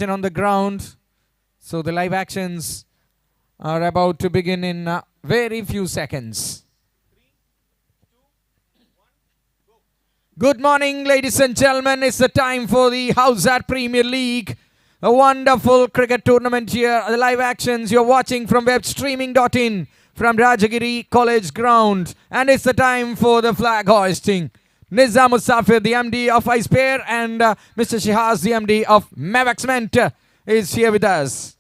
on the ground. So the live actions are about to begin in very few seconds. Good morning, ladies and gentlemen. It's the time for the Howzaat Premier League. A wonderful cricket tournament here. The live actions you're watching from webstreaming.in from Rajagiri College Ground. And it's the time for the flag hoisting. Nizam Musafir, the MD of Ice Bear, and Mr. Shihaz, the MD of Mavaxment, is here with us.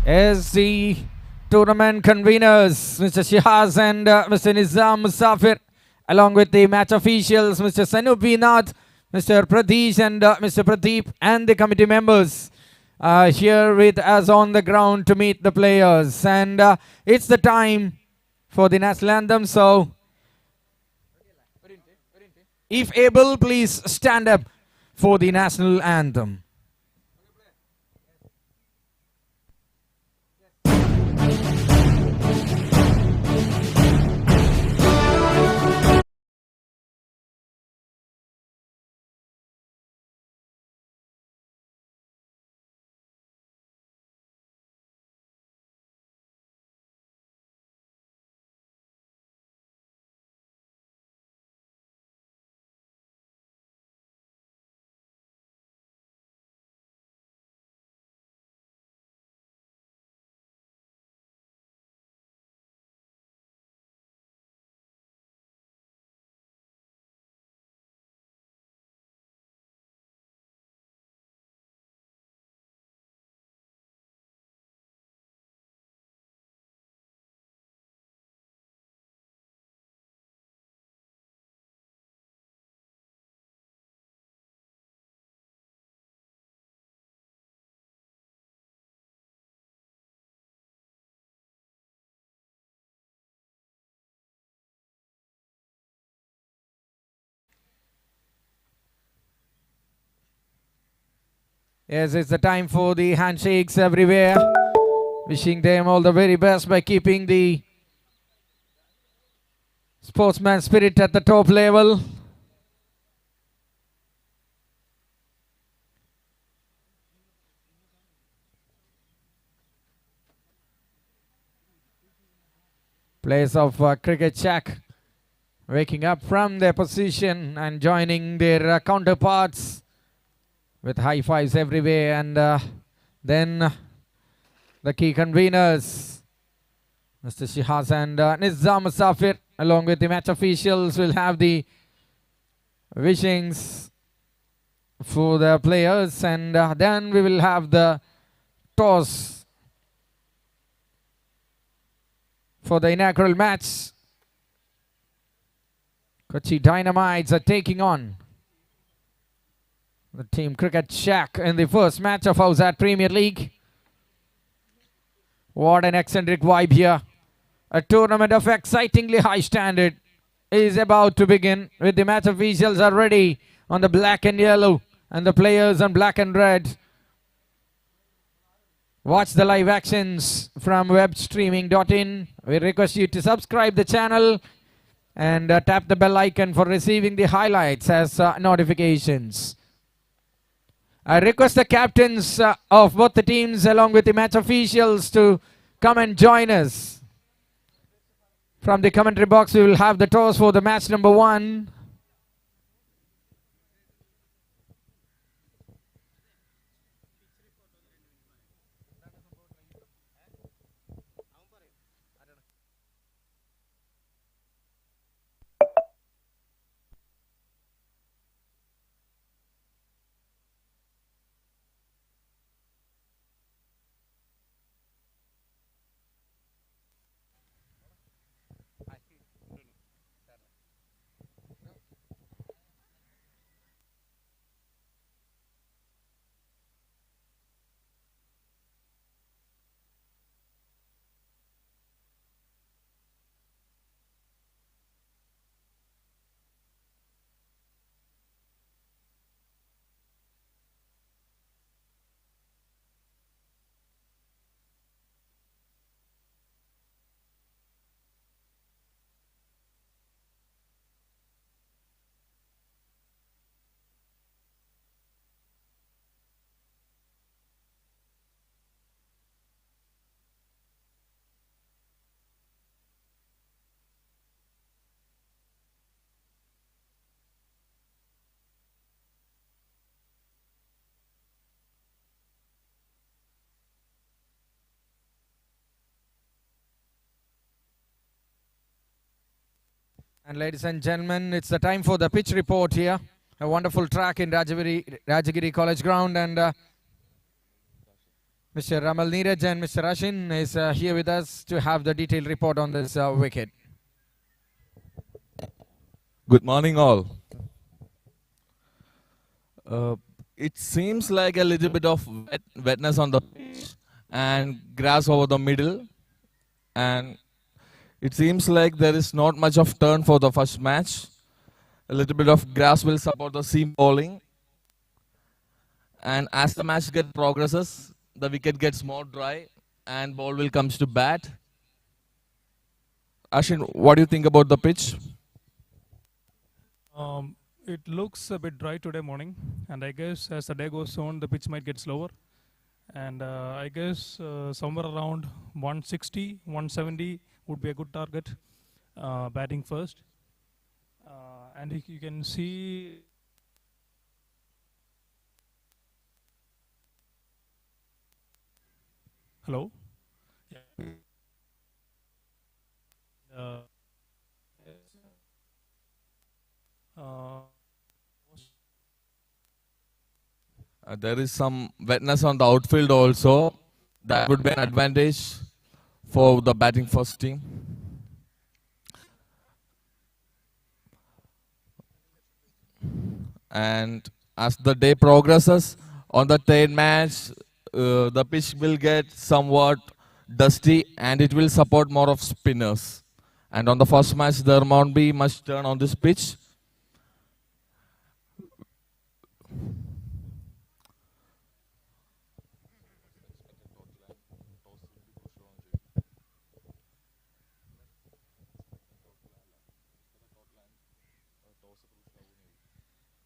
As the tournament conveners, Mr. Shihaz and Mr. Nizam Musafir, along with the match officials, Mr. Sanup Vinath, Mr. Pradesh and Mr. Pradeep, and the committee members here with us on the ground to meet the players. And it's the time for the national anthem. So, if able, please stand up for the national anthem. Yes, it's the time for the handshakes everywhere. Wishing them all the very best by keeping the sportsman spirit at the top level. Players of Cricket Shack waking up from their position and joining their counterparts with high fives everywhere. And then the key conveners, Mr. Shihaz and Nizam Musafir, along with the match officials, will have the wishings for the players. And then we will have the toss for the inaugural match. Kochi Dynamites are taking on the team Cricket Shack in the first match of Howzaat Premier League. What an eccentric vibe here. A tournament of excitingly high standard is about to begin, with the match officials are ready on the black and yellow and the players on black and red. Watch the live actions from webstreaming.in. We request you to subscribe the channel and tap the bell icon for receiving the highlights as notifications. I request the captains of both the teams along with the match officials to come and join us. From the commentary box, we will have the toss for the match number 1. And ladies and gentlemen, it's the time for the pitch report here. A wonderful track in Rajagiri College Ground, and Mr. Ramal Neeraj and Mr. Ashin is here with us to have the detailed report on this wicket. Good morning, all. It seems like a little bit of wetness on the pitch and grass over the middle, and it seems like there is not much of turn for the first match. A little bit of grass will support the seam bowling, and as the match progresses, the wicket gets more dry and ball will comes to bat. Ashin, what do you think about the pitch? It looks a bit dry today morning, and I guess as the day goes on, the pitch might get slower. And I guess somewhere around 160, 170 would be a good target, batting first. And you can see hello. Yeah. There is some wetness on the outfield also. That would be an advantage for the batting first team. And as the day progresses, on the third match, the pitch will get somewhat dusty and it will support more of spinners. And on the first match, there won't be much turn on this pitch.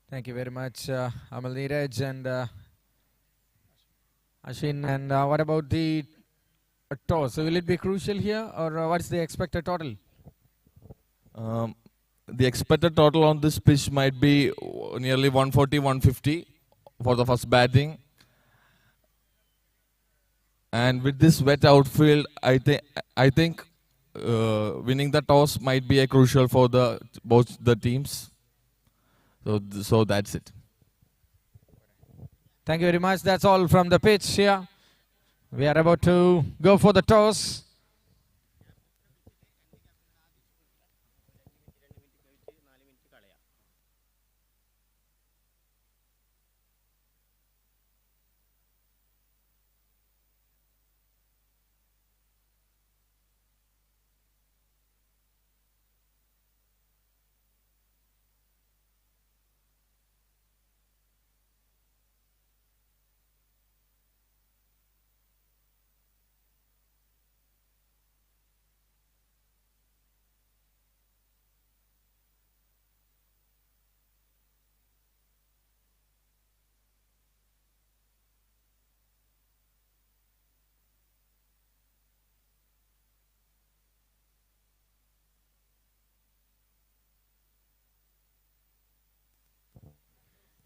Thank you very much, Amal Neeraj and Ashin. And what about the toss? So will it be crucial here, or what's the expected total? The expected total on this pitch might be nearly 140, 150 for the first batting. And with this wet outfield, I think winning the toss might be a crucial for both the teams. So that's it. Thank you very much. That's all from the pitch here. We are about to go for the toss.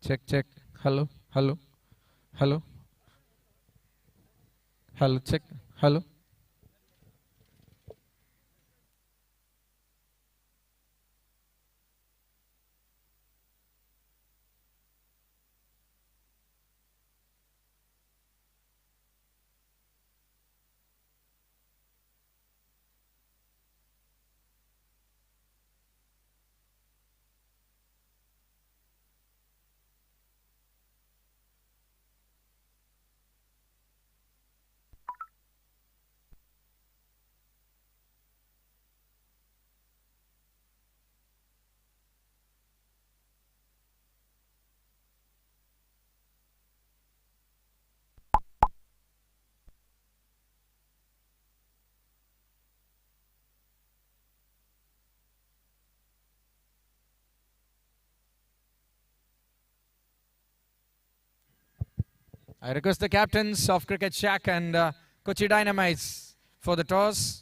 Check, check. Hello, hello, hello, hello, check, hello. I request the captains of Cricket Shack and Kochi Dynamites for the toss.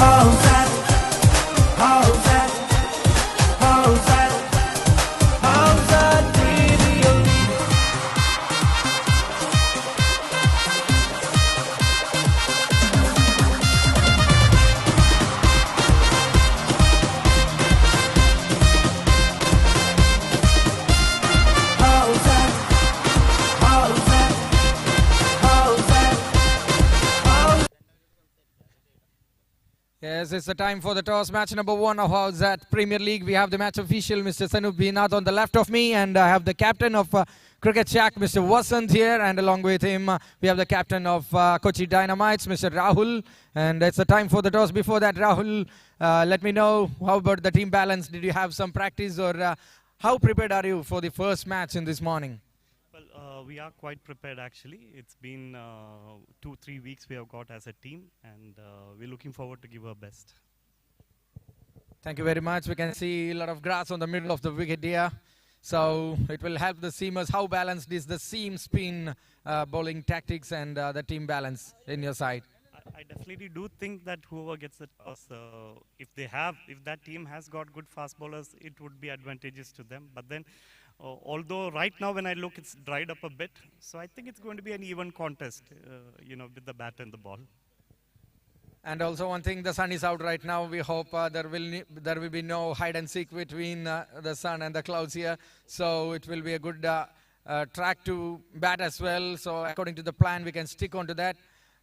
Howzaat, Howzaat, Howzaat, Howzaat Premier League. Howzaat, Howzaat, Howzaat, Howzaat. Yes, it's the time for the toss. Match number 1 of Howzaat Premier League. We have the match official, Mr. Sanup Binath, on the left of me, and I have the captain of Cricket Shack, Mr. Vasant here, and along with him, we have the captain of Kochi Dynamites, Mr. Rahul. And it's the time for the toss. Before that, Rahul, let me know, how about the team balance? Did you have some practice, or how prepared are you for the first match in this morning? Well, we are quite prepared actually. It's been 2-3 weeks we have got as a team, and we're looking forward to give our best. Thank you very much. We can see a lot of grass on the middle of the wicket here. So it will help the seamers. How balanced is the seam spin bowling tactics and the team balance in your side? I definitely do think that whoever gets the toss, if that team has got good fast bowlers, it would be advantageous to them. But then, although right now when I look, it's dried up a bit. So I think it's going to be an even contest, with the bat and the ball. And also one thing, the sun is out right now. We hope there will be no hide and seek between the sun and the clouds here. So it will be a good track to bat as well. So according to the plan, we can stick on to that.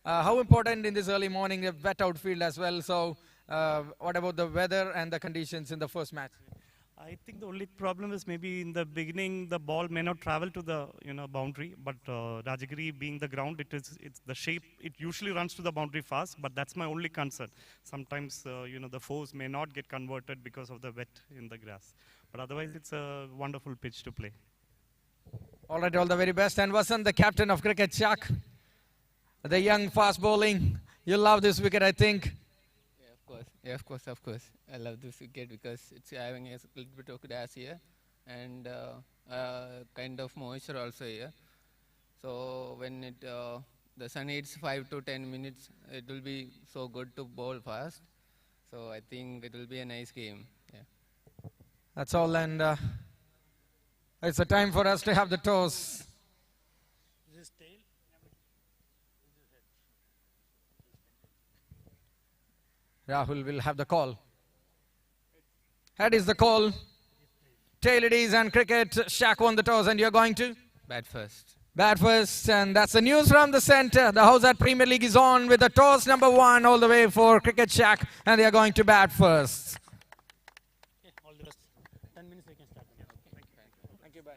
How important in this early morning, a wet outfield as well. So what about the weather and the conditions in the first match? I think the only problem is maybe in the beginning the ball may not travel to the boundary, but Rajagiri being the ground, it's the shape. It usually runs to the boundary fast, but that's my only concern. Sometimes the fours may not get converted because of the wet in the grass, but otherwise it's a wonderful pitch to play. All right, all the very best. And Vasant, the captain of Cricket Shack, the young fast bowling. You love this wicket, I think. Yeah, of course. I love this wicket because it's having a little bit of grass here and kind of moisture also here. So when the sun hits 5 to 10 minutes, it will be so good to bowl fast. So I think it will be a nice game. Yeah. That's all, and it's a time for us to have the toss. Rahul will have the call. Head is the call. Tail it is, and Cricket Shack won the toss, and you're going to? Bat first. Bat first, and that's the news from the center. The Howzaat Premier League is on with the toss number 1 all the way for Cricket Shack, and they are going to bat first. Okay, all the rest. 10 minutes we can start. Yeah, okay. Thank you. Bye.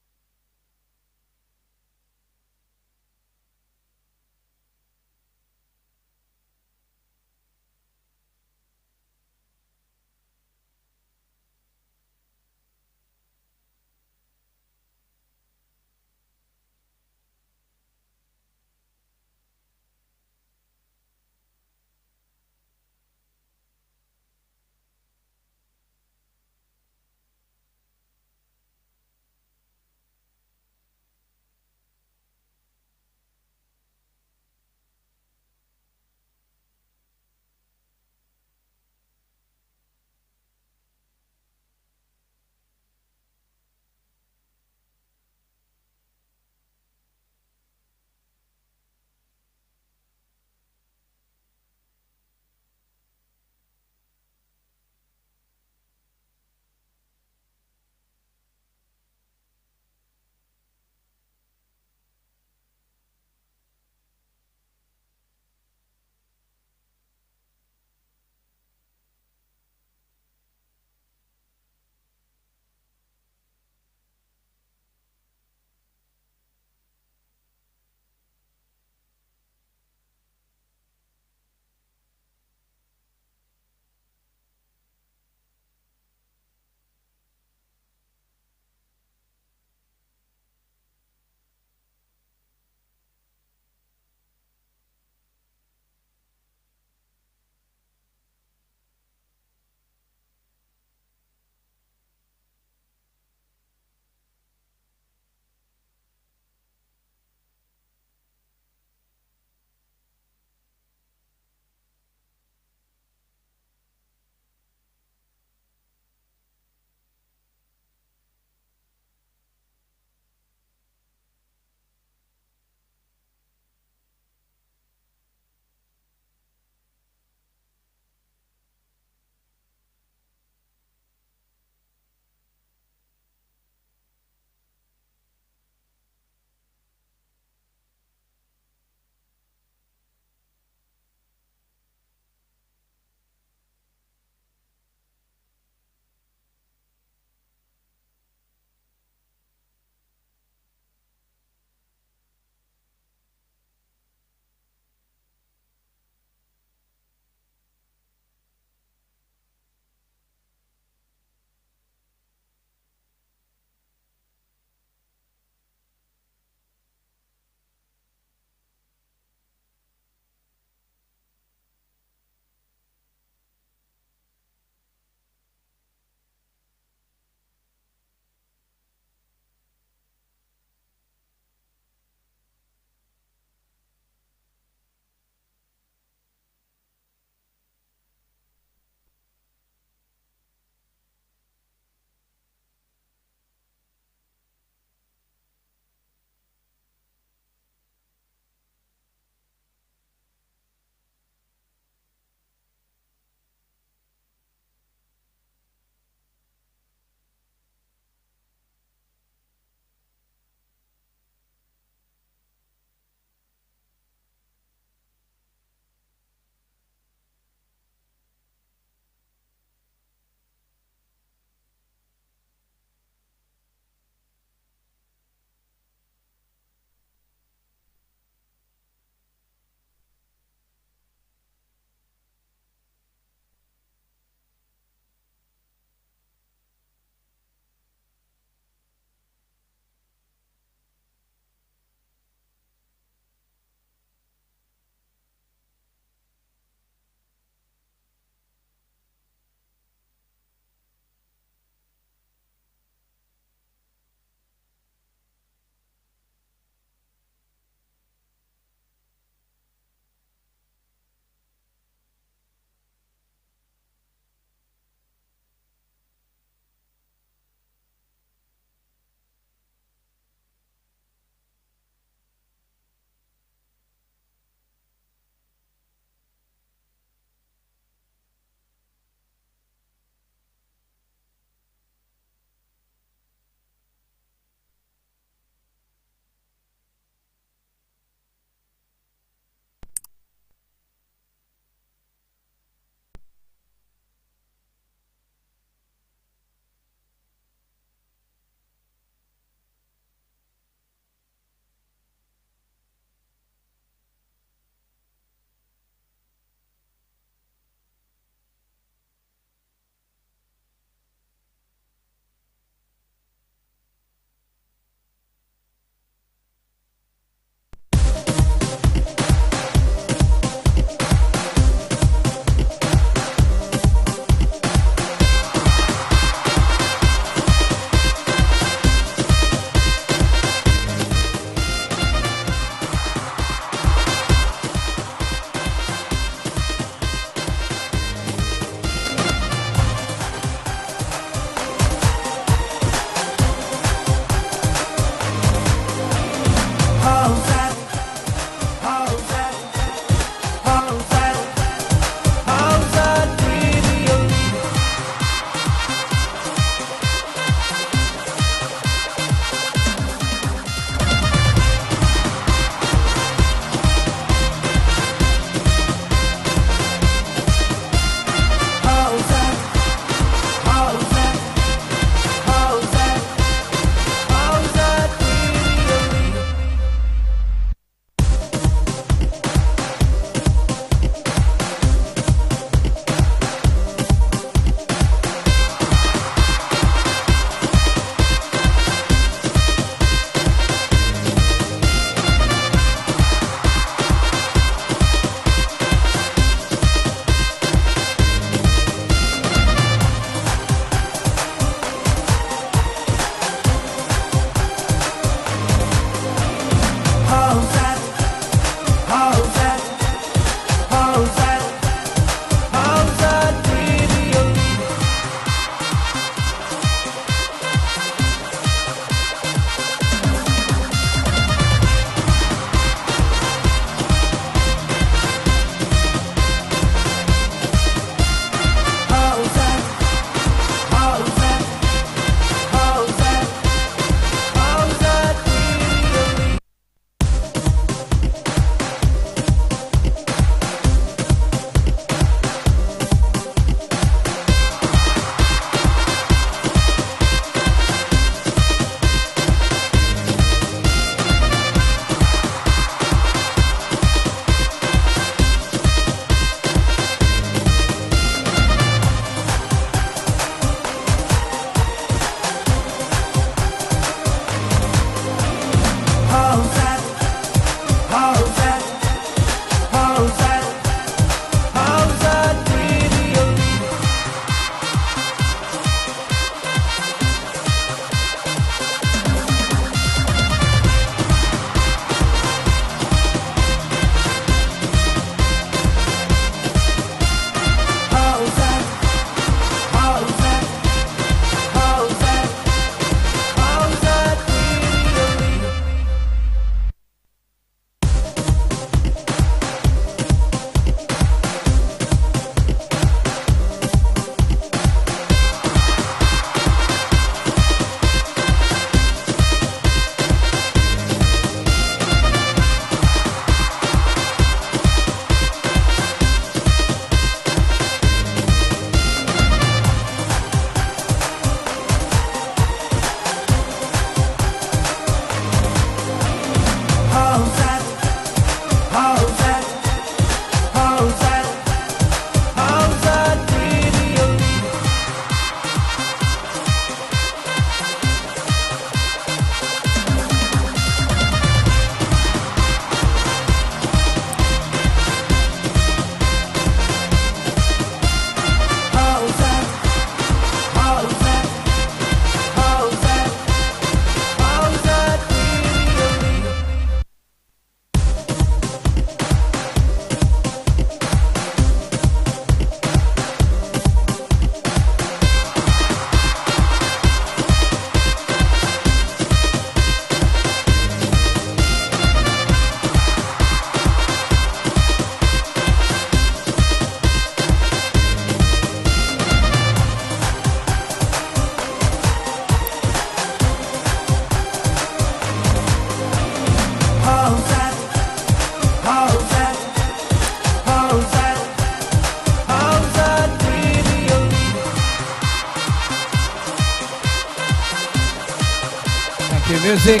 music.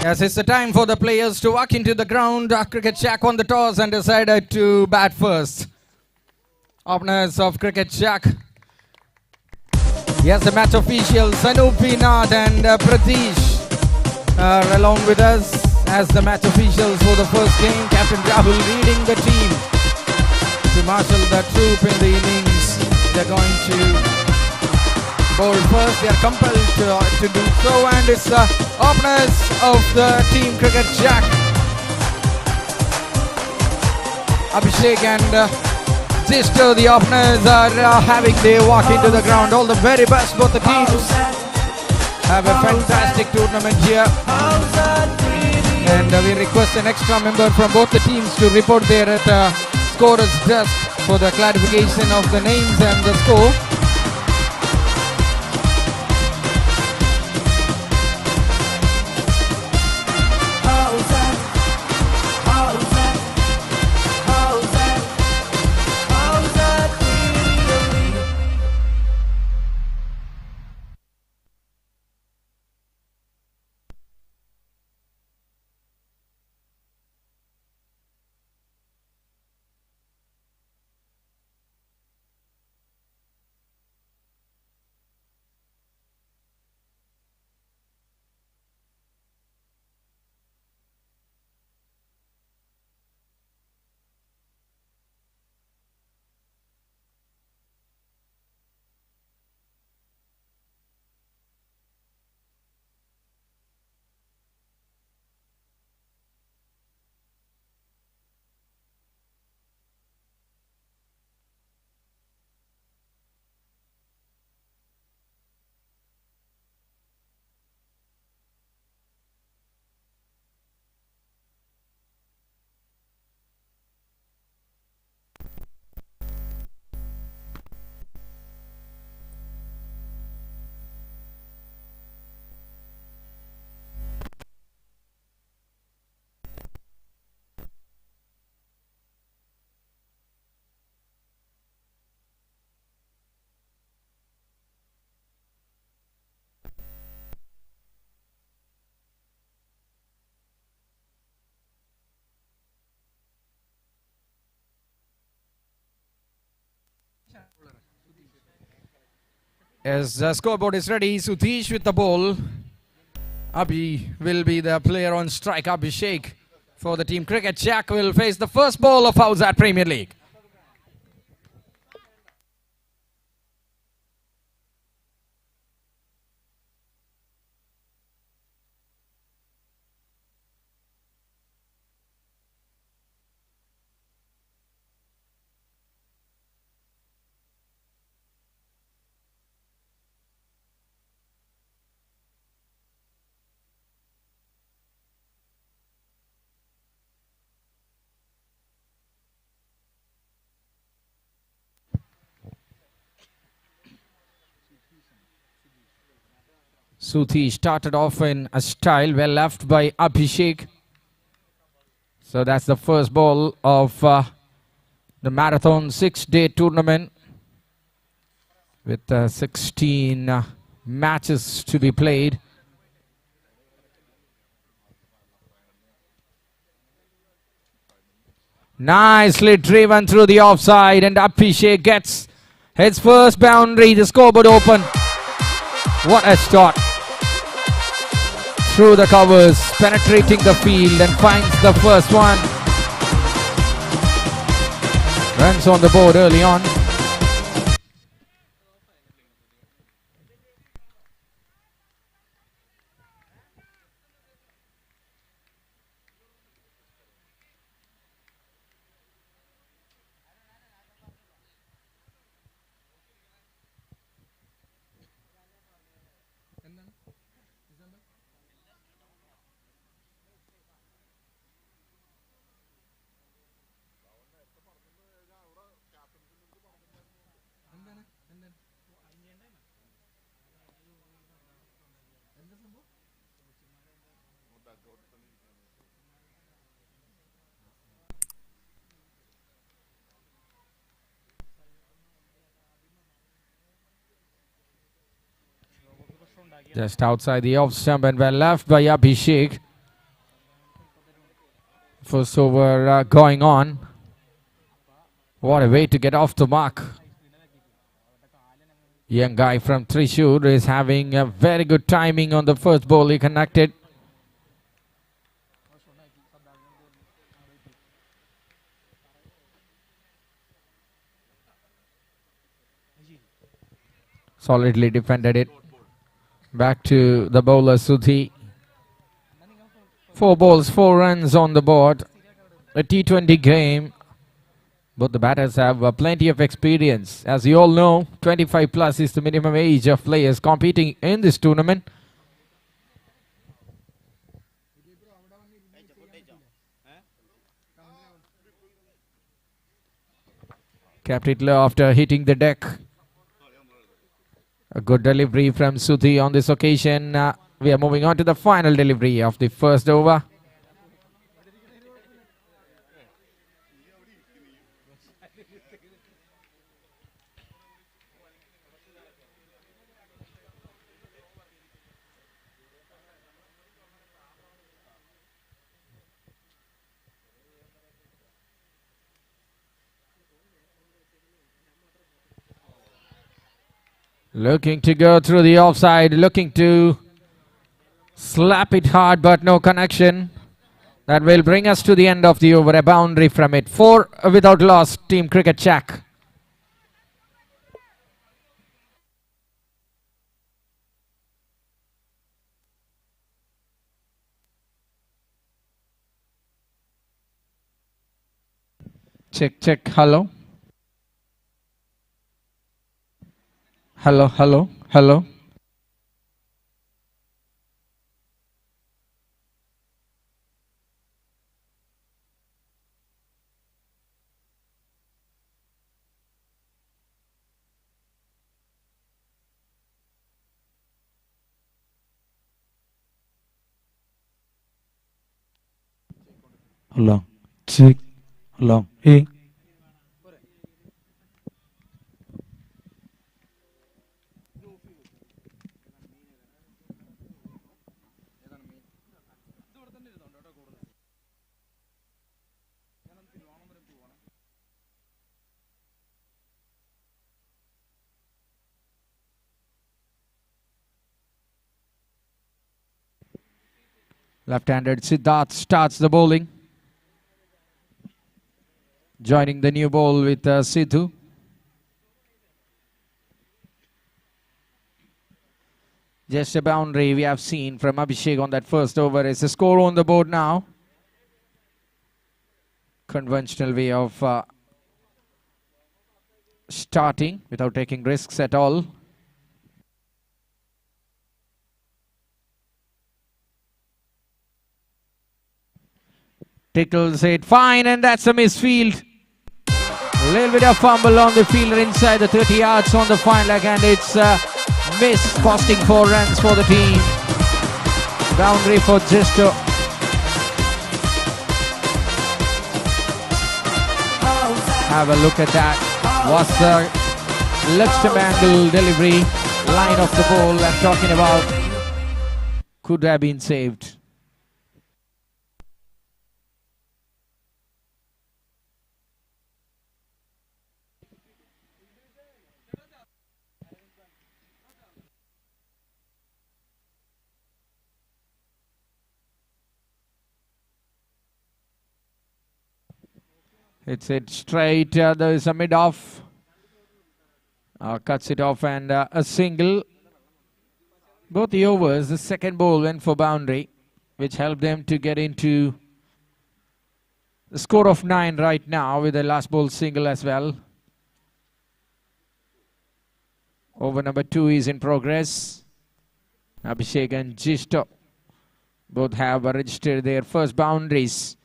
Yes, it's the time for the players to walk into the ground. Cricket Shack won the toss and decided to bat first. Openers of Cricket Shack. Yes, the match officials Anup Nath and Pratish are along with us as the match officials for the first game. Captain Rahul leading the team to marshal the troop in the innings. They're going to bowl first. They are compelled to do so, and it's the openers of the team Cricket Shack, Abhishek and Jisto, the openers are having their walk into the ground. All the very best. Both the teams have a fantastic tournament here, and we request an extra member from both the teams to report there at the scorer's desk for the clarification of the names and the score. As the scoreboard is ready, Sutish with the ball. Abhi will be the player on strike. Abhishek for the team Cricket Shack will face the first ball of Howzaat Premier League. Sutish started off in a style well left by Abhishek. So that's the first ball of the marathon 6-day tournament with 16 matches to be played. Nicely driven through the offside, and Abhishek gets his first boundary. The scoreboard open. What a shot. Through the covers, penetrating the field and finds the first one. Runs on the board early on. Just outside the off stump and well left by Abhishek. First over going on. What a way to get off the mark. Young guy from Thrissur is having a very good timing on the first ball he connected. Solidly defended it. Back to the bowler Sudhi. 4 balls, 4 runs on the board. A T20 game. Both the batters have plenty of experience. As you all know, 25 plus is the minimum age of players competing in this tournament. Kept it low after hitting the deck. A good delivery from Sudhi on this occasion. We are moving on to the final delivery of the first over. Looking to go through the offside, looking to slap it hard, but no connection. That will bring us to the end of the over, a boundary from it. 4 without loss, team cricket check. Check, check, hello. Hello, hello, hello. Hello. Check. Hello. Hey. Left-handed Siddharth starts the bowling. Joining the new ball with Sidhu. Just a boundary we have seen from Abhishek on that first over. Is the score on the board now. Conventional way of starting without taking risks at all. Tickles it fine, and that's a misfield. A little bit of fumble on the fielder inside the 30 yards on the fine leg, and it's miss, costing 4 runs for the team. Boundary for Jisto. Have a look at that. Was the Luxton angle delivery, line of the ball I'm talking about. Could have been saved. It's it straight. There is a mid-off. Cuts it off and a single. Both the overs, the second ball went for boundary, which helped them to get into the score of 9 right now with the last ball single as well. Over number 2 is in progress. Abhishek and Jisto both have registered their first boundaries.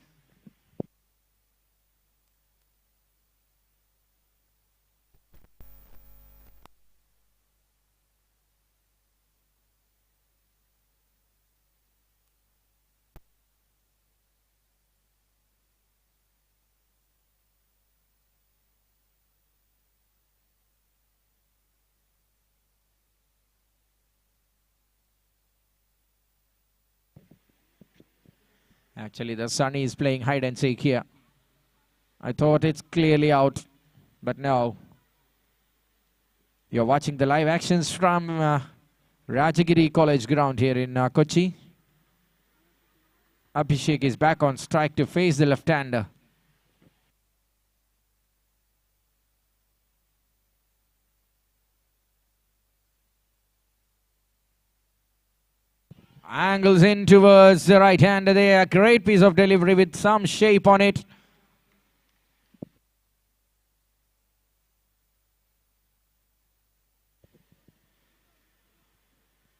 Actually, the Sunny is playing hide and seek here. I thought it's clearly out, but no. You're watching the live actions from Rajagiri College ground here in Kochi. Abhishek is back on strike to face the left-hander. Angles in towards the right-hander there. Great piece of delivery with some shape on it.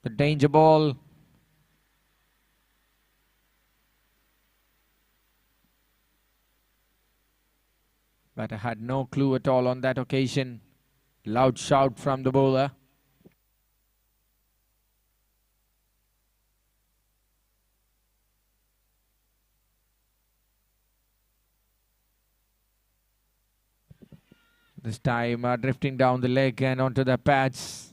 The danger ball. But I had no clue at all on that occasion. Loud shout from the bowler. This time drifting down the leg and onto the pads.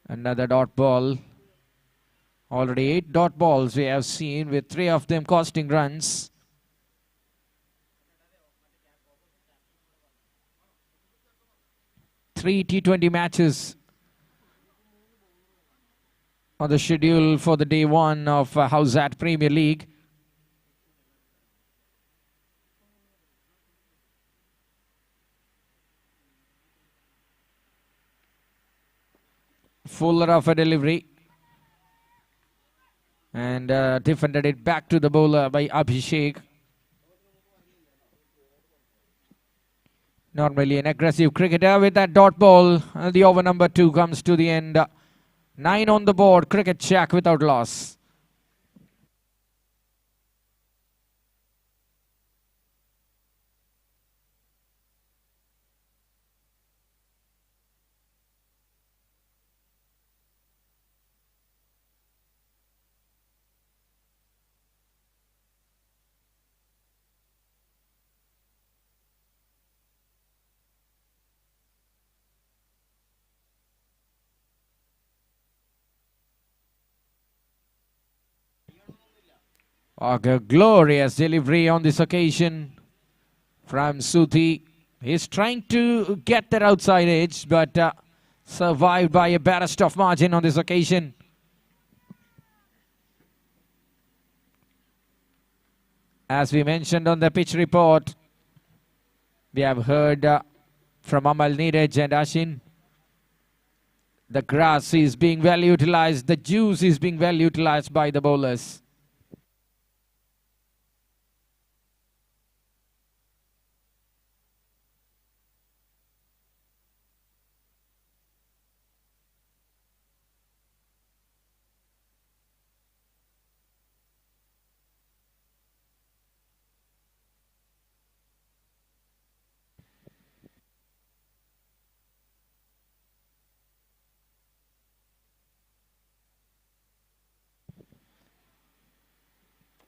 Another dot ball. Already 8 dot balls we have seen, with 3 of them costing runs. Three T20 matches on the schedule for the day 1 of Howzaat Premier League. Fuller of a delivery. And defended it back to the bowler by Abhishek. Normally an aggressive cricketer with that dot ball. The over number 2 comes to the end. 9 on the board. Cricket check without loss. A glorious delivery on this occasion from Suthi. He's trying to get that outside edge, but survived by a barest of margin on this occasion. As we mentioned on the pitch report, we have heard from Amal, Neeraj and Ashin. The grass is being well utilized. The juice is being well utilized by the bowlers.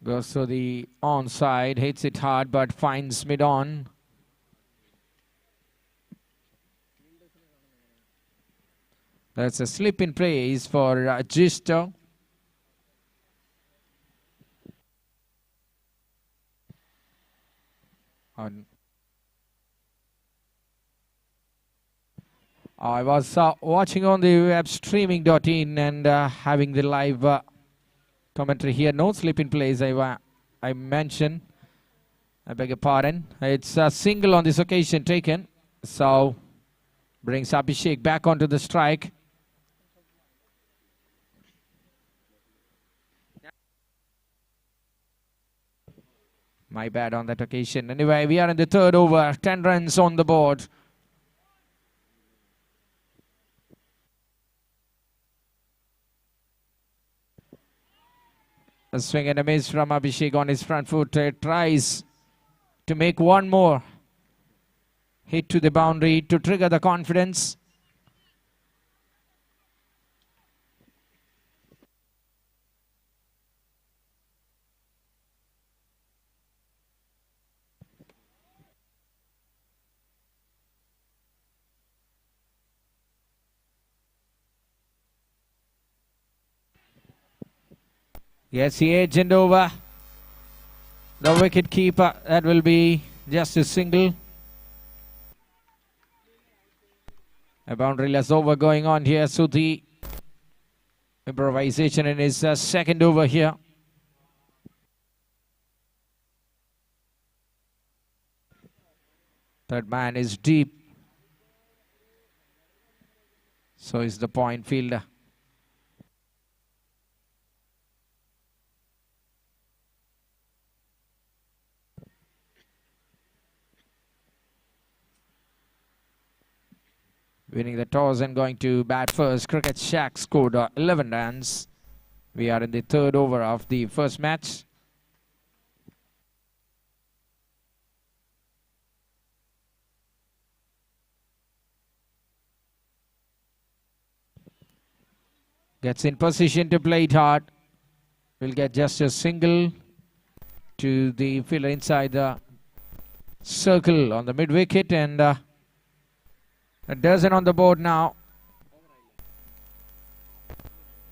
Goes to the onside, hits it hard but finds mid-on. That's a slip in place for Gisto. I was watching on the web streaming.in and having the live commentary here. No slip in place, I mentioned. I beg your pardon. It's a single on this occasion taken. So brings Abhishek back onto the strike. My bad on that occasion. Anyway, we are in the 3rd over. 10 runs on the board. A swing and a miss from Abhishek on his front foot. Tries to make one more hit to the boundary to trigger the confidence. Yes, he edged over the wicket keeper. That will be just a single. A boundaryless over going on here. Suthi improvisation in his second over here. Third man is deep. So is the point fielder. Winning the toss and going to bat first. Cricket Shack scored 11 runs. We are in the third over of the first match. Gets in position to play it hard. Will get just a single to the fielder inside the circle on the mid wicket, and a dozen on the board now.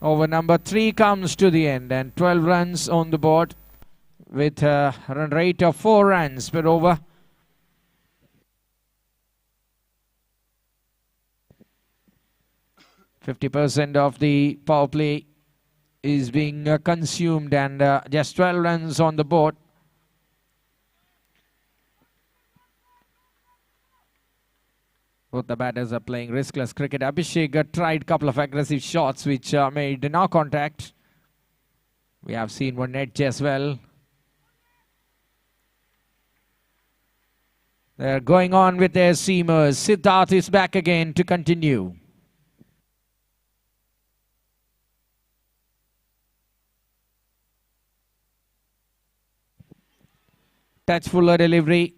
Over number 3 comes to the end, and 12 runs on the board with a run rate of 4 runs per over. %50 of the power play is being consumed, and just 12 runs on the board. Both the batters are playing riskless cricket. Abhishek tried a couple of aggressive shots which made no contact. We have seen one edge as well. They're going on with their seamers. Siddharth is back again to continue. Touch fuller delivery.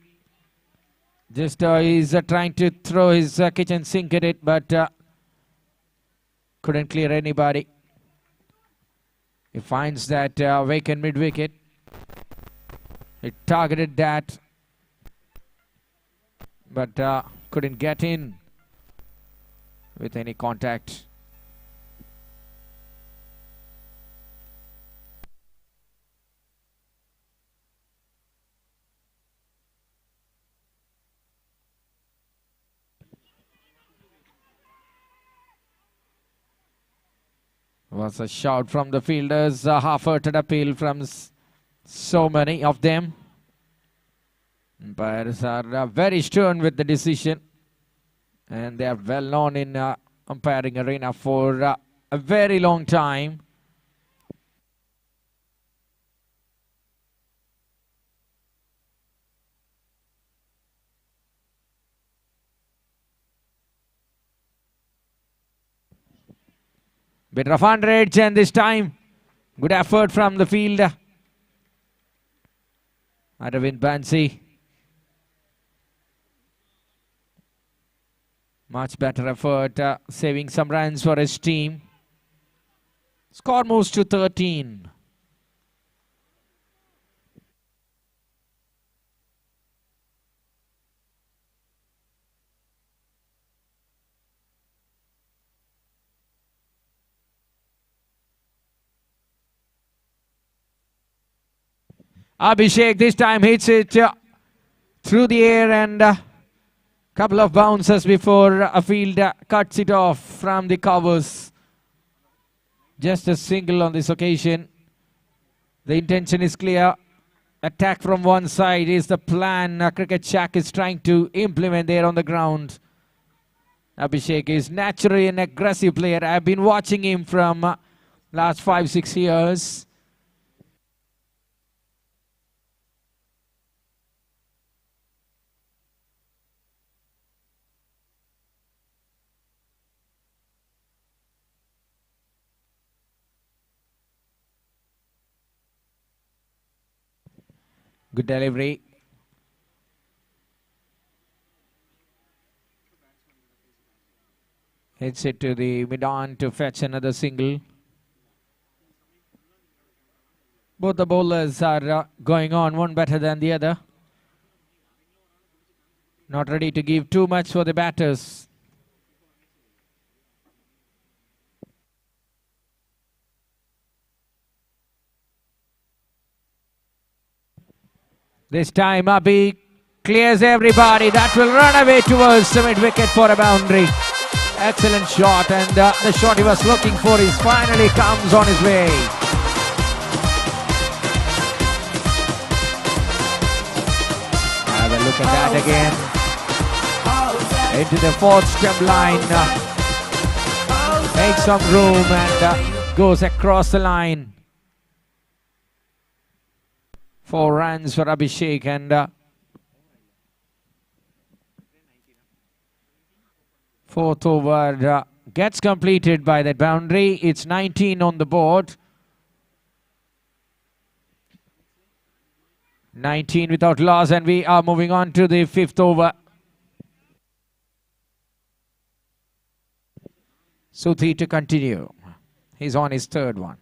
Just he's trying to throw his kitchen sink at it, but couldn't clear anybody. He finds that vacant mid-wicket. He targeted that, but couldn't get in with any contact. Was a shout from the fielders, a half-hearted appeal from so many of them. Umpires are very stern with the decision, and they are well known in umpiring arena for a very long time. Bit rough under edge, and this time good effort from the fielder. Aravind Bansi. Much better effort, saving some runs for his team. Score moves to 13. Abhishek this time hits it through the air, and couple of bounces before a fielder cuts it off from the covers. Just a single on this occasion. The intention is clear. Attack from one side is the plan Cricket Shack is trying to implement there on the ground. Abhishek is naturally an aggressive player. I've been watching him from last 5-6 years. Good delivery. Hits it to the mid-on to fetch another single. Both the bowlers are going on, one better than the other. Not ready to give too much for the batters. This time Abhi clears everybody. That will run away towards the mid wicket for a boundary. Excellent shot, and the shot he was looking for is finally comes on his way. Have a look at that again. Into the fourth stump line. Makes some room and goes across the line. 4 runs for Abhishek, and fourth over gets completed by that boundary. It's 19 on the board. 19 without loss, and we are moving on to the fifth over. Suthi to continue. He's on his third one.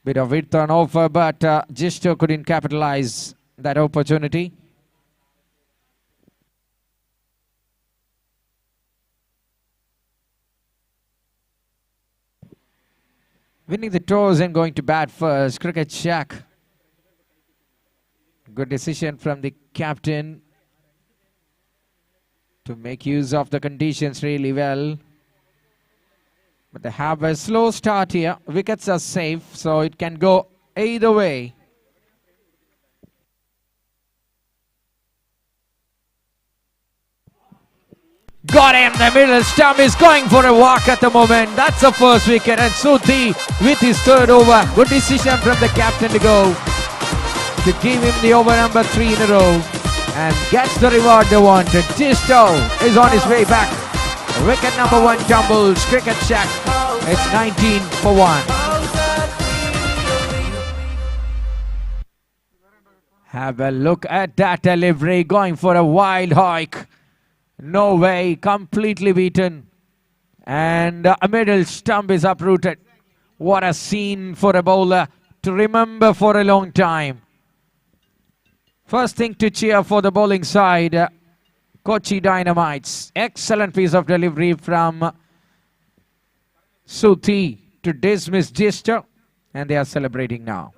Bit of width on offer, but Jisto couldn't capitalize that opportunity. Winning the toss and going to bat first, Cricket Shack. Good decision from the captain to make use of the conditions really well. But they have a slow start here. Wickets are safe, so it can go either way. Got him, the middle stump is going for a walk at the moment. That's the first wicket, and Suthi with his third over. Good decision from the captain to go to give him the over number 3 in a row and gets the reward they wanted. Jisto is on his way back. Wicket number 1 tumbles. Cricket Shack. It's 19 for 1. Have a look at that delivery, going for a wild hike. No way, completely beaten. And a middle stump is uprooted. What a scene for a bowler to remember for a long time. First thing to cheer for the bowling side, Kochi Dynamites. Excellent piece of delivery from Suthi to dismiss Jisto, and they are celebrating now.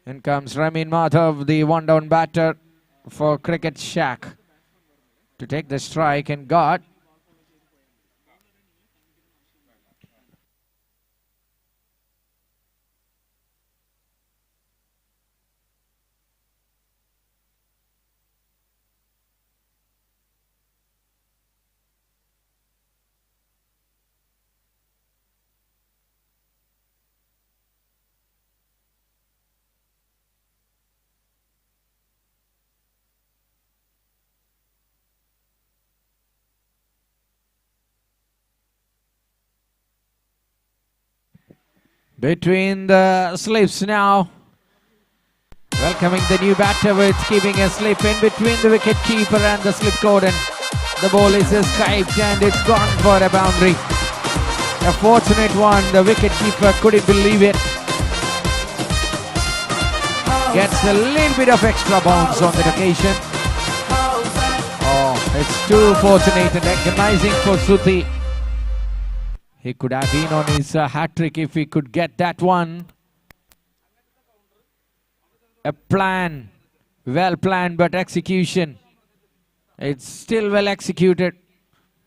In comes Ramin Madhav, the one-down batter for Cricket Shack, to take the strike, and got between the slips now. Welcoming the new batter with keeping a slip in between the wicket keeper and the slip cordon. The ball is escaped and it's gone for a boundary. A fortunate one. The wicket keeper couldn't believe it. Gets a little bit of extra bounce on the occasion. Oh, it's too fortunate and agonizing for Suthi. He could have been on his hat-trick if he could get that one. A plan, well planned, but execution. It's still well executed,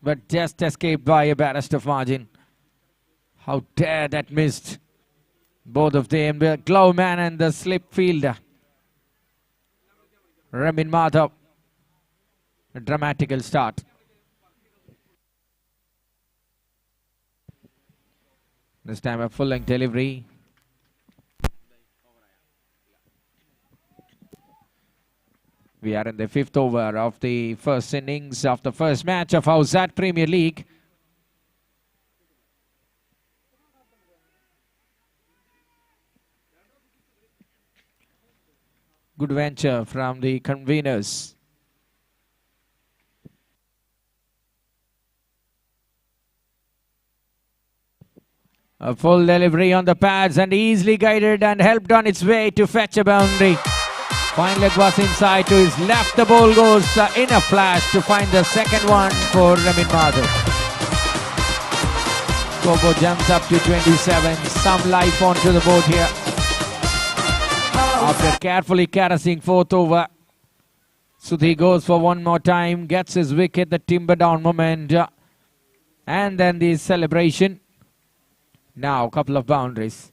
but just escaped by a barest of margin. How dare that missed. Both of them, the glove man and the slip fielder. Ramin Madhav. A dramatical start. This time a full-length delivery. We are in the 5th over of the first innings of the first match of Howzaat Premier League. Good venture from the conveners. A full delivery on the pads and easily guided and helped on its way to fetch a boundary. Fine leg was inside to his left. The ball goes in a flash to find the second one for Ramin Madhav. Scoreboard jumps up to 27. Some life onto the board here. After carefully caressing fourth over, Sudhi goes for one more time, gets his wicket, the timber down moment, and then the celebration. Now, a couple of boundaries.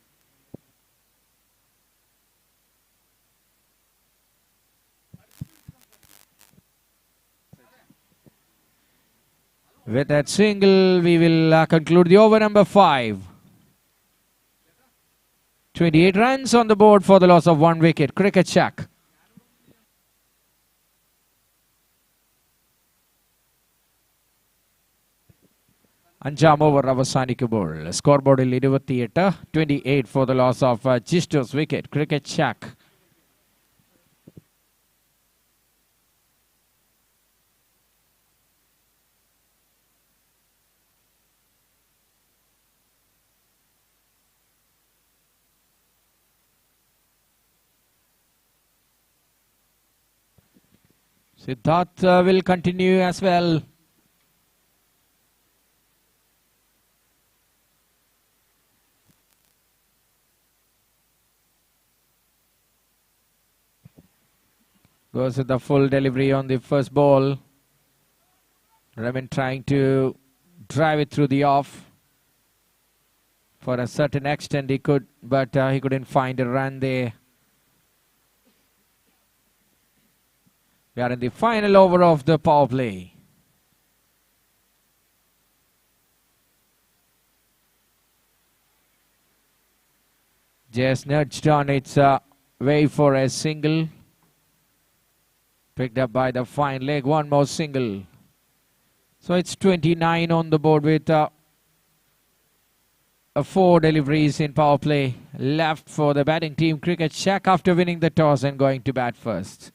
With that single, we will conclude the over number 5. 28 runs on the board for the loss of 1 wicket. Cricket check. അഞ്ചാം over അവസാനിക്കുമ്പോൾ സ്കോർബോർഡിൽ 28, 28 for the loss of Jistu's wicket. Cricket check. Siddharth will continue as well. Goes with the full delivery on the first ball. Ramin trying to drive it through the off. For a certain extent he could, but he couldn't find a run there. We are in the final over of the power play. Just nudged on its way for a single. Picked up by the fine leg, one more single. So it's 29 on the board with 4 deliveries in power play left for the batting team. Cricket check after winning the toss and going to bat first.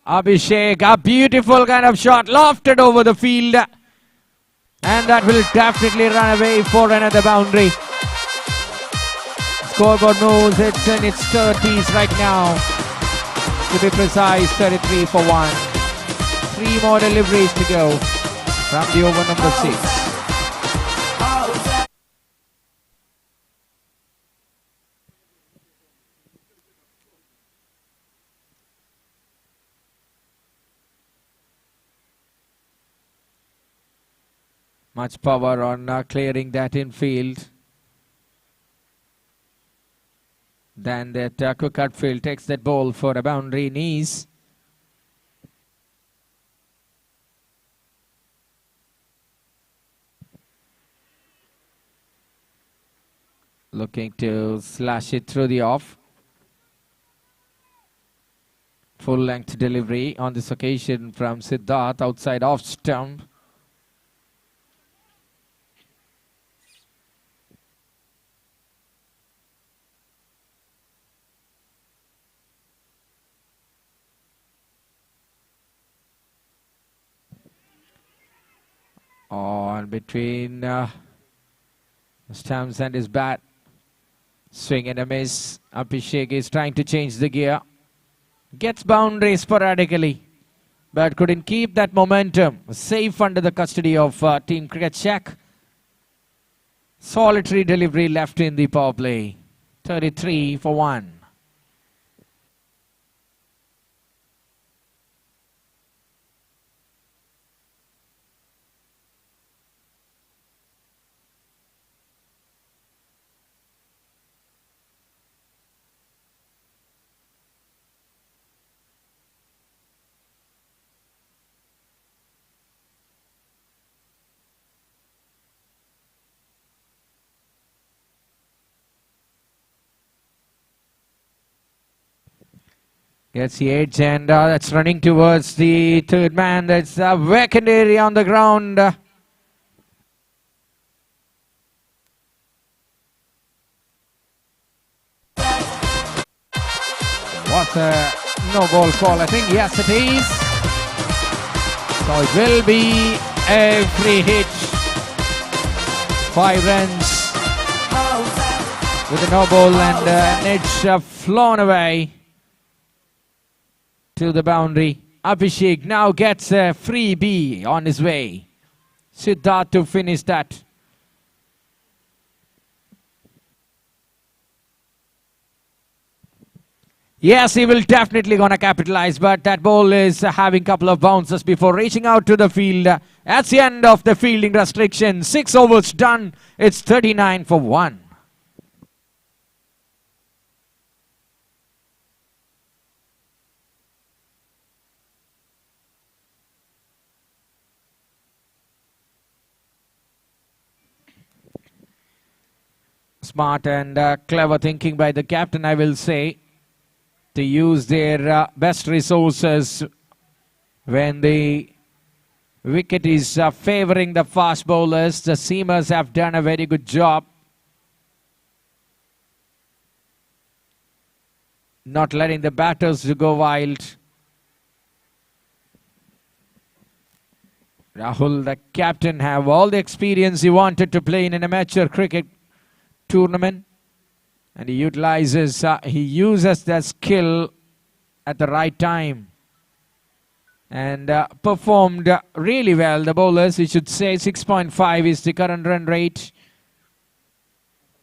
Abhishek, a beautiful kind of shot, lofted over the field. And that will definitely run away for another boundary. Scoreboard moves, it's in its 30s right now. To be precise, 33 for 1. 3 more deliveries to go from the over number 6. Much power on clearing that infield. Then that Cook Cutfield takes that ball for a boundary knees. Looking to slash it through the off. Full length delivery on this occasion from Siddharth outside off stump. On between stumps and his bat. Swing and a miss. Abhishek is trying to change the gear. Gets boundary sporadically, but couldn't keep that momentum. Safe under the custody of Team Cricket check. Solitary delivery left in the power play. 33 for 1. Gets the edge and that's running towards the third man. That's a vacant area on the ground. What's a no ball call? I think yes it is. So it will be a free hit. 5 runs with a no ball and an edge flown away to the boundary. Abhishek now gets a freebie on his way. Siddharth to finish that. Yes, he will definitely gonna capitalize, but that ball is having a couple of bounces before reaching out to the field. That's the end of the fielding restriction. 6 overs done. It's 39 for 1. Smart and clever thinking by the captain, I will say, to use their best resources when the wicket is favoring the fast bowlers. The seamers have done a very good job not letting the batters to go wild. Rahul, the captain, have all the experience he wanted to play in an amateur cricket tournament, and he utilizes, he uses that skill at the right time and performed really well. The bowlers, we should say 6.5 is the current run rate.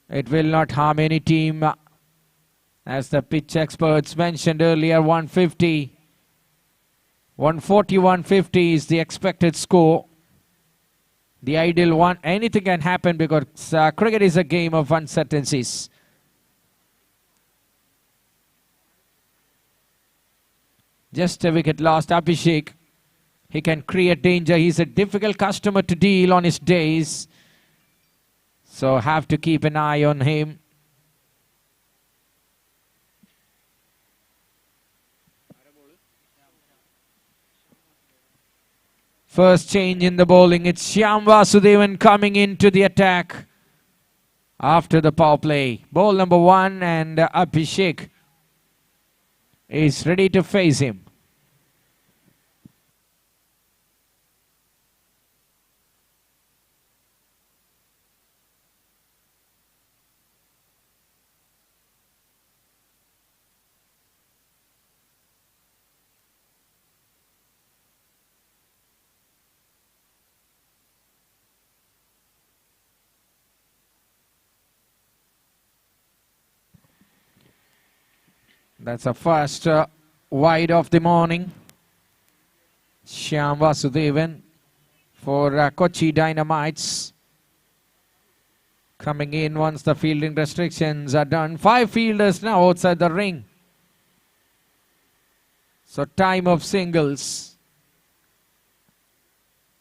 It will not harm any team, as the pitch experts mentioned earlier. 150, 140, 150 is the expected score. The ideal one. Anything can happen because cricket is a game of uncertainties. Just a wicket lost. Abhishek, he can create danger. He's a difficult customer to deal on his days, so have to keep an eye on him. First change in the bowling. It's Shyam Vasudevan coming into the attack after the power play. Ball number 1, and Abhishek is ready to face him. That's a first wide of the morning. Shyam Vasudevan for Kochi Dynamites. Coming in once the fielding restrictions are done. 5 fielders now outside the ring. So time of singles.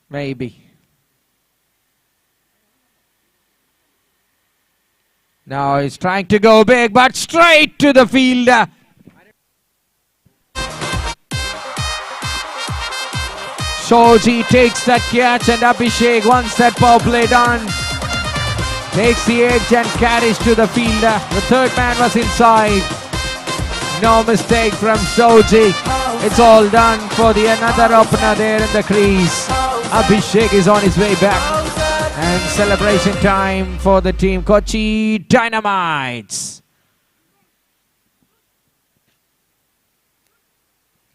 Maybe. Now he's trying to go big, but straight to the fielder. Shoji takes that catch, and Abhishek, once that power play done, takes the edge and carries to the fielder. The third man was inside. No mistake from Shoji. It's all done for the another opener there in the crease. Abhishek is on his way back. And celebration time for the team Kochi Dynamites.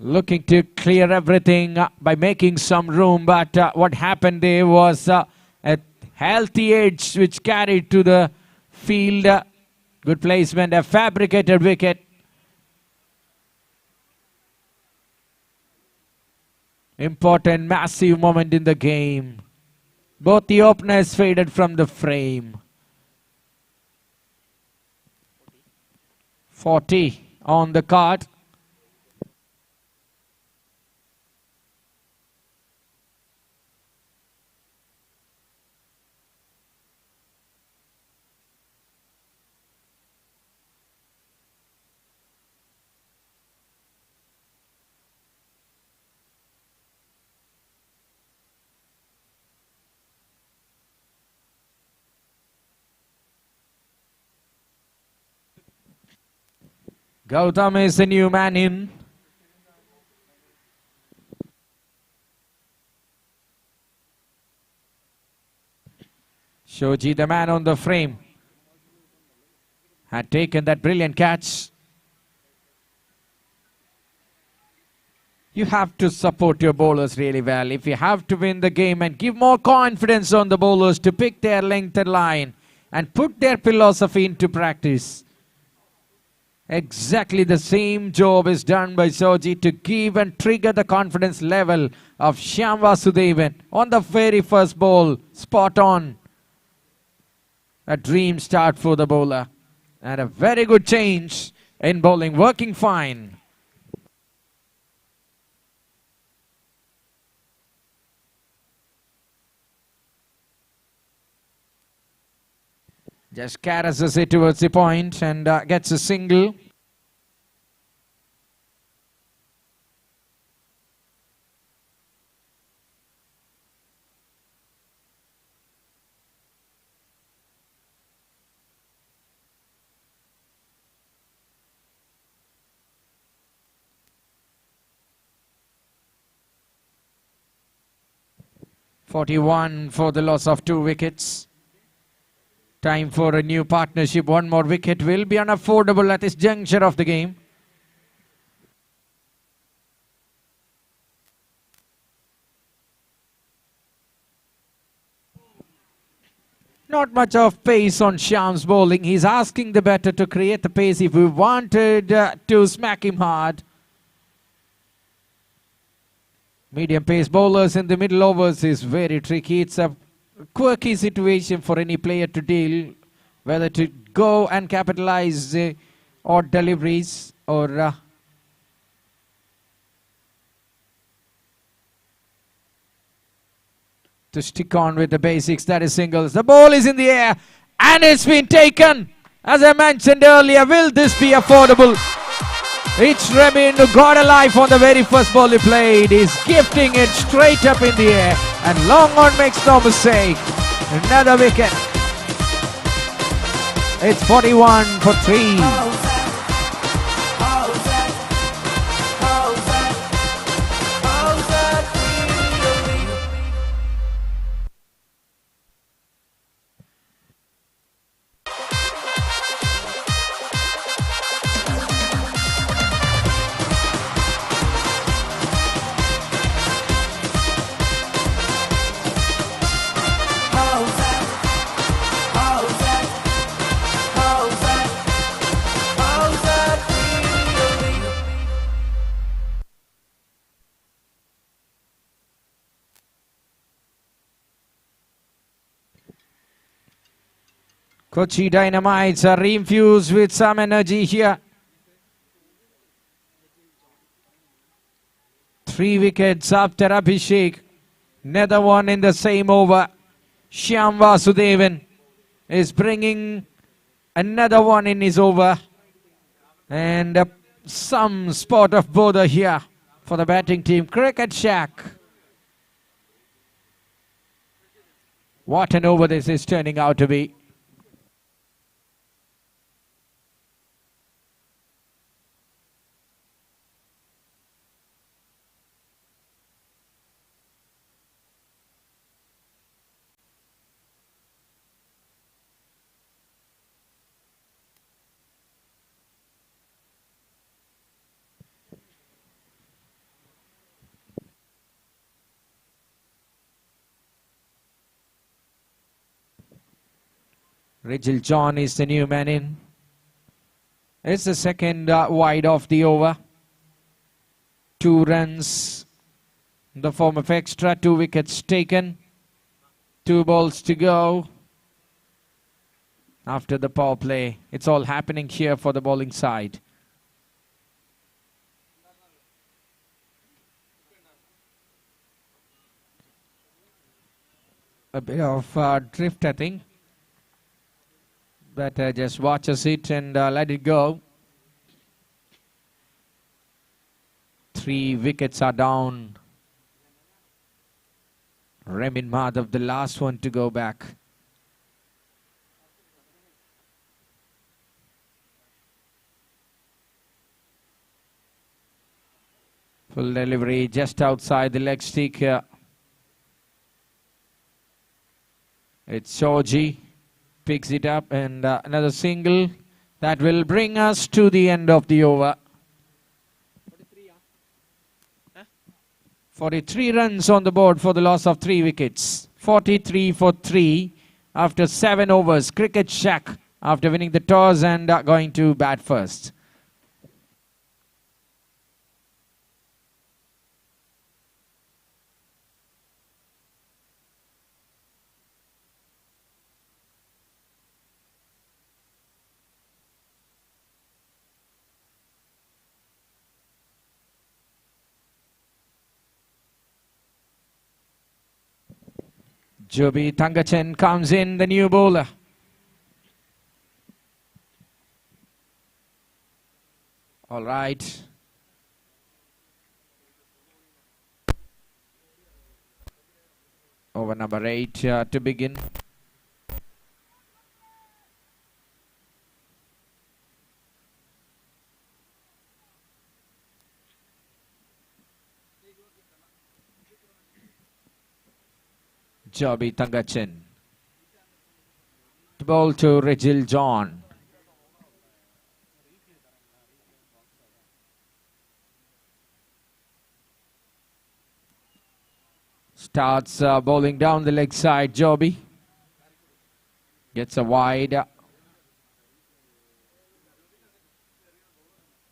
Looking to clear everything by making some room, but what happened there was a healthy edge which carried to the field. Good placement, a fabricated wicket. Important, massive moment in the game. Both the openers faded from the frame. 40 on the card. Gautam is the new man in. Shoji, the man on the frame, had taken that brilliant catch. You have to support your bowlers really well if you have to win the game, and give more confidence on the bowlers to pick their length and line and put their philosophy into practice. Exactly the same job is done by Shoji to give and trigger the confidence level of Shyam Vasudevan on the very first ball. Spot on. A dream start for the bowler and a very good change in bowling, working fine. Just caresses it towards the point and gets a single. .41 for the loss of 2 wickets. Time for a new partnership. One more wicket will be unaffordable at this juncture of the game. Not much of pace on Shyam's bowling. He's asking the batter to create the pace if we wanted to smack him hard. Medium pace bowlers in the middle overs is very tricky. It's a quirky situation for any player to deal, whether to go and capitalize odd deliveries or to stick on with the basics. That is singles. The ball is in the air and it's been taken. As I mentioned earlier, will this be affordable? It's Remin who got a life on the very first ball he played. He's gifting it straight up in the air, and long on makes no mistake. Another wicket. It's 41 for 3. Kochi Dynamites are reinfused with some energy here. 3 wickets after Abhishek. Another one in the same over. Shyam Vasudevan is bringing another one in his over. And some spot of bother here for the batting team. Cricket Shack. What an over this is turning out to be. Rigel John is the new man in. It's the second wide of the over. 2 runs in the form of extra. 2 wickets taken. 2 balls to go. After the power play, it's all happening here for the bowling side. A bit of drift, I think. But just watches it and let it go. 3 wickets are down. Remin Madhav, the last one to go back. Full delivery just outside the leg stick here. It's Georgie. Picks it up and another single. That will bring us to the end of the over. 43 runs on the board for the loss of 3 wickets. 43 for 3 after 7 overs. Cricket Shack after winning the toss and going to bat first. Joby Thangachan comes in, the new bowler. All right. Over number 8 to begin. Joby Thangachan. The ball to Regil John. Starts bowling down the leg side, Joby. Gets a wide.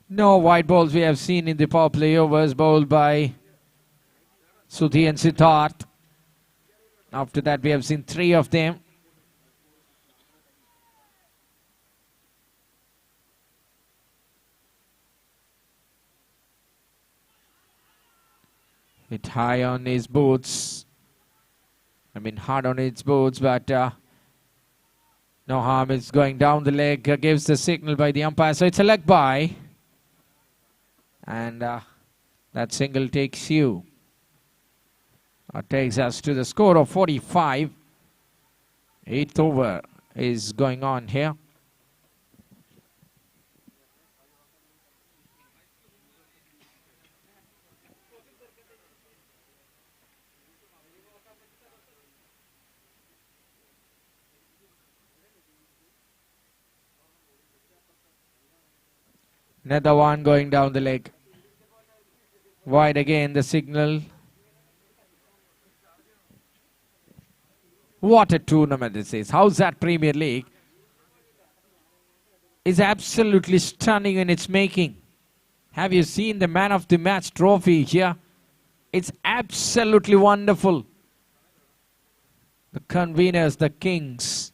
No wide balls we have seen in the power play overs bowled by Sudhi and Siddharth. After that, we have seen 3 of them. Hit high on his boots. I mean, hard on his boots, but no harm. It's going down the leg. Gives the signal by the umpire. So it's a leg by. And that single takes you. Takes us to the score of 45. 8th over is going on here. Another one going down the leg. Wide again, the signal. What a tournament this is. Howzaat Premier League is absolutely stunning in its making. Have you seen the Man of the Match trophy here? It's absolutely wonderful. The conveners, the kings.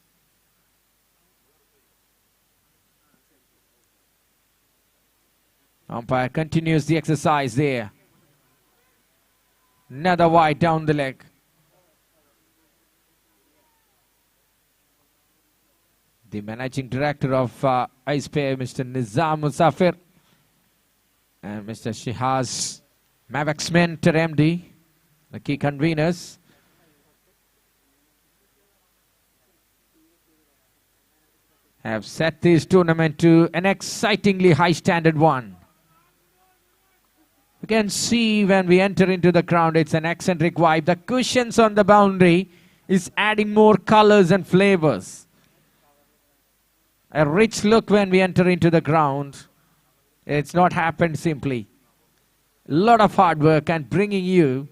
Umpire continues the exercise there. Another wide down the leg. The managing director of iSpare, Mr. Nizam Musafir, and Mr. Shihaz Mavax Mentor MD, the key conveners. Have set this tournament to an excitingly high standard one. You can see when we enter into the ground, it's an eccentric vibe. The cushions on the boundary is adding more colors and flavors. A rich look when we enter into the ground. It's not happened simply. A lot of hard work and bringing you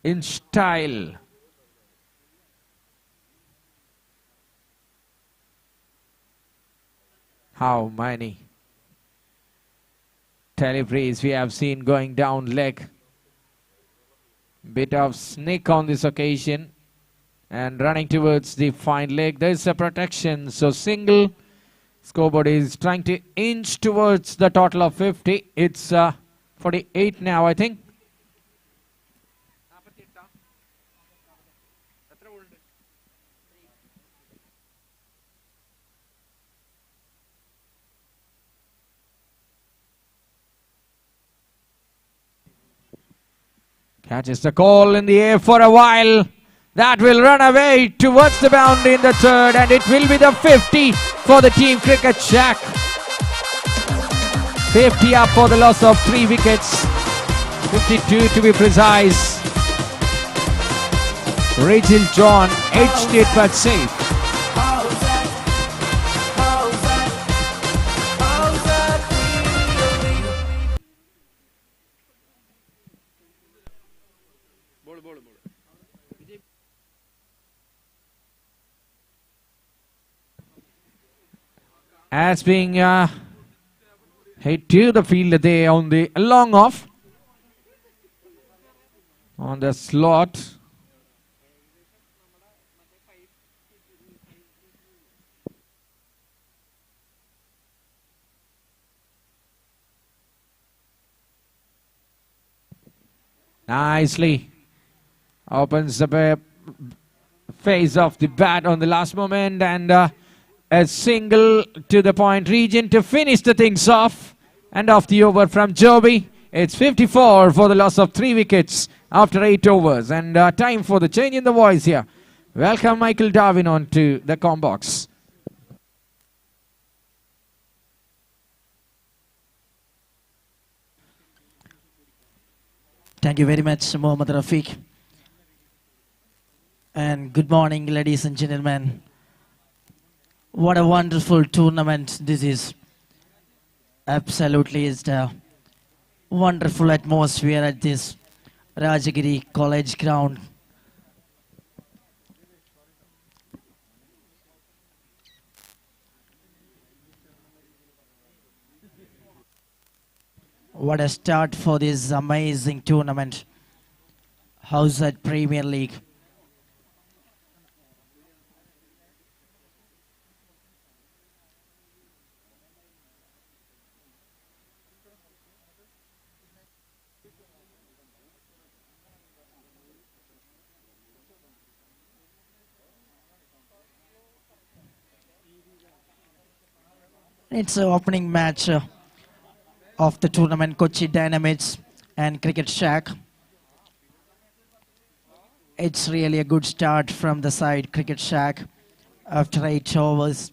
in style. How many deliveries we have seen going down leg. Bit of sneak on this occasion and running towards the fine leg. There's a protection, so single. Scoreboard is trying to inch towards the total of 50. It's 48 now, I think. Catches the call in the air for a while. That will run away towards the boundary in the third, and it will be the 50 for the team Cricket Shack. 50 up for the loss of 3 wickets. 52 to be precise. Rachel John edged it but safe. Howzaat, Howzaat, Howzaat Premier League. As being hit to the field there on the long off on the slot. Nicely opens the face of the bat on the last moment, and a single to the point region to finish the things off. And off the over from Joby. It's 54 for the loss of 3 wickets after 8 overs. And time for the change in the voice here. Welcome Michael Darwin on to the comm box. Thank you very much, Mohammad Rafiq. And good morning, ladies and gentlemen. What a wonderful tournament this is. Absolutely, it's a wonderful atmosphere at this Rajagiri College ground. What a start for this amazing tournament. Howzaat Premier League. It's an opening match of the tournament, Kochi Dynamites and Cricket Shack. It's really a good start from the side Cricket Shack after 8 overs.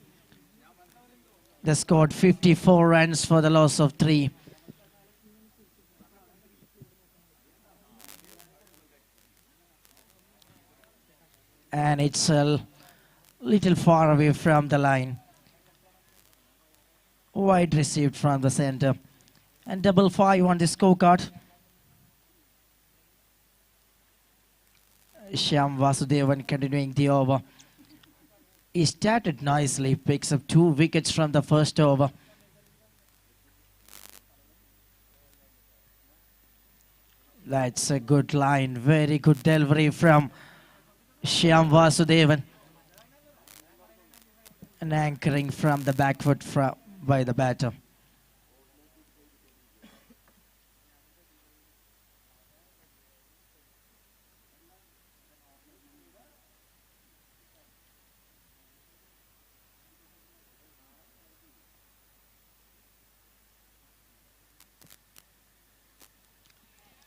They scored 54 runs for the loss of 3. And it's a little far away from the line. Wide received from the center. And 5 on the scorecard. Shyam Vasudevan continuing the over. He started nicely, picks up 2 wickets from the first over. That's a good line, very good delivery from Shyam Vasudevan. And anchoring from the back foot by the batter.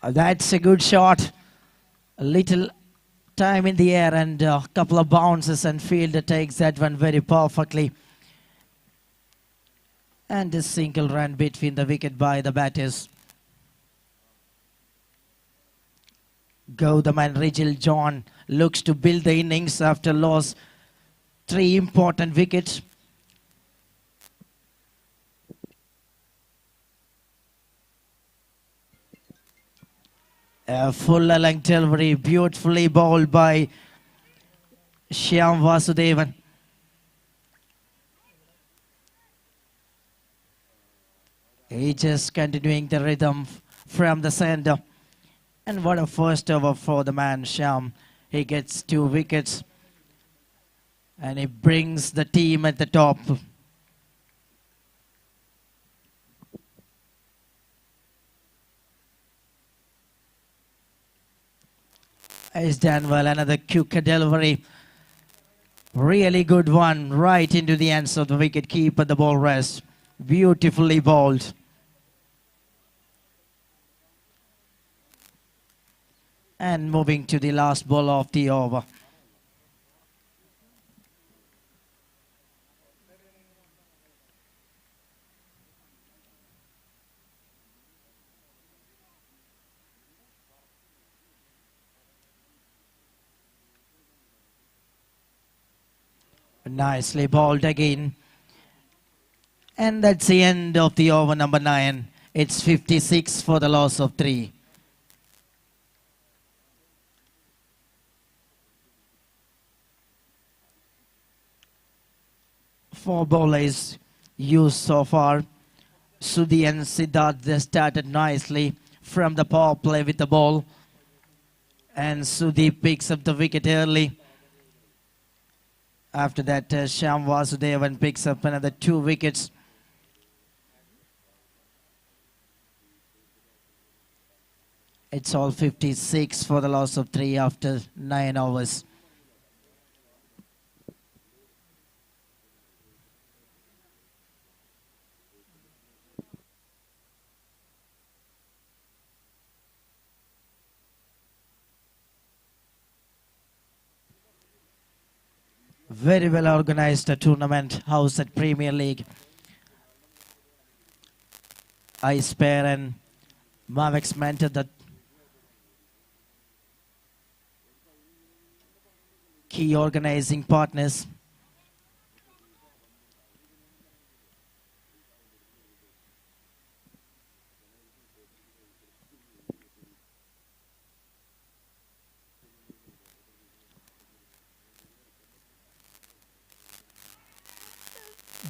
That's a good shot. A little time in the air and a couple of bounces, and fielder takes that one very perfectly. And a single run between the wicket by the batters. Gautam and Rachel John looks to build the innings after loss. 3 important wickets. A full length delivery, beautifully bowled by Shyam Vasudevan. He just continuing the rhythm from the center. And what a first over for the man Shyam. He gets 2 wickets. And he brings the team at the top. He's done well. Another quick delivery. Really good one. Right into the hands of the wicket keeper. The ball rests. Beautifully bowled. And moving to the last ball of the over. Nicely bowled again. And that's the end of the over number 9. It's 56 for the loss of 3. Four bowlers used so far. Sudhi and Siddharth, they started nicely from the power play with the ball. And Sudhi picks up the wicket early. After that, Shyam Vasudevan picks up another 2 wickets. It's all 56 for the loss of 3 after 9 overs. Very well organized tournament, Howzaat Premier League. Ice Pair and Mavex mentor, the key organizing partners.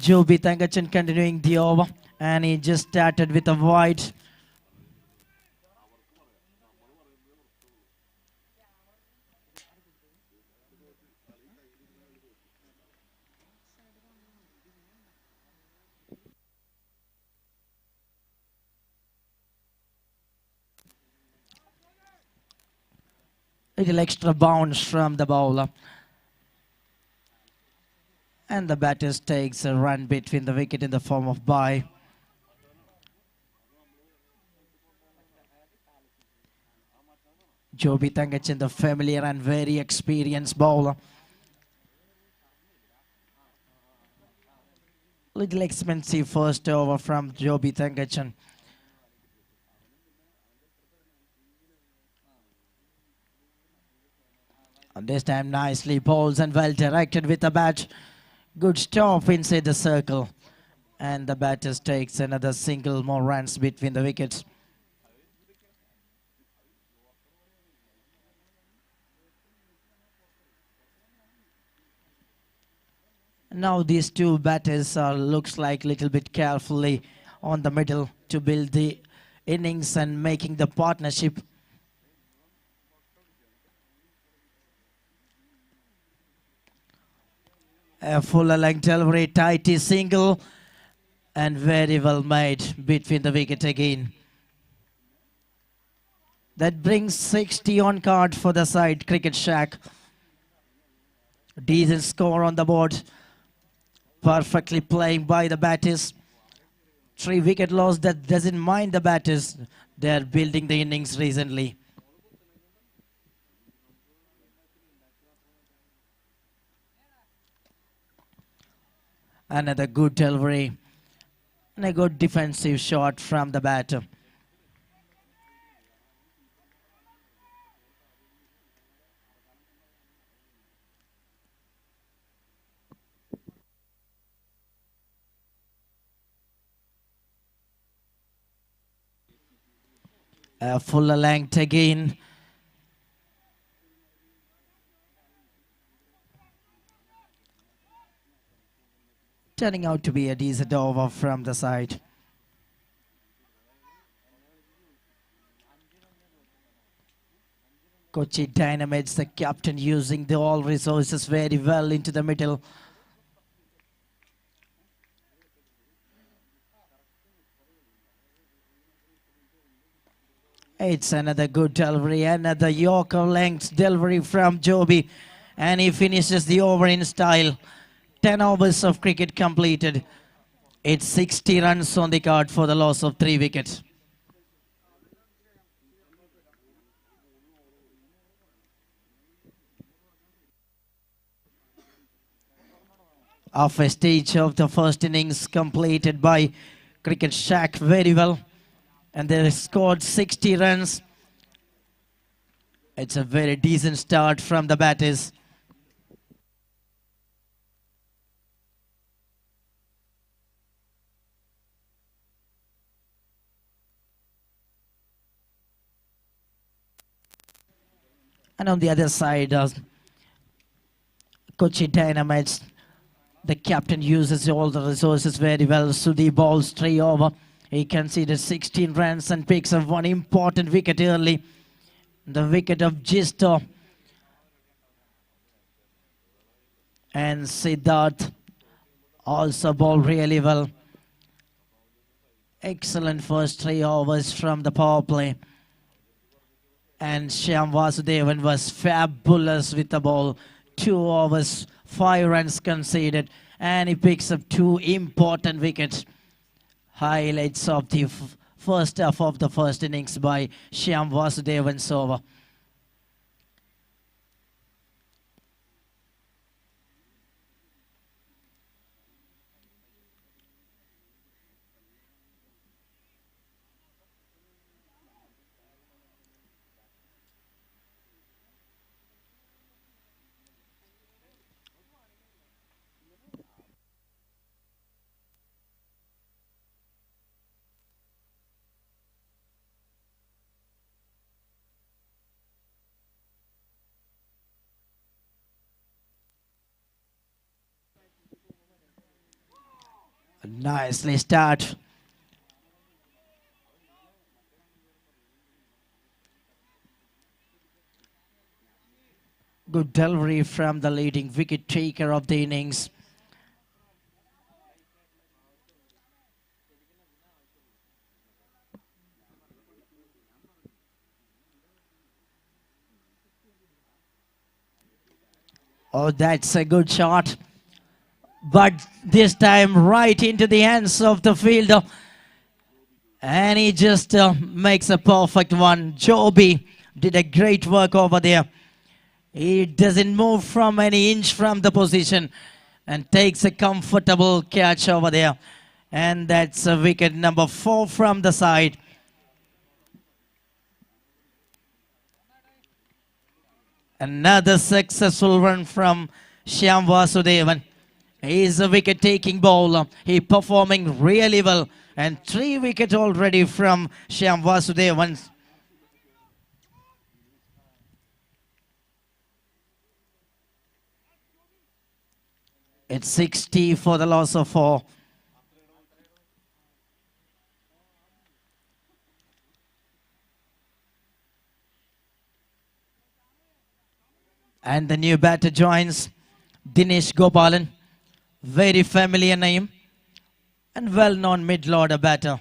Joby Thangachan continuing the over, and he just started with a wide. Little extra bounce from the bowler. And the batter takes a run between the wicket in the form of bye. Joby Thangachan, the familiar and very experienced bowler. Little expensive first over from Joby Thangachan. And this time nicely bowls and well directed with the bat. Good stop inside the circle. And the batter takes another single, more runs between the wickets. Now these two batters looks like little bit carefully on the middle to build the innings and making the partnership. A full length delivery, tighty single, and very well made between the wicket again. That brings 60 on card for the side, Cricket Shack. Decent score on the board. Perfectly playing by the batters. 3 wicket loss, that doesn't mind the batters. They're building the innings recently. Another good delivery. And a good defensive shot from the batter. A fuller length again. Turning out to be a decent over from the side. Kochi Dynamites, the captain, using the all resources very well into the middle. It's another good delivery, another Yorker length delivery from Joby. And he finishes the over in style. 10 overs of cricket completed. It's 60 runs on the card for the loss of 3 wickets. Off a stage of the first innings completed by Cricket Shack very well. And they scored 60 runs. It's a very decent start from the batters. And on the other side, Kochi Dynamites, the captain uses all the resources very well. Sudhi bowls 3 over. He conceded 16 runs and picks up one important wicket early. The wicket of Jisto. And Siddharth also bowled really well. Excellent first 3 overs from the power play. And Shyam Vasudevan was fabulous with the ball. 2 overs, 5 runs conceded. And he picks up 2 important wickets. Highlights of the first half of the first innings by Shyam Vasudevan's over. Nicely start. Good delivery from the leading wicket taker of the innings. Oh, that's a good shot. But this time right into the hands of the fielder. And he just makes a perfect one. Joby did a great work over there. He doesn't move from any inch from the position and takes a comfortable catch over there. And that's a wicket number 4 from the side. Another successful run from Shyam Vasudevan. He is a wicket-taking bowler. He performing really well. And 3 wickets already from Shyam Vasudevan. It's 60 for the loss of 4. And the new batter joins, Dinesh Gopalan. Very familiar name and well-known mid-order batter.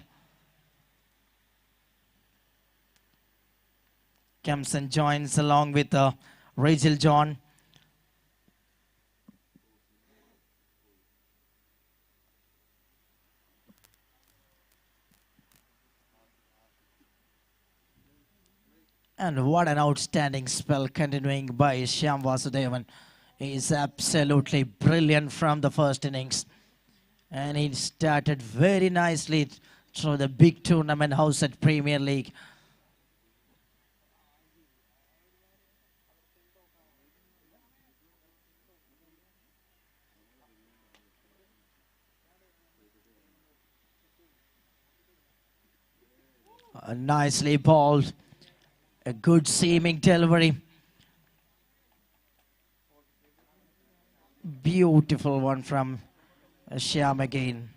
Comes and joins along with Rachel John. And what an outstanding spell continuing by Shyam Vasudevan. He is absolutely brilliant from the first innings. And he started very nicely through the big tournament Howzaat Premier League. Nicely bowled. A good seaming delivery. Beautiful one from Shyam again.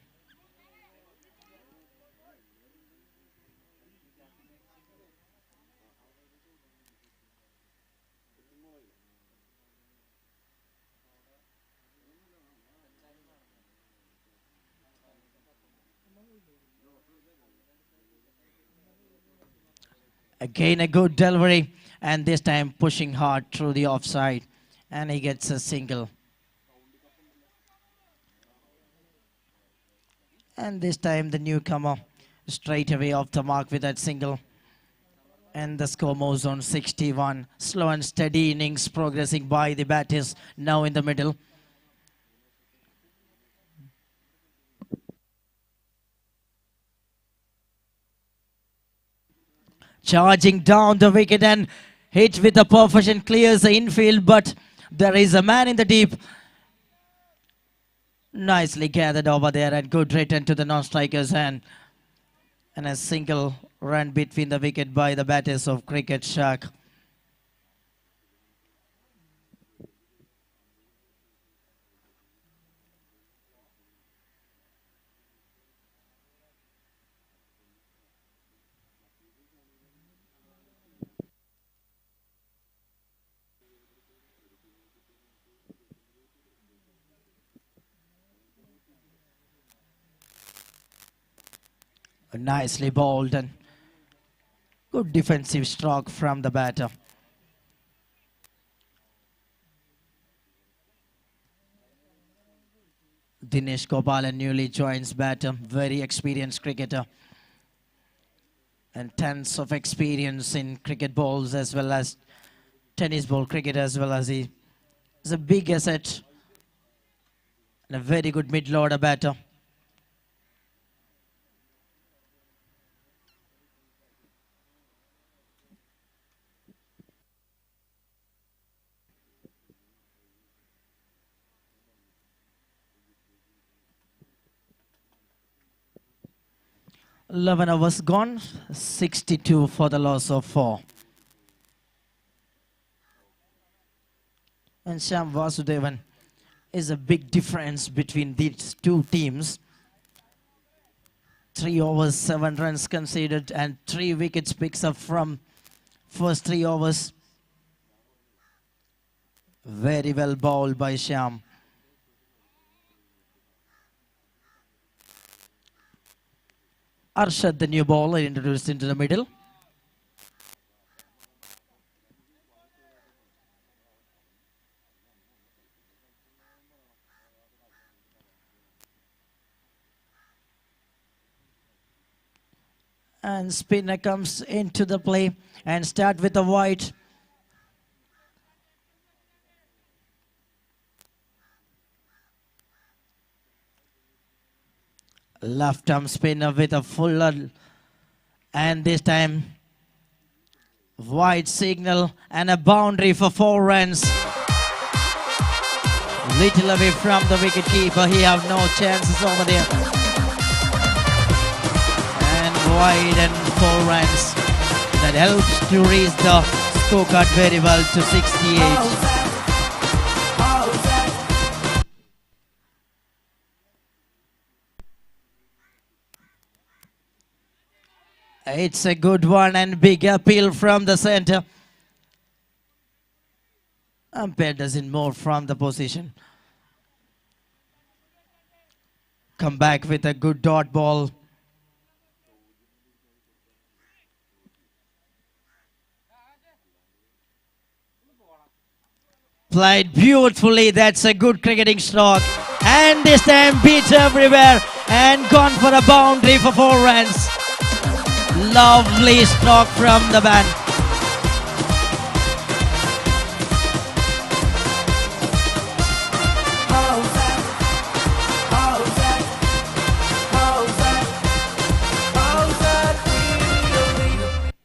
Again a good delivery, and this time pushing hard through the offside, and he gets a single. And this time the newcomer straight away off the mark with that single. And the score moves on 61. Slow and steady innings progressing by the batters now in the middle. Charging down the wicket and hit with a perfection, clears the infield, but there is a man in the deep. Nicely gathered over there and good return to the non-striker's hand. And a single run between the wicket by the batters of Cricket Shark. Nicely bowled and good defensive stroke from the batter. Dinesh Gopalan newly joins batter, very experienced cricketer and tons of experience in cricket balls as well as tennis ball cricket, as well as he is a big asset and a very good mid-order batter. Eleven overs gone, 62 for the loss of 4. And Shyam Vasudevan is a big difference between these two teams. 3 overs, 7 runs conceded and 3 wickets picks up from first 3 overs. Very well bowled by Shyam. Arshad, the new bowler, introduced into the middle. And spinner comes into the play and start with a wide. Left arm spinner with a fuller, and this time wide signal and a boundary for 4 runs. Little away from the wicket keeper, he have no chances over there. And wide and 4 runs. That helps to reach the scorecard very well to 68. It's a good one and big appeal from the center. Umpire doesn't move from the position. Come back with a good dot ball. Played beautifully. That's a good cricketing stroke. And this time beat everywhere and gone for a boundary for 4 runs. Lovely stroke from the man.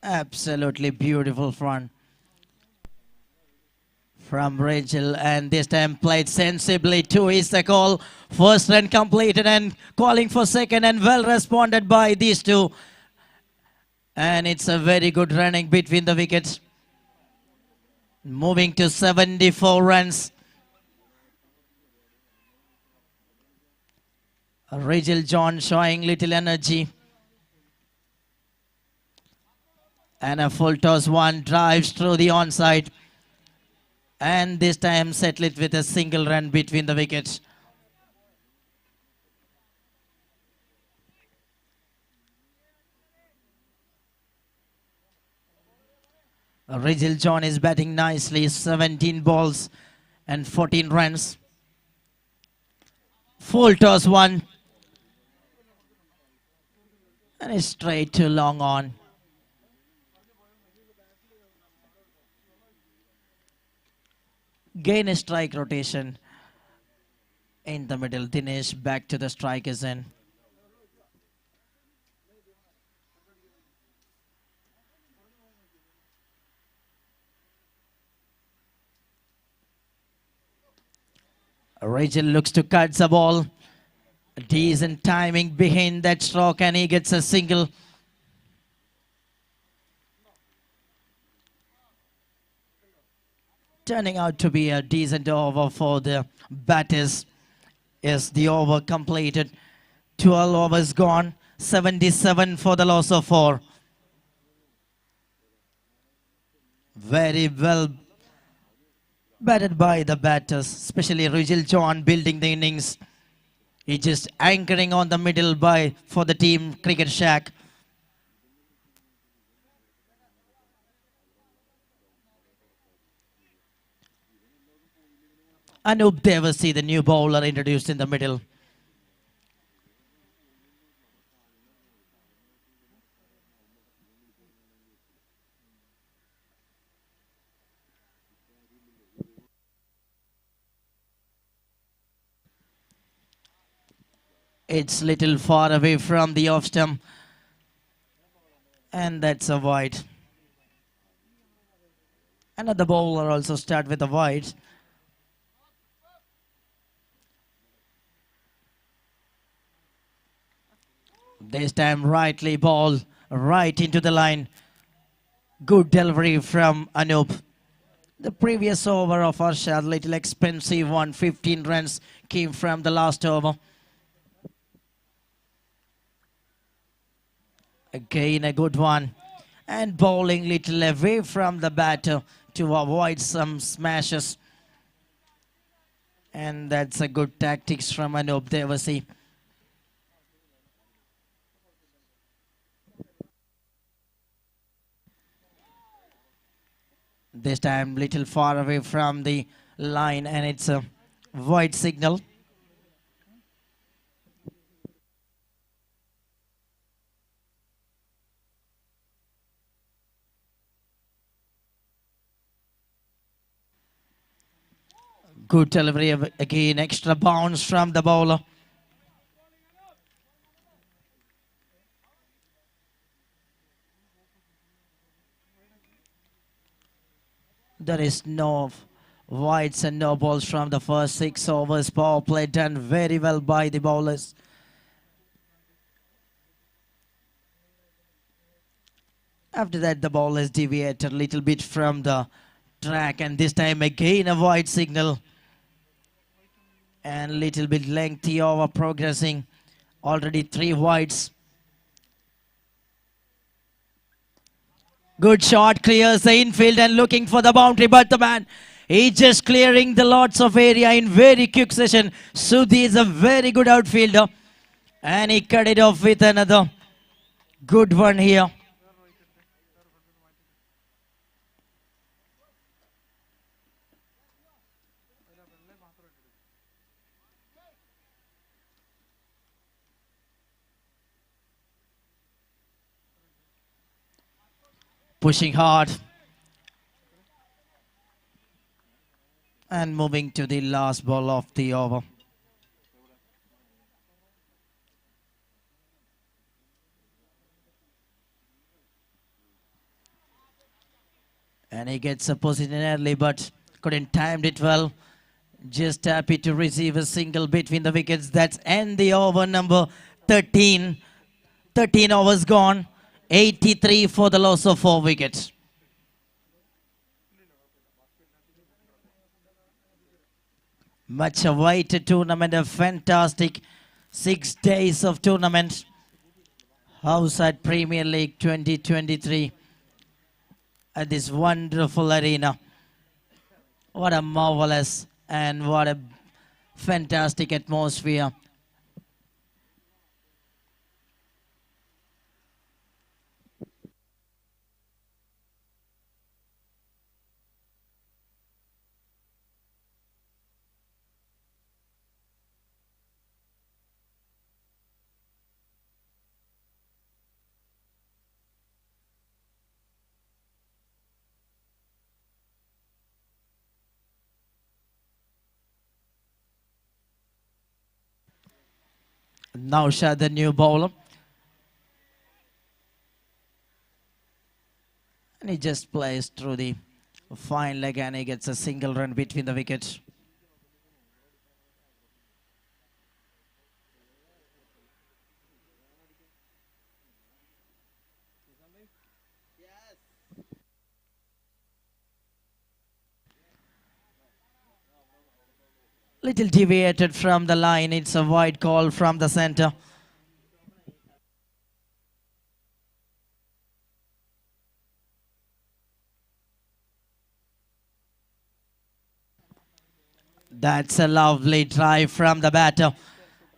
Absolutely beautiful front from Rachel, and this time played sensibly too is the call. First run completed and calling for second, and well responded by these two. And it's a very good running between the wickets. Moving to 74 runs. Rachel John showing little energy. And a full toss one drives through the onside. And this time settle it with a single run between the wickets. Rachel John is batting nicely, 17 balls and 14 runs. Full toss one. And it's straight to long on. Gain a strike rotation in the middle. Dinesh back to the strikers end. Rachel looks to cut the ball. Decent timing behind that stroke, and he gets a single. Turning out to be a decent over for the batters. Yes, the over completed. 12 overs gone. 77 for the loss of 4. Very well batted by the batters, especially Rachel John building the innings. He's just anchoring on the middle by for the team Cricket Shack. Anup Devasi, the new bowler introduced in the middle. It's little far away from the off stump. And that's a wide. Another bowler also start with a wide. This time rightly ball right into the line. Good delivery from Anup. The previous over of Arshad, little expensive one, 15 runs came from the last over. Again a good one. And bowling little away from the batter to avoid some smashes. And that's a good tactics from Anup Devasi. This time little far away from the line and it's a wide signal. Good delivery again, extra bounce from the bowler. There is no wides and no balls from the first 6 overs. Power play done very well by the bowlers. After that, the bowlers deviated a little bit from the track, and this time again a wide signal. And little bit lengthy over progressing. Already 3 wides. Good shot, clears the infield and looking for the boundary, but the man, he's just clearing the lots of area in very quick session. Sudhi is a very good outfielder and he cut it off with another good one here. Pushing hard. And moving to the last ball of the over. And he gets a position early but couldn't time it well. Just happy to receive a single between the wickets. That's end the over number 13. 13 overs gone. 83 for the loss of 4 wickets. Much awaited tournament, a fantastic 6 days of tournament. Howzaat Premier League 2023 at this wonderful arena. What a marvelous and what a fantastic atmosphere. Now Shah, the new bowler. And he just plays through the fine leg and he gets a single run between the wickets. Little deviated from the line. It's a wide call from the center. That's a lovely drive from the batter.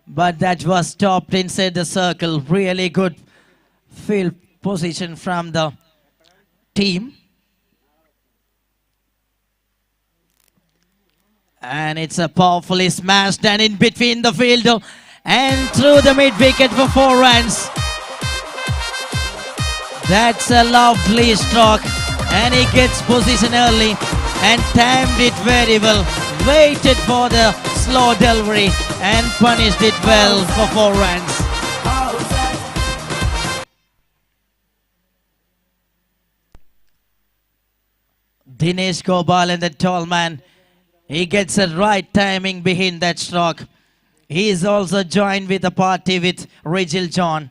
but that was stopped inside the circle. Really good field position from the team. And it's a powerfully smashed and in between the field and through the mid wicket for 4 runs. That's a lovely stroke, and he gets position early and timed it very well. Waited for the slow delivery and punished it well for 4 runs. Dinesh Gopal and the tall man, he gets a right timing behind that stroke. He is also joined with a party with Rigel John.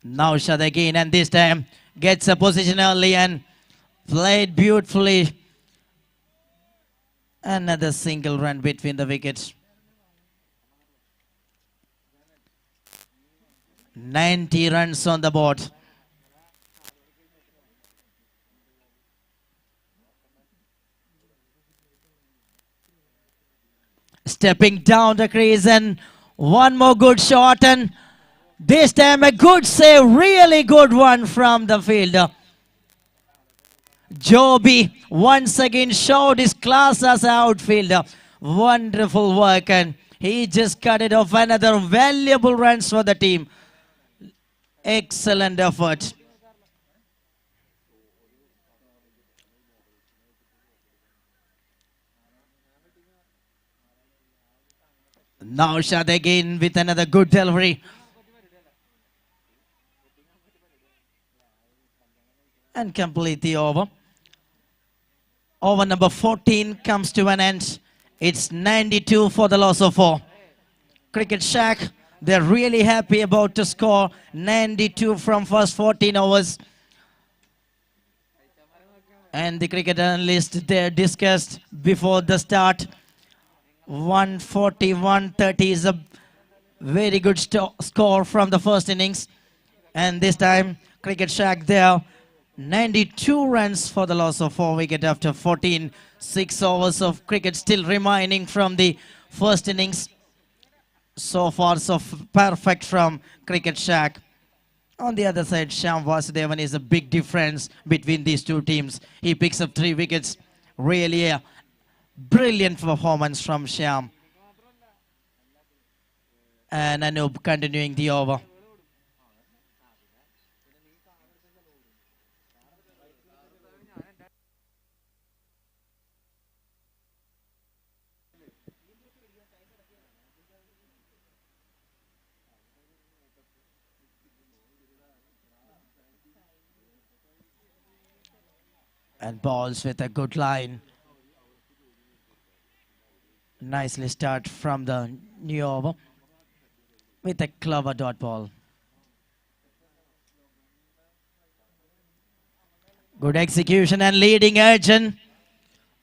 Now shot again, and this time gets a position early and played beautifully. Another single run between the wickets. 90 runs on the board. Stepping down the crease, and one more good shot, and this time a good save, really good one from the fielder. Joby once again showed his class as an outfielder. Wonderful work, and he just cut it off. Another valuable runs for the team. Excellent effort. Now shot again with another good delivery. And complete the over. Over number 14 comes to an end. It's 92 for the loss of 4. Cricket Shack, they're really happy about to score 92 from first 14 overs. And the cricket analyst there discussed before the start. 140, 130 is a very good score from the first innings. And this time, Cricket Shack there, 92 runs for the loss of 4 wickets after 14. 6 overs of cricket still remaining from the first innings. So far, so perfect from Cricket Shack. On the other side, Shyam Vasudevan is a big difference between these two teams. He picks up 3 wickets. Really a brilliant performance from Shyam. And Anup continuing the over. And balls with a good line. Nicely start from the new over with a clever dot ball. Good execution and leading urgent.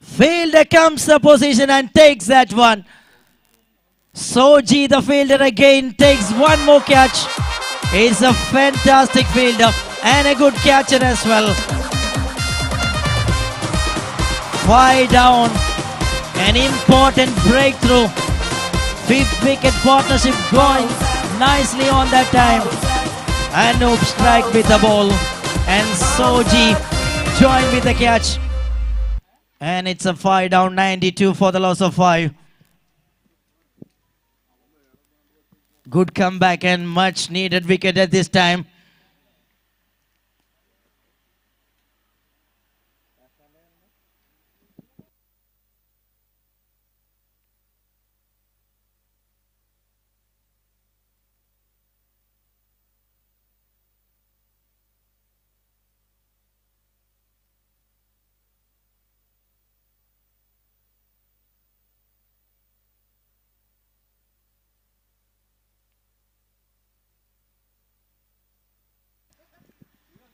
Fielder comes the position and takes that one. Soji, the fielder, again takes one more catch. He's a fantastic fielder and a good catcher as well. 5 down. An important breakthrough. 5th wicket partnership going nicely on that time. Anup strike with the ball. And Soji joined with the catch. And it's a 5 down, 92 for the loss of 5. Good comeback and much needed wicket at this time.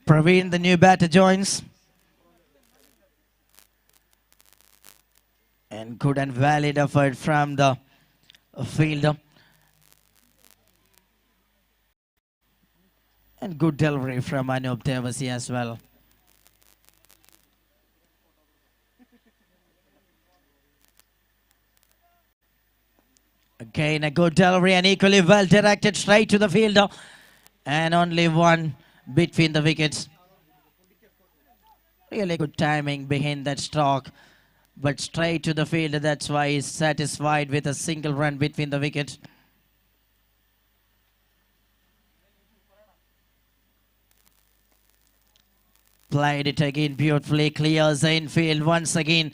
Praveen, the new batter, joins. And good and valid effort from the fielder. And good delivery from Anup Devasi as well. Again, a good delivery and equally well directed straight to the fielder. And only one between the wickets. Really good timing behind that stroke. But straight to the fielder, that's why he's satisfied with a single run between the wickets. Played it again beautifully, clears the infield once again.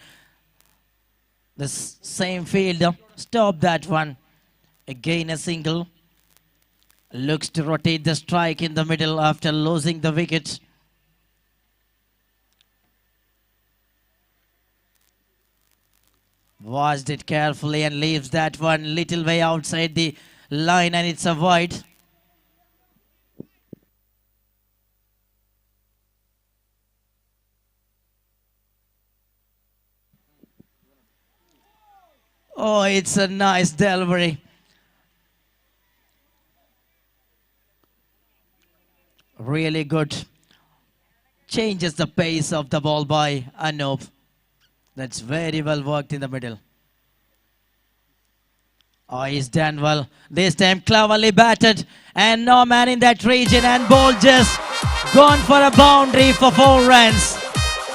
The same fielder, stop that one. Again a single. Looks to rotate the strike in the middle after losing the wicket. Watched it carefully and leaves that one little way outside the line, and it's a wide. Oh, it's a nice delivery. Really good. Changes the pace of the ball by Anup. That's very well worked in the middle. Oh, he's done well. This time cleverly batted. And no man in that region. And ball just gone for a boundary for 4 runs.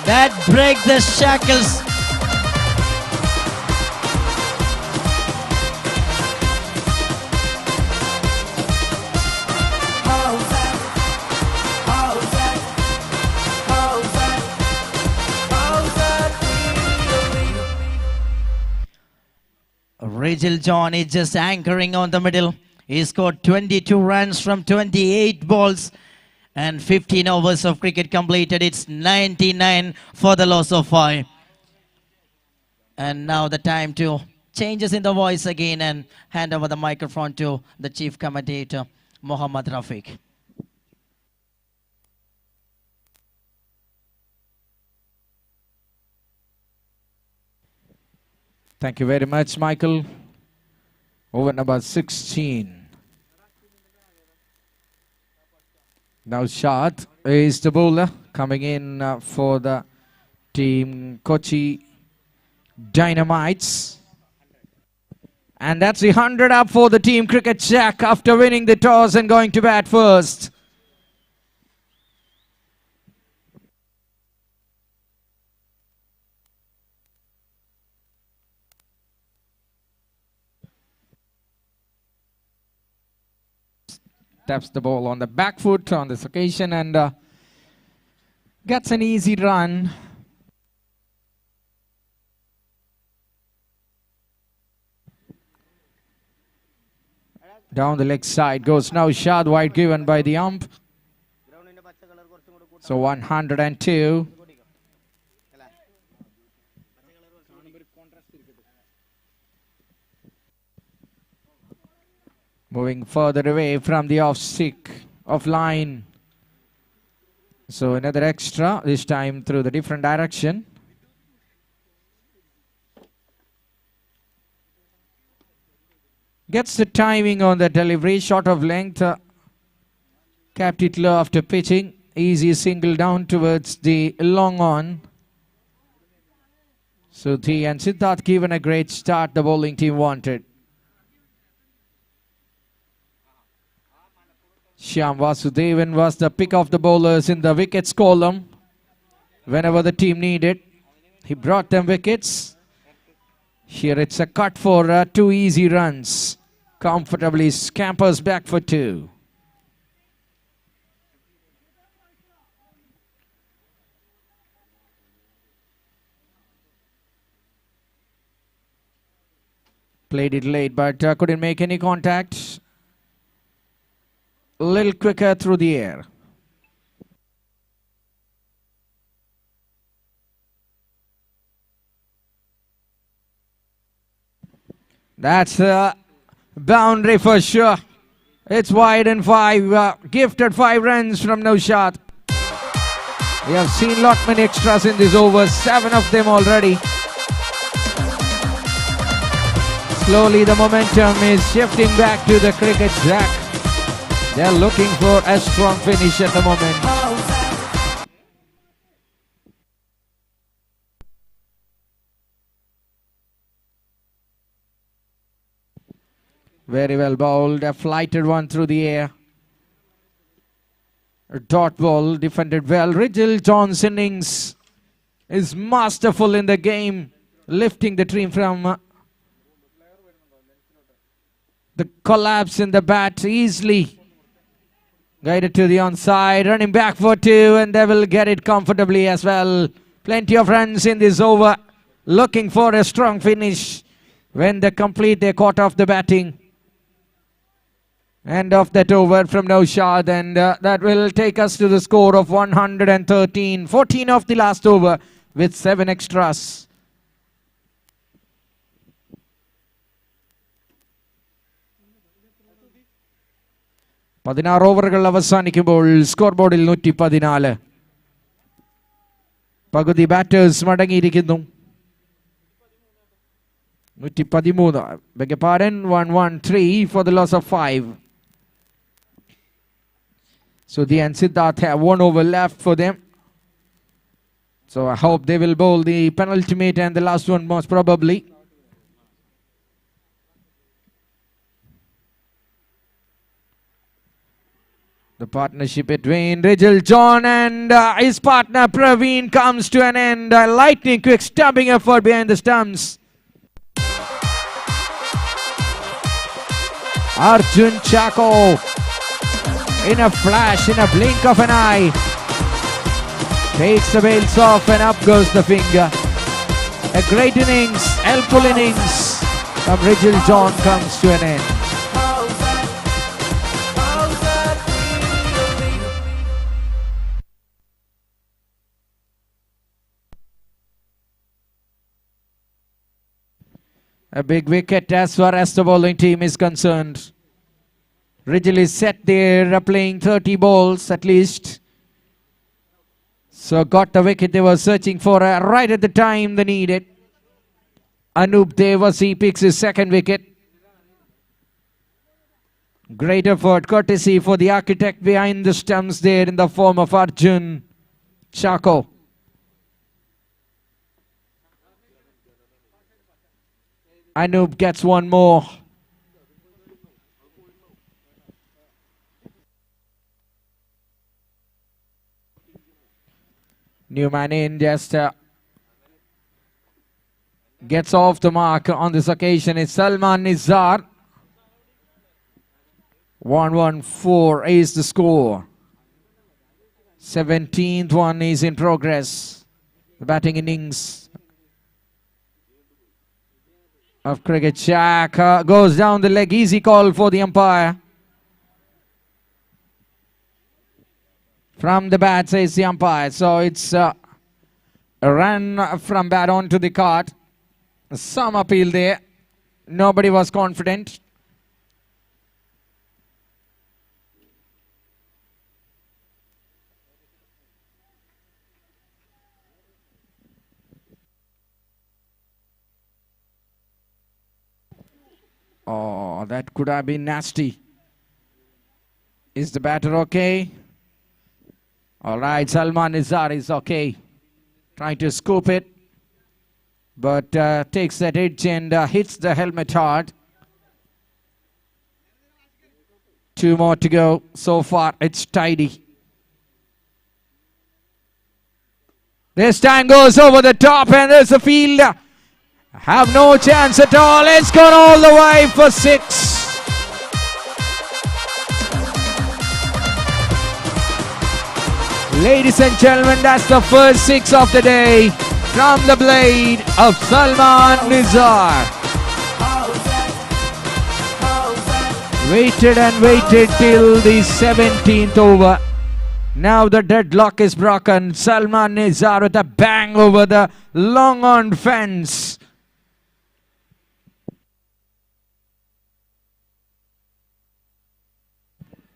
That break the shackles. Howzaat, Howzaat, Howzaat, Howzaat Premier League. Rigel John is just anchoring on the middle. He scored 22 runs from 28 balls and 15 overs of cricket completed. It's 99 for the loss of 5. And now the time to changes in the voice again and hand over the microphone to the chief commentator, Mohammad Rafiq. Thank you very much, Michael. Over number 16. Now Howzaat is the bowler coming in for the team Kochi Dynamites. And that's the 100 up for the team Cricket Jack after winning the toss and going to bat first. Taps the ball on the back foot on this occasion and gets an easy run. Down the leg side goes now Howzaat, wide given by the ump. So 102. Moving further away from the off stick, off line. So another extra, this time through the different direction. Gets the timing on the delivery, short of length. Capped it low after pitching. Easy single down towards the long on. Suthi and Siddharth given a great start the bowling team wanted. Shyam Vasudevan was the pick of the bowlers in the wickets column. Whenever the team needed, he brought them wickets. Here it's a cut for 2 easy runs. Comfortably scampers back for 2. Played it late but couldn't make any contact. A little quicker through the air. That's a boundary for sure. It's wide and 5. Gifted 5 runs from Howzaat. We have seen lot many extras in this over. 7 of them already. Slowly the momentum is shifting back to the Cricket Jack. They're looking for a strong finish at the moment. Howzaat, Very well bowled. A flighted one through the air. A dot ball defended well. Rigel John's innings is masterful in the game, lifting the team from the collapse in the bat easily. Guided to the onside, running back for two, and they will get it comfortably as well. Plenty of runs in this over, looking for a strong finish when they complete their quarter of the batting. End of that over from Naushad, and that will take us to the score of 113. 14 of the last over with 7 extras. ഓവറുകൾ അവസാനിക്കുമ്പോൾ score ബോർഡിൽ 114. പകുതി batters മടങ്ങിയിരിക്കുന്നു. 113. Beg your pardon, 113 for the loss of 5. Sudhi and Siddharth have 1 over left for them. So I hope they will bowl the penultimate and the last one most probably. The partnership between Rigel John and his partner Praveen comes to an end. A lightning quick stubbing effort behind the stumps. Arjun Chako in a flash, in a blink of an eye, takes the bails off and up goes the finger. A great innings, helpful innings from Rigel John comes to an end. A big wicket as far as the bowling team is concerned. Rigel is set there playing 30 balls at least. So got the wicket they were searching for right at the time they needed. Anup Devasi picks his second wicket. Great effort, courtesy for the architect behind the stumps there in the form of Arjun Chako. Anup gets one more. New man in just gets off the mark on this occasion. It's Salman Nizar. 114 is the score. 17th one is in progress. The batting innings of cricket. Shaq goes down the leg. Easy call for the umpire. From the bat, says the umpire. So it's a run from bat onto the cart. Some appeal there. Nobody was confident. Oh, that could have been nasty. Is the batter okay? All right, Salman Nizar is okay. Trying to scoop it, but takes that edge and hits the helmet hard. 2 more to go. So far, it's tidy. This time goes over the top, and there's a fielder. Have no chance at all. It's gone all the way for 6. Ladies and gentlemen, that's the first 6 of the day from the blade of Salman Nizar. Waited and waited till the 17th over. Now the deadlock is broken. Salman Nizar with a bang over the long-on fence.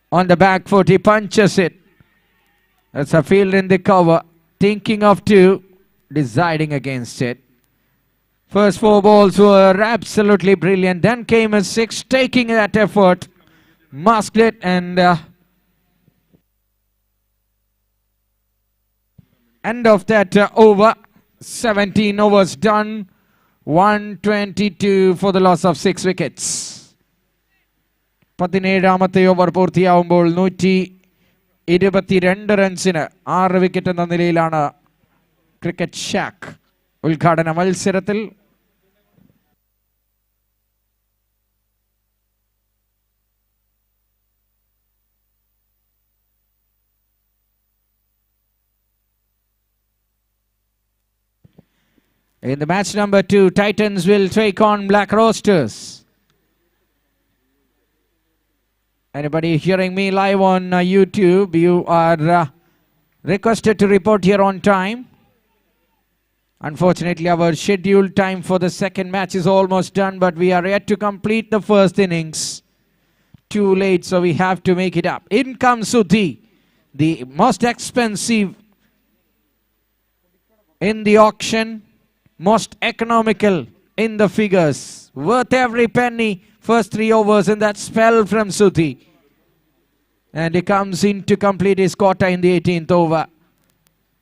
On the back foot, he punches it. That's a field in the cover. Thinking of 2, deciding against it. First 4 balls were absolutely brilliant. Then came a 6, taking that effort. Masked it and end of that over. 17 overs done. 122 for the loss of 6 wickets. 17ാമത്തെ over പൂർത്തിയാവുമ്പോൾ 122 റൺസിന് 6 wicket എന്ന നിലയിലാണ് cricket shack ഉദ്ഘാടന മത്സരത്തിൽ. In the match number 2, Titans will take on Black Roasters. Anybody hearing me live on YouTube, you are requested to report here on time. Unfortunately, our scheduled time for the second match is almost done, but we are yet to complete the first innings. Too late, so we have to make it up. In comes Sudhi, the most expensive in the auction, most economical in the figures, worth every penny. First 3 overs in that spell from Sudhi. And he comes in to complete his quota in the 18th over.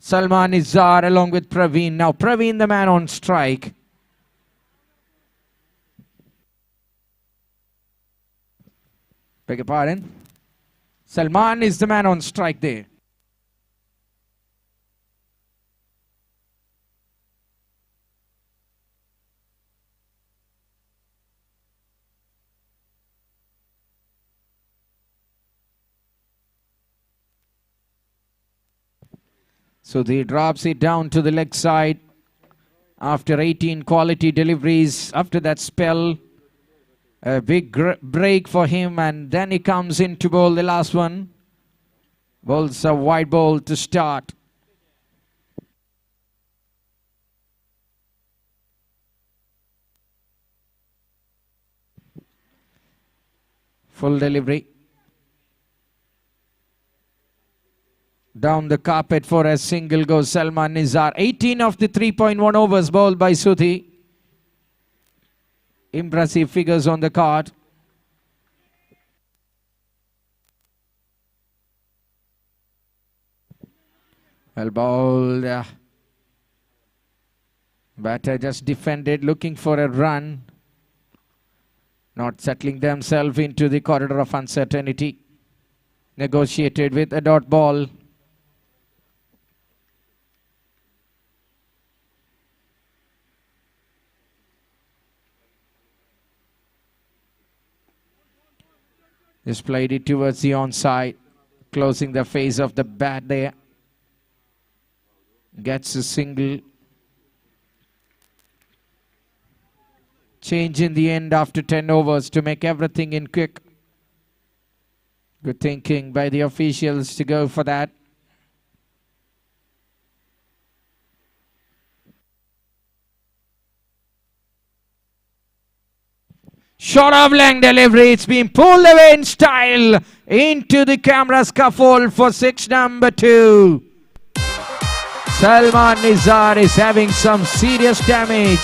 Salman Izzar along with Praveen. Now Praveen the man on strike. Beg your pardon. Salman is the man on strike there. So he drops it down to the leg side after 18 quality deliveries. After that spell, a big break for him, and then he comes in to bowl the last one. Bowls a wide ball to start. Full delivery. Down the carpet for a single goes Salman Nizar. 18 of the 3.1 overs bowled by Sudhi. Impressive figures on the card. Well bowled. Batter just defended, looking for a run. Not settling themselves into the corridor of uncertainty. Negotiated with a dot ball. Just played it towards the onside, closing the face of the bat there. Gets a single. Change in the end after 10 overs to make everything in quick. Good thinking by the officials to go for that. Short of length delivery. It's been pulled away in style into the camera scaffold for 6 number 2. Salman Nizar is having some serious damage.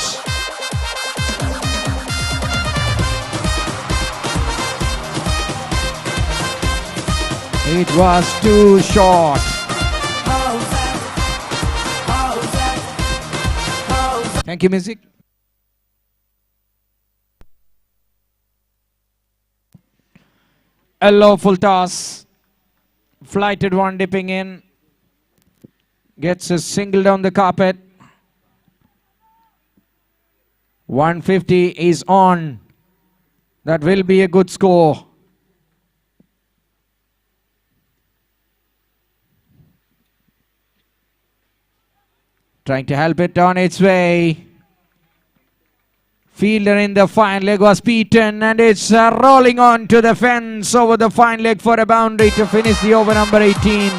It was too short. Thank you, music. A lawful toss. Flighted one dipping in. Gets a single down the carpet. 150 is on. That will be a good score. Trying to help it on its way. Fielder in the fine leg was beaten, and it's rolling on to the fence over the fine leg for a boundary to finish the over number 18.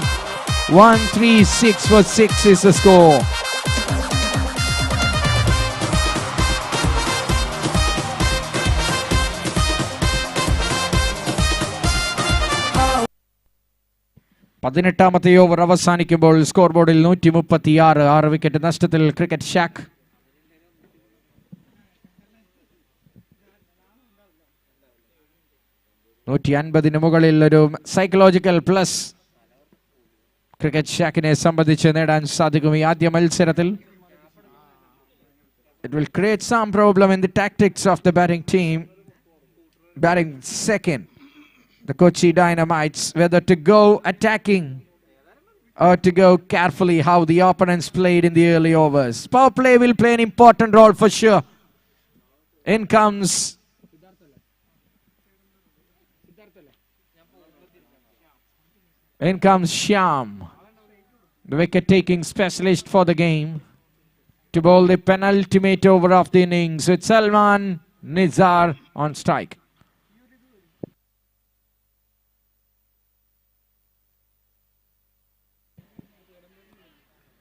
136 for 6 is the score. പതിനെട്ടാമത്തെ over അവസാനിക്കുമ്പോൾ score ബോർഡിൽ 136. 6 wicket നഷ്ടത്തിൽ cricket shack. ന് മുകളിൽ ഒരു psychological plus cricket ഷാക്കിനെ സംബന്ധിച്ച് നേടാൻ സാധിക്കും ഈ ആദ്യ മത്സരത്തിൽ. It will create some problem in the tactics of the batting team. Batting second. the Kochi Dynamites, whether to go attacking or to go carefully how the opponents played in the early overs. Power play will play an important role for sure. In comes Shyam, the wicket-taking specialist for the game, to bowl the penultimate over of the innings with Salman Nizar on strike.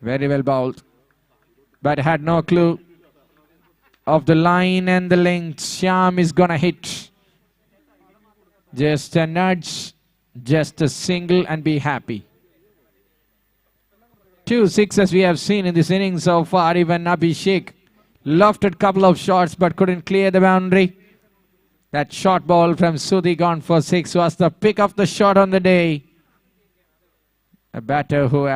Very well bowled, but had no clue of the line and the length. Shyam is gonna hit. Just a nudge, just a single and be happy. 2 sixes we have seen in this innings so far. Even Abhishek lofted couple of shots but couldn't clear the boundary. That short ball from Sudhi gone for 6 was the pick of the shot on the day. A batter who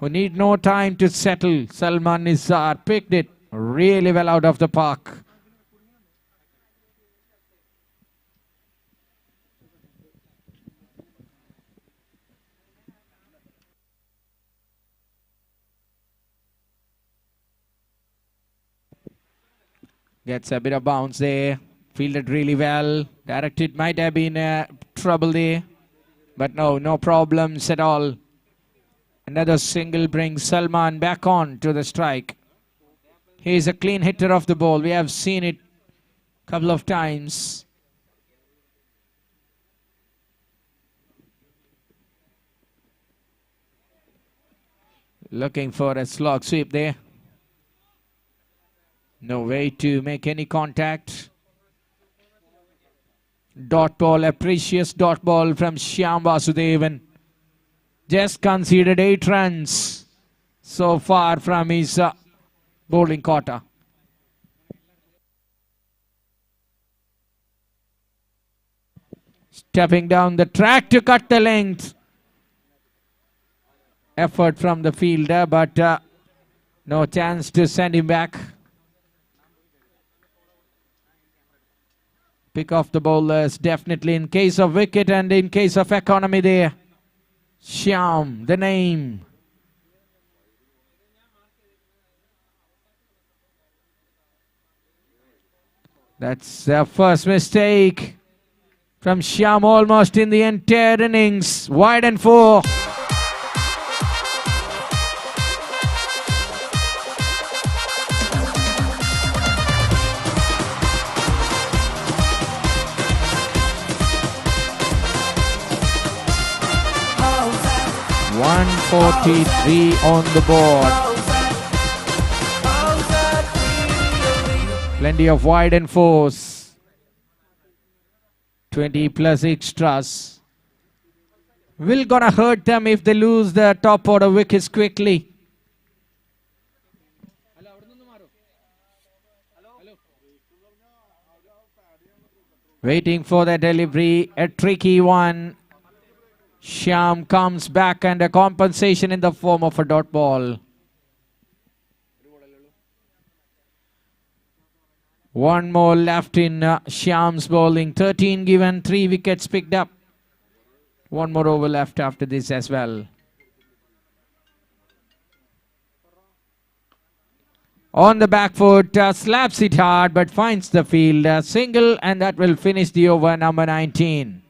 need no time to settle. Salman Nizar picked it really well out of the park. Gets a bit of bounce there. Fielded really well. Directed might have been trouble there. But no problems at all. Another single brings Salman back on to the strike. He is a clean hitter of the ball. We have seen it a couple of times. Looking for a slog sweep there. No way to make any contact. Dot ball, a precious dot ball from Shyam Vasudevan. Just conceded 8 runs so far from his bowling quarter. Stepping down the track to cut the length. Effort from the fielder, but no chance to send him back. Pick off the bowlers definitely in case of wicket and in case of economy there. Shyam, the name. That's the first mistake from Shyam almost in the entire innings. Wide and 4. Howzaat, 143 on the board. Howzaat Premier Plenty of wide and 4s. 20 plus extras. Will gonna hurt them if they lose the top order wickets quickly. Waiting for the delivery, a tricky one. Shyam comes back and a compensation in the form of a dot ball. One more left in Shyam's bowling. 13 given, 3 wickets picked up. One more over left after this as well. On the back foot, slaps it hard but finds the field. Single, and that will finish the over number 19.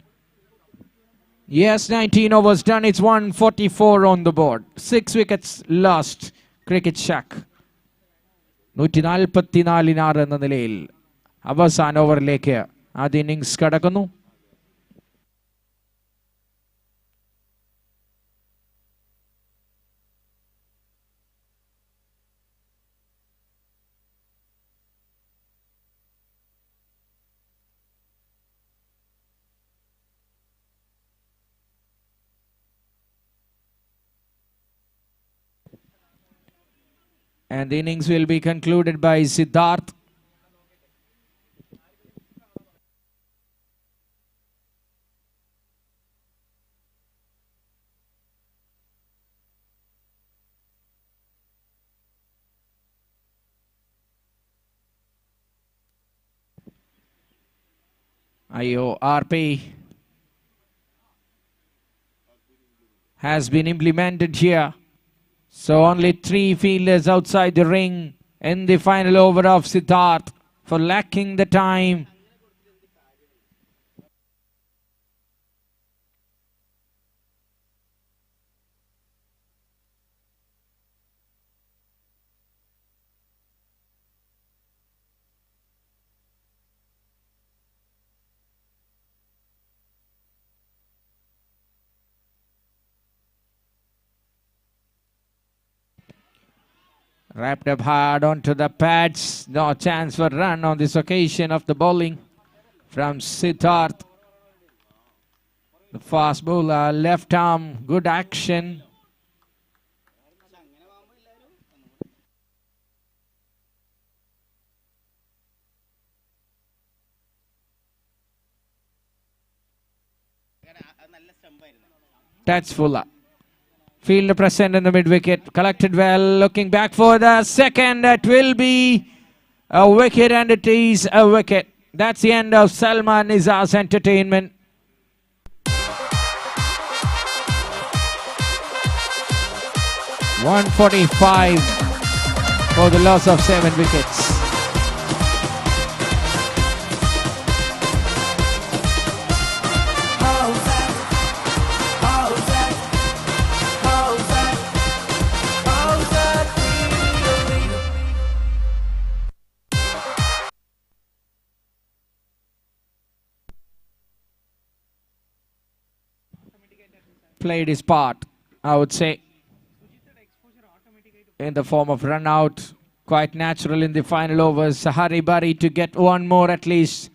Yes, 19 overs done. It's 144 on the board. 6 wickets lost. Cricket Shack. 144 എന്ന നിലയിൽ അവസാന ഓവറിലേക്ക് ആദ്യ innings കടക്കുന്നു. And the innings will be concluded by Siddharth. IORP has been implemented here. So only 3 fielders outside the ring in the final over of Siddharth for lacking the time. Wrapped up hard onto the pads. No chance for run on this occasion of the bowling from Siddharth. The fast bowler, left arm, good action. That's Fuller. Fielder present in the mid-wicket. Collected well. Looking back for the second. That will be a wicket, and it is a wicket. That's the end of Salman Nizar's entertainment. .145 for the loss of 7 wickets. Howzaat, Howzaat, Howzaat, Howzaat Premier League. Played his part, I would say, in the form of run out. Quite natural in the final overs. Hurry burry to get one more at least.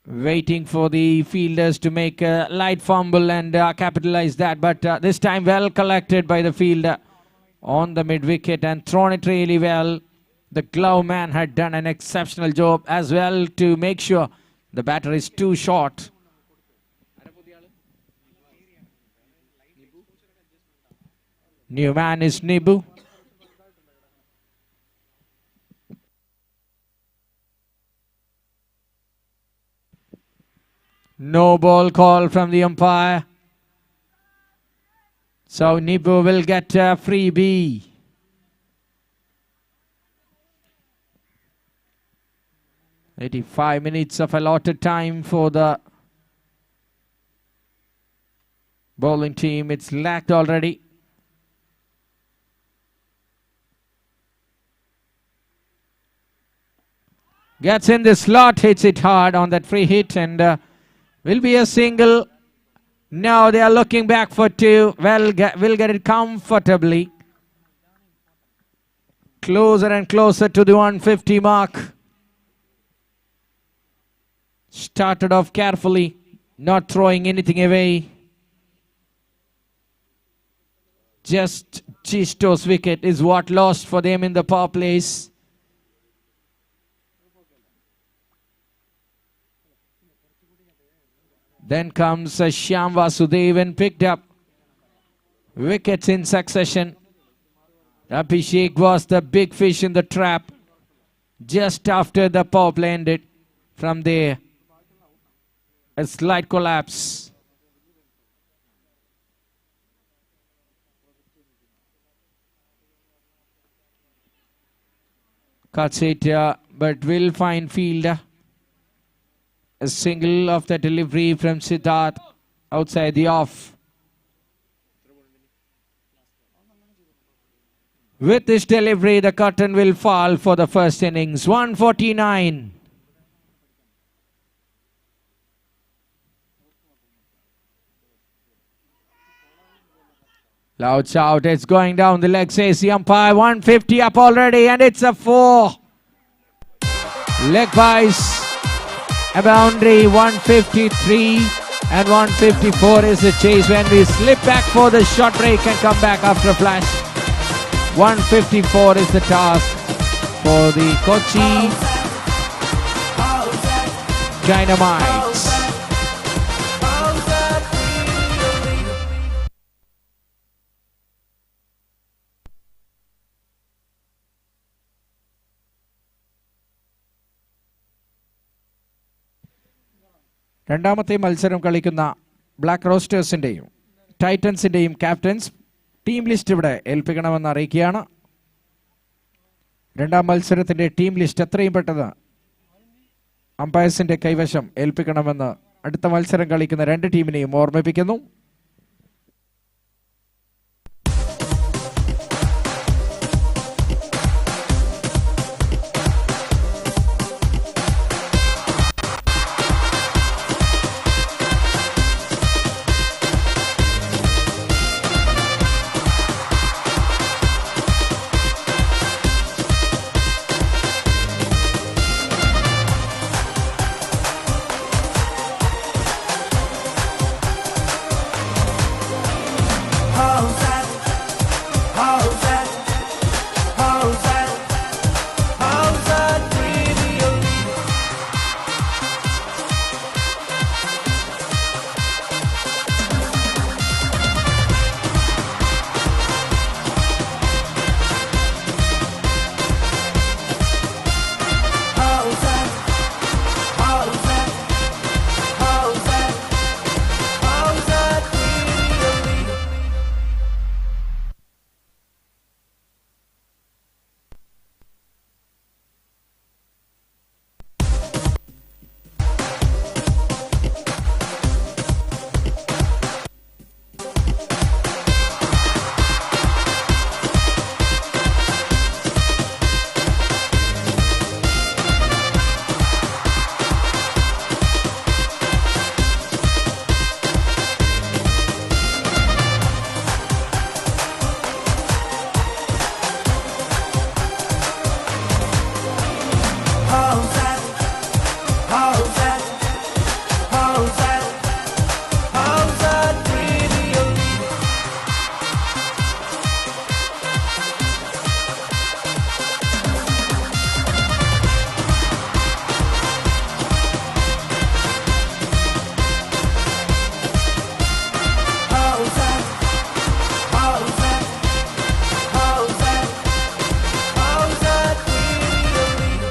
Waiting for the fielders to make a light fumble and capitalize that. But this time well collected by the fielder on the mid-wicket and thrown it really well. The glove man had done an exceptional job as well to make sure the batter is too short. New man is Nibu. No ball call from the umpire. So Nibu will get a freebie. .85 of allotted time for the bowling team. It's lacked already. Gets in the slot, hits it hard on that free hit, and will be a single. Now they are looking back for 2. Will get it comfortably. Closer and closer to the 150 mark. Started off carefully, not throwing anything away. Just Chisto's wicket is what lost for them in the power plays. Then comes Shyam Vasudevan, picked up wickets in succession. Abhishek was the big fish in the trap just after the power play ended. From there, a slight collapse. Cuts it, but will find fielder. A single of the delivery from Siddharth outside the off. With this delivery, the curtain will fall for the first innings. 149. Loud shout, it's going down the leg, says the umpire. 150 up already, and it's a 4. Leg byes. A boundary. 153 and 154 is the chase when we slip back for the short break and come back after a flash. 154 is the task for the Kochi Dynamites. Howzaat Premier League. രണ്ടാമത്തെ മത്സരം കളിക്കുന്ന black റോസ്റ്റേഴ്സിൻ്റെയും ടൈറ്റൻസിൻ്റെയും captains team list ഇവിടെ ഏൽപ്പിക്കണമെന്ന് അറിയിക്കുകയാണ്. രണ്ടാം മത്സരത്തിൻ്റെ team list എത്രയും പെട്ടെന്ന് അമ്പയർസിൻ്റെ കൈവശം ഏൽപ്പിക്കണമെന്ന് അടുത്ത മത്സരം കളിക്കുന്ന രണ്ട് ടീമിനെയും ഓർമ്മിപ്പിക്കുന്നു. Howzaat, Howzaat, Howzaat, Howzaat Premier League. Howzaat, Howzaat, Howzaat, Howzaat Premier League. Howzaat, Howzaat, Howzaat, Howzaat Premier League. Howzaat, Howzaat, Howzaat, Howzaat Premier League.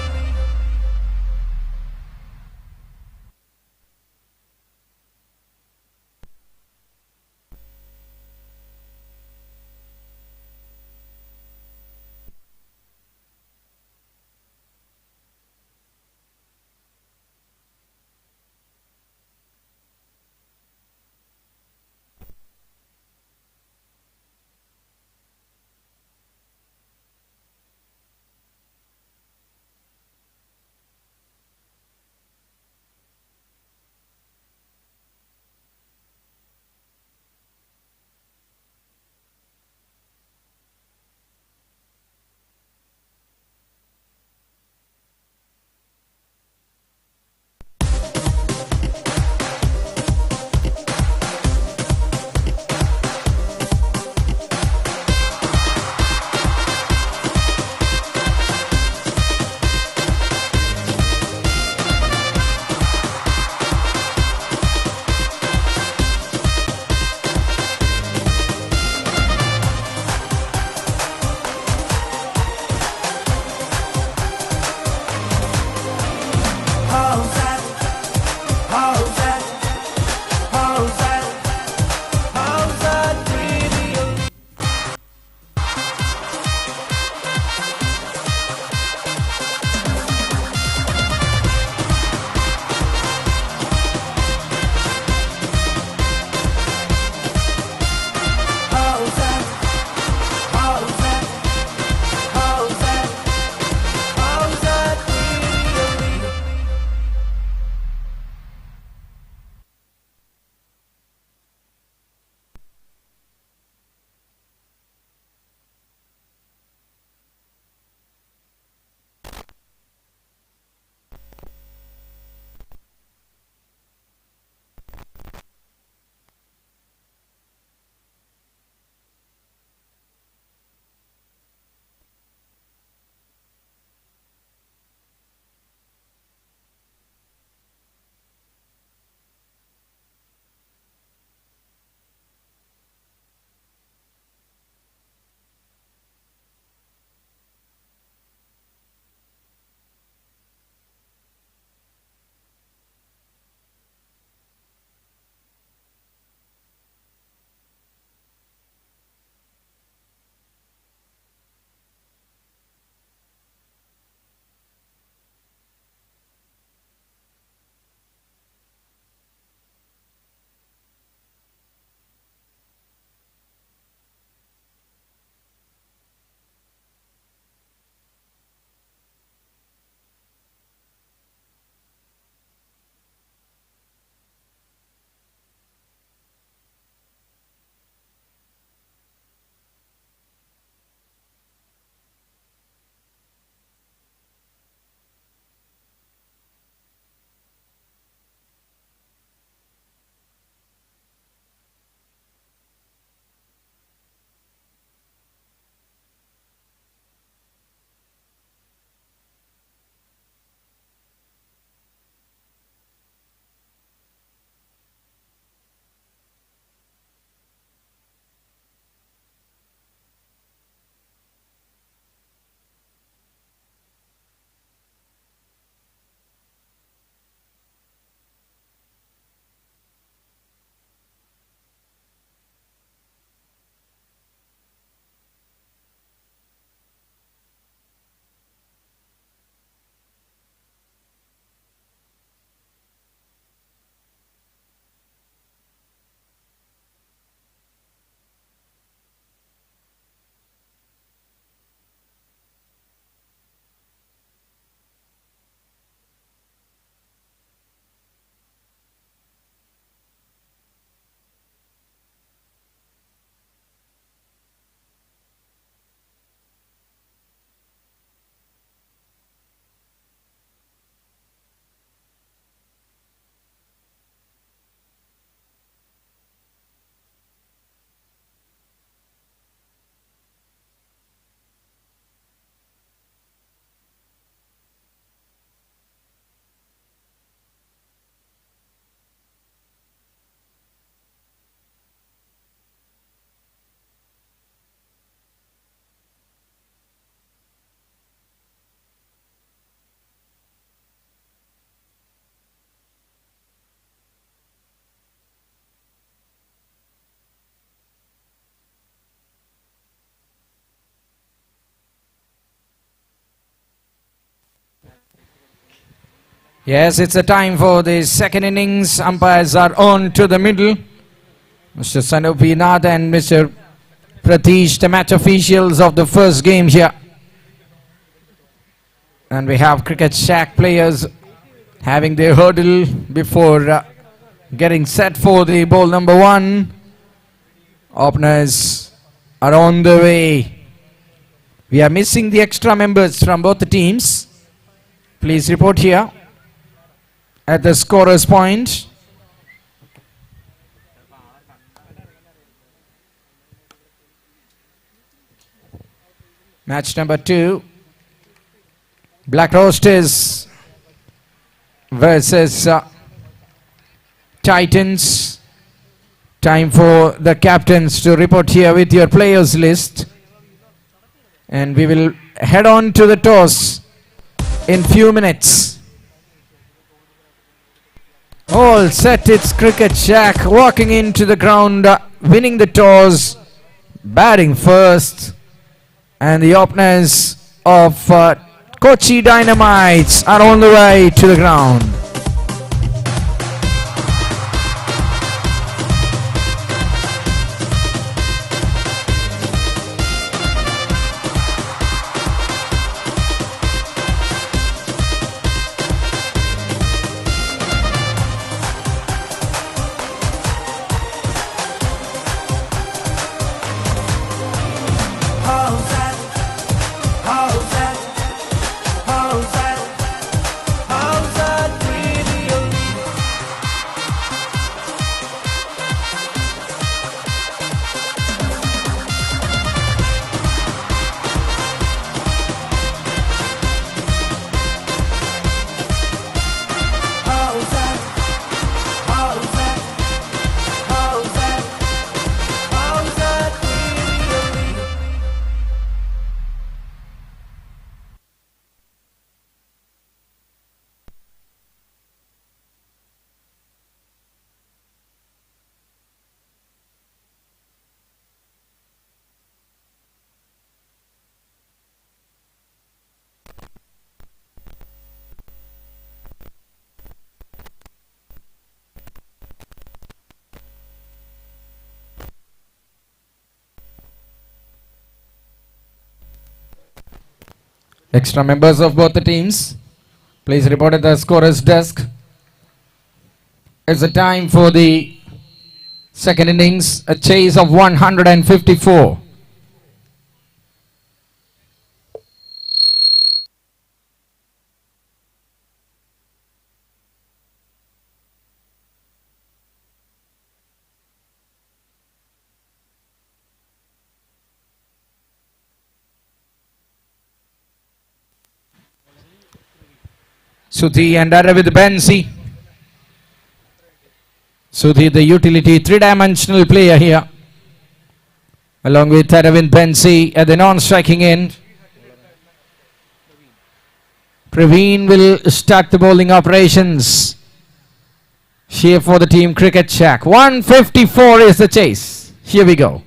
Yes, it's a time for the second innings. Umpires are on to the middle. Mr. Sanupi Nath and Mr. Pratish, the match officials of the first game here. And we have Cricket Shack players having their hurdle before getting set for the ball number 1. Openers are on the way. We are missing the extra members from both the teams. Please report here at the scorer's point. Match number 2. Black Roasters versus Titans. Time for the captains to report here with your players list. And we will head on to the toss in few minutes. All set, it's Cricket Shack walking into the ground, winning the toss, batting first. And the openers of Kochi Dynamites are on the way to the ground. Howzaat, Howzaat, Howzaat, Howzaat Premier League. Howzaat, Howzaat, Howzaat, Howzaat Premier League. Extra members of both the teams, please report at the scorer's desk. It's a time for the second innings, a chase of 154. Sudhi and Aravind Bensi. Sudhi, the utility three-dimensional player here, along with Aravind Bensi at the non-striking end. Praveen will start the bowling operations here for the team Cricket Shack. 154 is the chase. Here we go.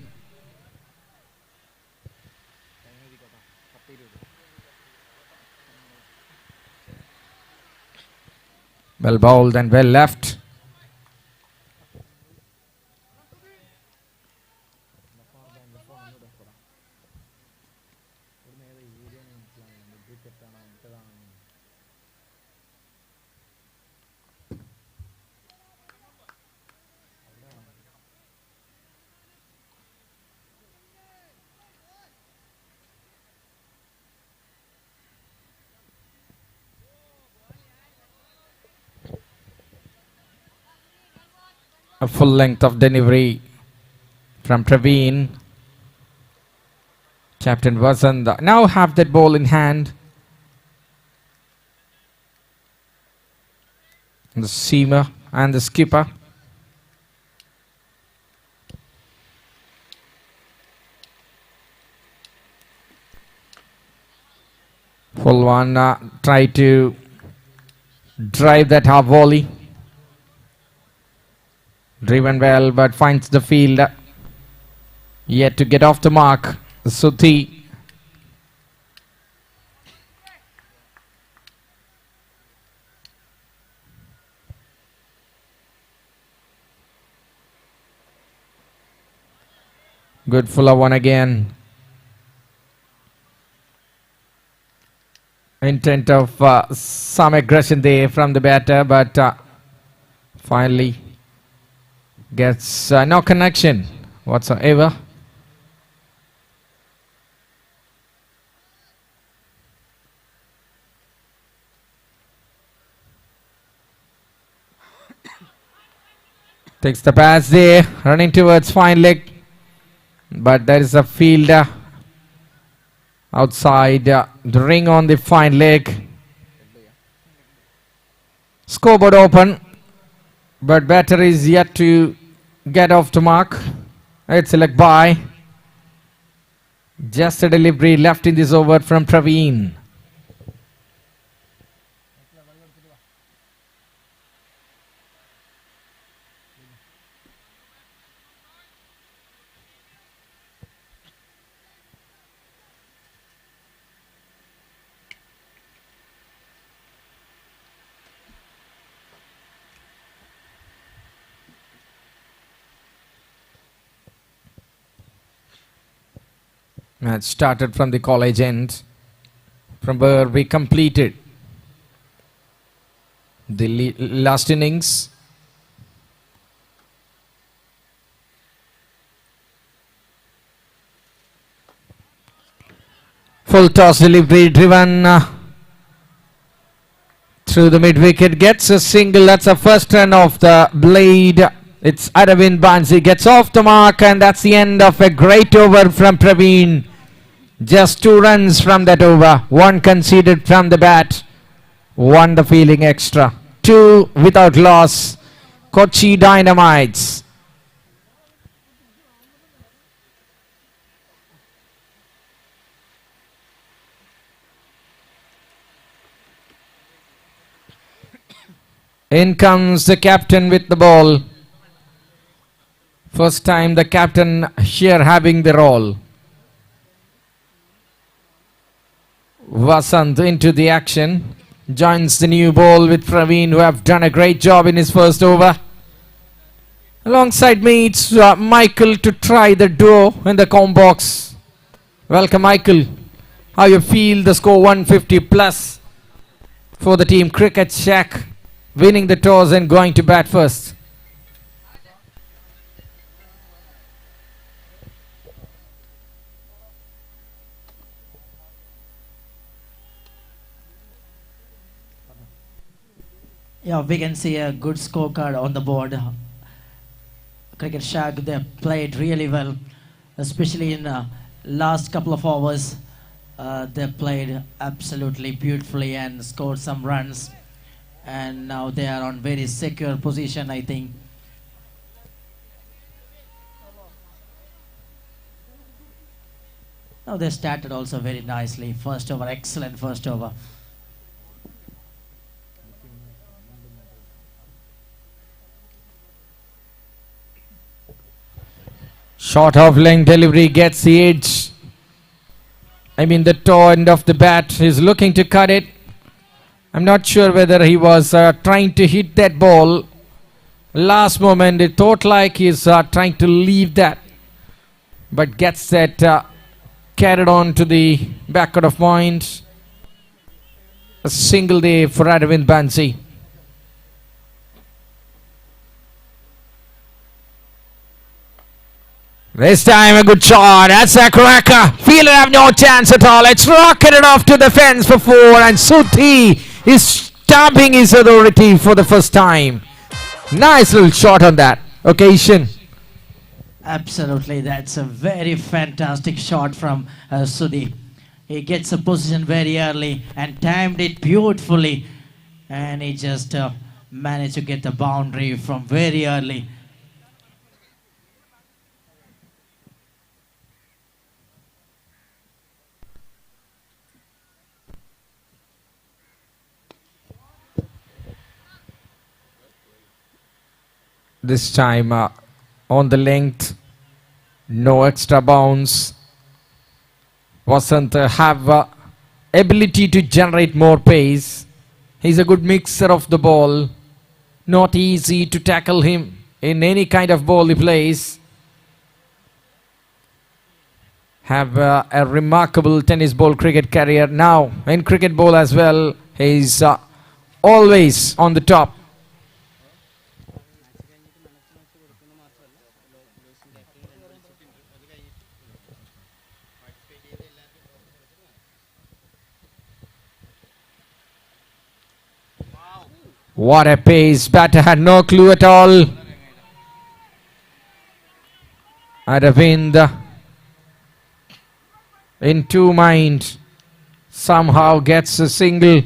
Well bowled and well left. A full length of delivery from Praveen. Captain Vasant now have that ball in hand. The seamer and the skipper. Full one, try to drive that half volley. Driven well, but finds the field. Yet to get off the mark. Sudhi. Good fuller one again. Intent of some aggression there from the batter, but finally gets no connection whatsoever. Takes the pass there, running towards fine leg, but there is a fielder outside the ring on the fine leg. Scoreboard open, but batter is yet to get off the mark. It's a leg by. Just a delivery left in this over from Praveen. Match started from the college end, from where we completed the last innings. Full toss delivery driven through the mid wicket, gets a single. That's the first run of the blade. It's Aravind Bansi gets off the mark, and that's the end of a great over from Praveen. Just 2 runs from that over, 1 conceded from the bat, 1 the fielding extra, 2 without loss. Kochi Dynamites. In comes the captain with the ball. First time the captain here having the role. Vasant into the action, joins the new ball with Praveen, who have done a great job in his first over. Alongside me it's Michael to try the duo in the com box. Welcome Michael. How you feel the score 150 plus for the team Cricket Shack, winning the toss and going to bat first? Yeah, we can see a good scorecard on the board. Cricket Shack, they played really well, especially in last couple of hours. They played absolutely beautifully and scored some runs. And now they are on very secure position, I think. Now they started also very nicely. First over, excellent first over. Short off length delivery gets the edge. I mean the toe end of the bat is looking to cut it. I'm not sure whether he was trying to hit that ball. Last moment it thought like he's trying to leave that, but gets that carried on to the back of point. A single day for Aravind Bansi. This time a good shot. That's a cracker. Fielder have no chance at all. It's rocketed off to the fence for 4, and Suthi is stamping his authority for the first time. Nice little shot on that occasion. Absolutely, that's a very fantastic shot from Sudhi. He gets a position very early and timed it beautifully, and he just managed to get the boundary from very early. This time on the length, no extra bounce. Vasant have ability to generate more pace. He's a good mixer of the ball. Not easy to tackle him in any kind of ball he plays. have a remarkable tennis ball cricket career. Now in cricket ball as well, he's always on the top. What a pace. Batter had no clue at all. Aravind in two minds somehow gets a single.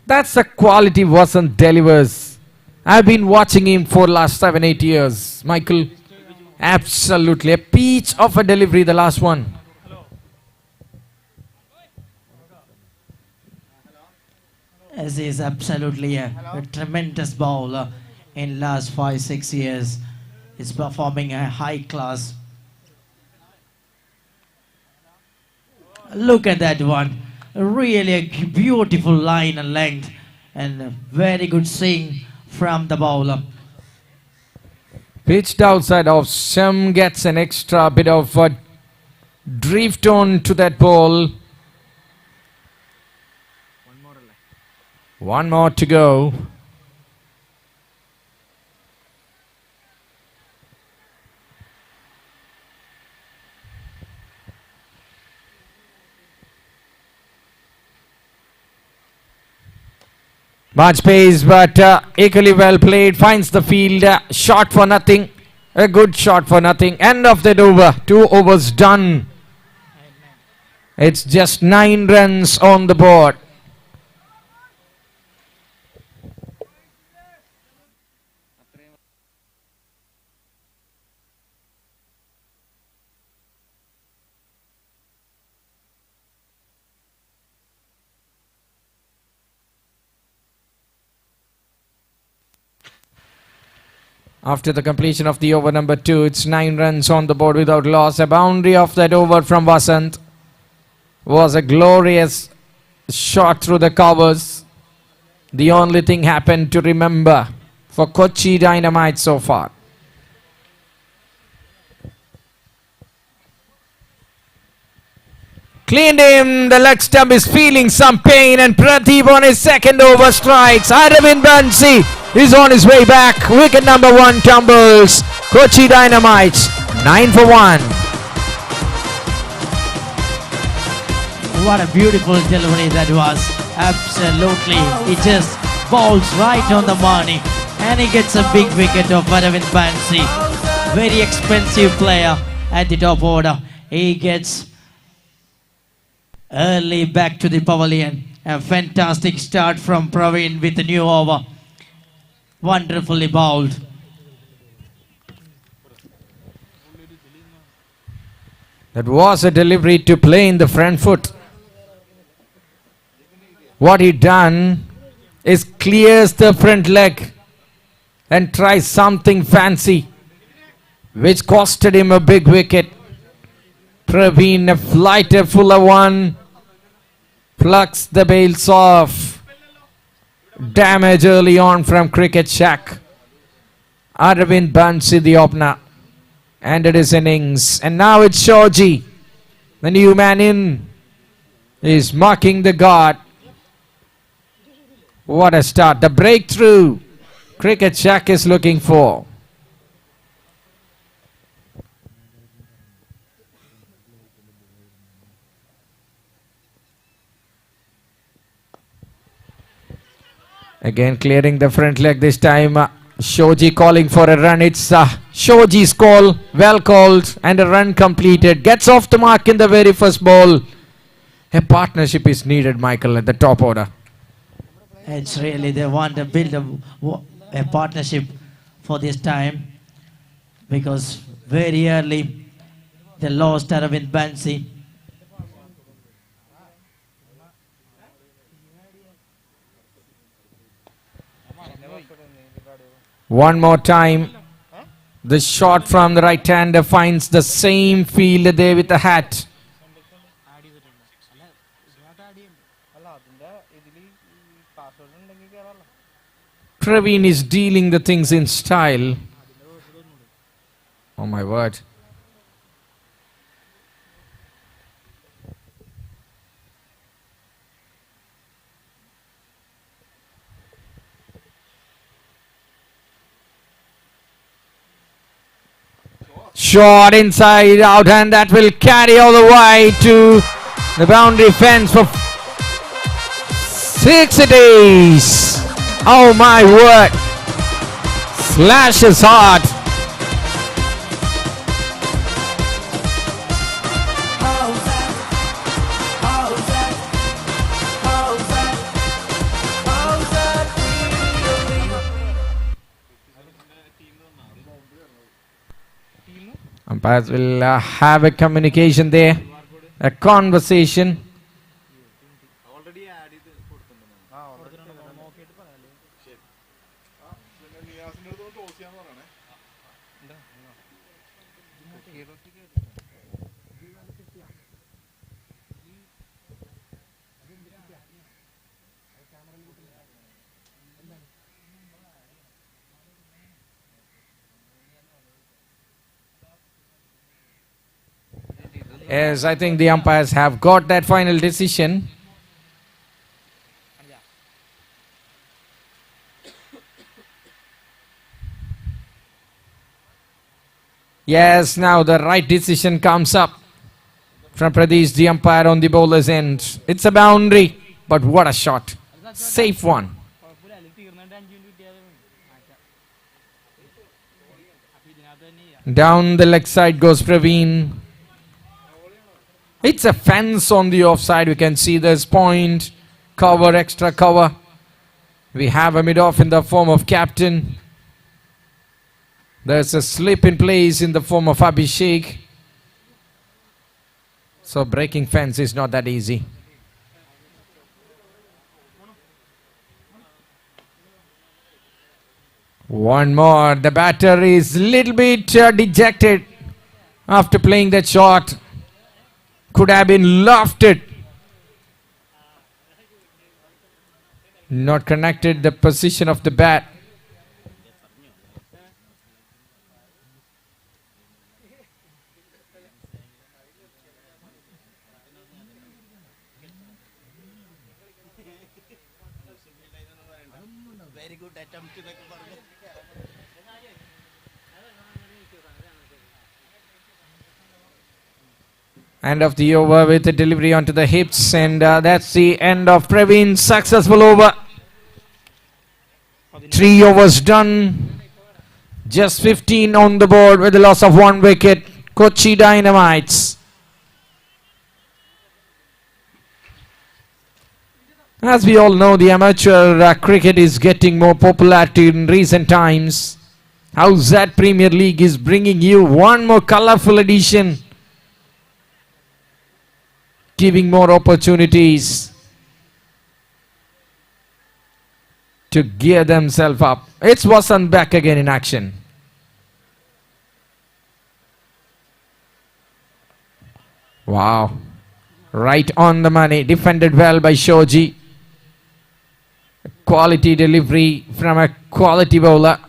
That's the quality Vasant delivers. I've been watching him for last 7-8 years. Michael, absolutely a peach of a delivery, the last one. As he is absolutely a tremendous bowler in last 5-6 years. He's performing a high class. Look at that one. Really a beautiful line and length and a very good swing from the bowler. Pitched outside off, Shem gets an extra bit of a drift on to that ball. One more to go. Much pace, but equally well played. Finds the field. Shot for nothing. A good shot for nothing. End of that over. 2 overs done. It's just 9 runs on the board. After the completion of the over number 2, it's 9 runs on the board without loss. A boundary of that over from Vasant was a glorious shot through the covers. The only thing happened to remember for Kochi Dynamite so far. Cleaned him. The leg stump is feeling some pain, and Pradeep on his second over strikes. Aravind Bansi is on his way back. Wicket number 1 tumbles. Kochi Dynamites 9 for 1. What a beautiful delivery that was. Absolutely. He just bowls right on the money. And he gets a big wicket of Aravind Bansi. Very expensive player at the top order. He gets early back to the pavilion. A fantastic start from Praveen with the new over. Wonderfully bowled. That was a delivery to play in the front foot. What he done is clears the front leg and tries something fancy, which costed him a big wicket. Praveen, a flighter fuller one, plucks the bails off. Damage early on from Cricket Shack. Aravind Bansi, the opener, ended his innings. And now it's Shoji, the new man in, is marking the guard. What a start. The breakthrough Cricket Shack is looking for. Again clearing the front leg this time. Shoji calling for a run. It's Shoji's call. Well called. And a run completed. Gets off the mark in the very first ball. A partnership is needed, Michael, at the top order. It's really, they want to build a partnership for this time. Because very early they lost Aravind Bansi. One more time. The shot from the right hander finds the same fielder there with the hat. Praveen is dealing the things in style. Oh my word. Shot inside out, and that will carry all the way to the boundary fence for 6 it is. Oh my word. Slashes hard. Howzaat, Howzaat, Howzaat, Howzaat Premier League. Umpires will have a communication there, a conversation. Yes, I think the umpires have got that final decision. Yes, now the right decision comes up from Pradesh, the umpire on the bowler's end. It's a boundary, but what a shot. Safe one. Down the leg side goes Praveen. It's a fence on the offside. We can see there's point, cover, extra cover. We have a mid-off in the form of captain. There's a slip in place in the form of Abhishek. So breaking fence is not that easy. One more. The batter is a little bit dejected after playing that shot. Could have been lofted. Not connected the position of the bat. Very good attempt to the End of the over with the delivery onto the hips, and that's the end of Praveen's successful over. 3 overs done. Just 15 on the board with the loss of 1 wicket. Kochi Dynamites. As we all know, the amateur cricket is getting more popularity in recent times. Howzaat Premier League is bringing you one more colourful edition, giving more opportunities to gear themselves up. It's Vasant back again in action. Wow. Right on the money. Defended well by Shoji. Quality delivery from a quality bowler.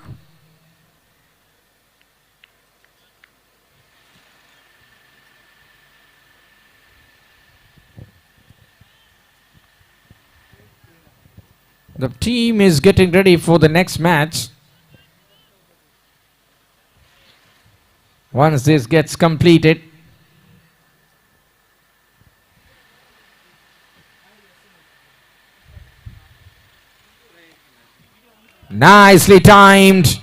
The team is getting ready for the next match. Once this gets completed, nicely timed,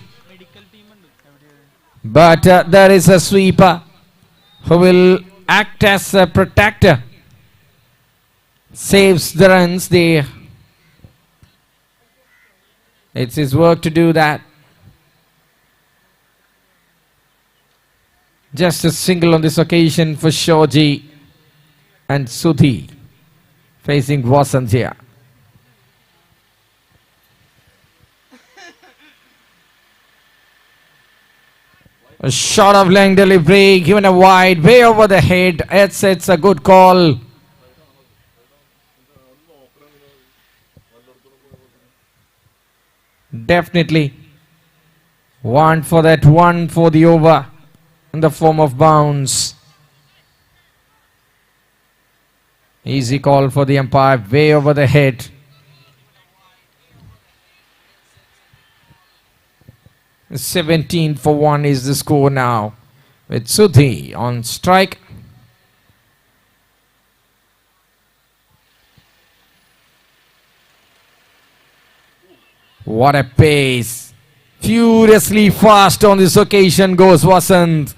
but there is a sweeper who will act as a protector, saves the runs there. It's his work to do that. Just a single on this occasion for Shoji and Sudhi facing Vasant here. A shot of length delivery, given a wide, way over the head. It's a good call. Definitely. One for that, one for the over in the form of bounce. Easy call for the umpire, way over the head. "17 for 1 is the score now. with Sudhi on strike. What a pace. Furiously fast on this occasion goes Vasant.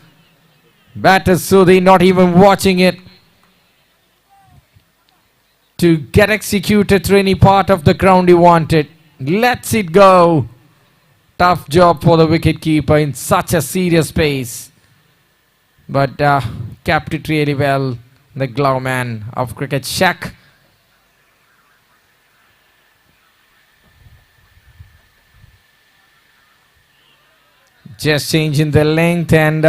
Batter Sudhi not even watching it to get executed through any part of the ground he wanted. Lets it go. Tough job for the wicketkeeper in such a serious pace. But kept it really well. The glove man of Cricket Shack. Just changing the length and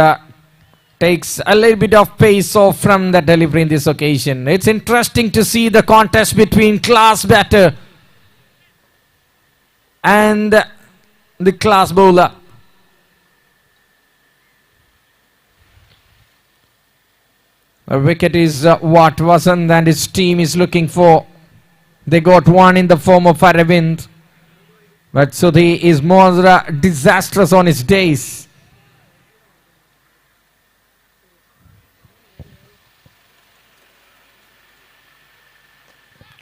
takes a little bit of pace off from the delivery in this occasion. It's interesting to see the contest between class batter and the class bowler. The wicket is what Vasant and his team is looking for. They got one in the form of Aravind. But Sudhi is more disastrous on his days.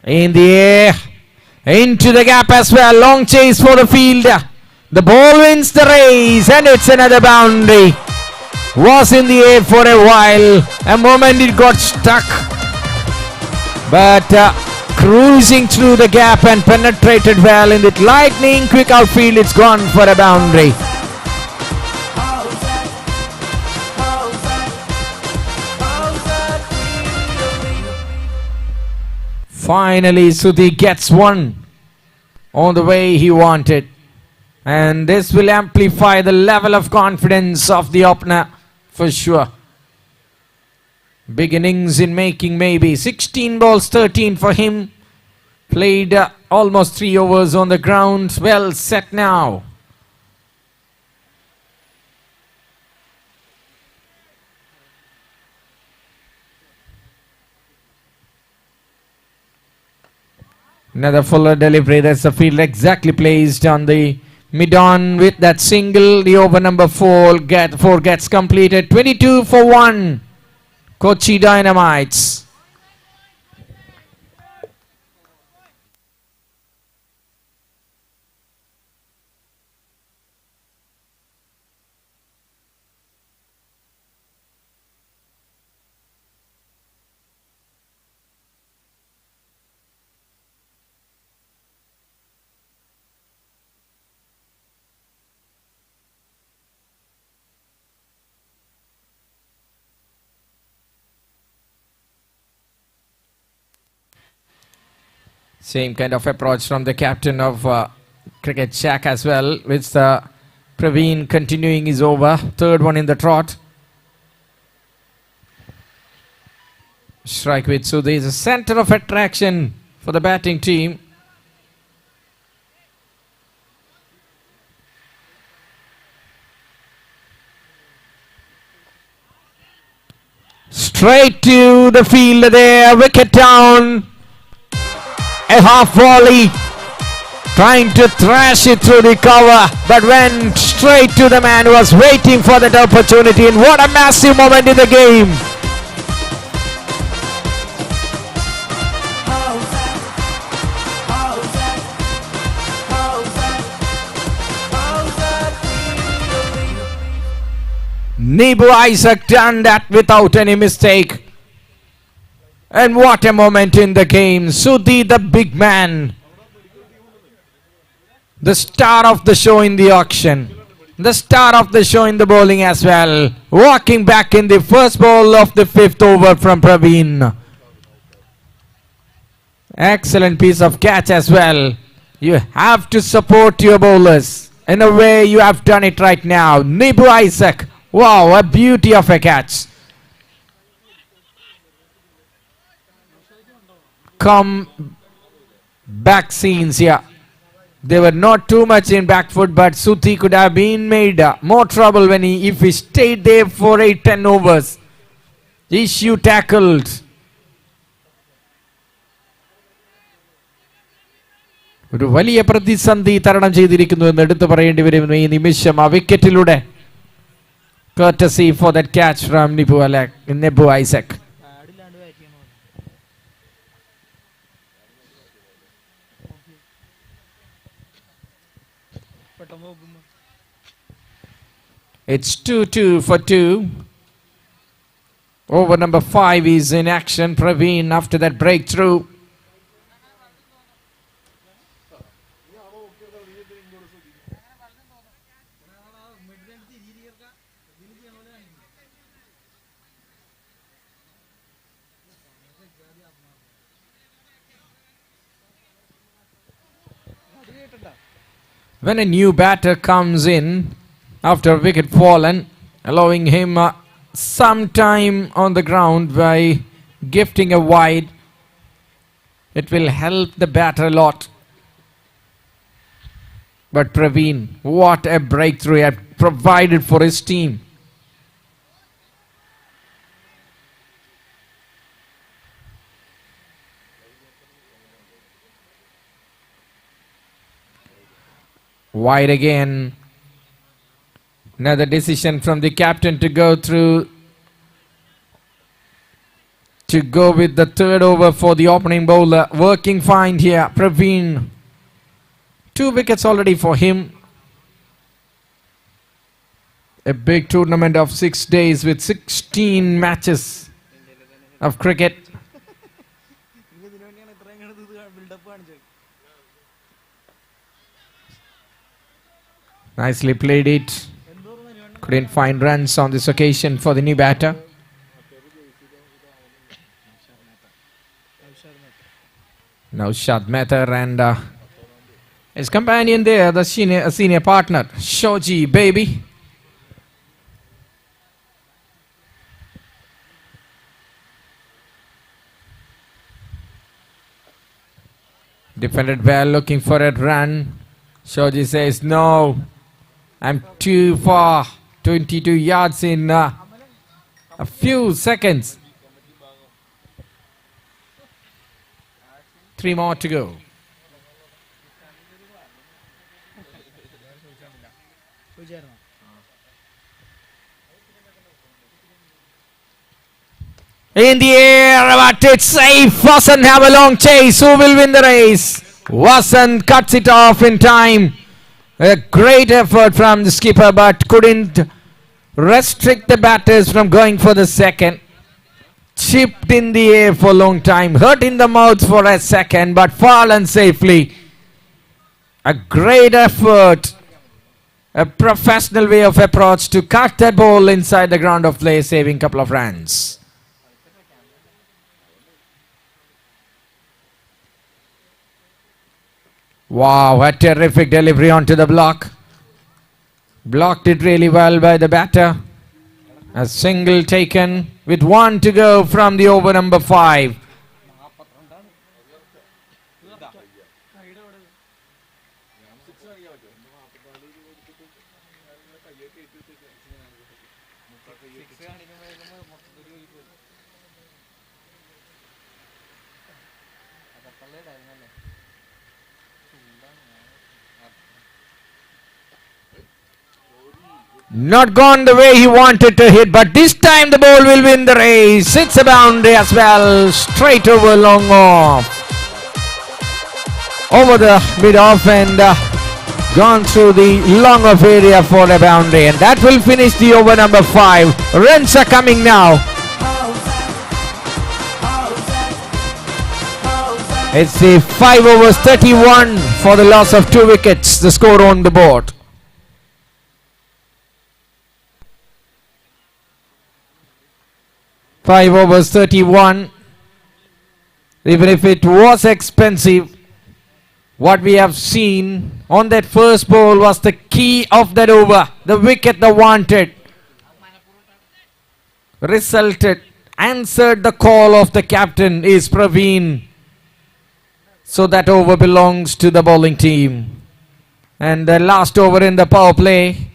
In the air, into the gap as well. Long chase for the fielder. The ball wins the race and it's another boundary. Was in the air for a while. A moment it got stuck. But cruising through the gap and penetrated well in the lightning quick outfield. It's gone for a boundary. Finally Sudhi gets one on the way he wanted, and this will amplify the level of confidence of the opener for sure. Big innings in making, maybe 16 balls 13 for him. Played almost 3 overs on the ground. Well set now. Another fuller delivery. That's the field exactly placed on the mid-on with that single. The over number 4 gets completed. 22 for 1. Kochi Dynamites. Same kind of approach from the captain of Cricket Shack as well, with Praveen continuing his over. Third one in the trot. Strike with Sudhi is a center of attraction for the batting team. Straight to the field there, wicket down. A half volley, trying to thrash it through the cover, but went straight to the man who was waiting for that opportunity. And what a massive moment in the game. Nebu Isaac done that without any mistake. And what a moment in the game. Sudhi, the big man, the star of the show in the auction, the star of the show in the bowling as well, walking back in the first ball of the 5th over from Praveen. Excellent piece of catch as well. You have to support your bowlers. In a way, you have done it right now. Nebu Isaac, wow, a beauty of a catch. Come back scenes here. They were not too much in back foot, but Sudhi could have been made more trouble if he stayed there for 8-10 overs. Issue tackled. ഒരു വലിയ പ്രതിസന്ധി തരണം ചെയ്തിരിക്കുന്നു എന്ന് എടുത്തു പറയേണ്ടി വരും ഈ നിമിഷം ആ വിക്കറ്റിലൂടെ. Courtesy for that catch from Nebu Isaac. It's 2-2 for 2. Over number 5 is in action. Praveen after that breakthrough. When a new batter comes in after a wicket fallen, allowing him some time on the ground by gifting a wide, it will help the batter a lot. But Praveen, what a breakthrough he had provided for his team. Wide again. Another decision from the captain to go with the third over for the opening bowler. Working fine here, Praveen. 2 wickets already for him. A big tournament of 6 days with 16 matches of cricket. Nicely played it. Couldn't find runs on this occasion for the new batter. Now Howzaat Mehta and his companion there, the senior partner, Shoji Baby. Defended well, looking for a run. Shoji says, no, I'm too far. 22 yards in a few seconds. 3 more to go. In the air, but it's safe. Vasant have a long chase. Who will win the race? Vasant cuts it off in time. A great effort from the skipper, but couldn't restrict the batters from going for the second. Chipped in the air for a long time. Hurt in the mouth for a second, but fallen safely. A great effort. A professional way of approach to cut that ball inside the ground of play, saving a couple of runs. Wow, a terrific delivery onto the block. Blocked it really well by the batter. A single taken with 1 to go from the over number 5. Not gone the way he wanted to hit, but this time the ball will win the race. It's a boundary as well, straight over, long off. Over the mid-off and gone through the long off area for a boundary, and that will finish the over number 5. Runs are coming now. It's the 5 overs 31 for the loss of 2 wickets, the score on the board. Five overs 31. Even if it was expensive, what we have seen on that first ball was the key of that over. The wicket they wanted. Resulted, answered the call of the captain is Praveen. So that over belongs to the bowling team. And the last over in the power play.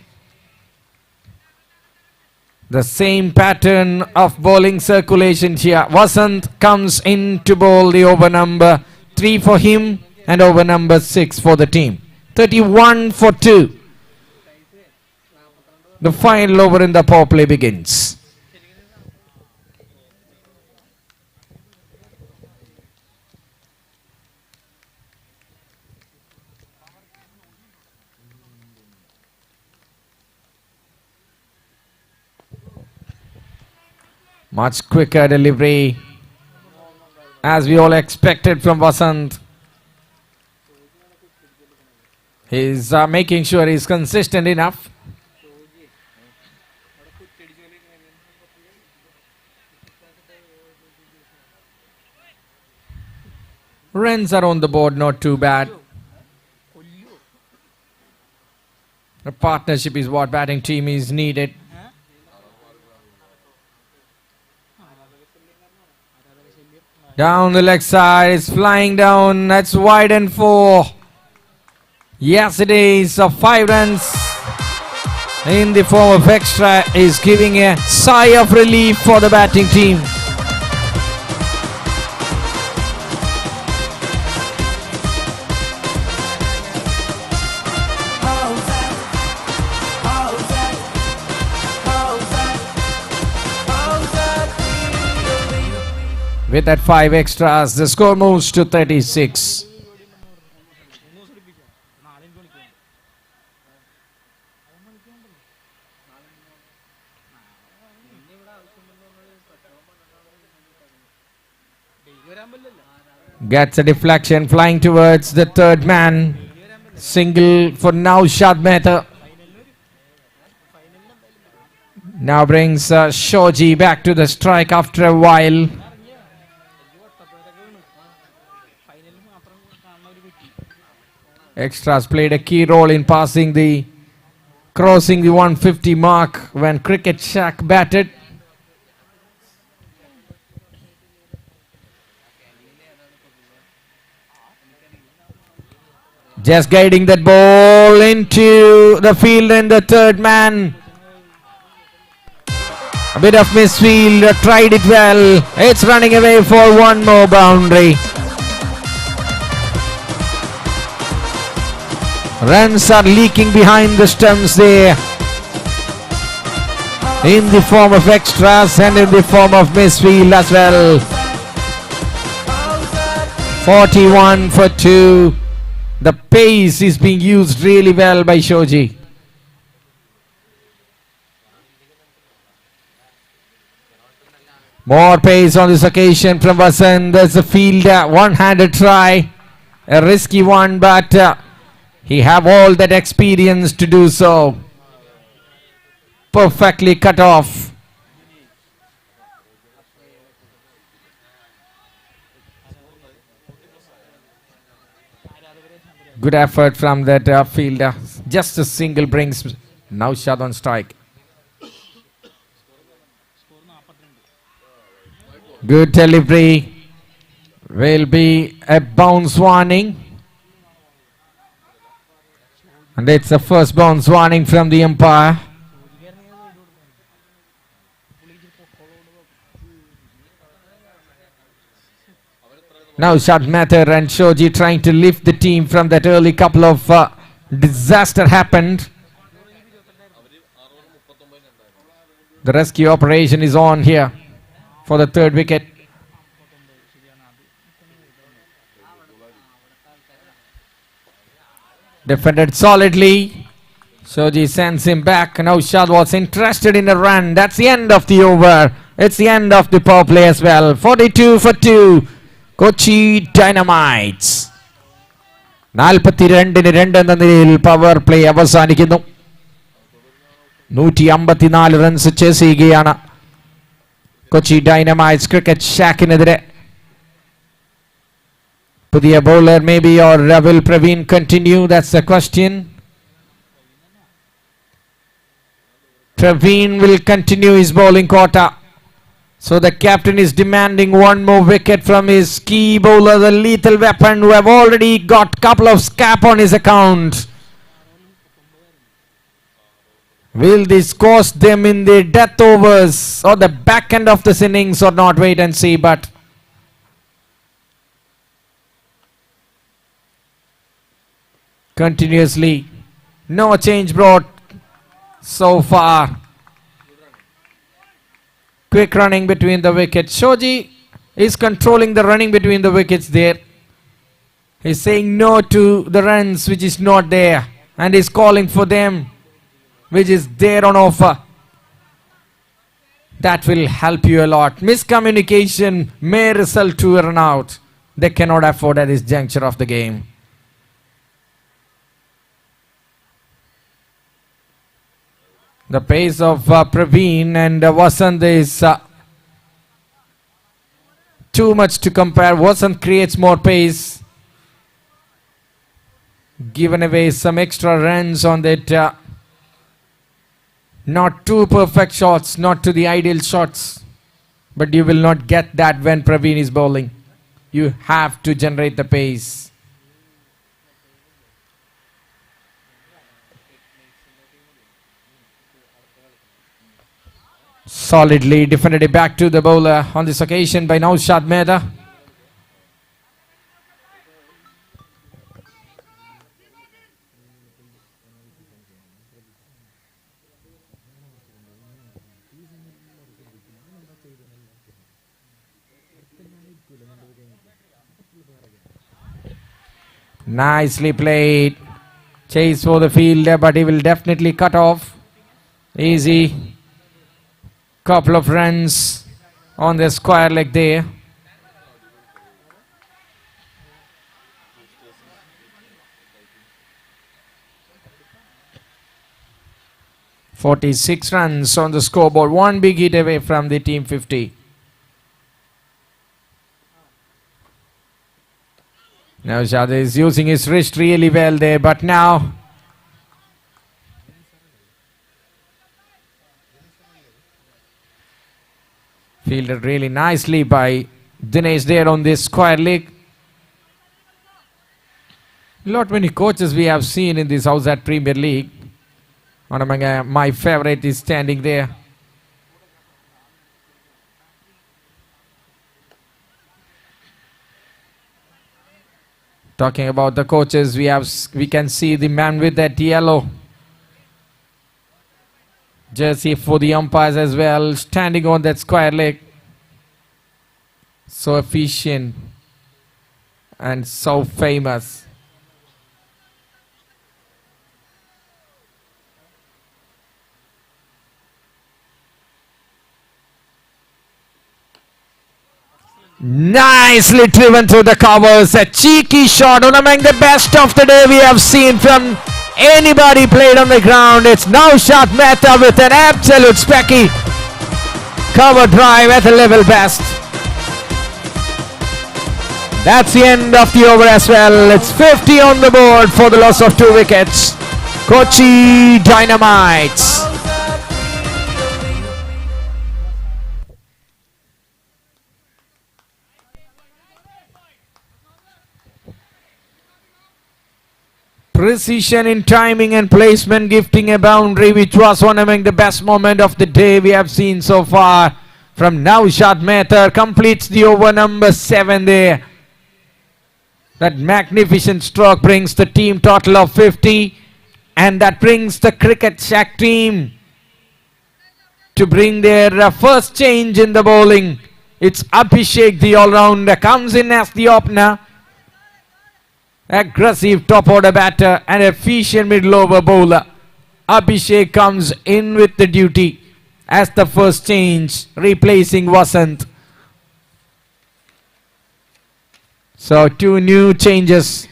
The same pattern of bowling circulation here. Vasant comes in to bowl the over number 3 for him and over number 6 for the team. 31 for 2. The final over in the power play begins. Much quicker delivery as we all expected from Vasant. He's making sure he's consistent enough. Runs are on the board, not too bad. A partnership is what batting team is needed. Down the leg side, it's flying down. That's wide and 4. Yes, it is. 5 runs in the form of extra is giving a sigh of relief for the batting team. With that 5 extras, the score moves to 36. Gets a deflection, flying towards the third man. Single for Howzaat Mehta. Now brings Shoji back to the strike after a while. Extras played a key role in crossing the 150 mark when Cricket Shack batted. Just guiding that ball into the field and the third man. A bit of misfield, tried it well. It's running away for one more boundary. Runs are leaking behind the stumps there. In the form of extras and in the form of misfield as well. 41 for 2. The pace is being used really well by Shoji. More pace on this occasion from Vasant. There's a fielder, one-handed try. A risky one, but he have all that experience to do so. Perfectly cut off. Good effort from that fielder. Just a single brings Howzaat on strike. Good delivery. Will be a bounce warning. And it's the first bounce warning from the umpire. Howzaat Mehta and Shoji trying to lift the team from that early couple of disaster happened. The rescue operation is on here for the third wicket. Defended solidly. Shoji sends him back. Howzaat was interested in a run. That's the end of the over. It's the end of the power play as well. 42 for 2. Kochi Dynamites. 42-2 എന്ന നിലയിൽ power play അവസാനിക്കുന്നു. 154 runs chase ചെയ്യുകയാണ് Kochi ഡൈനമൈറ്റ്സ് cricket ഷാക്കിനെതിരെ. പുതിയ bowler may be or will Praveen continue? That's the question. Praveen will continue his bowling quota. So the captain is demanding one more wicket from his key bowler, the lethal weapon, who have already got couple of scap on his account. Will this cost them in the death overs or the back end of this innings or not? Wait and see. But continuously, no change brought. so far. Quick running between the wickets. Shoji is controlling the running between the wickets there. He's saying no to the runs which is not there, and is calling for them which is there on offer. That will help you a lot. Miscommunication may result to a run out. They cannot afford at this juncture of the game. The pace of Praveen and Vasant is too much to compare. Vasant creates more pace. Given away some extra runs on that. Not two perfect shots, not to the ideal shots. But you will not get that when Praveen is bowling. You have to generate the pace. Solidly defended it back to the bowler on this occasion by Howzaat Mehta. Nicely played. Chase for the fielder, but he will definitely cut off. Easy. Couple of runs on the square leg there. "46 runs on the scoreboard. One big hit away from the team 50. Now Shad is using his wrist really well there, but now fielded really nicely by Dinesh there on this square leg. Not many coaches we have seen in this Howzaat Premier League. One among my favorite is standing there. Talking about the coaches, we can see the man with that yellow jersey for the umpires as well, standing on that square leg. So efficient and so famous. Nicely driven through the covers. A cheeky shot, one among the best of the day we have seen from anybody played on the ground. It's Howzaat Mehta with an absolute specky cover drive at the level best. That's the end of the over as well. It's 50 on the board for the loss of 2 wickets. Kochi Dynamites. Precision in timing and placement, gifting a boundary, which was one among the best moments of the day we have seen so far from Howzaat Mehta. Completes the over number 7 there. That magnificent stroke brings the team total of 50, and that brings the Cricket Shack team to bring their first change in the bowling. It's Abhishek, the all-rounder, comes in as the opener. Aggressive top order batter and efficient middle over bowler. Abhishek comes in with the duty as the first change, replacing Vasant. So 2 new changes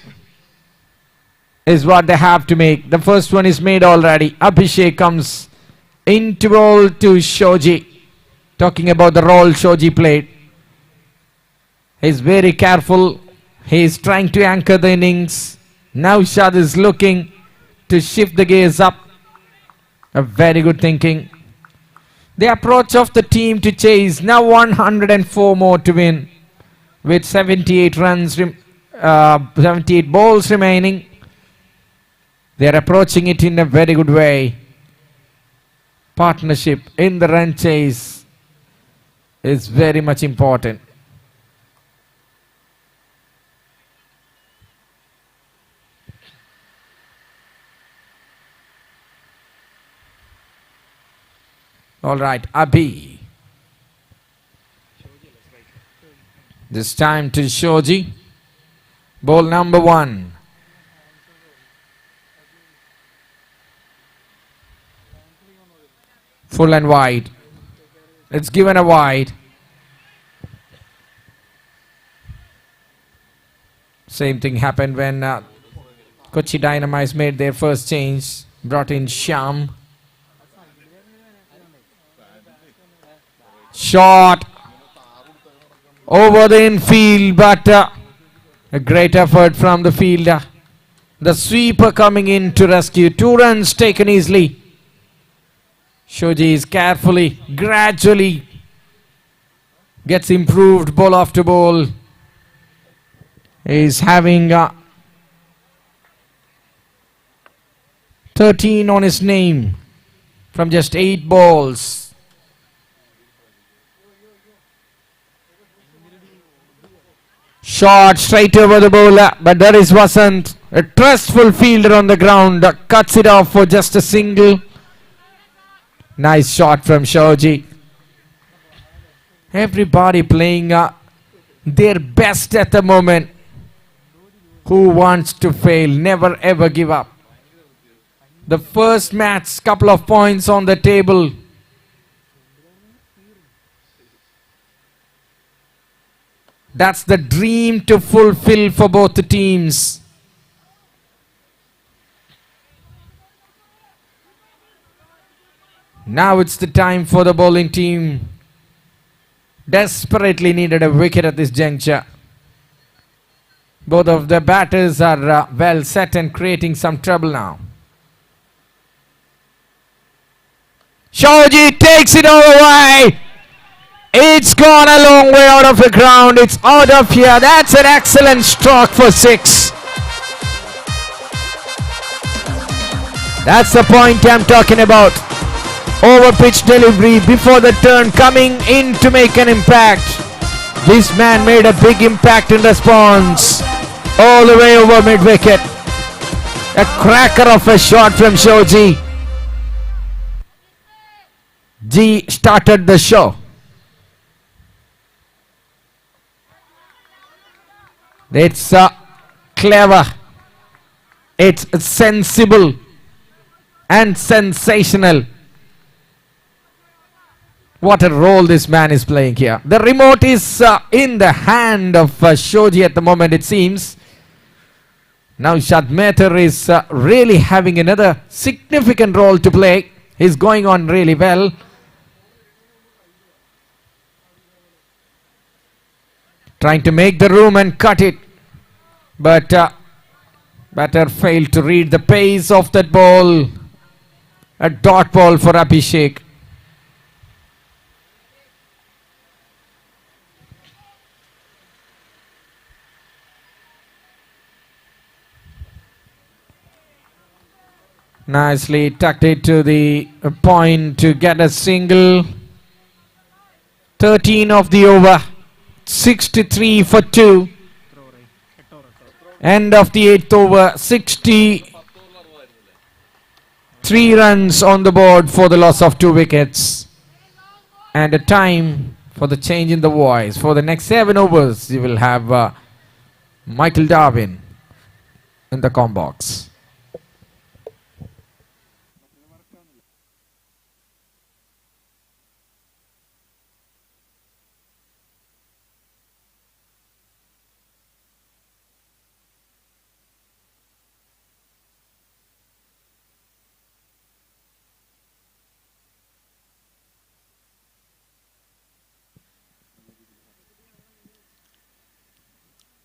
is what they have to make. The first one is made already. Abhishek comes into bowl to Shoji. Talking about the role Shoji played. He's very careful. He is trying to anchor the innings. Now Shad is looking to shift the gears up. A very good thinking. The approach of the team to chase. Now 104 more to win. With 78 runs, 78 balls remaining. They are approaching it in a very good way. Partnership in the run chase is very much important. All right, Abhi. This time to Shoji. Ball number 1. Full and wide. It's given a wide. Same thing happened when Kochi Dynamites made their first change. Brought in Shyam. Shot over the infield, but a great effort from the fielder. The sweeper coming in to rescue. 2 runs taken easily. Shoji is carefully, gradually gets improved ball after ball. Is having 13 on his name from just 8 balls. Shot straight over the bowler, but there is Vasant, a trustful fielder on the ground, cuts it off for just a single. Nice shot from Shoji. Everybody playing their best at the moment. Who wants to fail? Never ever give up. The first match, couple of points on the table. That's the dream to fulfill for both the teams. Now it's the time for the bowling team. Desperately needed a wicket at this juncture. Both of the batters are well set and creating some trouble now. Shoji takes it all away. It's gone a long way out of the ground. It's out of here. That's an excellent stroke for 6. That's the point I'm talking about. Over pitch delivery before the turn, coming in to make an impact. This man made a big impact in response. All the way over mid wicket. A cracker of a shot from Shoji. G started the show. It's clever. It's sensible and sensational. What a role this man is playing here. The remote is in the hand of Shoji at the moment, it seems. Now Shadmeter is really having another significant role to play. He's going on really well. Trying to make the room and cut it. But batter failed to read the pace of that ball. A dot ball for Abhishek. Nicely tucked it to the point to get a single. 13 of the over. 63 for 2. End of the 8th over. 63 runs on the board for the loss of 2 wickets. And a time for the change in the voice. For the next 7 overs, you will have Michael Darwin in the com box.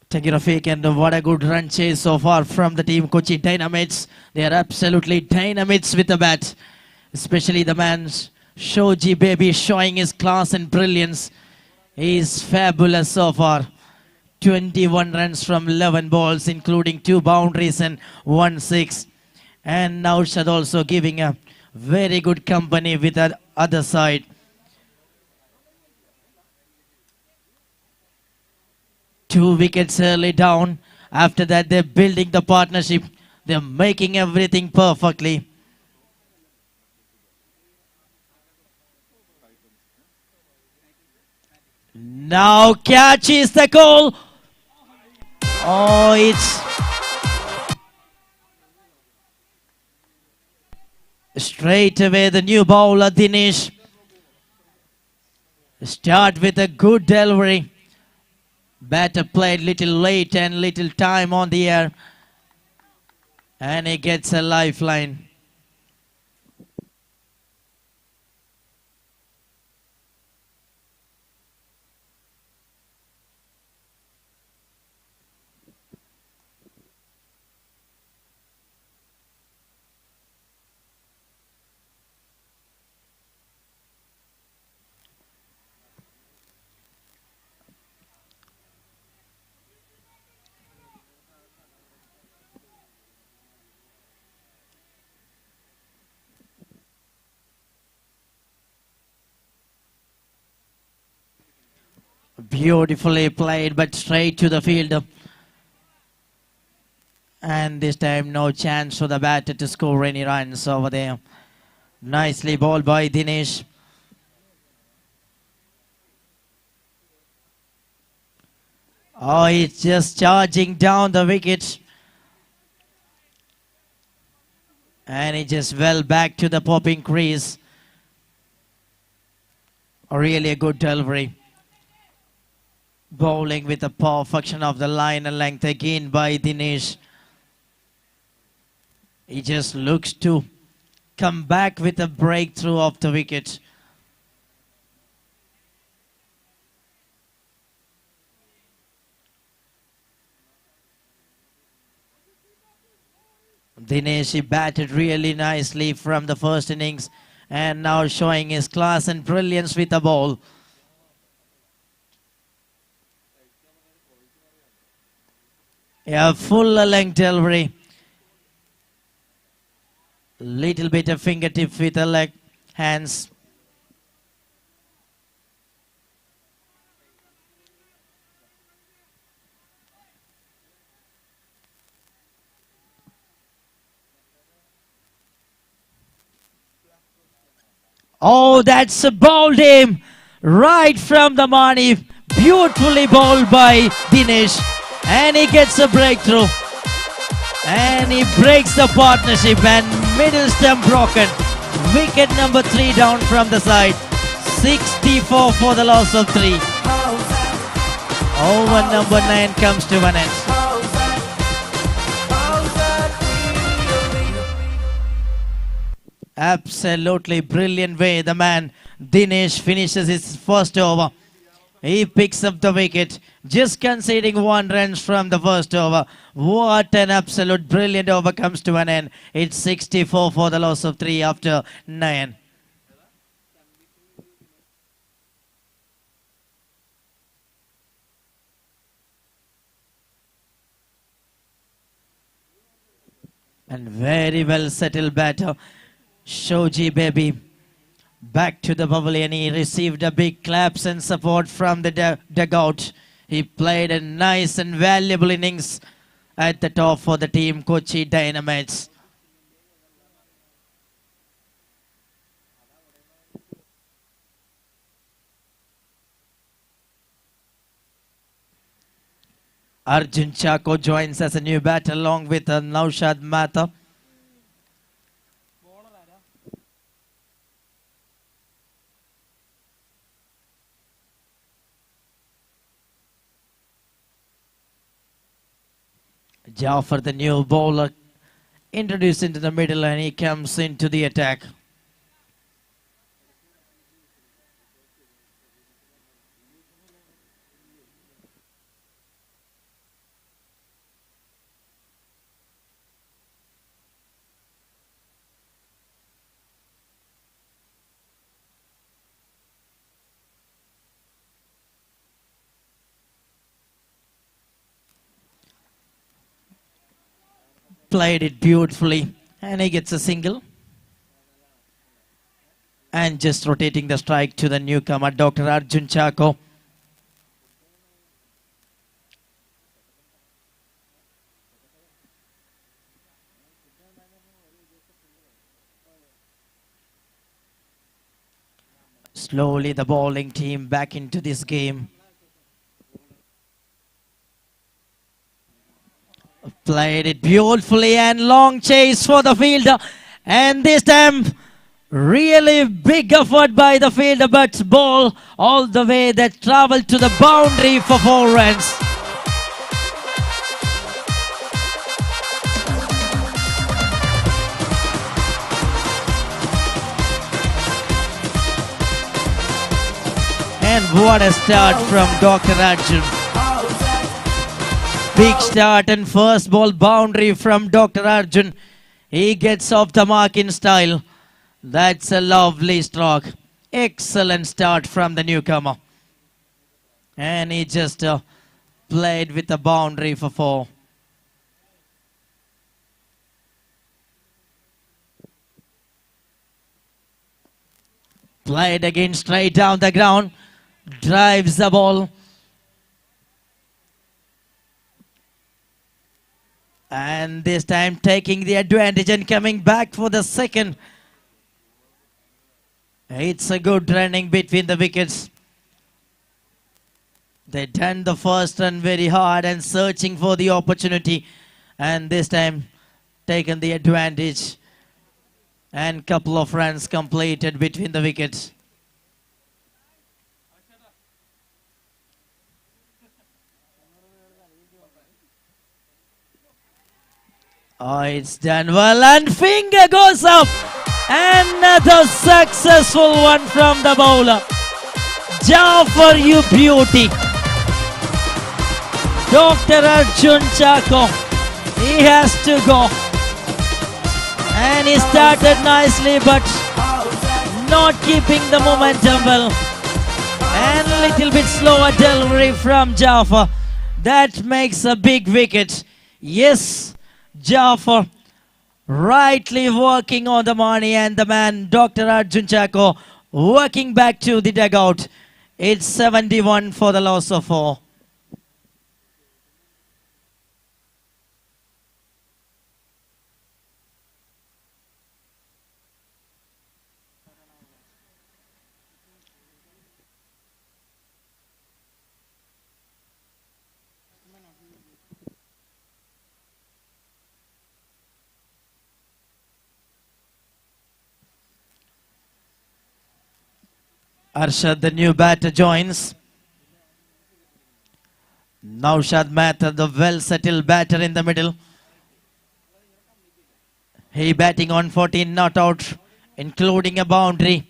Thank you, Rafiq, and what a good run chase so far from the team Kochi Dynamites. They are absolutely dynamites with the bat, especially the man Shoji Baby showing his class and brilliance. He is fabulous so far. 21 runs from 11 balls, including 2 boundaries and 1 6. And Naushad also giving a very good company with the other side. Two wickets early down. After that, they're building the partnership. They're making everything perfectly. Now catches the goal. Oh, it's straight away the new bowler Dinesh. Start with a good delivery. Batter played little late and little time on the air. And he gets a lifeline. Beautifully played, but straight to the field. And this time no chance for the batter to score any runs over there. Nicely bowled by Dinesh. Oh, he's just charging down the wicket. And he just well back to the popping crease. Really a good delivery. Bowling with a perfection of the line and length again by Dinesh. He just looks to come back with a breakthrough of the wicket. Dinesh, he batted really nicely from the first innings and now showing his class and brilliance with the ball. Yeah, full length delivery. Little bit of fingertip with the leg hands. Oh, that's a bowled him right from the money. Beautifully bowled by Dinesh. And he gets a breakthrough. And he breaks the partnership and middle stump broken. Wicket number 3 down from the side. 64 for the loss of 3. Over number 9 comes to an end. Absolutely brilliant way the man Dinesh finishes his first over. He picks up the wicket, just conceding 1 run from the first over. What an absolute brilliant over comes to an end. It's 64 for the loss of 3 after 9. And very well settled batter, Shoji Baby. Back to the pavilion, he received a big claps and support from the dugout. He played a nice and valuable innings at the top for the team Kochi Dynamites. Arjun Chako joins as a new batter along with Naushad Mata. Jafar, the new bowler, introduced into the middle and he comes into the attack. Played it beautifully and he gets a single. And just rotating the strike to the newcomer, Dr. Arjun Chako. Slowly the bowling team back into this game. Played it beautifully and long chase for the fielder. And this time, really big effort by the fielder, but ball all the way that traveled to the boundary for 4 runs. And what a start from Dr. Arjun. Big start and first ball boundary from Dr. Arjun. He gets off the mark in style. That's a lovely stroke. Excellent start from the newcomer. And he just played with a boundary for 4. Played again straight down the ground. Drives the ball. And this time taking the advantage and coming back for the second. It's a good running between the wickets. They done the first run very hard and searching for the opportunity. And this time taken the advantage. And couple of runs completed between the wickets. Oh, it's done well and finger goes up. Another successful one from the bowler. Jafar, you beauty. Dr. Arjun Chako, he has to go. And he started nicely but not keeping the momentum well. And a little bit slower delivery from Jafar. That makes a big wicket. Yes, Jafar rightly working on the money, and the man Dr. Arjun Chako working back to the dugout. It's 71 for the loss of 4. Arshad, the new batter, joins. Naushad Mehta, the well-settled batter in the middle. He batting on 14 not out, including a boundary.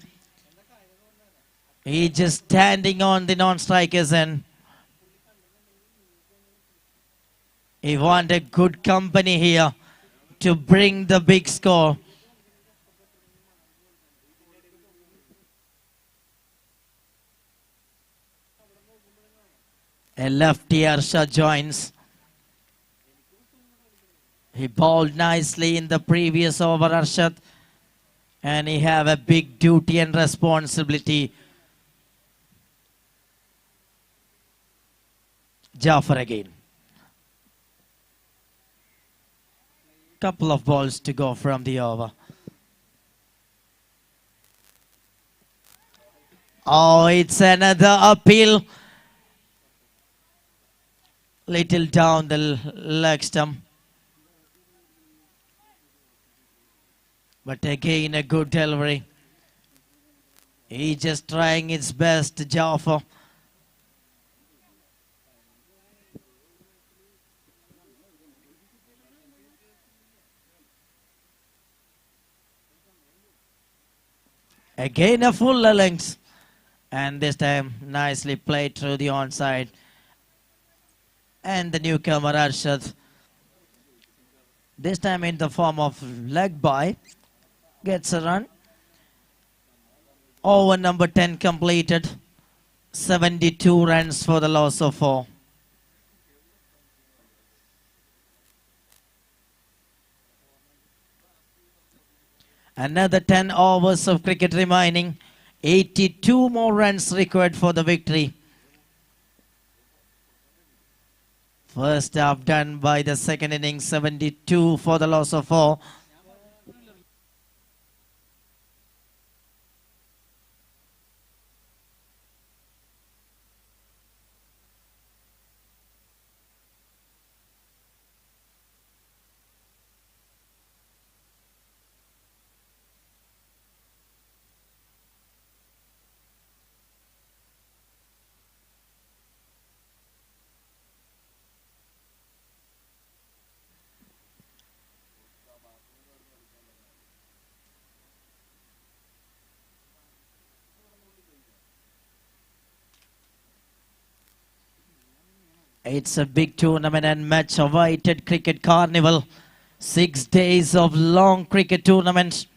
He just standing on the non-strikers and he want a good company here to bring the big score. A lefty Arshad joins. He bowled nicely in the previous over, Arshad. And he have a big duty and responsibility. Jafar again. Couple of balls to go from the over. Oh, it's another appeal. Little down the leg stump. But again a good delivery. He just trying his best, Jafar. Again a full length. And this time nicely played through the onside. And the newcomer Arshad, this time in the form of leg bye, gets a run. Over number 10 completed. 72 runs for the loss of 4. Another 10 overs of cricket remaining. 82 more runs required for the victory. First half done by the second innings, 72 for the loss of 4. It's a big tournament and much awaited cricket carnival. 6 days of long cricket tournament.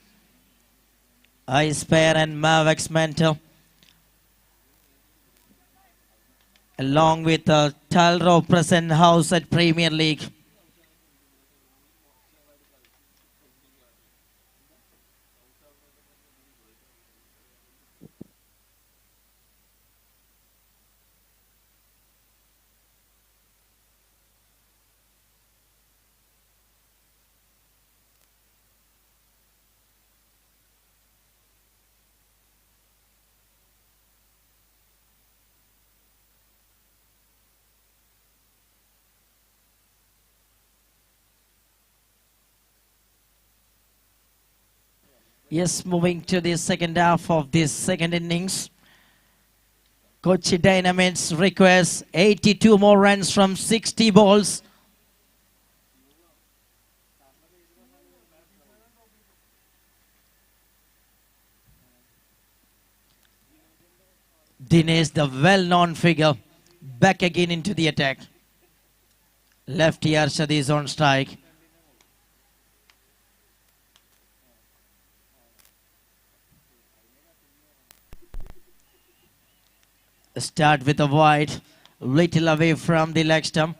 Ice Pair and Mavex Mentor, along with the Talro present house at Premier League. Yes, moving to the second half of this second innings. Kochi Dynamics requires 82 more runs from 60 balls. Dinesh, the well-known figure, back again into the attack. Lefty Arshad is on strike. Start with a wide, little away from the leg stump.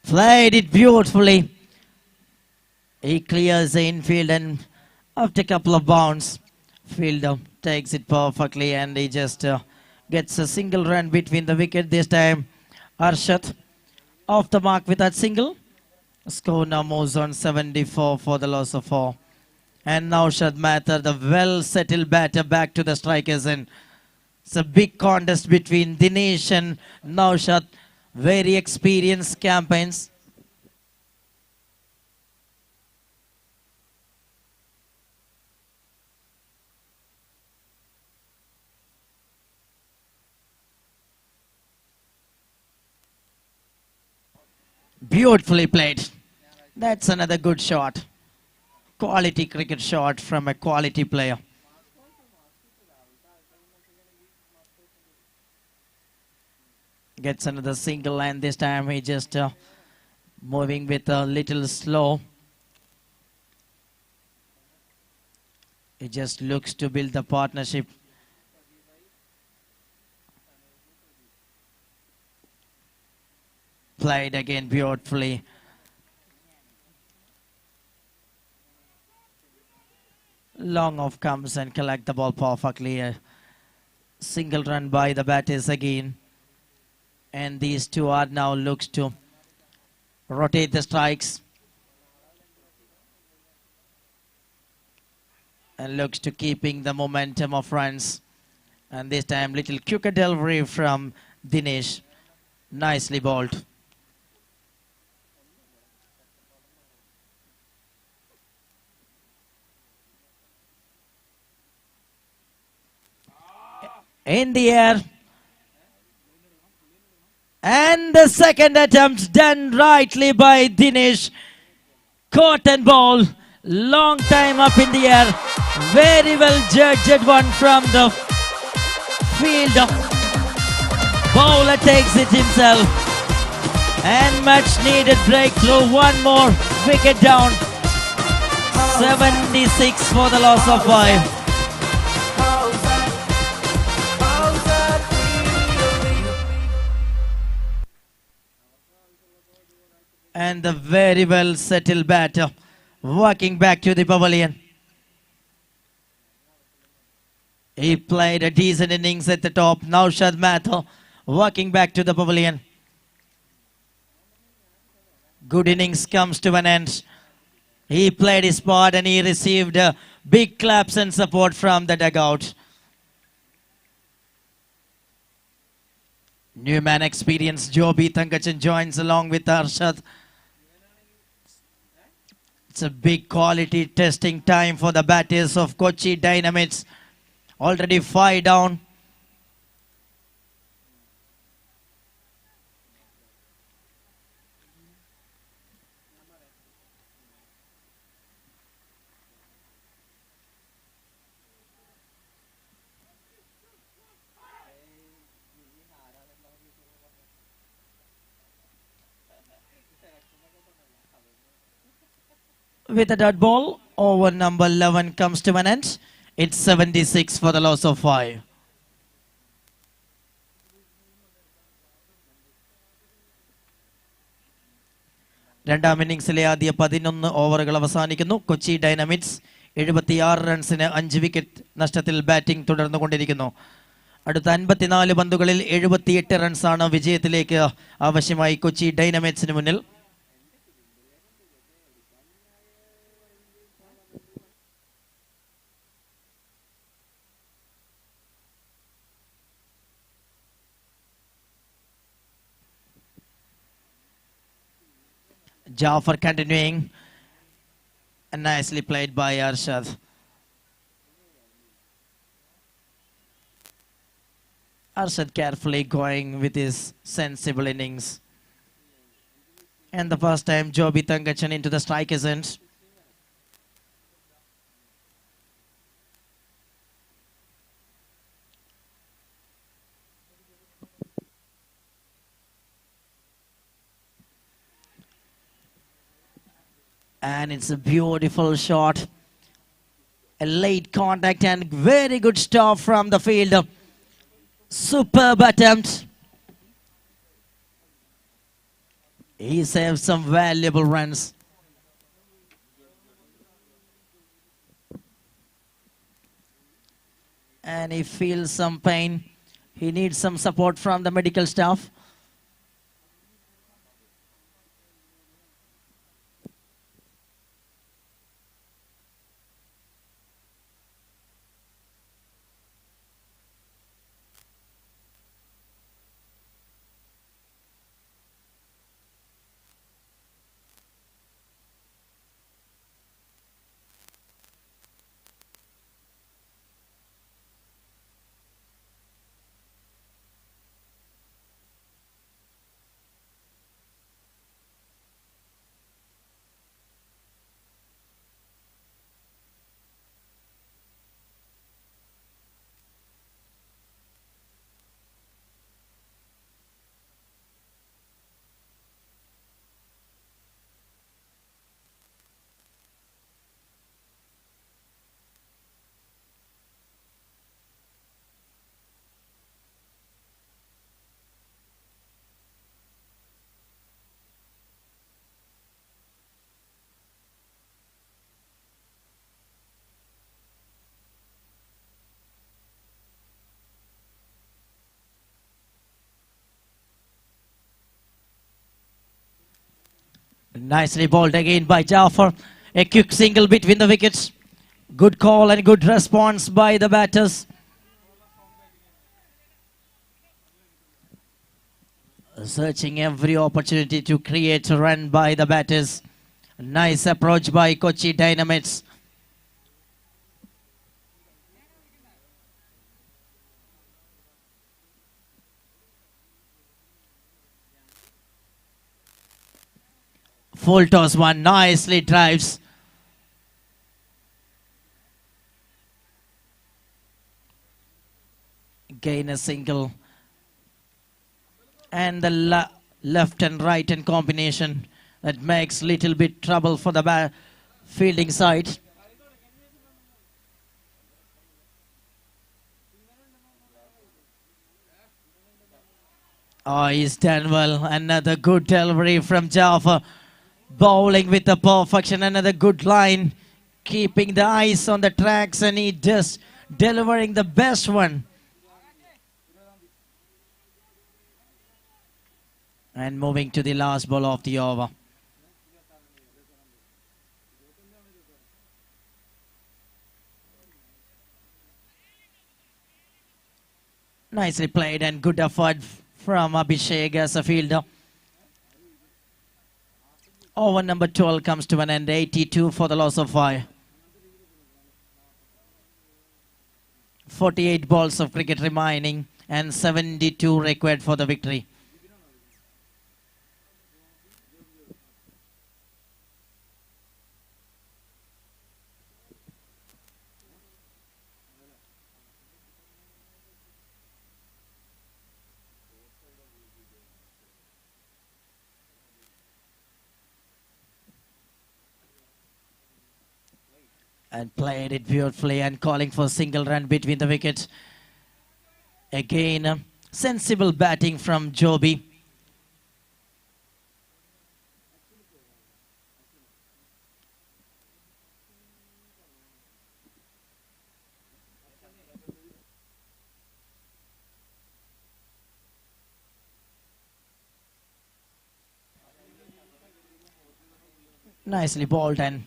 Played it beautifully. He clears the infield and after a couple of bounds, fielder takes it perfectly and he just gets a single run between the wicket. This time Arshad off the mark with that single. Score now moves on 74 for the loss of 4. And now Naushad Mathur, the well-settled batter, back to the strikers end. It's a big contest between Dinesh and Naushad. Very experienced campaigns. Beautifully played. That's another good shot. Quality cricket shot from a quality player. Gets another single and this time he just moving with a little slow. He just looks to build the partnership. Played again beautifully. Long off comes and collect the ball perfectly. A single run by the batters again. And these two are now looks to rotate the strikes. And looks to keeping the momentum of runs. And this time little quicker delivery from Dinesh. Nicely bowled. In the air. And the second attempt done rightly by Dinesh. Caught and ball. Long time up in the air. Very well judged one from the field. Bowler takes it himself. And much needed breakthrough. One more wicket down. 76 for the loss of 5. And the very well settled batter walking back to the pavilion. He played a decent innings at the top. Naushad Mathur walking back to the pavilion. Good innings comes to an end. He played his part and he received big claps and support from the dugout. New man experience Joby Thankachan joins along with Arshad. It's a big quality testing time for the batters of Kochi Dynamics. Already 5 down. with a dot ball. Over number 11 comes to an end. It's 76 for the loss of 5. രണ്ടാം ഇന്നിംഗ്സിലെ ആദ്യ 11 ഓവറുകൾ അവസാനിക്കുന്നു. കൊച്ചി ഡൈനാമിറ്റ്സ് 76 റൺസിന് 5 wicket നഷ്ടത്തിൽ batting തുടർന്നുകൊണ്ടിരിക്കുന്നു. അടുത്ത 54 പന്തുകളിൽ 78 റൺസാണ് വിജയത്തിലേക്ക് ആവശ്യമായി കൊച്ചി ഡൈനാമിറ്റ്സിന് മുന്നിൽ. Jafar continuing, and nicely played by Arshad. Arshad carefully going with his sensible innings. And the first time Joby Thangachan into the strike isn't. And it's a beautiful shot. A late contact and very good stop from the field. Superb attempt. He saved some valuable runs. And he feels some pain. He needs some support from the medical staff. Nicely bowled again by Jafar. A quick single between the wickets. Good call and good response by the batters. Searching every opportunity to create a run by the batters. Nice approach by Kochi Dynamites. Full toss one, nicely drives. Gain a single. And the left and right hand combination that makes little bit trouble for the fielding side. Oh, he's done well. Another good delivery from Jaffa. Bowling with the perfection. Another good line. Keeping the eyes on the tracks, and he just delivering the best one. And moving to the last ball of the over. Nicely played and good effort from Abhishek as a fielder. Over number 12 comes to an end, 82 for the loss of 5. 48 balls of cricket remaining and 72 required for the victory. And played it beautifully and calling for single run between the wickets. Again, sensible batting from Joby. Nicely bowled and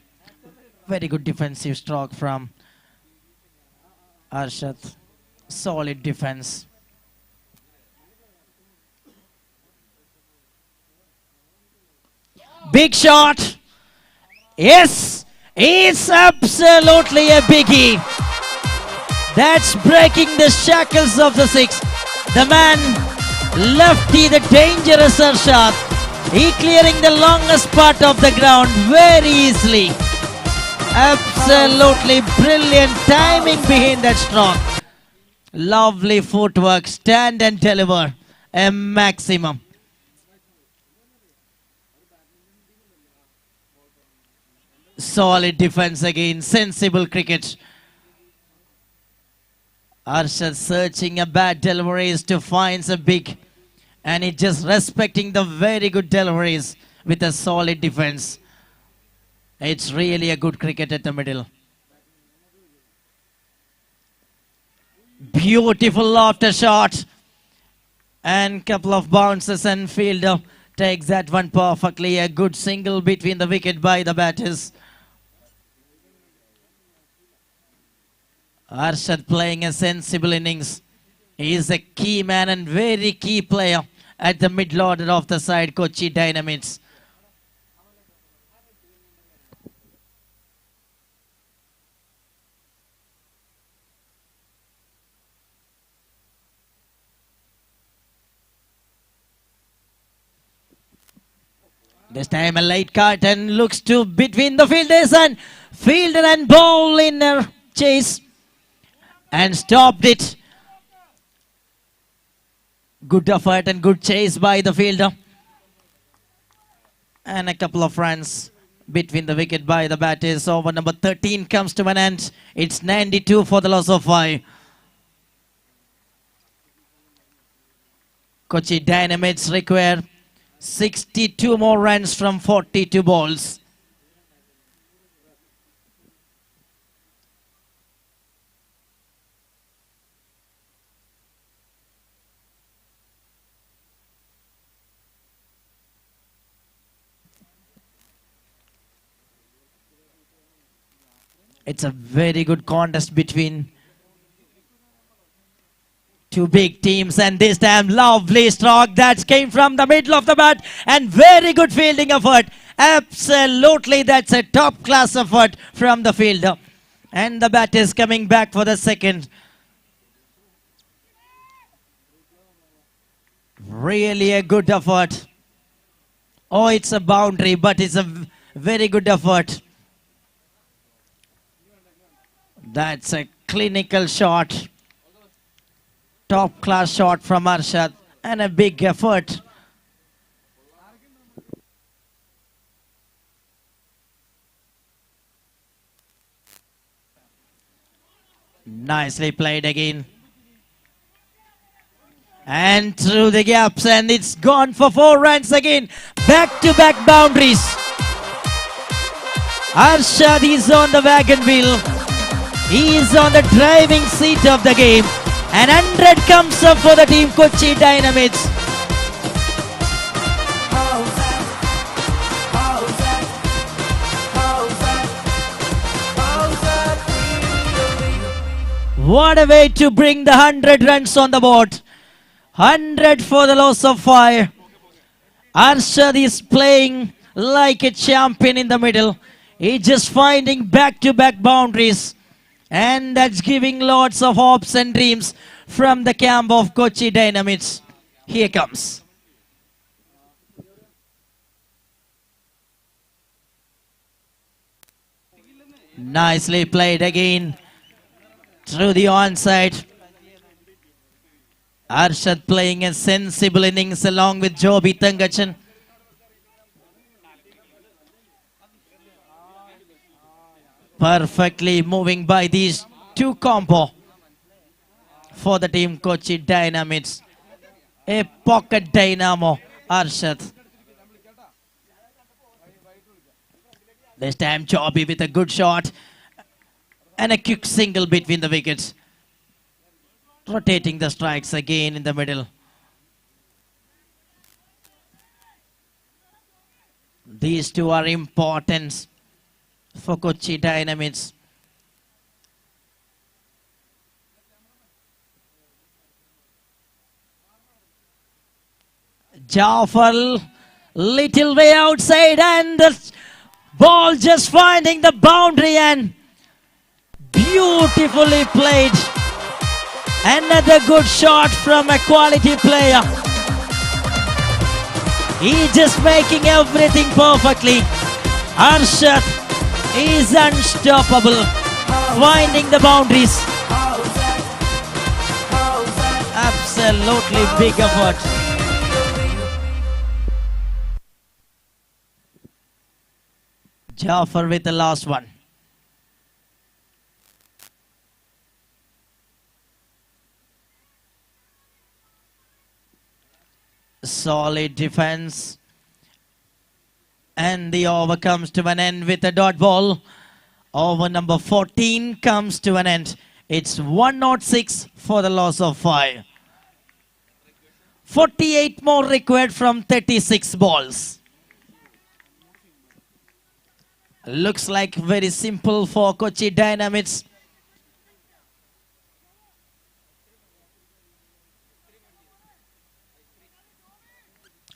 very good defensive stroke from Arshad. Solid defense. Big shot. Yes, it's absolutely a biggie. That's breaking the shackles of the six. The man lefty, the dangerous Arshad. He clearing the longest part of the ground very easily. Absolutely brilliant timing behind that stroke. Lovely footwork, stand and deliver a maximum. Solid defense again, sensible cricket. Arshad searching a bad deliveries to find a big, and he just respecting the very good deliveries with a solid defense. It's really a good cricket at the middle. Beautiful after shot. And couple of bounces and fielder takes that one perfectly. A good single between the wicket by the batters. Arshad playing a sensible innings. He is a key man and very key player at the middle order of the side, Kochi Dynamites. This time a late cut and looks to between the fielders and fielder and ball in a chase and stopped it. Good effort and good chase by the fielder. And a couple of runs between the wicket by the batters. Over number 13 comes to an end. It's 92 for the loss of 5. Kochi Dynamites require 62 more runs from 42 balls. It's a very good contest between two big teams, and this time lovely stroke that came from the middle of the bat and very good fielding effort. Absolutely, that's a top class effort from the fielder. And the bat is coming back for the second. Really a good effort. Oh, it's a boundary, but it's a very good effort. That's a clinical shot. Top class shot from Arshad and a big effort. Nicely played again. And through the gaps, and it's gone for 4 runs again. Back-to-back boundaries. Arshad is on the wagon wheel. He is on the driving seat of the game. And 100 comes up for the team Kochi Dynamites. What a way to bring the 100 runs on the board. 100 for the loss of 5. Arshad is playing like a champion in the middle. He's just finding back-to-back boundaries. And that's giving lots of hopes and dreams from the camp of Kochi Dynamites. Here comes. Nicely played again through the onside. Arshad playing a sensible innings along with Joby Thangachan. Perfectly moving by these two combo for the team Kochi Dynamics. A pocket dynamo, Arshad. This time Joby with a good shot and a quick single between the wickets. Rotating the strikes again in the middle. These two are important for Kochi Dynamics. Jafar, little way outside, and the ball just finding the boundary and beautifully played. Another good shot from a quality player. He just making everything perfectly. Arshad is unstoppable, finding the boundaries. Absolutely big effort. Jafar with the last one. Solid defense. And the over comes to an end with a dot ball. Over number 14 comes to an end. It's 106 for the loss of 5. 48 more required from 36 balls. Looks like very simple for Kochi Dynamics.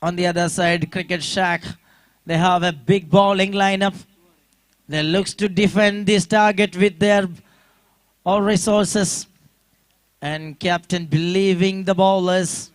On the other side, Cricket Shack, they have a big bowling lineup. They looks to defend this target with their all resources. And captain believing the bowlers.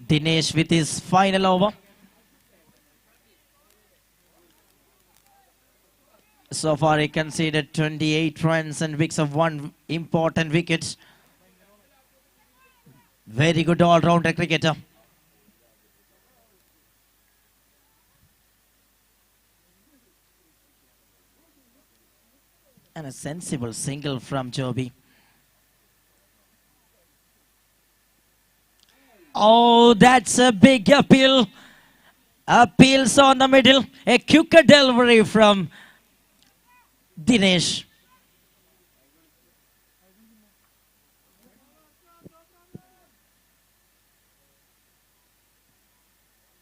Dinesh with his final over. So far he conceded 28 runs and picks up one important wicket. Very good all-rounder cricketer. And a sensible single from Joby. Oh, that's a big appeal. Appeals on the middle. A quicker delivery from Dinesh.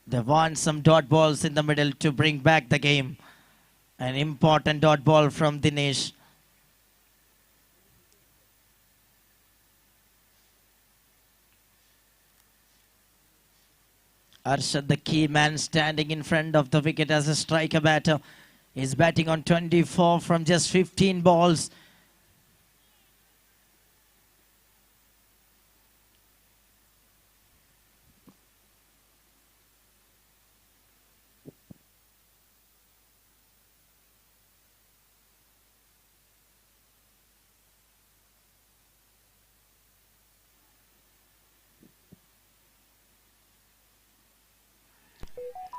They want some dot balls in the middle to bring back the game. An important dot ball from Dinesh. Arshad, the key man, standing in front of the wicket as a striker batter. He's batting on 24 from just 15 balls.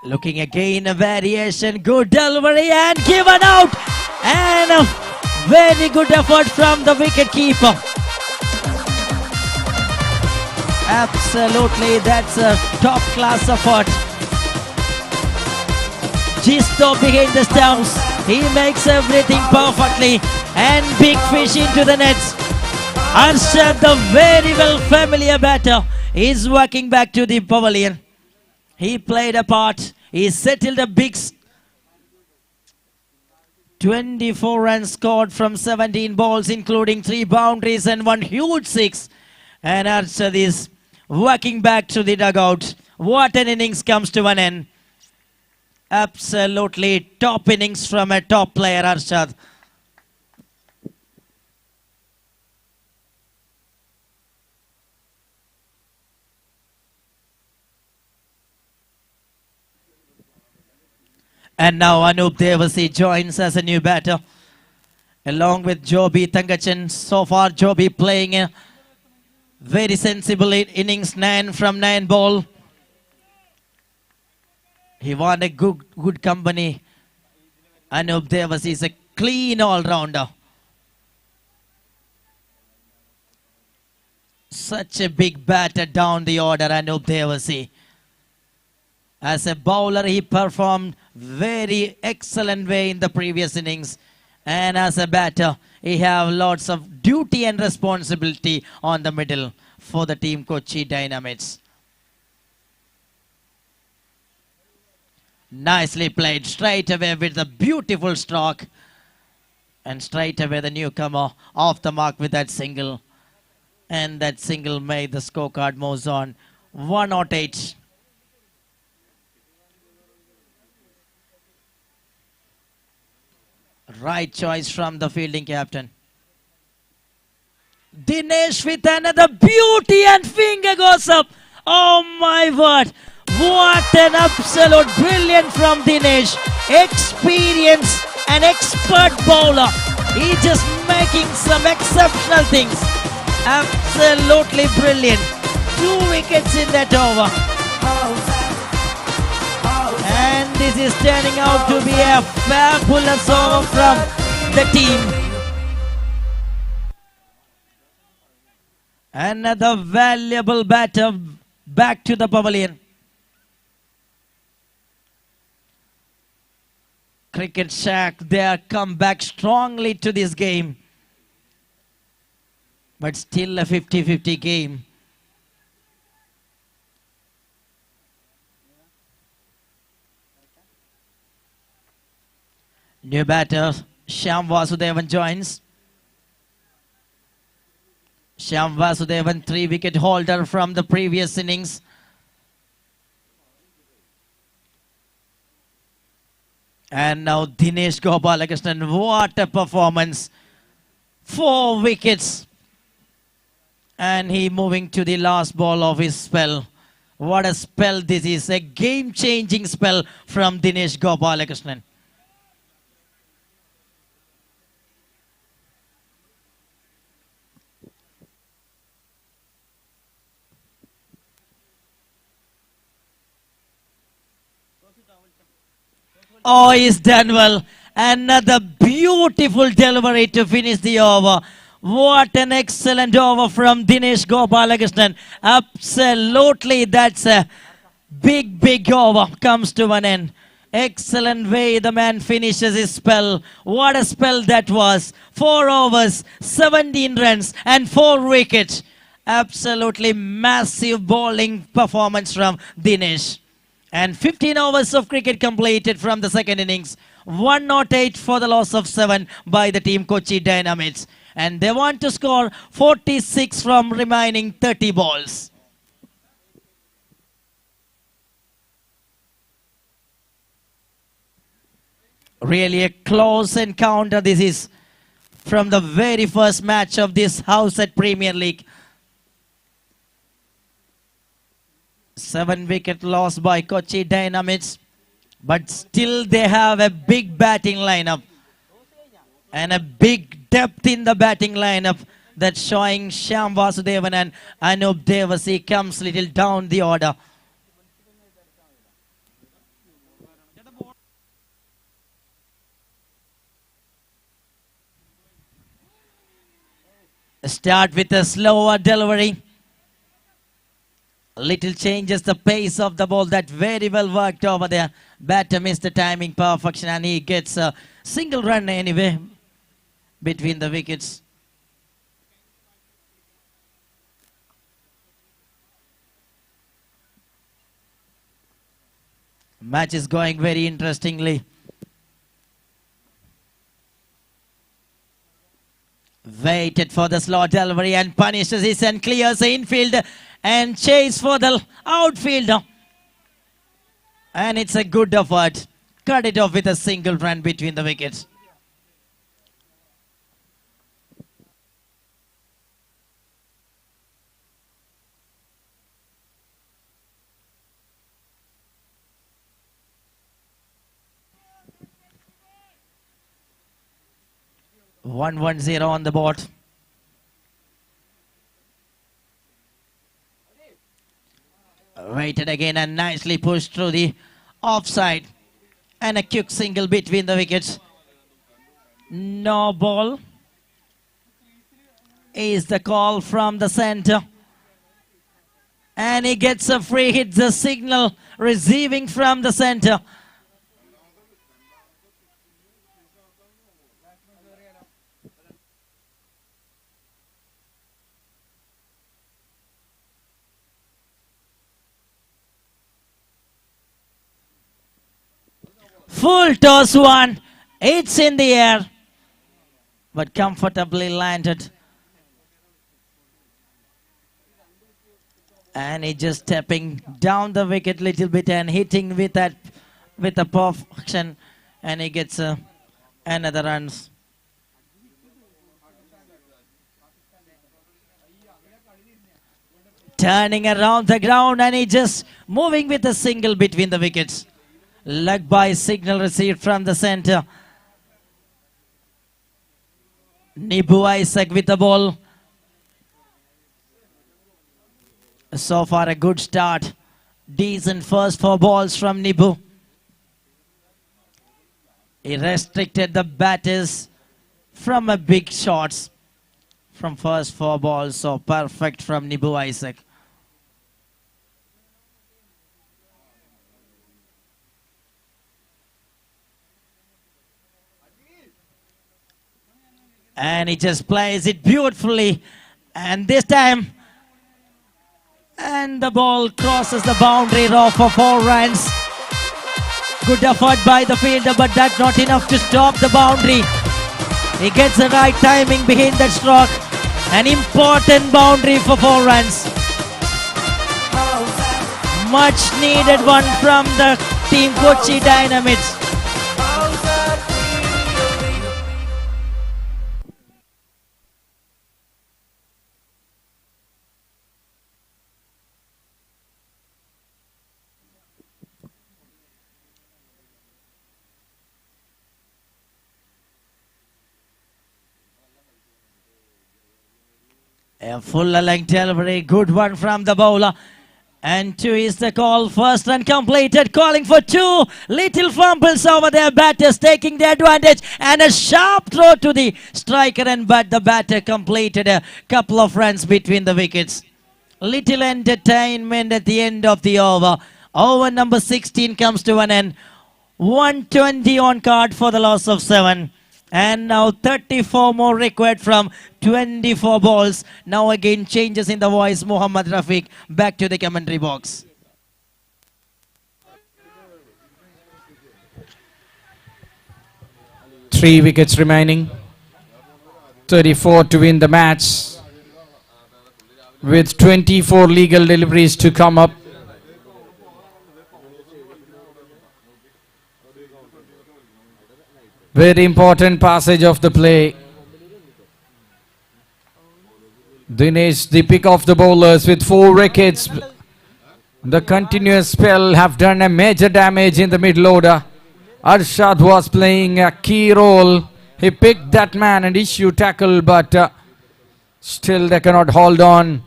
Looking again, a variation, good delivery and given out. And a very good effort from the wicket keeper. Absolutely, that's a top class effort. Gisto behind the stumps. He makes everything perfectly. And big fish into the nets. Arshad, the very well familiar batter, is walking back to the pavilion. He played a part. He settled a big 24 runs scored from 17 balls, including 3 boundaries and 1 huge 6. And Arshad is walking back to the dugout. What an innings comes to an end. Absolutely top innings from a top player, Arshad. And now Anup Devasi joins as a new batter along with Joby Tangachan. So far Joby playing a very sensible innings, 9 from 9 ball. He won a good company. Anup Devasi is a clean all-rounder. Such a big batter down the order, Anup Devasi. As a bowler, he performed very excellent way in the previous innings. And as a batter, he have lots of duty and responsibility on the middle for the team Kochi Dynamites. Nicely played straight away with a beautiful stroke. And straight away the newcomer off the mark with that single. And that single made the scorecard moves on 108. Right choice from the fielding captain. Dinesh with another beauty and finger goes up. Oh my word. What an absolute brilliant from Dinesh. Experience and expert bowler. He just making some exceptional things. Absolutely brilliant. 2 wickets in that over. And this is turning out to be a fabulous over from the team. Another valuable batter back to the pavilion. Cricket Shack, they are come back strongly to this game. But still a 50-50 game. New batter, Shyam Vasudevan joins. Shyam Vasudevan, 3-wicket holder from the previous innings. And now Dinesh Gopalakrishnan, what a performance. 4 wickets. And he moving to the last ball of his spell. What a spell this is. A game-changing spell from Dinesh Gopalakrishnan. Oh, he's done well. Another beautiful delivery to finish the over. What an excellent over from Dinesh Gopalakrishnan. Absolutely, that's a big over. Comes to an end. Excellent way the man finishes his spell. What a spell that was. 4 overs, 17 runs and 4 wickets. Absolutely massive bowling performance from Dinesh. And 15 overs of cricket completed from the second innings. 108 for the loss of 7 by the team Kochi Dynamites. And they want to score 46 from remaining 30 balls. Really a close encounter this is from the very first match of this Howzaat Premier League. 7-wicket loss by Kochi Dynamites. But still they have a big batting lineup. And a big depth in the batting lineup. That's showing Shyam Vasudevan and Anup Devasi comes little down the order. Start with a slower delivery. Little changes the pace of the ball. That very well worked over there. Batter missed the timing perfection and he gets a single run anyway between the wickets. Match is going very interestingly. Waited for the slow delivery and punishes it and clears the infield and chase for the outfielder. And it's a good effort. Cut it off with a single run between the wickets. 1-1-0 on the board. Waited again and nicely pushed through the offside. And a quick single between the wickets. No ball is the call from the center. And he gets a free hit, the signal receiving from the center. Full toss one. It's in the air, but comfortably landed. And he just stepping down the wicket little bit and hitting with that with a perfection, and he gets another runs. Turning around the ground, and he just moving with a single between the wickets. Leg by signal received from the center. Nibu Isaac with the ball. So far a good start. Decent first 4 balls from Nibu. He restricted the batters from a big shots from first 4 balls. So perfect from Nibu Isaac. And he just plays it beautifully. And this time, and the ball crosses the boundary row for 4 runs. Good effort by the fielder, but that's not enough to stop the boundary. He gets the right timing behind that stroke. An important boundary for 4 runs. Much needed one from the team Kochi Dynamics. A full length delivery, good one from the bowler. And 2 is the call. First run completed, calling for 2. Little fumbles over there, batters taking the advantage. And a sharp throw to the striker, and but the batter completed a couple of runs between the wickets. Little entertainment at the end of the over. Over number 16 comes to an end. 120 on card for the loss of 7. And now 34 more required from 24 balls. Now again changes in the voice. Muhammad Rafiq back to the commentary box. Three wickets remaining. 34 to win the match. With 24 legal deliveries to come up. Very important passage of the play. Dinesh, the pick of the bowlers with 4 wickets. The continuous spell have done a major damage in the middle order. Arshad was playing a key role. He picked that man and issued tackle, but still they cannot hold on.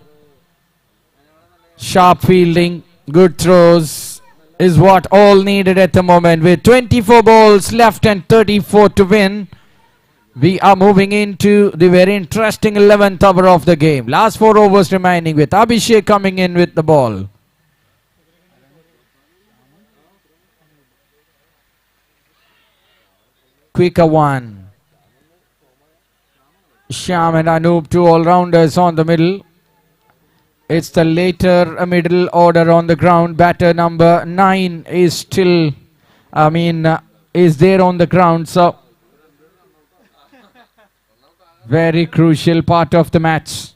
Sharp fielding, good throws is what all needed at the moment. With 24 balls left and 34 to win, we are moving into the very interesting 11th over of the game. Last 4 overs remaining, with Abhishek coming in with the ball. Quicker one. Shyam and Anoop, 2 all-rounders on the middle. It's the later middle order on the ground. Batter number 9 is still, is there on the ground. So, very crucial part of the match.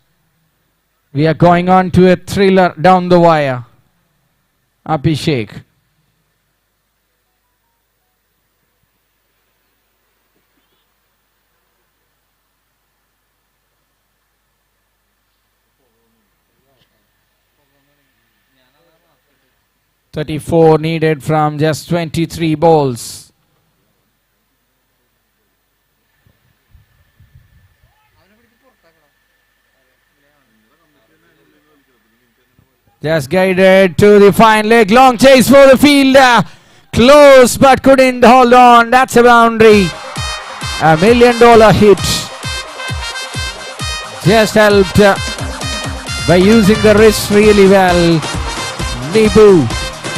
We are going on to a thriller down the wire. Abhishek. .34 needed from just 23 balls. Just guided to the fine leg. Long chase for the fielder. Close but couldn't hold on. That's a boundary. $1 million hit. Just helped by using the wrist really well. Nibu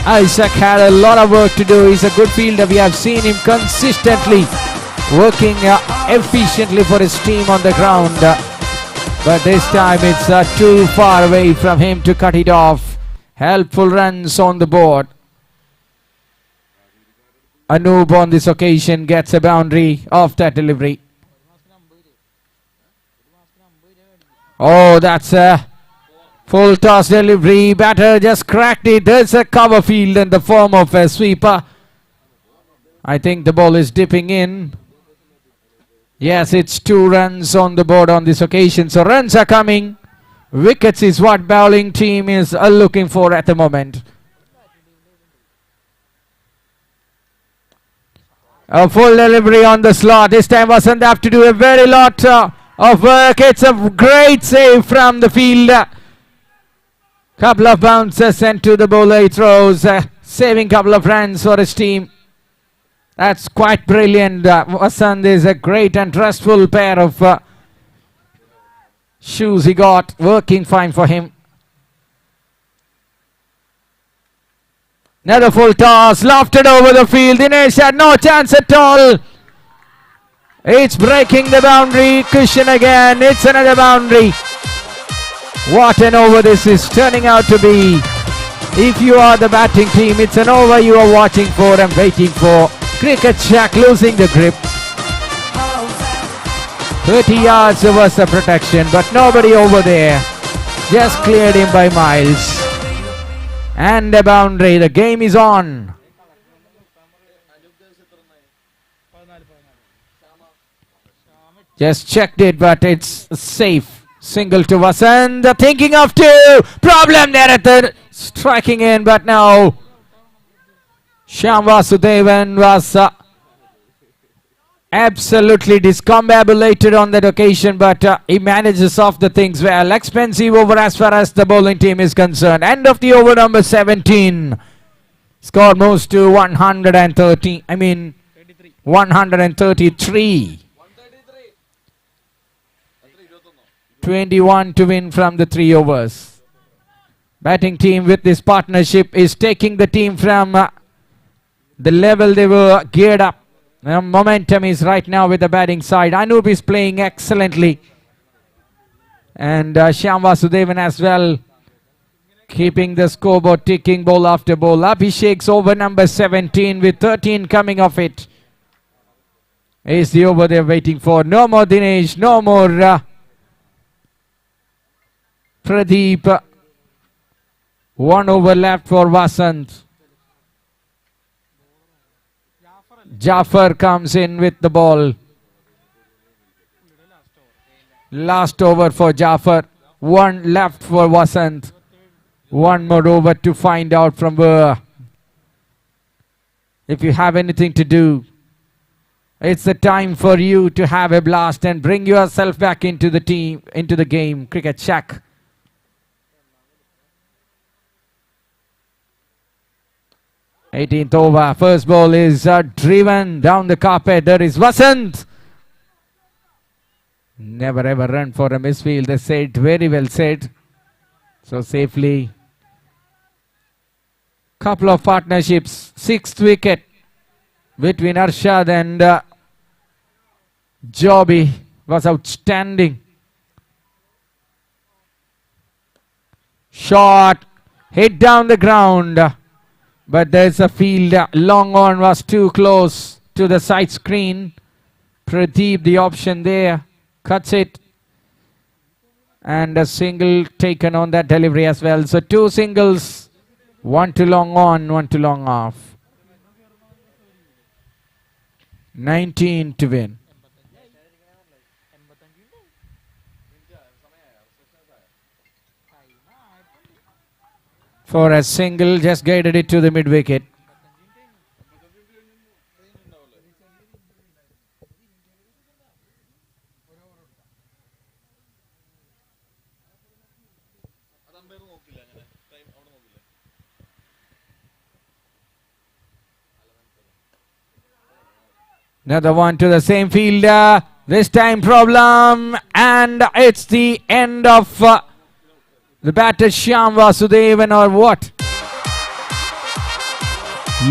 Isaac had a lot of work to do. He's a good fielder. We have seen him consistently working efficiently for his team on the ground. But this time it's too far away from him to cut it off. Helpful runs on the board. Anub on this occasion gets a boundary off that delivery. Oh, that's a full toss delivery. Batter just cracked it. There's a cover field in the form of a sweeper. I think the ball is dipping in. Yes, it's 2 runs on the board on this occasion. So runs are coming. Wickets is what bowling team is looking for at the moment. A full delivery on the slot. This time Vasant have to do a very lot of work. It's a great save from the fielder. Couple of bounces sent to the bowler. He throws, saving couple of runs for his team. That's quite brilliant. Vasant is a great and trustful pair of shoes he got. Working fine for him. Another full toss. Lofted over the field. Dinesh had no chance at all. It's breaking the boundary. Cushion again. It's another boundary. What an over this is turning out to be. If you are the batting team, it's an over you are watching for and waiting for. Cricket Shack losing the grip. 30 yards was the protection, but nobody over there. Just cleared him by miles. And a boundary. The game is on. Just checked it, but it's safe. Single to Vasant. Thinking of 2. Problem there at the striking in, but now Shyam Vasudevan was absolutely discombobulated on that occasion, but he manages off the things well. Expensive over as far as the bowling team is concerned. End of the over number 17. Score moves to 130. 133. 21 to win from the 3 overs. Batting team with this partnership is taking the team from the level they were geared up. The momentum is right now with the batting side. Anub is playing excellently. And Shyam Vasudevan as well. Keeping the scoreboard ticking ball after ball. Abhishek's over number 17 with 13 coming off it. Is the over they're waiting for. No more Dinesh. No more Pradeep. 1 over left for Vasant. Jafar comes in with the ball. Last over for Jafar. 1 left for Vasant. 1 more over to find out from where. If you have anything to do, it's the time for you to have a blast and bring yourself back into the team, into the game. Cricket Shack. Eighteenth over. First ball is driven down the carpet. There is Vasant. Never ever run for a misfield. They said, very well said. So safely. Couple of partnerships. 6th wicket between Arshad and Joby was outstanding. Shot. Hit down the ground. But there's a field. Long on was too close to the side screen. Pradeep, the option there. Cuts it. And a single taken on that delivery as well. So 2 singles. 1 to long on, 1 to long off. 19 to win. For a single, just guided it to the mid wicket. Another one to the same fielder. This time problem. And it's the end of the batter Shyam Vasudevan or what?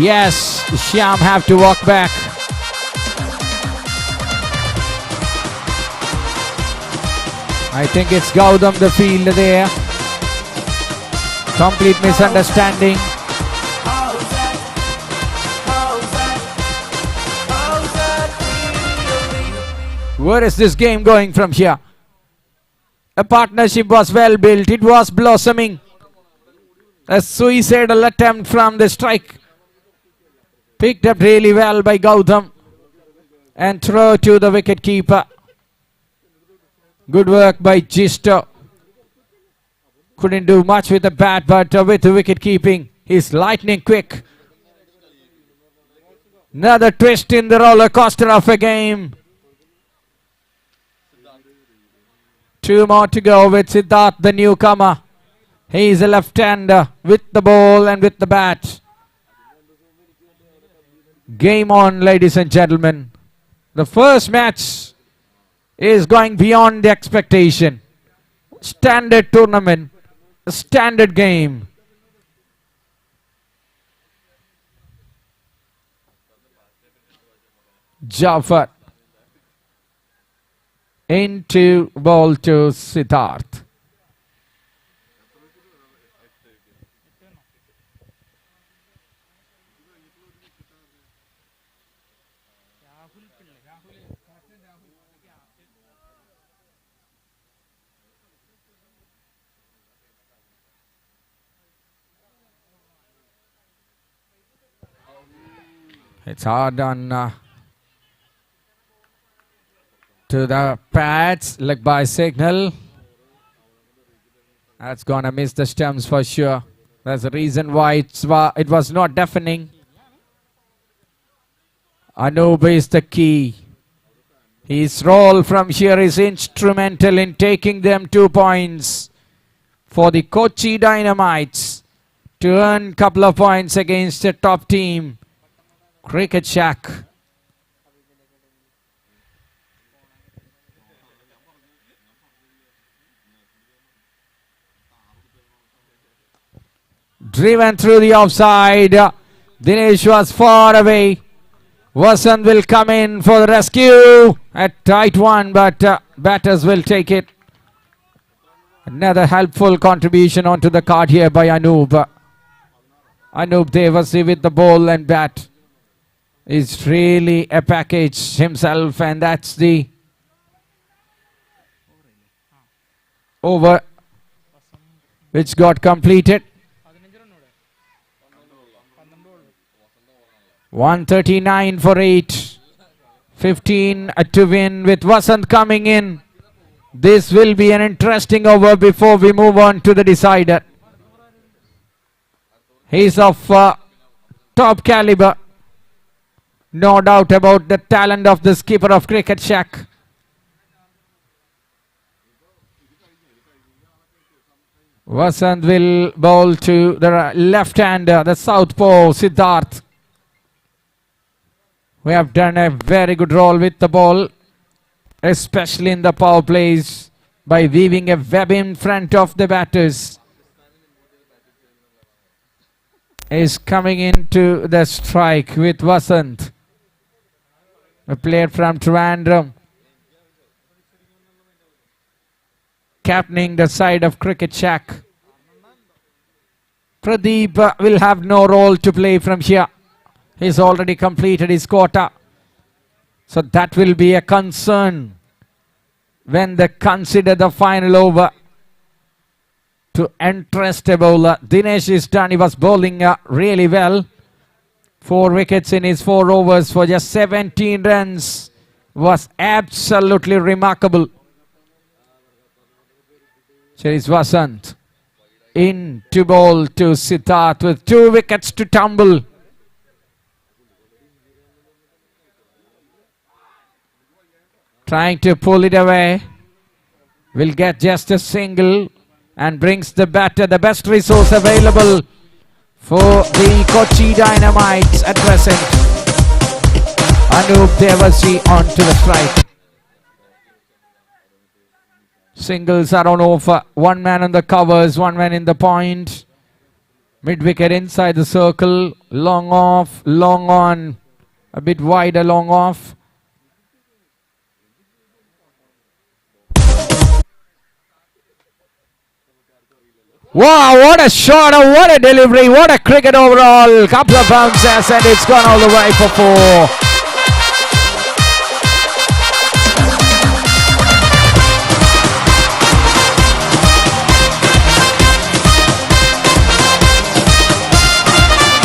Yes, Shyam have to walk back. I think it's Gautam the fielder there. Complete misunderstanding. Howzaat, Howzaat, Howzaat Premier League. Where is this game going from here? A partnership was well built. It was blossoming. A suicidal attempt from the strike. Picked up really well by Gautam. And throw to the wicket keeper. Good work by Jisto. Couldn't do much with the bat, but with the wicket keeping, he's lightning quick. Another twist in the roller coaster of a game. 2 more to go with Siddharth, the newcomer. He's a left-hander with the ball and with the bat. Game on, ladies and gentlemen. The first match is going beyond the expectation. Standard tournament, a standard game. Jafar into ball to Siddharth. It's hard on to the pads, leg by signal. That's gonna miss the stumps for sure. That's the reason why it was not deafening. Anub is the key. His role from here is instrumental in taking them 2 points for the Kochi Dynamites to earn couple of points against the top team, Cricket Shack. Driven through the offside. Dinesh was far away. Vasant will come in for the rescue. A tight one, but batters will take it. Another helpful contribution onto the card here by Anub. Anub Devasi with the ball and bat is really a package himself, and that's the over which got completed. 139 for 8. 15 to win with Vasant coming in. This will be an interesting over before we move on to the decider. He's of top caliber. No doubt about the talent of the skipper of Cricket Shack. Vasant will bowl to the left-hander, the southpaw Siddharth. We have done a very good role with the ball, especially in the power plays, by weaving a web in front of the batters. Is coming into the strike with Vasant, a player from Trivandrum, captaining the side of Cricket Shack. Pradeep will have no role to play from here. He's already completed his quota. So that will be a concern when they consider the final over to interest a bowler. Dinesh is done. He was bowling really well. 4 wickets in his 4 overs for just 17 runs. Was absolutely remarkable. Here is Vasant in to bowl to Siddharth with 2 wickets to tumble. Trying to pull it away. Will get just a single and brings the batter the best resource available for the Kochi Dynamites at present. Anup Devasi onto the strike. Singles are on over. One man on the covers, one man in the point. Mid wicket inside the circle. Long off, long on. A bit wider, long off. Wow, what a shot, what a delivery, what a cricket overall. Couple of bounces and it's gone all the way for 4.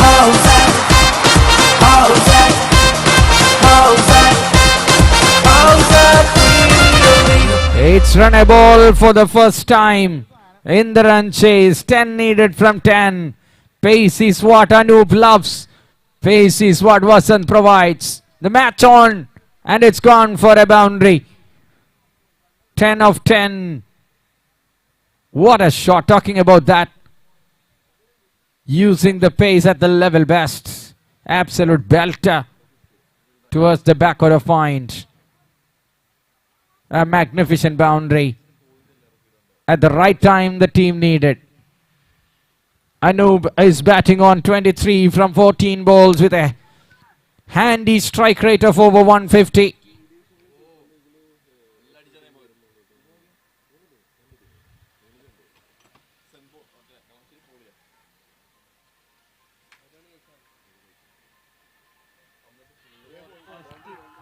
Howzaat, Howzaat, Howzaat, Howzaat Premier League. It's run a ball for the first time in the run chase. 10 needed from 10. Pace is what Anup loves. Pace is what Vasant provides. The match on and it's gone for a boundary. 10 of 10. What a shot, talking about that. Using the pace at the level best. Absolute belter towards the backward of point. A magnificent boundary. At the right time the team needed. Anup is batting on 23 from 14 balls with a handy strike rate of over 150.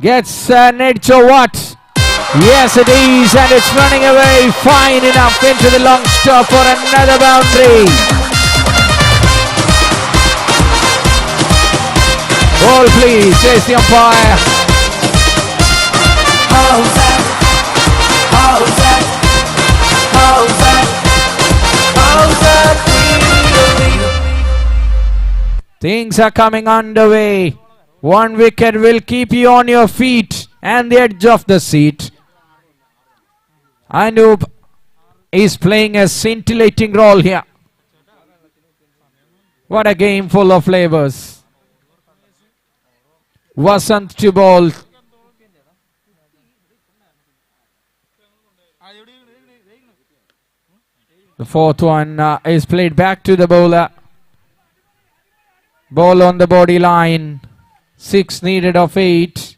Gets an edge or what? Yes it is, and it's running away fine enough into the long stop for another boundary. Ball please, says the umpire. Howzaat, Howzaat, Howzaat, Howzaat Premier League. Things are coming underway. One wicket will keep you on your feet and the edge of the seat. Anup is playing a scintillating role here. What a game full of flavors. Vasant to ball. The fourth one is played back to the bowler. Ball on the body line. 6 needed of 8.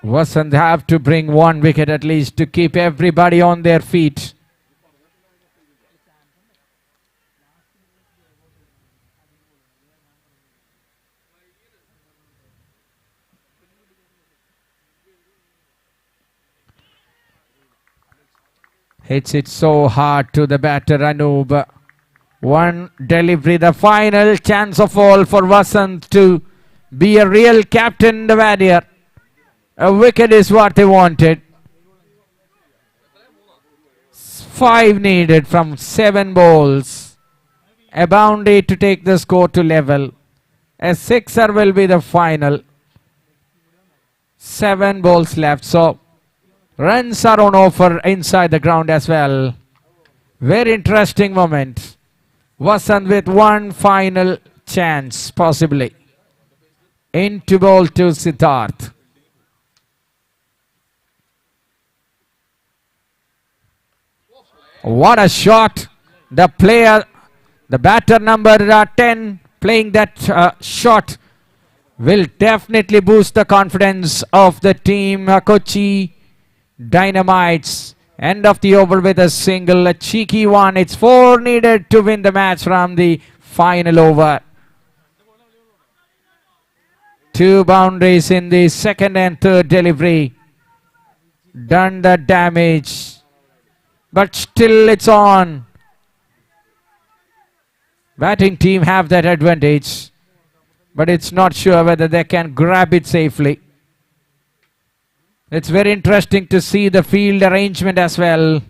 Vasant have to bring 1 wicket at least to keep everybody on their feet. Hits it so hard to the batter Anup. One delivery, the final chance of all for Vasant to be a real captain in the Warrior. A wicket is what they wanted. 5 needed from 7 balls. A boundary to take the score to level. A sixer will be the final. 7 balls left, so runs are on offer inside the ground as well. Very interesting moment. Vasant with 1 final chance, possibly. Into ball to Siddharth. What a shot. The player, the batter number 10 playing that shot will definitely boost the confidence of the team. Kochi Dynamites. End of the over with a single, a cheeky one. It's 4 needed to win the match from the final over. 2 boundaries in the second and third delivery. Done the damage. But still it's on. Batting team have that advantage. But it's not sure whether they can grab it safely. It's very interesting to see the field arrangement as well.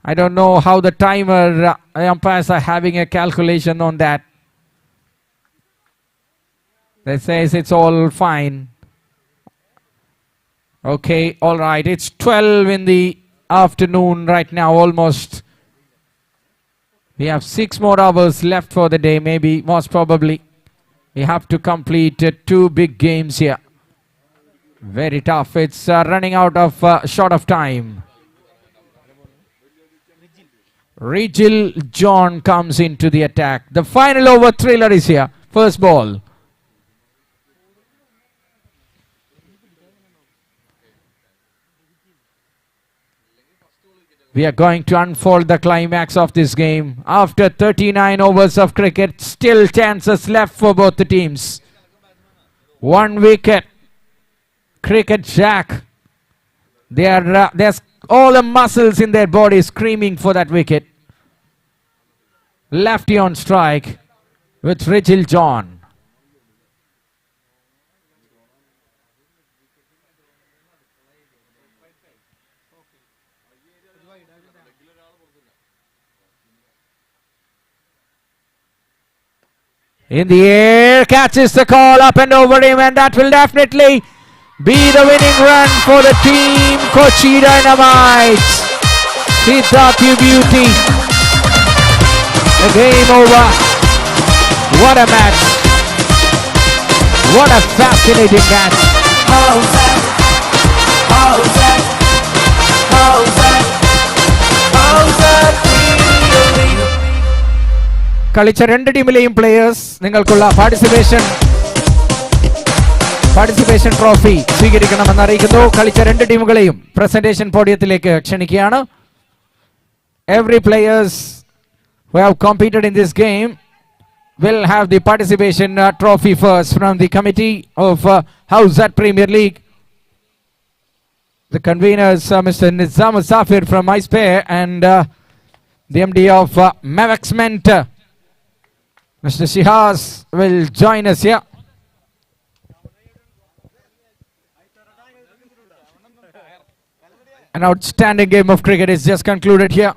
I don't know how the timer umpires are having a calculation on that. They says it's all fine. Okay, all right. It's 12 in the afternoon right now, almost. We have 6 more hours left for the day, maybe, most probably. We have to complete 2 big games here. Very tough. It's running out of short of time. Rigel John comes into the attack. The final over thriller is here. First ball. We are going to unfold the climax of this game. After 39 overs of cricket, still chances left for both the teams. 1 wicket. Cricket Jack. There's all the muscles in their body screaming for that wicket. Lefty on strike with Rigel John. In the air, catches the call up and over him, and that will definitely be the winning run for the team Kochi Dynamites. Siddharth, you beauty. The game over. What a match. What a fascinating match. Howzaat, Howzaat, Howzaat, Howzaat Premier League. കളിച്ച രണ്ട് ടീമിലെയും players നിങ്ങൾക്കുള്ള participation trophy സ്വീകരിക്കണമെന്ന് അറിയിക്കുന്നു. കളിച്ച രണ്ട് ടീമുകളെയും presentation പോഡിയത്തിലേക്ക് ക്ഷണിക്കുകയാണ്. Every players who have competed in this game will have the participation trophy first from the committee of Howzaat Premier League. The conveners Mr. Nizam Safir from iSpare and the MD of Mavexment, Mr. Shihaz, will join us here. An outstanding game of cricket is just concluded here.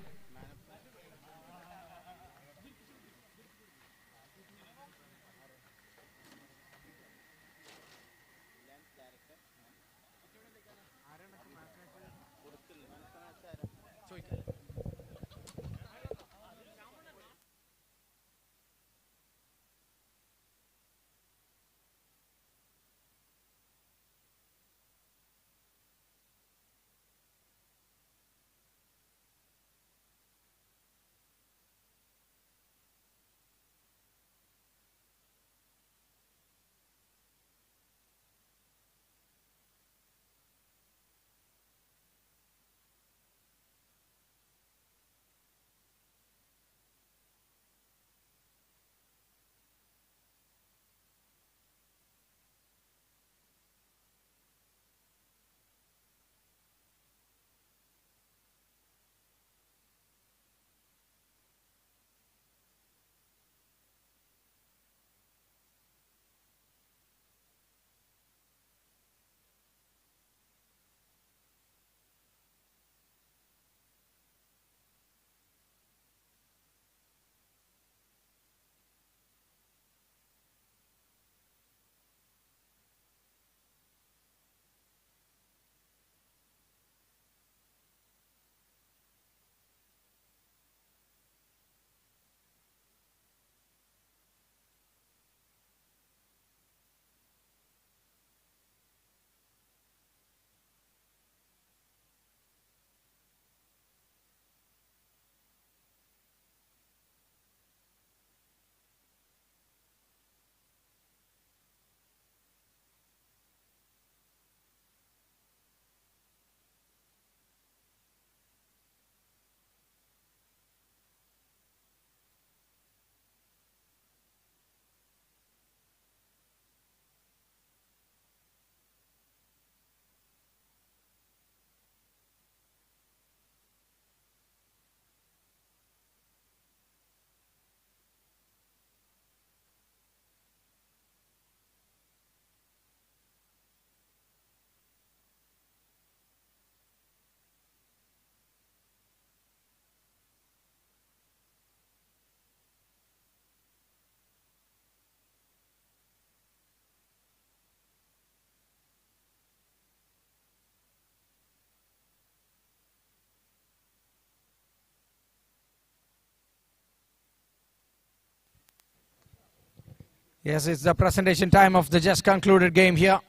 Yes, it's the presentation time of the just concluded game here.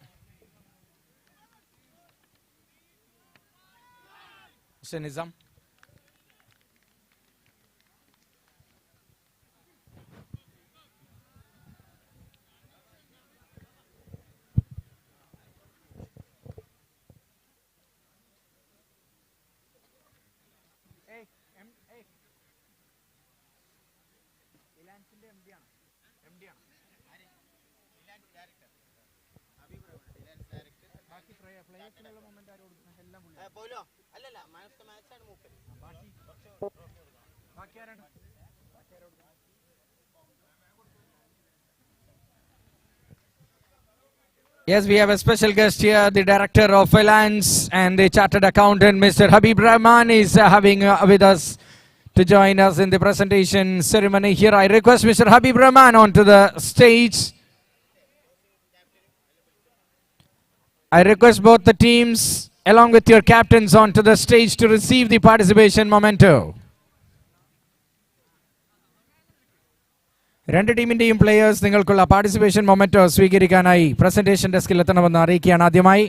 Mr. Nizam. Yes, we have a special guest here, the director of finance and the chartered accountant, Mr. Habib Rahman, is having with us to join us in the presentation ceremony here. I request Mr. Habib Rahman onto the stage. I request both the teams, along with your captains, onto the stage to receive the participation memento. രണ്ട് ടീമിൻ്റെയും players നിങ്ങൾക്കുള്ള participation memento സ്വീകരിക്കാനായി presentation ഡെസ്കിൽ എത്തണമെന്ന് അറിയിക്കുകയാണ് ആദ്യമായി.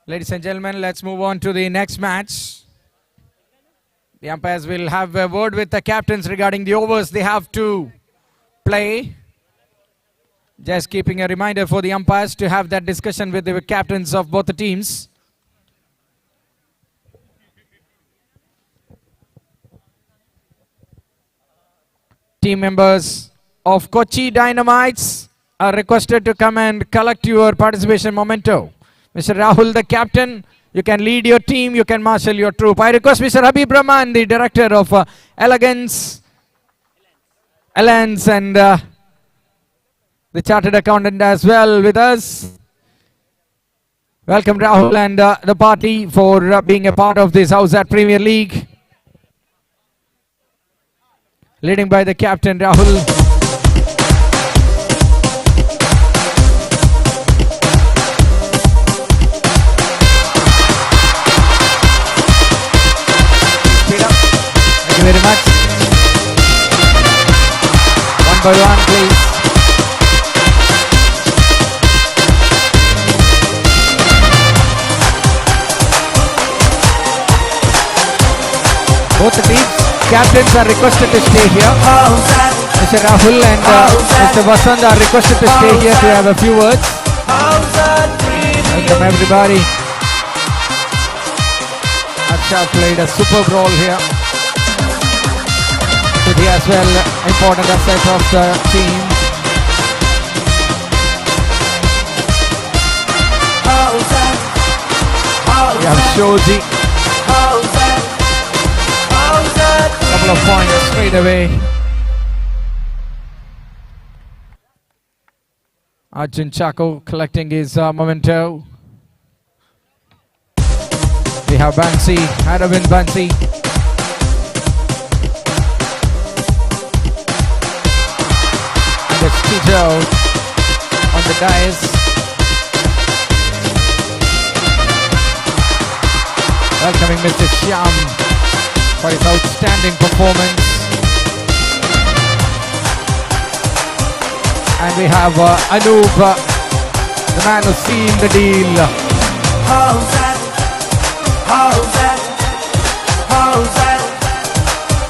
Ladies and gentlemen, let's move on to the next match. The umpires will have a word with the captains regarding the overs they have to play. Just keeping a reminder for the umpires to have that discussion with the captains of both the teams. Team members of Kochi Dynamites are requested to come and collect your participation memento. Mr. Rahul, the captain, you can lead your team, you can marshal your troop. I request Mr. Habib Rahman, the director of Alliance, and the chartered accountant as well with us. Welcome Rahul and the party for being a part of this Howzaat Premier League. Leading by the captain Rahul. Thank you very much. One by one, please. Both the teams, captains are requested to stay here. Mr. Rahul and Mr. Vasant are requested to stay here to have a few words. Welcome everybody. Aksha played a superb role here. He as well, important asset of the team. We have Shoji. Couple of points straight away. Arjun Chako collecting his memento. We have Bansi, Aravind Bansi. It's Tito on the dais. Welcoming Mr. Shyam for his outstanding performance. And we have Anoop, the man who sealed the deal. Howzaat, Howzaat, Howzaat,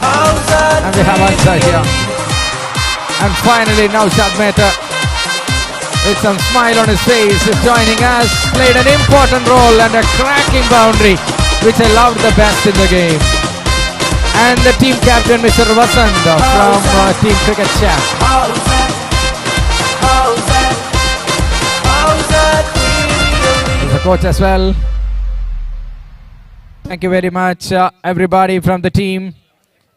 Howzaat. And we have Ansar here. And finally, Naushad Mehta, with some smile on his face, is joining us. Played an important role and a cracking boundary, which I loved the best in the game. And the team captain, Mr. Vasant from Team Cricket Chat. He's the coach as well. Thank you very much, everybody from the team.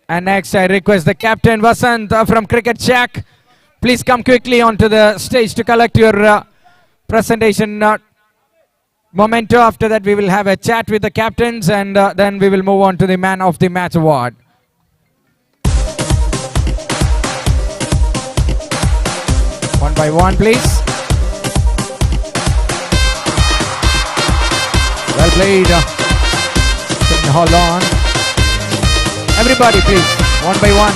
And next, I request the captain Vasant from Cricket Shack Please come quickly onto the stage to collect your presentation memento. After that, we will have a chat with the captains, and then we will move on to the Man of the Match award. One by one, please. Well played. Hold on. Everybody, please. One by one.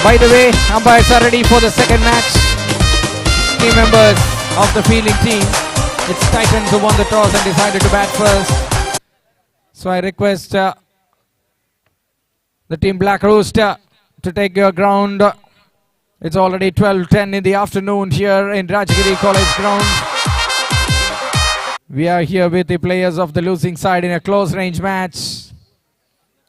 By the way, umpires are ready for the second match. Team members of the fielding team. It's Titans who won the toss and decided to bat first. So I request the team Black Rooster to take your ground. It's already 12:10 in the afternoon here in Rajagiri College ground. We are here with the players of the losing side in a close range match.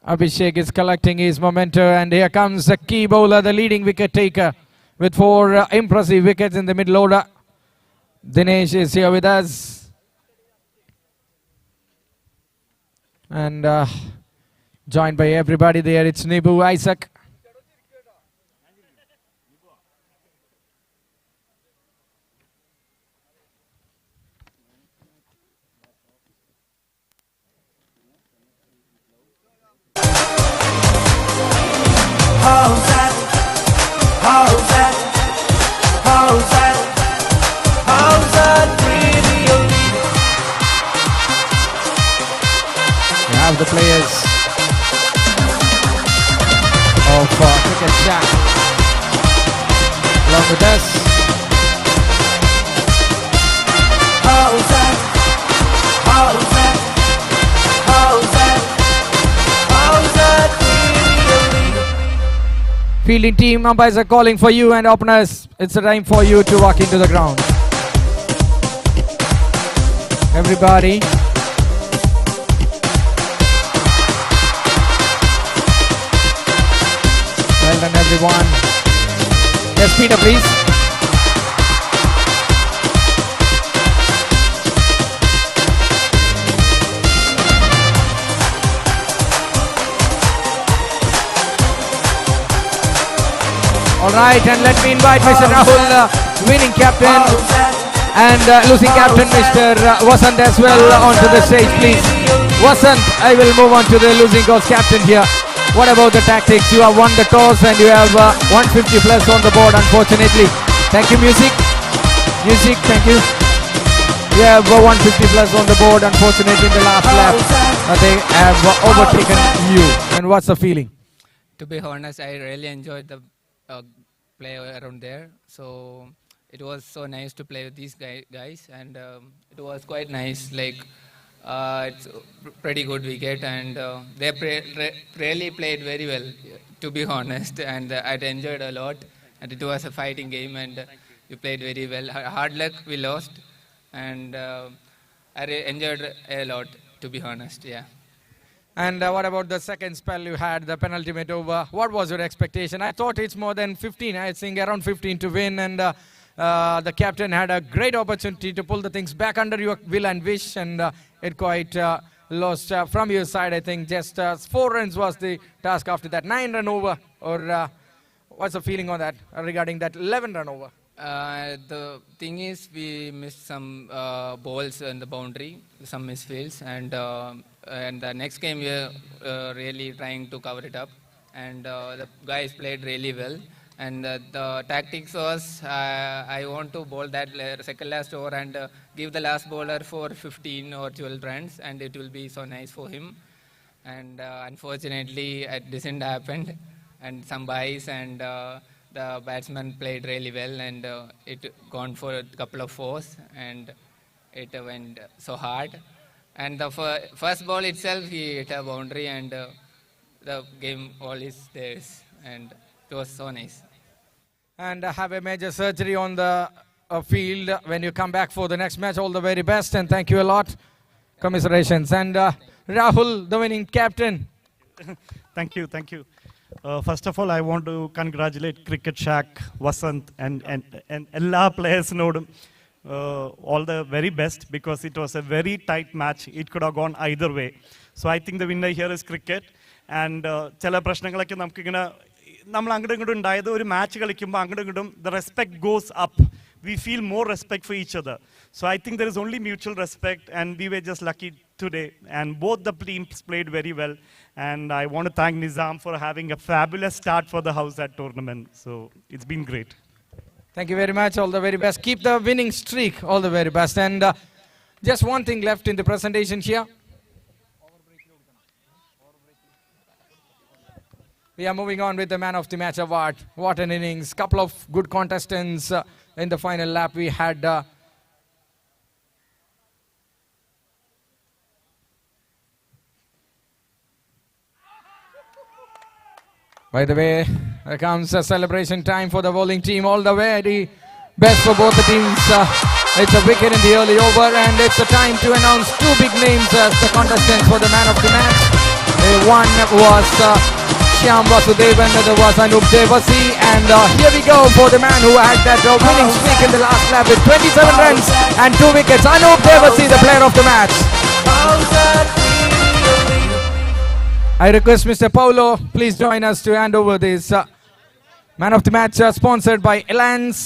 Abhishek is collecting his memento, and here comes the key bowler, the leading wicket taker, with 4 impressive wickets in the middle order. Dinesh is here with us. And joined by everybody there, it's Nibu Isaac. Howzaat, Howzaat, Howzaat, Howzaat Premier League. We have the players of Cricket Shack along with us. Howzaat, Howzaat, Howzaat, Howzaat Premier League. Fielding team umpires are calling for you, and openers, it's a time for you to walk into the ground. Everybody. Well done, everyone. Yes, Peter, please. All right, and let me invite Mr. Rahul, winning captain, and losing captain, Mr. Vasant, as well onto the stage, please. Vasant, I will move on to the losing course captain here. What about the tactics? You have won the toss and you have 150 plus on the board, unfortunately. Thank you, music. Music, thank you. You have 150 plus on the board, unfortunately, in the last lap. They have overtaken you. And what's the feeling? To be honest, I really enjoyed the play around there. So it was so nice to play with these guys, and it was quite nice. Like it's a pretty good wicket, and they really played very well, to be honest. And I enjoyed a lot. And it was a fighting game, and you played very well. Hard luck, we lost, and I enjoyed a lot, to be honest. Yeah. And what about the second spell you had, the penultimate over? What was your expectation? I thought it's more than 15. I think around 15 to win. And the captain had a great opportunity to pull the things back under your will and wish. And it quite lost from your side. I think just 4 runs was the task after that. 9-run over. Or what's the feeling on that regarding that 11-run over? The thing is, we missed some balls in the boundary, some misfields, and the next game we are really trying to cover it up, and the guys played really well. And the tactics was, I want to bowl that second last over and give the last bowler for 15 or 12 runs, and it will be so nice for him. And unfortunately, it didn't happen, and some byes, and the batsman played really well, and it gone for a couple of fours, and it went so hard. And the first ball itself, he hit a boundary, and the game all is theirs, and it was so nice. And have a major surgery on the field when you come back for the next match. All the very best, and thank you a lot. Commiserations. And Rahul, the winning captain. Thank you, thank you. First of all, I want to congratulate Cricket Shack, Vasant, and Ella players node. All the very best, because it was a very tight match. It could have gone either way. So I think the winner here is cricket. And chala prashnangalakku namukku ingana നമ്മൾ അങ്ങോട്ടും ഇങ്ങോട്ടും ഉണ്ടായത് ഒരു match കളിക്കുമ്പോൾ അങ്ങോട്ടും ഇങ്ങോട്ടും the respect goes up. We feel more respect for each other. So I think there is only mutual respect, and we were just lucky today. And both the teams played very well. And I want to thank Nizam for having a fabulous start for the Howzaat tournament. So it's been great. Thank you very much. All the very best. Keep the winning streak. All the very best. And just one thing left in the presentation here. We are moving on with the Man of the Match award. What an innings. Couple of good contestants in the final lap. We had by the way, there comes a celebration time for the bowling team. All the very best for both the teams. It's a wicket in the early over, and it's a time to announce two big names as the contestants for the Man of the Match. One was Shyam Vasudevan, the other was Anup Devasi, and here we go for the man who had that winning streak in the last lap with 27 runs and 2 wickets. Anup Devasi, the player of the match. I request Mr. Paulo, please join us to hand over this Man of the Match sponsored by Elance,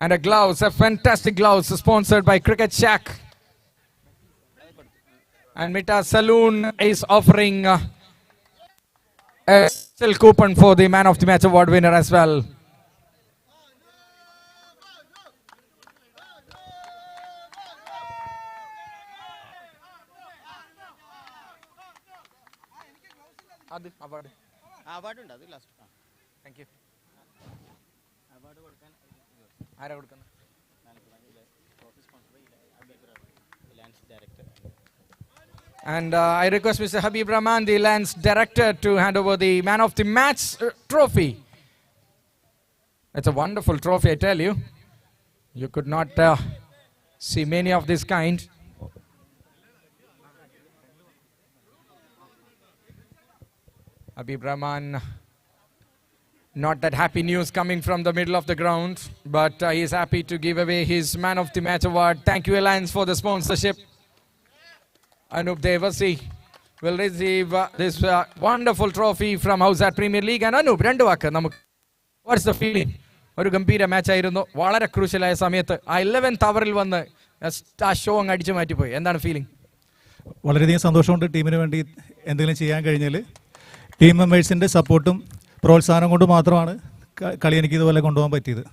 and a gloves, a fantastic gloves sponsored by Cricket Shack. And Mita Saloon is offering a still coupon for the Man of the Match award winner as well. Thank you. And I request Mr. Habib Rahman, the Lance Director, to hand over the Man of the Match trophy. It's a wonderful trophy, I tell you. You could not see many of this kind. Habib Rahman, not that happy news coming from the middle of the ground, but he is happy to give away his Man of the Match award. Thank you, Alliance, for the sponsorship. Anup Devasi will receive this wonderful trophy from Howzaat Premier League. And Anup, what's the feeling? ഒരു ഗംഭീര മാച്ചായിരുന്നു, വളരെ ക്രൂഷ്യലായ സമയത്ത് ആ 11th അവറിൽ വന്ന് ആ show അങ്ങ് അടിച്ചു മാറ്റിപ്പോയി. എന്താണ് ഫീലിംഗ്? വളരെയധികം സന്തോഷമുണ്ട്. ടീമിന് വേണ്ടി എന്തെങ്കിലും ചെയ്യാൻ കഴിഞ്ഞാൽ ടീം മെമ്പേഴ്സിൻ്റെ സപ്പോർട്ടും പ്രോത്സാഹനം കൊണ്ട് മാത്രമാണ് കളി എനിക്ക് ഇതുപോലെ കൊണ്ടുപോകാൻ പറ്റിയത്.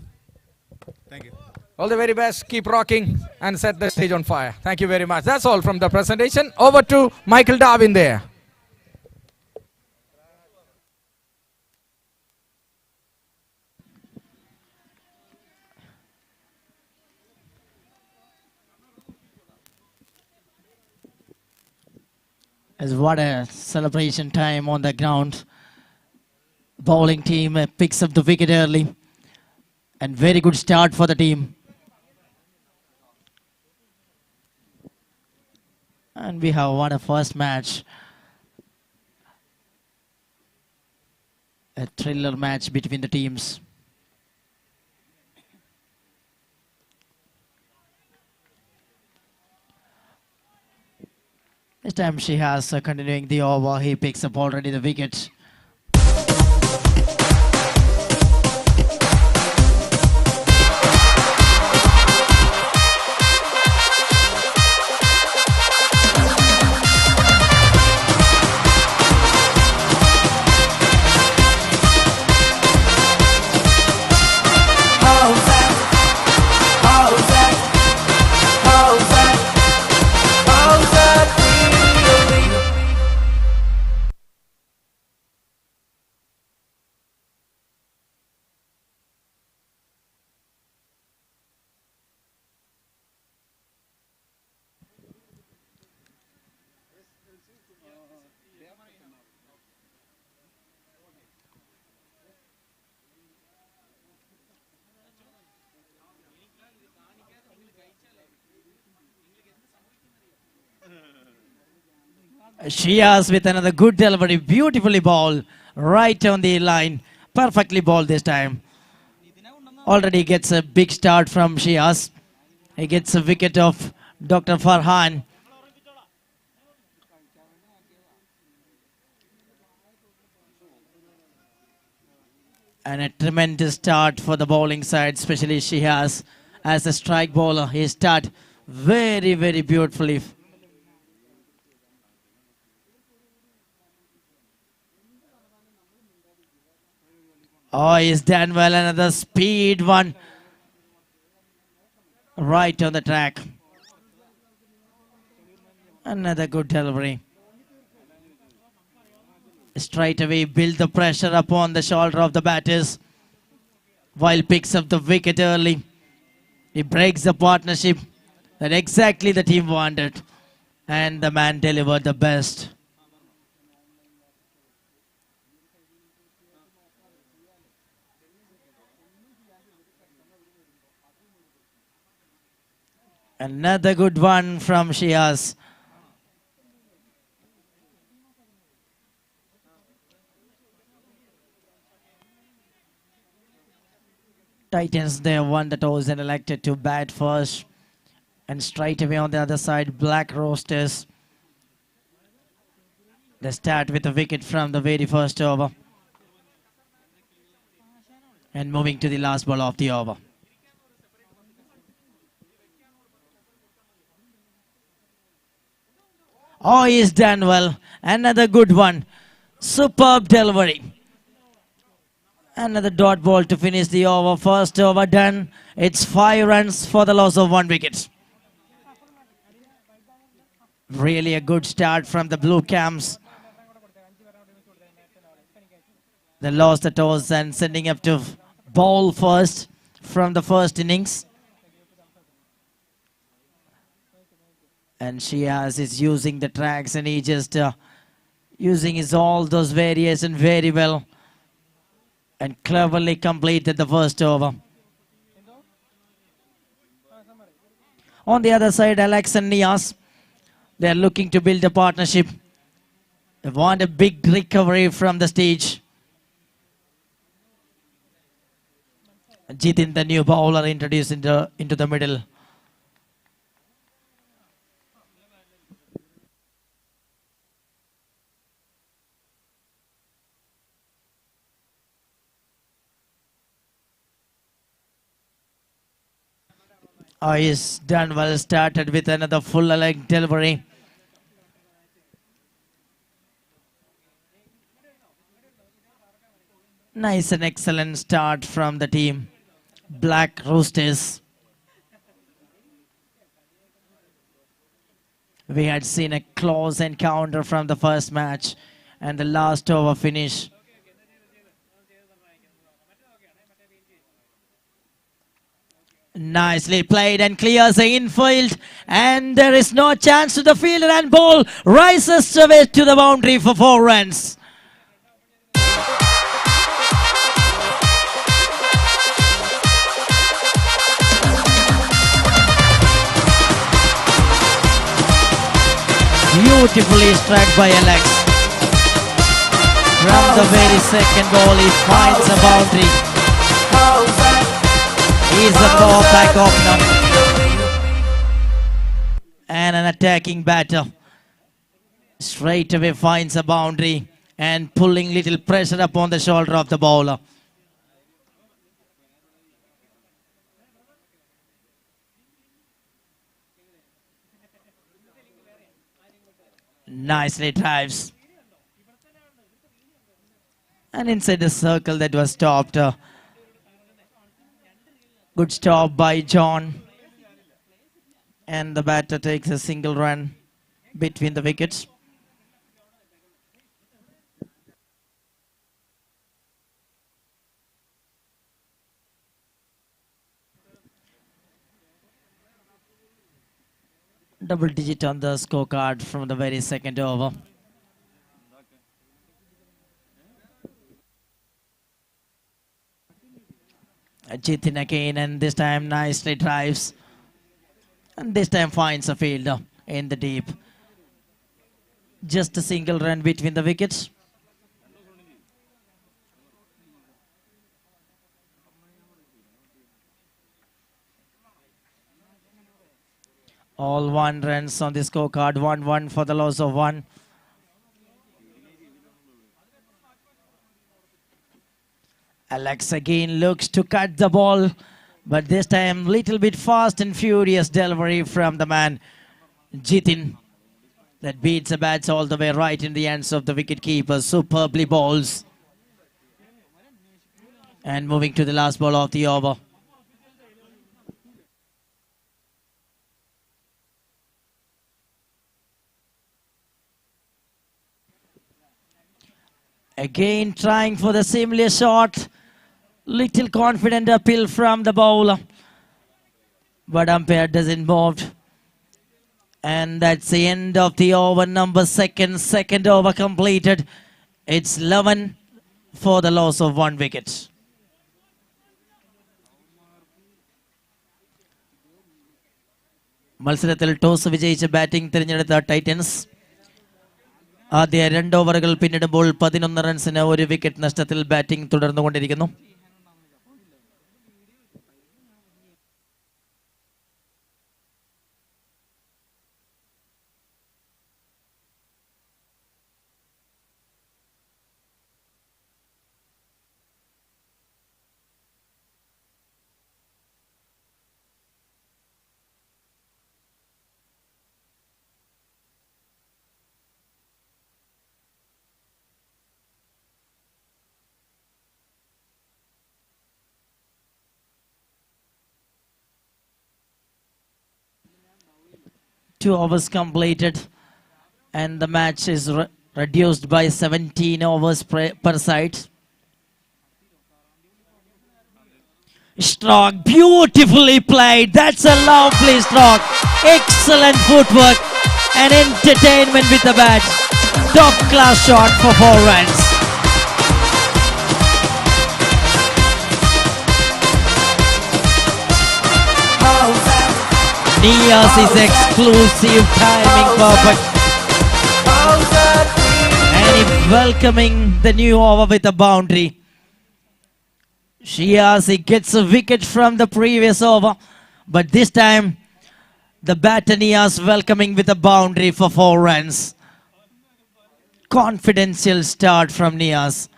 Thank you. All the very best. Keep rocking and set the stage on fire. Thank you very much. That's all from the presentation. Over to Michael Darwin there. As what a celebration time on the ground. Bowling team picks up the wicket early, and very good start for the team. And we have won a first match. A thriller match between the teams. This time she has continuing the over. He picks up already the wicket. Shias with another good delivery, beautifully bowled, right on the line, perfectly bowled this time. Already gets a big start from Shias. He gets a wicket of Dr. Farhan. And a tremendous start for the bowling side, especially she has as a strike bowler. He start very, very beautifully. Oh, he's done well. Another speed one. Right on the track. Another good delivery. Straight away build the pressure upon the shoulder of the batters while picks up the wicket early. He breaks the partnership that exactly the team wanted, and the man delivered the best. Another good one from Shiaz. Titans, they won the toss and elected to bat first. And straight away on the other side, Black Roasters. They start with a wicket from the very first over. And moving to the last ball of the over. Oh, he's done well. Another good one. Superb delivery. Another dot ball to finish the over. First over done. It's 5 runs for the loss of 1 wicket. Really a good start from the blue camps. They lost the toss and sending up to bowl first from the first innings. And Shiaz is using the tracks and he just using his all those variations very well. And cleverly completed the first over. On the other side, Alex and Nias, they are looking to build a partnership. They want a big recovery from the stage. Jitin, the new bowler, introduced into the middle. Oh, he's done well, started with another full leg delivery. Nice and excellent start from the team. Black Roosters. We had seen a close encounter from the first match and the last over finish. Nicely played and clears the infield, and there is no chance to the fielder, and ball rises away to the boundary for 4 runs. Beautifully struck by Alex. From the very second ball, he finds a boundary. He's a power back opener and an attacking batter. Straight away finds a boundary and pulling little pressure upon the shoulder of the bowler. Nicely drives. And inside the circle that was stopped. Good stop by John. And the batter takes a single run between the wickets. Double digit on the scorecard from the very second over. Jitin again, and this time nicely drives. And this time finds a fielder in the deep. Just a single run between the wickets. All 1 runs on the scorecard. 1-1 for the loss of 1. Alex again looks to cut the ball, but this time little bit fast and furious delivery from the man Jitin that beats the bats all the way right in the hands of the wicket keeper. Superbly bowls. And moving to the last ball of the over. Again trying for the similar shot. Little confident appeal from the bowler. But umpire doesn't move. And that's the end of the over number second. Second over completed. It's 11 for the loss of 1 wicket. മത്സരത്തിൽ toss വിജയിച്ച് batting തിരഞ്ഞെടുത്ത Titans ആദ്യ 2 ഓവറുകൾ പിന്നിടുമ്പോൾ 11 റൺസിന് 1 wicket നഷ്ടത്തിൽ batting തുടർന്നുകൊണ്ടിരിക്കുന്നു. Two overs completed and the match is reduced by 17 overs per side. Stroke, beautifully played. That's a lovely stroke. Excellent footwork and entertainment with the bat. Top class shot for 4 runs. Nias is exclusive timing perfect. And he welcoming the new over with a boundary. Shiasi gets a wicket from the previous over, but this time the batter Nias welcoming with a boundary for 4 runs. Confidential start from Nias.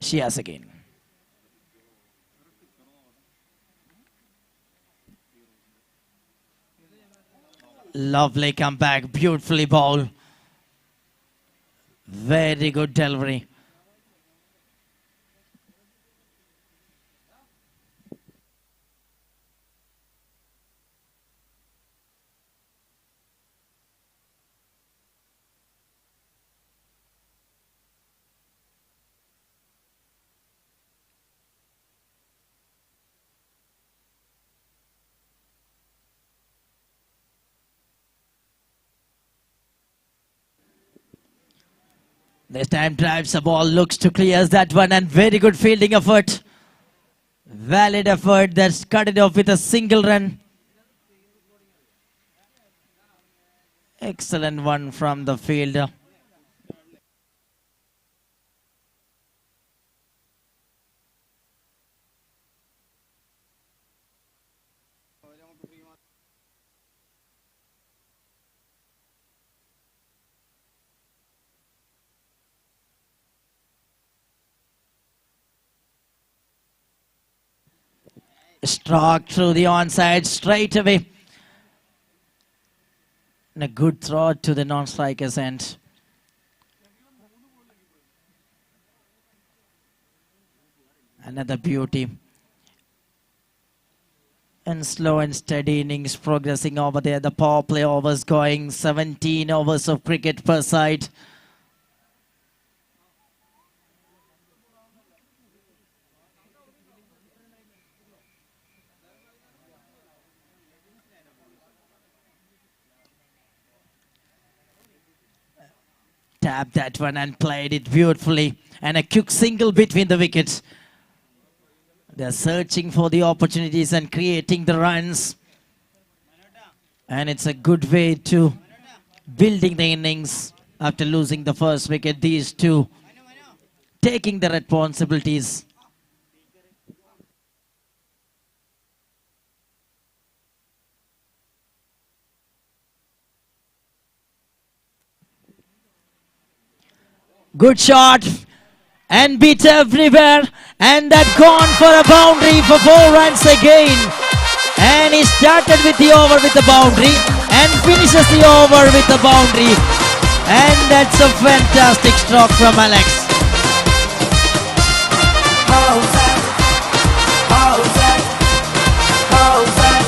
Shias again. Lovely comeback, beautifully bowled. Very good delivery. This time drives the ball, looks to clear that one, and very good fielding effort. Valid effort that's cut it off with a single run. Excellent one from the fielder. Struck through the onside straight away. And a good throw to the non-striker's end. Another beauty. And slow and steady innings progressing over there. The power play overs going. 17 overs of cricket per side. Tapped that one and played it beautifully. And a quick single between the wickets. They're searching for the opportunities and creating the runs. And it's a good way to building the innings after losing the first wicket. These two taking the responsibilities. Good shot. And beat everywhere. And that gone for a boundary for 4 runs again. And he started with the over with the boundary. And finishes the over with the boundary. And that's a fantastic stroke from Alex. Howzaat, Howzaat, Howzaat,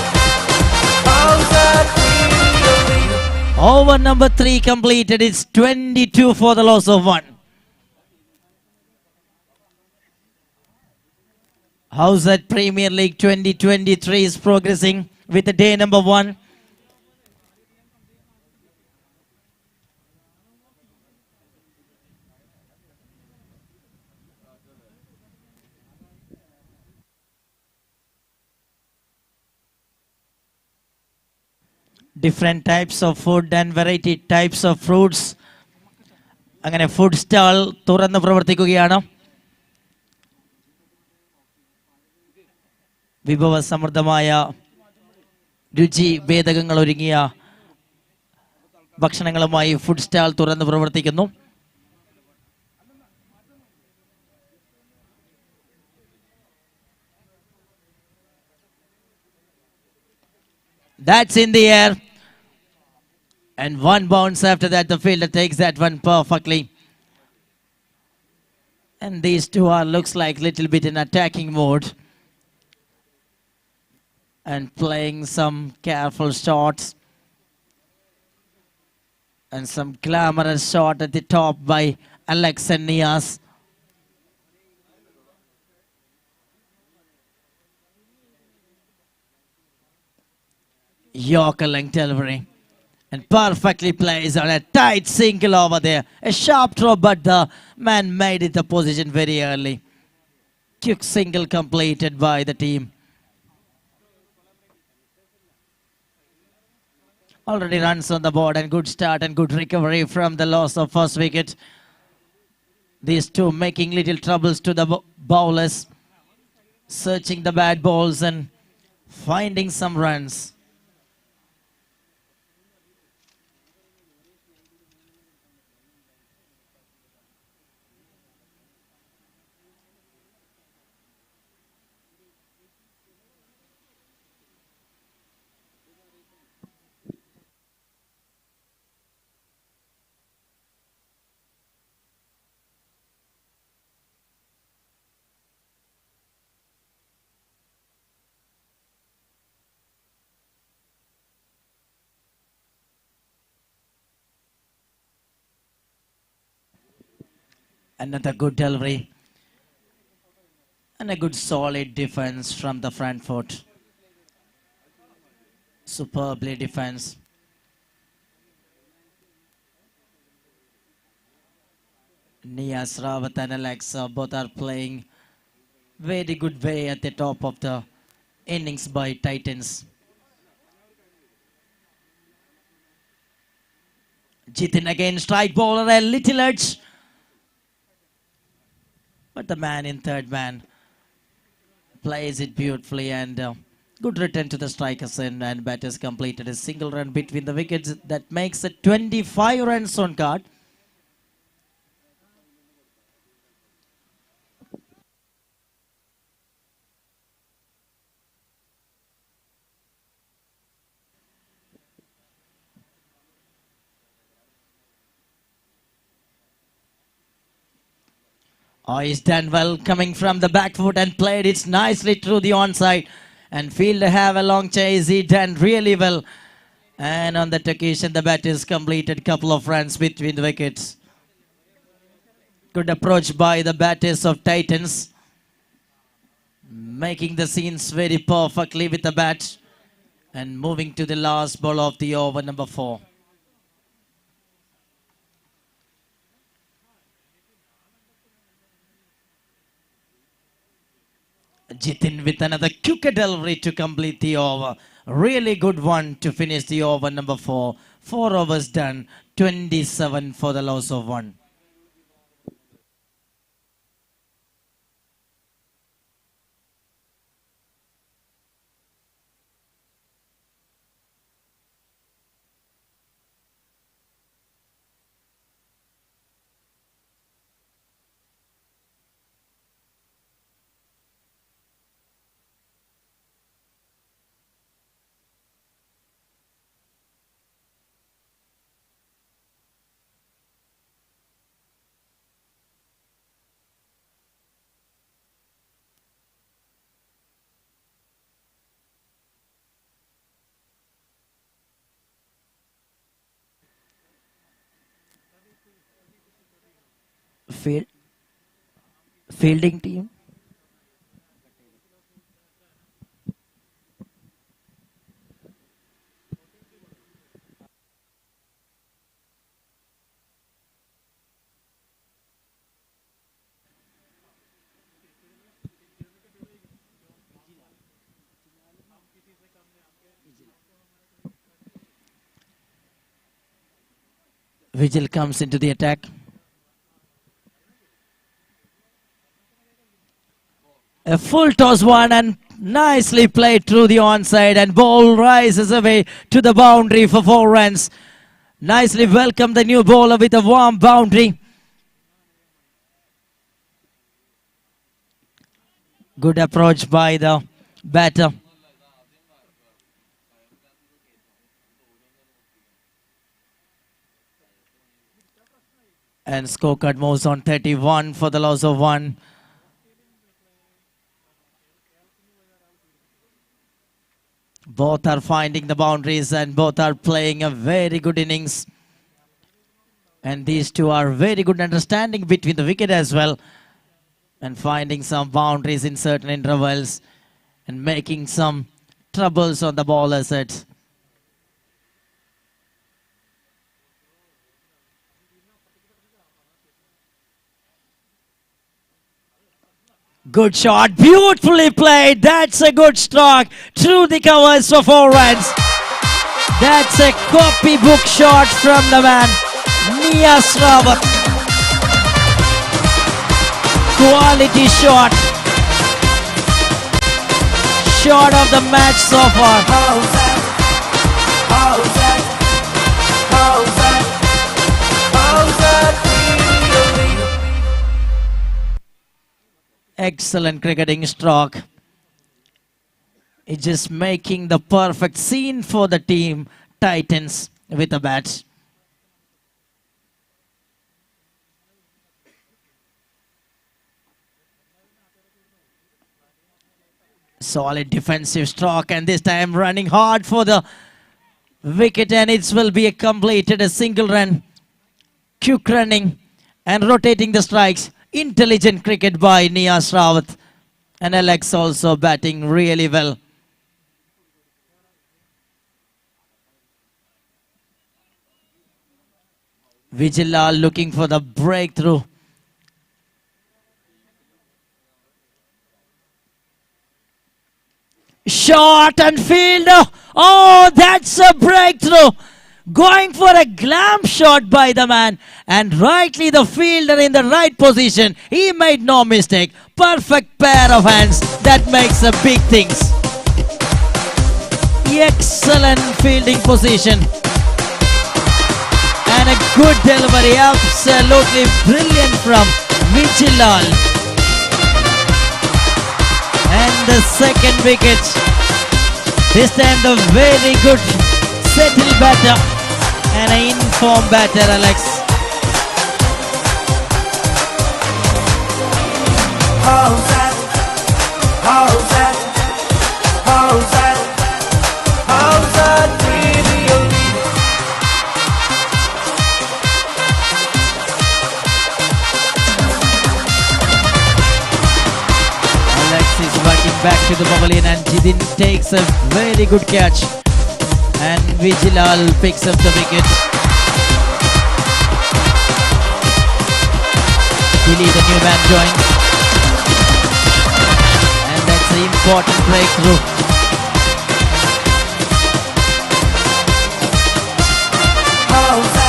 Howzaat Premier League. Over number 3 completed. It's 22 for the loss of 1. Howzaat Premier League 2023 is progressing with the day number 1. Different types of food and variety types of fruits. അങ്ങനെ food stall തുറന്ന് പ്രവർത്തിക്കുകയാണ്. വിഭവസമൃദ്ധമായ രുചി ഭേദകങ്ങൾ ഒരുങ്ങിയ ഭക്ഷണങ്ങളുമായി food stall തുറന്ന് പ്രവർത്തിക്കുന്നു. That's in the air. And one bounce after that, the fielder takes that one perfectly. And these two are looks like little bit in attacking mode. And playing some careful shots. And some glamorous shot at the top by Alex and Nias. Yorker length delivery. And perfectly placed on a tight single over there. A sharp throw, but the man made it the position very early. Quick single completed by the team. Already runs on the board and good start and good recovery from the loss of first wicket. These two making little troubles to the bowlers. Searching the bad balls and finding some runs. Another good delivery. And a good solid defense from the front foot. Superbly defense. Nias Rawat and Alexa both are playing very good way at the top of the innings by Titans. Jitin again, strike bowler, a little edge. But the man in third man plays it beautifully and good return to the strikers and batters completed a single run between the wickets. That makes it 25 runs on card. Oh, he's done well coming from the back foot and played it nicely through the onside. And fielder have a long chase. He done really well. And on that occasion, the batters completed couple of runs between the wickets. Good approach by the batters of Titans. Making the scenes very perfectly with the bat. And moving to the last ball of the over, number 4. Jitin with another quick delivery to complete the over. Really good one to finish the over, number 4. 4 overs done, 27 for the loss of 1. field fielding team. Vigil comes into the attack. A full toss one and nicely played through the onside, and ball rises away to the boundary for 4 runs. Nicely welcome the new bowler with a warm boundary. Good approach by the batter. And scorecard moves on 31 for the loss of 1. Both are finding the boundaries and both are playing a very good innings. And these two are very good understanding between the wicket as well. And finding some boundaries in certain intervals. And making some troubles on the bowler sets. Good shot, beautifully played. That's a good stroke through the covers for 4 runs. That's a copybook shot from the man, Niyas Rawat. Quality shot. Shot of the match so far. Howzaat, Howzaat, Howzaat, Howzaat really. Excellent cricketing stroke. It's just making the perfect scene for the team Titans with the bats. Solid defensive stroke, and this time running hard for the wicket, and it will be completed a single run. Quick running and rotating the strikes. Intelligent cricket by Niyas Rawat, and Alex also batting really well. Vijilal looking for the breakthrough. Shot and fielder. Oh, that's a breakthrough. Going for a glam shot by the man, and rightly the fielder in the right position. He made no mistake. Perfect pair of hands. That makes a big things. Excellent fielding position. And a good delivery. Absolutely brilliant from Vijilal. And the second wicket. This time the very good settled batter and an informed batter, Alex. Howzaat, Howzaat, Howzaat, Howzaat really. Alex is working back to the pavilion, and Jidin takes a very good catch. And Vijilal picks up the wicket. Billy, the new man, joins. And that's an important breakthrough. Howzaat.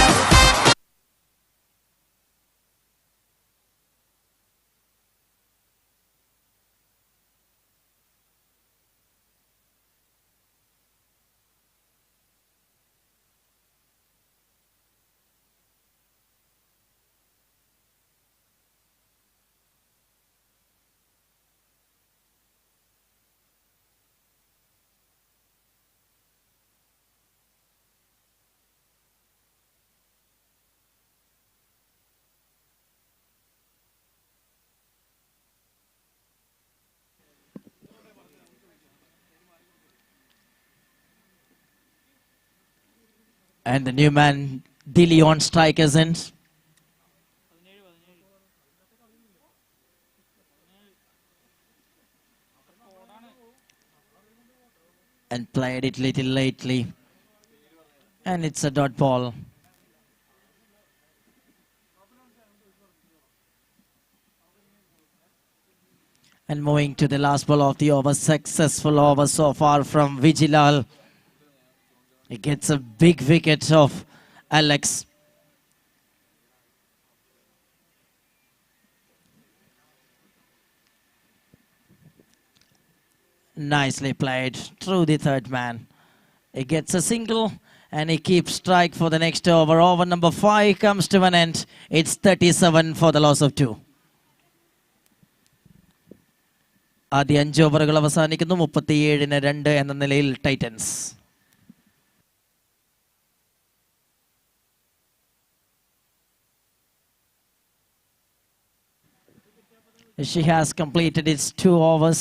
And the new man, Dilly on strikers ends. and played it little lately. And it's a dot ball. And moving to the last ball of the over, successful over so far from Vijilal. He gets a big wicket of Alex. Nicely played through the third man. He gets a single and he keeps strike for the next over. Over number 5 comes to an end. It's 37 for the loss of 2. ആദ്യ 5 ഓവറുകൾ അവസാനിക്കുന്നു 37-2 എന്ന നിലയിൽ Titans. She has completed its 2 overs.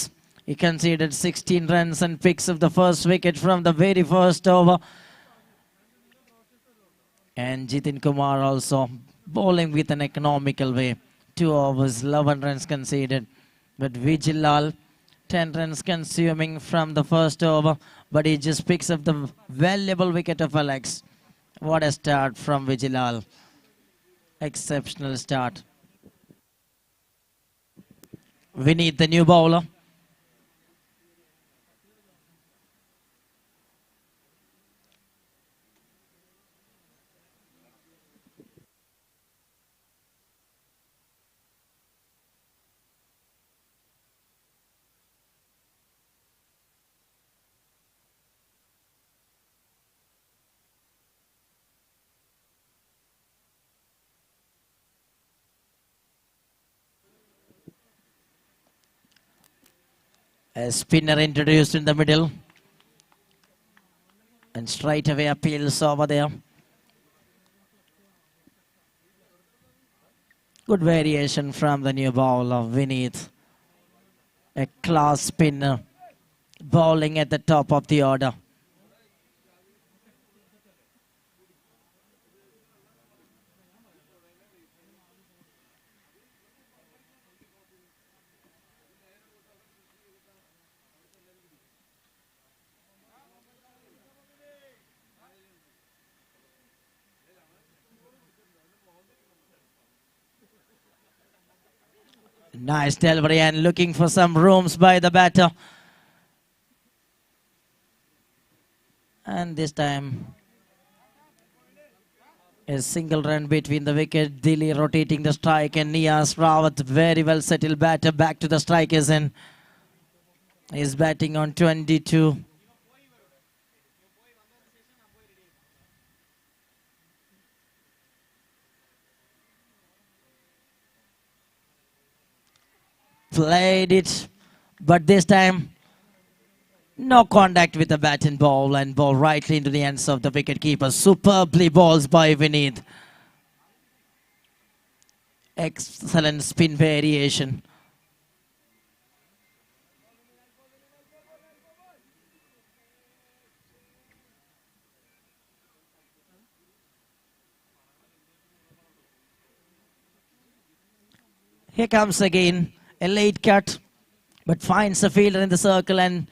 He conceded 16 runs and picks up the first wicket from the very first over. And Jitin Kumar also bowling with an economical way. 2 overs, 11 runs conceded. But Vijilal, 10 runs consuming from the first over, but he just picks up the valuable wicket of Alex. What a start from Vijilal. Exceptional start. We need the new bowler. A spinner introduced in the middle. And straight away appeals over there. Good variation from the new bowler, Vineeth. A class spinner bowling at the top of the order. Nice delivery and looking for some rooms by the batter. And this time, a single run between the wicket. Dilly rotating the strike and Niyaz Rawat, very well settled batter, back to the strikers and is batting on 22. Played it, but this time no contact with the bat and ball rightly into the hands of the wicketkeeper. Superbly balls by Vineeth. Excellent spin variation. Here comes again. A late cut, but finds a fielder in the circle and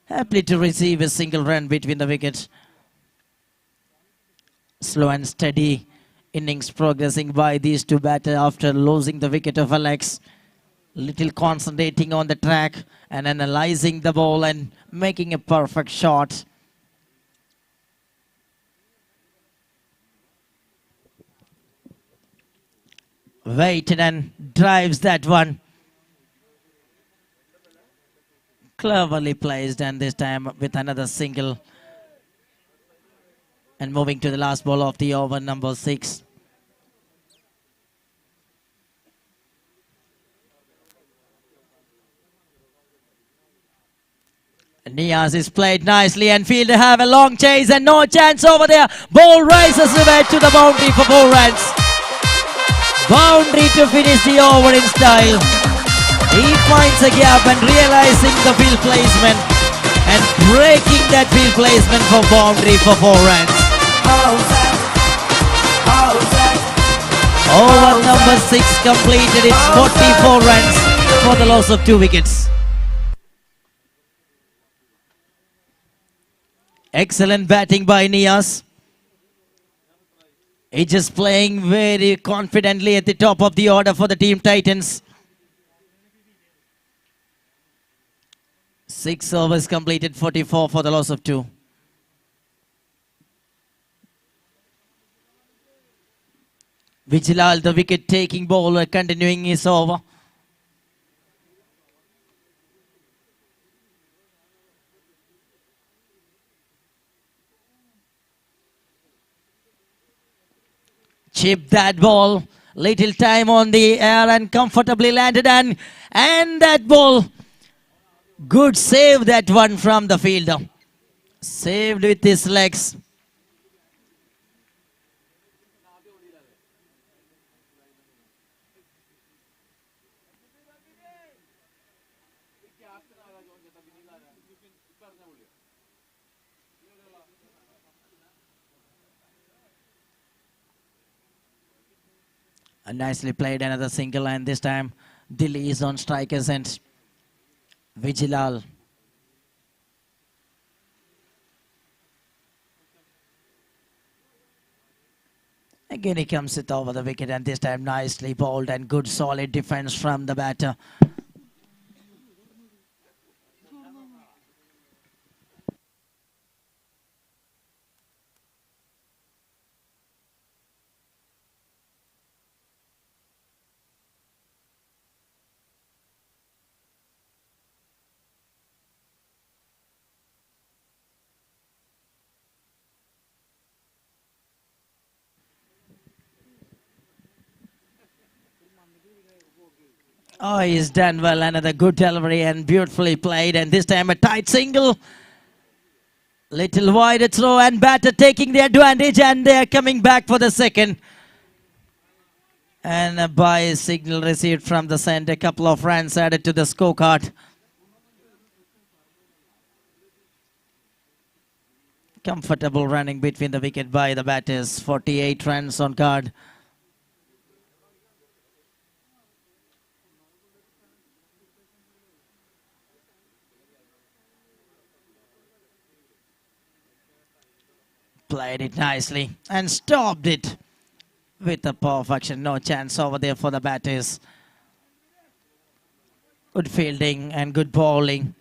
happy to receive a single run between the wickets. Slow and steady innings progressing by these two batters after losing the wicket of Alex. Little concentrating on the track and analyzing the ball and making a perfect shot. Waited and drives that one. Cleverly placed, and this time with another single. And moving to the last ball of the over, number 6. Niyaz is played nicely and fielder have a long chase and no chance over there. Ball rises away to the boundary for 4 runs. Boundary to finish the over in style. He finds a gap and realizing the field placement and breaking that field placement for boundary for 4 runs. Howzaat, Howzaat, Over number 6 completed. It's 44 runs for the loss of 2 wickets. Excellent batting by Nias. He's just playing very confidently at the top of the order for the Team Titans. 6 overs completed, 44 for the loss of 2. Vijilal, the wicket-taking bowler, continuing his over. Chip that ball. Little time on the air and comfortably landed, and that ball. Good save, that one from the fielder. Saved with his legs. Nicely played, another single, and this time Delhi is on strikers and Vijilal. Again he comes it over the wicket, and this time nicely bowled and good solid defense from the batter. Oh, he's done well. Another good delivery and beautifully played. And this time a tight single. Little wider throw, and batter taking the advantage, and they're coming back for the second. And a bye signal received from the centre. A couple of runs added to the scorecard. Comfortable running between the wicket by the batters. 48 runs on card. Played it nicely and stopped it with a perfection. No chance over there for the batters. Good fielding and good bowling.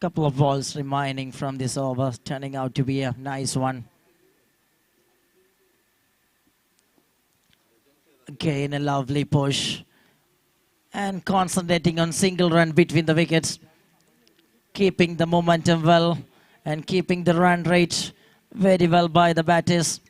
Couple of balls remaining from this over, turning out to be a nice one. Again, a lovely push. And concentrating on single run between the wickets. Keeping the momentum well and keeping the run rate very well by the batters.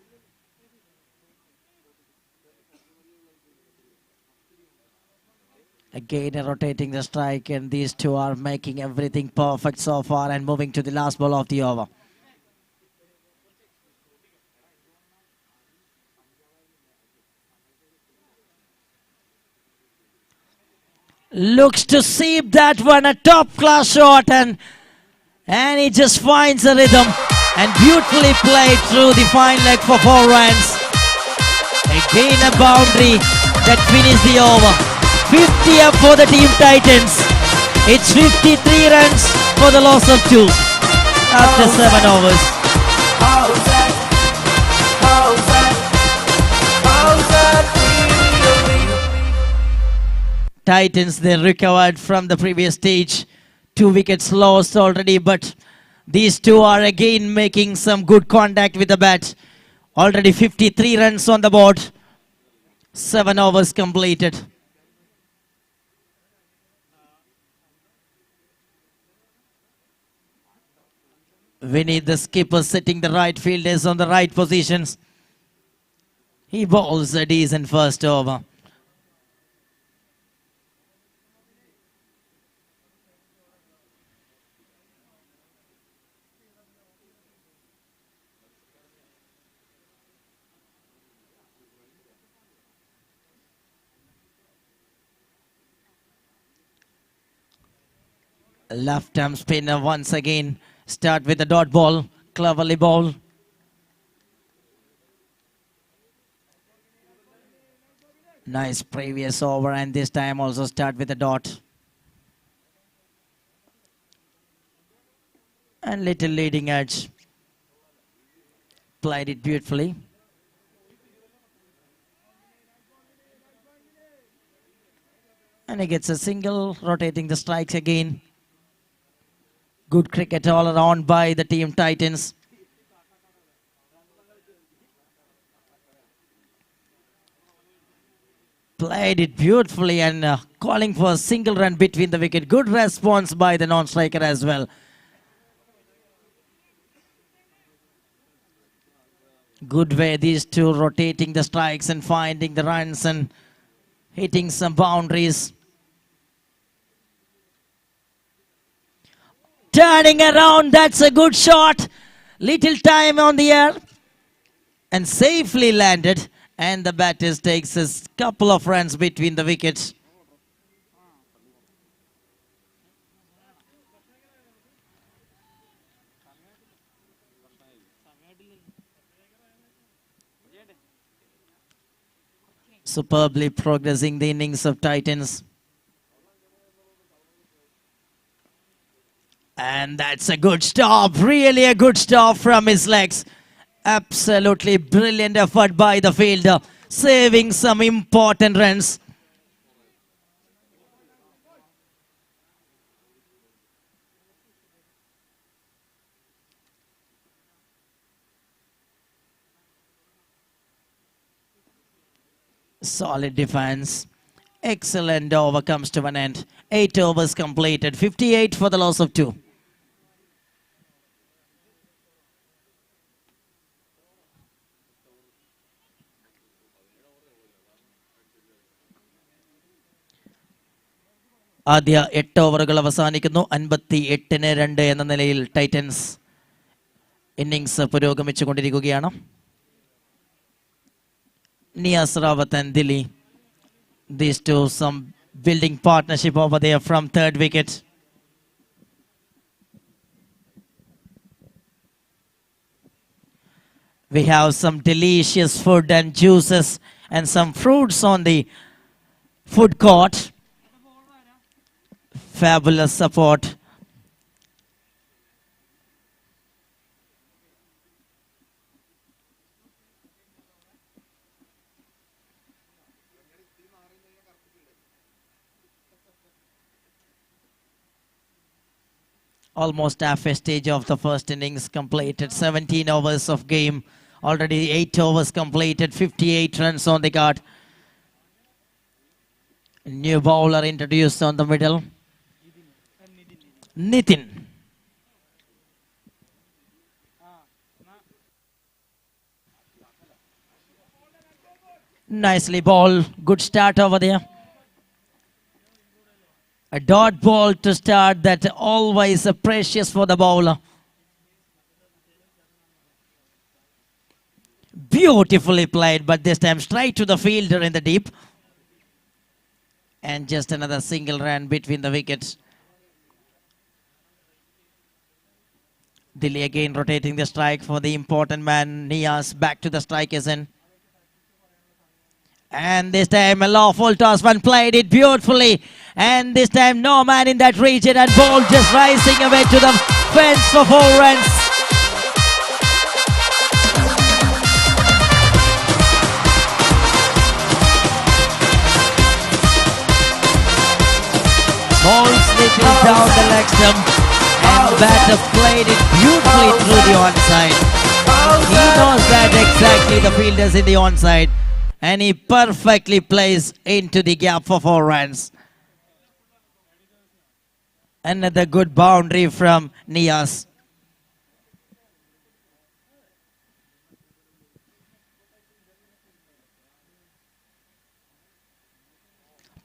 Again, rotating the strike, and these two are making everything perfect so far and moving to the last ball of the over. Looks to sweep that one, a top class shot, and he just finds a rhythm and beautifully played through the fine leg for 4 runs. Again a boundary that finished the over. 50 up for the Team Titans. It's 53 runs for the loss of 2 after 7 overs. Howzaat, Howzaat, Howzaat Premier League. Titans, they recovered from the previous stage. 2 wickets lost already, but these two are again making some good contact with the bat. Already 53 runs on the board. 7 overs completed. We need the skipper setting the right fielders on the right positions. He bowls a decent first over. Left arm spinner once again. Start with the dot ball. Cleverly ball. Nice previous over, and this time also start with a dot. And little leading edge. Played it beautifully. And he gets a single, rotating the strikes again. Good cricket all around by the team Titans. Played it beautifully and calling for a single run between the wicket. Good response by the non-striker as well. Good way these two rotating the strikes and finding the runs and hitting some boundaries. Turning around, that's a good shot. Little time on the air and safely landed. And the batter takes a couple of runs between the wickets. Superbly progressing the innings of Titans. And that's a good stop, really a good stop from his legs. Absolutely brilliant effort by the fielder, saving some important runs. Solid defense. Excellent over comes to an end. 8 overs completed. 58 for the loss of 2. ആദ്യ 8 ഓവറുകൾ അവസാനിക്കുന്നു. 58-2 എന്ന നിലയിൽ Titans innings പുരോഗമിച്ചുകൊണ്ടിരിക്കുകയാണ്. Niaz Rawat and Dilly. These two some building partnership over there from third wicket. We have some delicious food and juices and some fruits on the food court. Fabulous support. Almost half a stage of the first innings completed. 17 overs of game. Already 8 overs completed. 58 runs on the card. New bowler introduced on the middle. Nitin. Nicely bowled. Good start over there. A dot ball to start, that always precious for the bowler. Beautifully played, but this time straight to the fielder in the deep. And just another single run between the wickets. Dilly again rotating the strike for the important man, Niaz, back to the strikers end. And this time a lawful toss, one played it beautifully. And this time no man in that region, and ball just rising away to the fence for 4 runs. Ball slipping down the leg stump, and batter played it beautifully through the onside. He knows that exactly, the fielders in the onside. And he perfectly plays into the gap for 4 runs. Another good boundary from Niaz.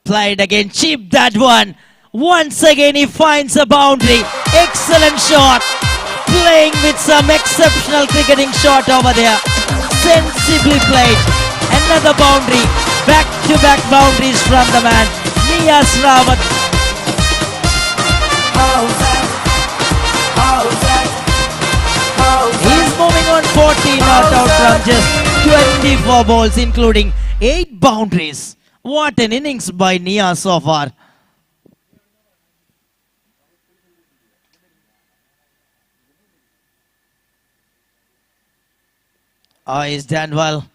Played again, chipped that one. Once again he finds a boundary. Excellent shot. Playing with some exceptional cricketing shot over there. Sensibly played. Another boundary. Back-to-back boundaries from the man, Niaz Rawat. He's moving on 14 not out from just 24 balls, including 8 boundaries. What an innings by Nia so far. Oh, he's done well.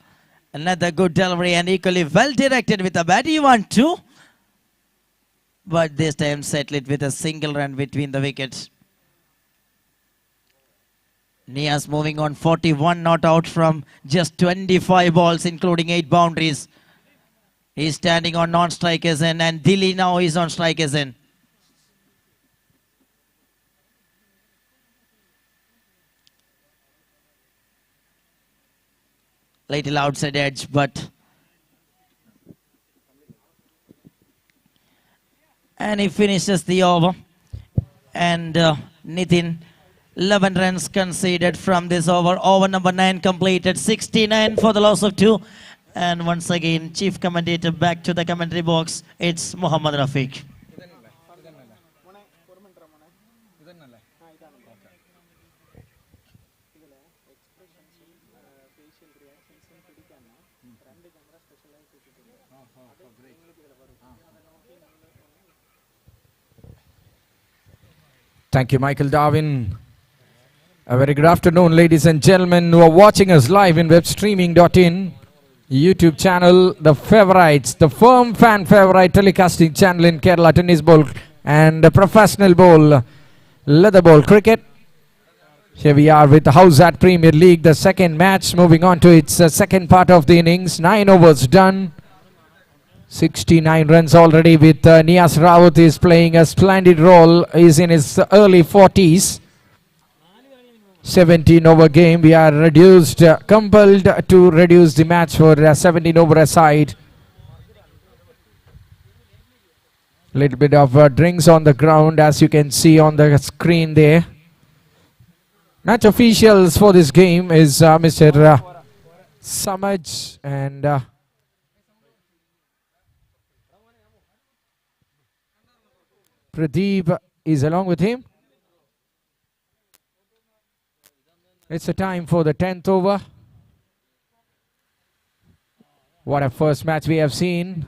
Another good delivery and equally well directed with the bat. He won 2. But this time settled it with a single run between the wickets. Nias moving on 41 not out from just 25 balls including 8 boundaries. He's standing on non-strikers in and Dilly now is on strikers in. Little outside edge, but and he finishes the over. And Nitin, 11 runs conceded from this over. Over number 9 completed, 69 for the loss of 2. And once again, chief commentator back to the commentary box. It's Muhammad Rafiq. Thank you, Michael Darwin. A very good afternoon, ladies and gentlemen who are watching us live in webstreaming.in, YouTube channel, the favorites, the firm fan favorite telecasting channel in Kerala tennis ball and professional ball, leather ball cricket. Here we are with the Howzaat Premier League, the second match moving on to its second part of the innings. 9 overs done. 69 runs already with Nias Raut is playing a splendid role. He's in his early 40s. 17 over game. We are reduced, compelled to reduce the match for 17 over a side. Little bit of drinks on the ground as you can see on the screen there. Match officials for this game is Mr. Samaj and Pradeep is along with him. It's a time for the 10th over. What a first match we have seen.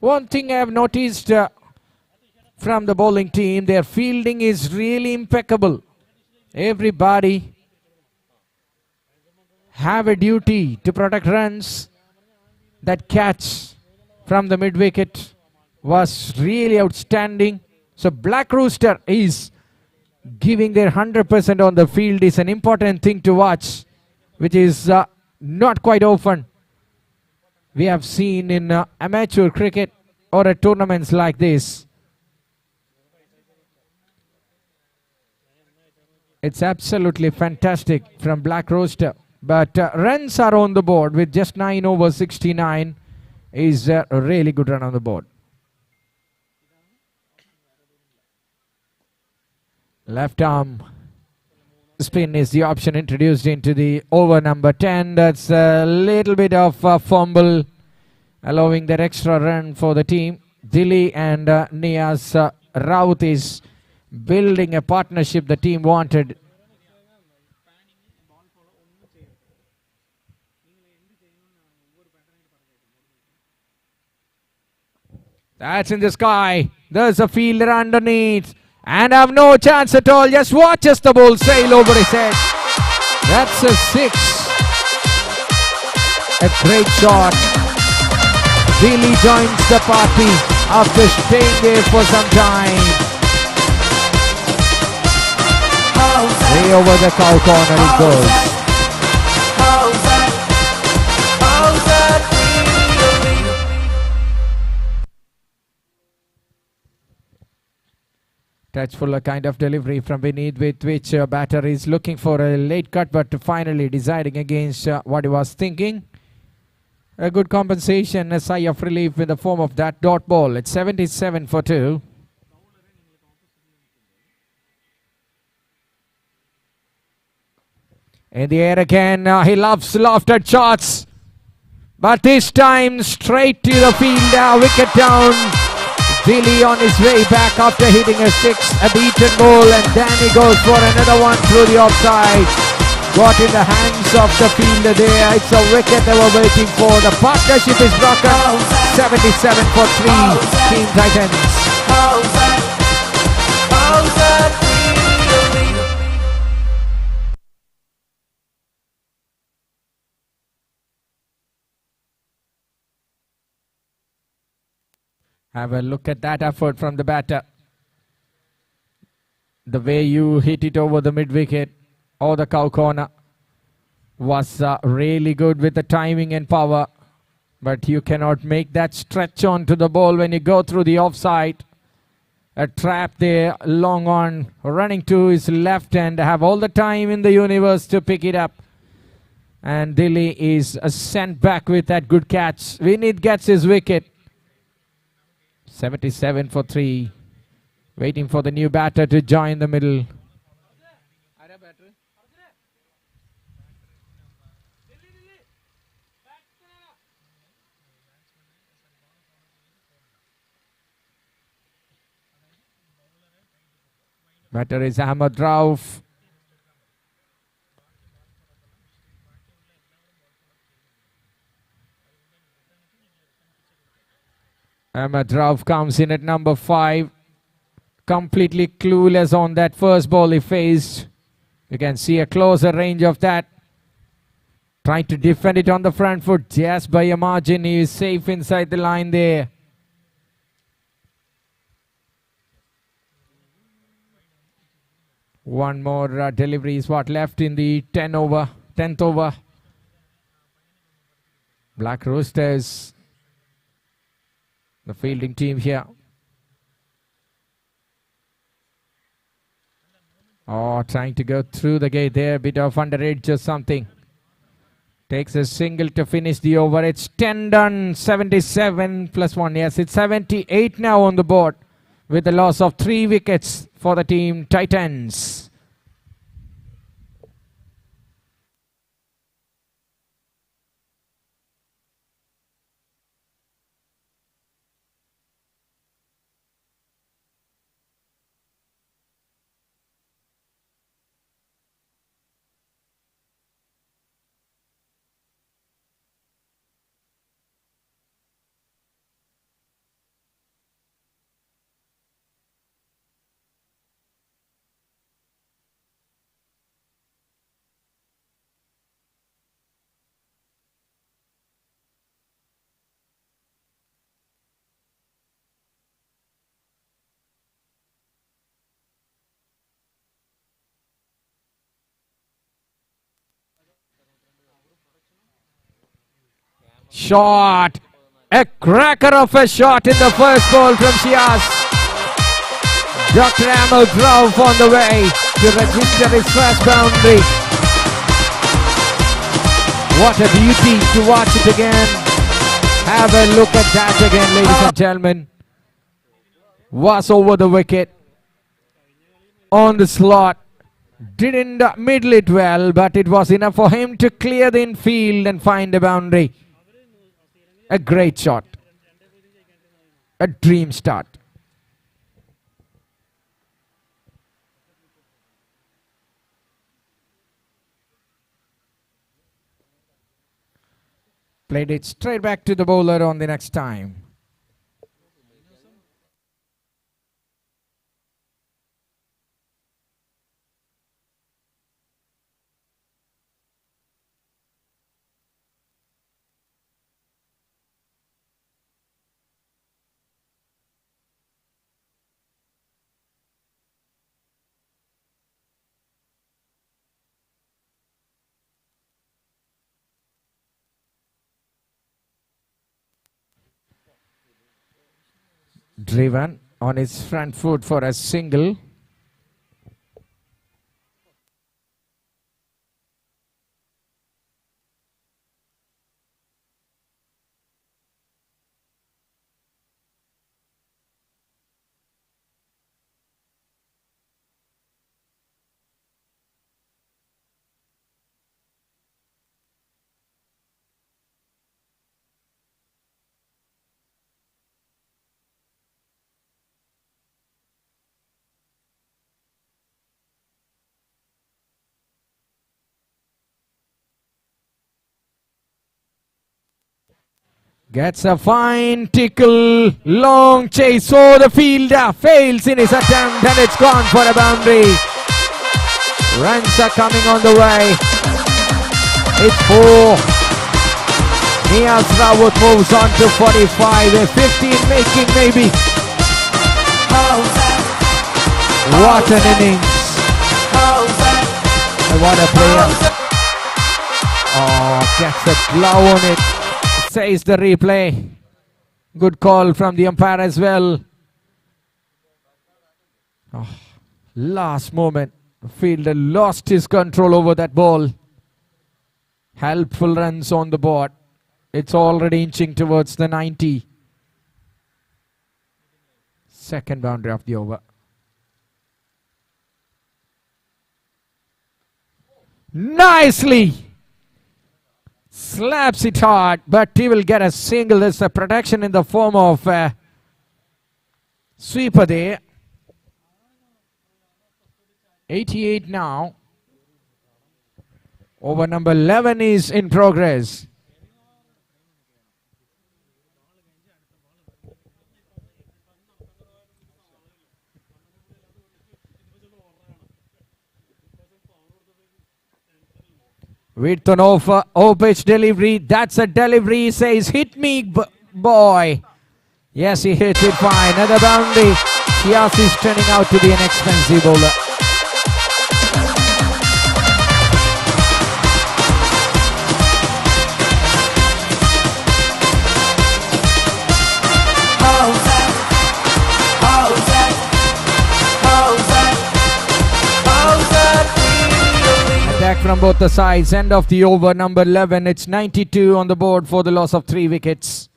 One thing I have noticed from the bowling team, their fielding is really impeccable. Everybody have a duty to protect runs. That catch from the mid-wicket was really outstanding. So Black Rooster is giving their 100% on the field. Is an important thing to watch, which is not quite often we have seen in amateur cricket or at tournaments like this. It's absolutely fantastic from Black Rooster. But runs are on the board with just 9 over 69 is a really good run on the board. Left arm spin is the option introduced into the over number 10. That's a little bit of a fumble, allowing that extra run for the team. Dilly and Nias Raut is building a partnership the team wanted. That's in the sky. There's a fielder underneath. And have no chance at all. Just watch as the ball sail over his head. That's a 6. A great shot. Dilly joins the party after staying there for some time. Way over the cow corner it goes. Touchful kind of delivery from beneath with which batter is looking for a late cut but finally deciding against what he was thinking. A good compensation, a sigh of relief in the form of that dot ball. It's 77 for 2. In the air again, he loves lofted shots. But this time straight to the field, wicket down. Dilly on his way back after hitting a 6, a beaten ball, and then he goes for another one through the offside. Got in the hands of the fielder there. It's a wicket they were waiting for. The partnership is broken. 77 for 3, Team Titans. Howzaat, Howzaat Premier League. Have a look at that effort from the batter. The way you hit it over the mid wicket or the cow corner was really good with the timing and power. But you cannot make that stretch onto the ball when you go through the offside. A trap there, long on, running to his left hand, have all the time in the universe to pick it up. And Delhi is sent back with that good catch. Vinith gets his wicket. 77 for 3. Waiting for the new batter to join the middle. Batter is Ahmed Rauf. Ahmed Rauf comes in at number 5. Completely clueless on that first ball he faced. You can see a closer range of that. Trying to defend it on the front foot just by a margin. He is safe inside the line there. One more delivery is what left in the 10th over. Black Roosters, the fielding team here. Oh, trying to go through the gate there, a bit of under edge or something. Takes a single to finish the over. It's 10 done, 77 plus 1. Yes, it's 78 now on the board with the loss of 3 wickets for the team Titans. Shot! A cracker of a shot in the first ball from Shiaz. Dr. Ahmed Rauf on the way to register his first boundary. What a beauty to watch it again. Have a look at that again, ladies and gentlemen. Was over the wicket. On the slot. Didn't middle it well, but it was enough for him to clear the infield and find a boundary. A great shot. A dream start. Played it straight back to the bowler on the next time. Driven on his front foot for a single. Gets a fine tickle. Long chase. Oh, the fielder fails in his attempt and it's gone for a boundary. Runs are coming on the way. It's 4. Niaz Rawat moves on to 45. A 15 making maybe. What an innings. What a player. Oh, gets a glove on it. Says the replay. Good call from the umpire as well. Oh, last moment. The fielder lost his control over that ball. Helpful runs on the board. It's already inching towards the 90. Second boundary of the over. Nicely! Slaps it hard, but he will get a single. There's a protection in the form of sweeper there. 88 now. Over number 11 is in progress. With an pitch delivery. That's a delivery. He says, hit me, boy. Yes, he hits it fine. Another boundary. Shias is turning out to be an expensive bowler. Attack from both the sides. End of the over, number 11. It's 92 on the board for the loss of 3 wickets.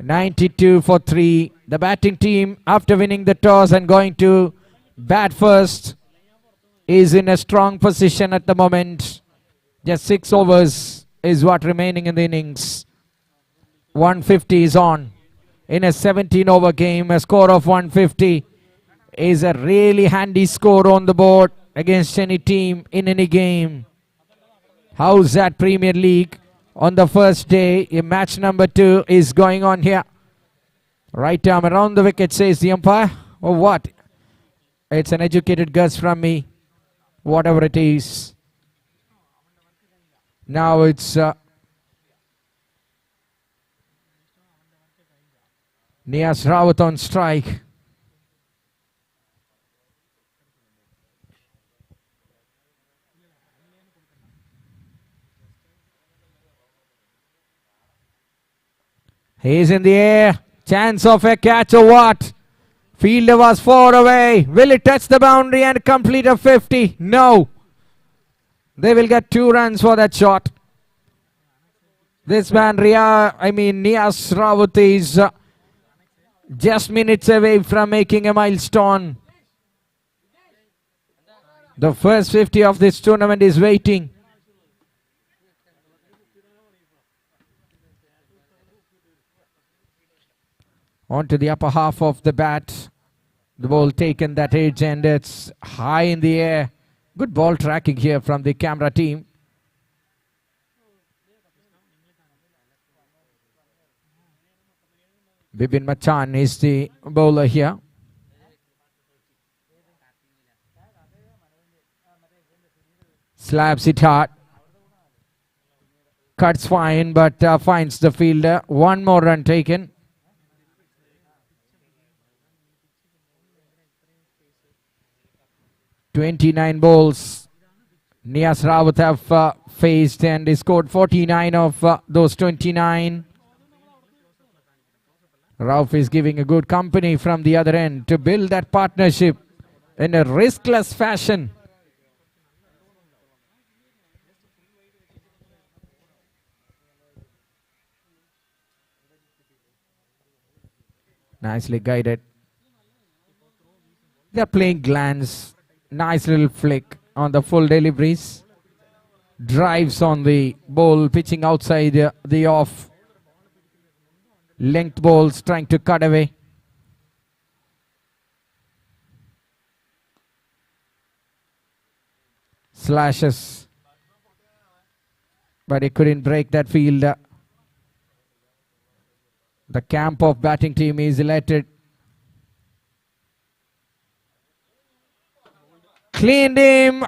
92 for 3. The batting team, after winning the toss and going to bat first, is in a strong position at the moment. Just 6 overs is what remaining in the innings. 150 is on. In a 17-over game, a score of 150 is a really handy score on the board against any team in any game. Howzaat Premier League on the first day. Match number 2 is going on here. Right arm around the wicket, says the umpire. Or what? It's an educated guess from me. Whatever it is. Now it's Niaz Rawat on strike. He's in the air. Chance of a catch or what? Fielder was far away. Will it touch the boundary and complete a 50? No. They will get 2 runs for that shot. This man, Niaz Rawat is just minutes away from making a milestone. The first 50 of this tournament is waiting. On to the upper half of the bat. The ball taken that edge and it's high in the air. Good ball tracking here from the camera team. Bibin Machan is the bowler here. Slabs it hard. Cuts fine but finds the fielder. 1 more run taken. "29 balls Niaz Rawat have faced and he scored 49 of those 29. Rauf is giving a good company from the other end to build that partnership in a riskless fashion. Nicely guided. They're playing glance. Nice little flick on the full deliveries. Drives on the ball, pitching outside the off. Length balls trying to cut away. Slashes. But he couldn't break that fielder. The camp of batting team is elated. Cleaned him.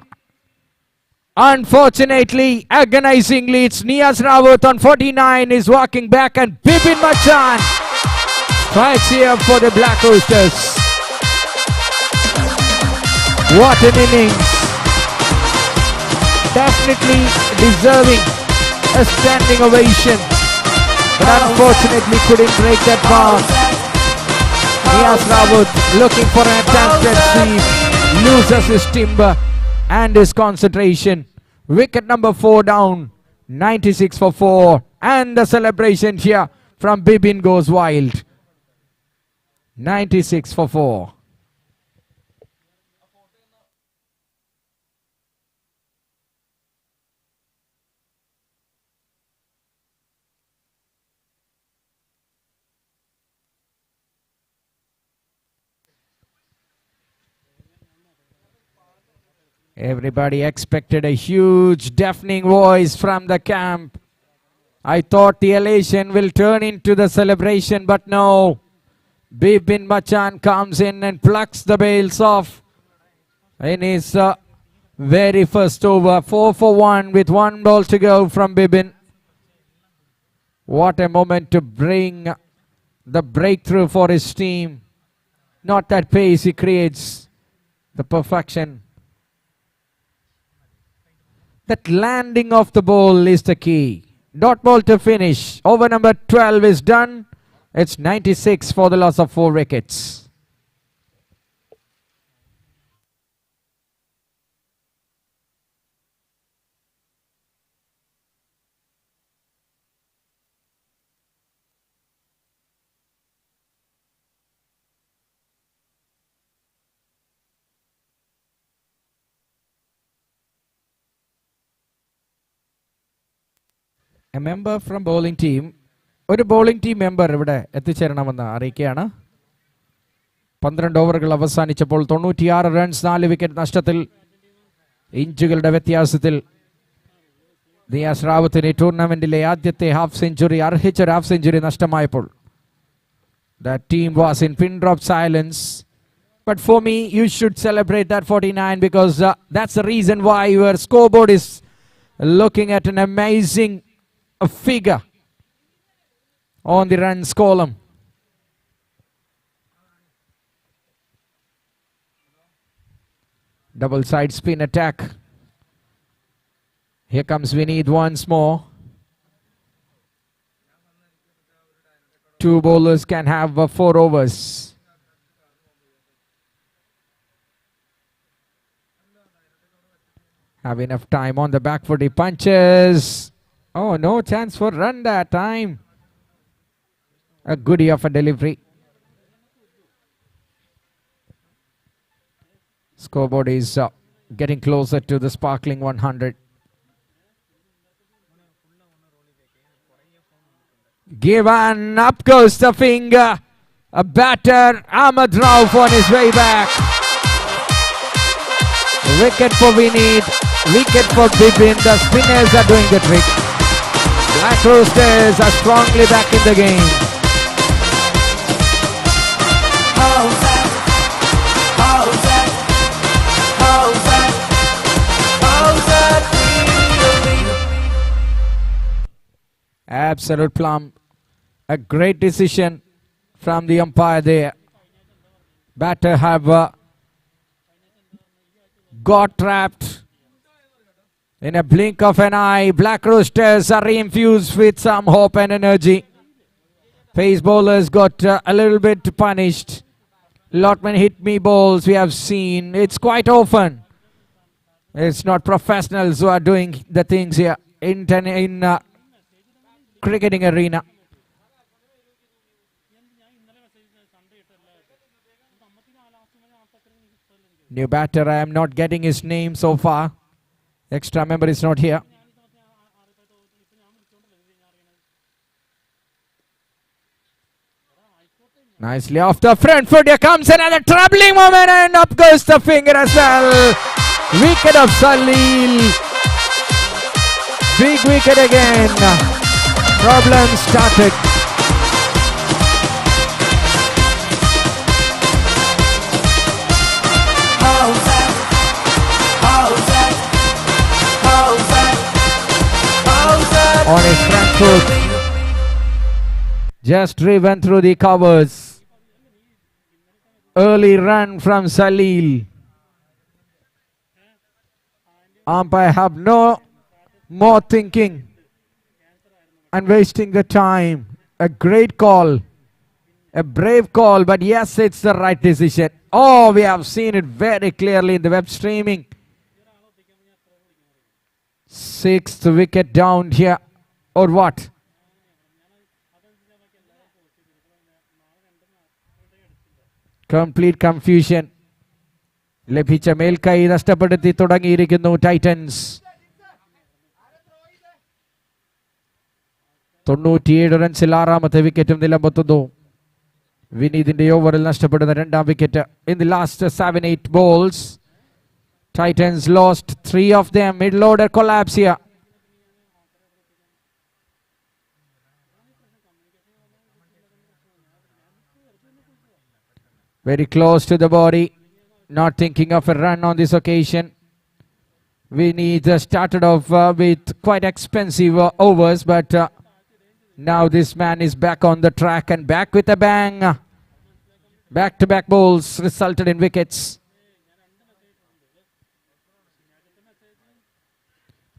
Unfortunately, agonizingly, it's Niyaz Rawat on 49 is walking back, and Bipin Machan strikes here for the Black Roosters. What an innings. Definitely deserving a standing ovation, but unfortunately couldn't break that bar. Niyaz Rawat looking for an attempted sweep, loses his timber and his concentration. Wicket number 4 down, 96 for 4, and the celebration here from Bipin goes wild. 96 for 4. Everybody expected a huge deafening voice from the camp. I thought the elation will turn into the celebration, but no. Bipin Machan comes in and plucks the bails off in his very first over. 4 for 1 with 1 ball to go from Bipin. What a moment to bring the breakthrough for his team. Not that pace he creates, the perfection. That landing of the ball is the key. Dot ball to finish. Over number 12 is done. It's 96 for the loss of 4 wickets. A member from bowling team. ഒരു bowling team member ഇവിടെ എത്തിച്ചേരണമെന്ന് അറിയിക്കുകയാണ്. 12 ഓവറുകൾ അവസാനിച്ചപ്പോൾ 96 runs 4 wicket നഷ്ടത്തിൽ ഇഞ്ചുകളുടെ വ്യത്യാസത്തിൽ നിയാസ് റാവത്തിന് ടൂർണമെന്റിലെ ആദ്യത്തെ half century അർഹിച്ചൊരു half century നഷ്ടമായപ്പോൾ the team was in pin drop silence. But for me, you should celebrate that 49 because that's the reason why your scoreboard is looking at an amazing figure on the runs column. Double side spin attack. Here comes Vineet once more. 2 bowlers can have 4 overs. Have enough time on the back foot. He punches. Oh, no chance for run that time. A goodie of a delivery. Scoreboard is getting closer to the sparkling 100. Given, up goes the finger. A batter, Ahmad Rauf on his way back. Wicket for Vineet, wicket for Bipin. The spinners are doing the trick. Black Roosters are strongly back in the game. Howzaat, Howzaat, Howzaat, Howzaat Premier League. Absolute plum. A great decision from the umpire there. Batter have got trapped. In a blink of an eye, Black Roosters are reinfused with some hope and energy. Pace bowlers got a little bit punished. Lotman hit me balls we have seen. It's quite often. It's not professionals who are doing the things here in cricketing arena. New batter, I am not getting his name so far. Extra member is not here. Nicely off the front foot. Here comes another troubling moment, and up goes the finger as well. Wicket of Salil. Big wicket again. Problem started. on his front foot. Just driven through the covers. Early run from Salil. Umpire have no more thinking and wasting the time. A great call. A brave call, but yes, it's the right decision. Oh, we have seen it very clearly in the web streaming. 6th wicket down here. Or what? Complete confusion. ലഭിച്ച മേൽക്കൈ നഷ്ടപ്പെടുത്തി തുടങ്ങിയിരിക്കുന്നു Titans. 97 റൺസിൽ 6ാമത്തെ വിക്കറ്റും നിലമ്പെത്തുന്നു. വിനീതിന്റെ ഓവറിൽ നഷ്ടപ്പെടുന്ന 2ാം wicket. In the last 7-8 balls, Titans lost 3 of them. Middle order collapse here. Very close to the body. Not thinking of a run on this occasion. Vineet started off with quite expensive overs, but now this man is back on the track and back with a bang. Back-to-back bowls resulted in wickets.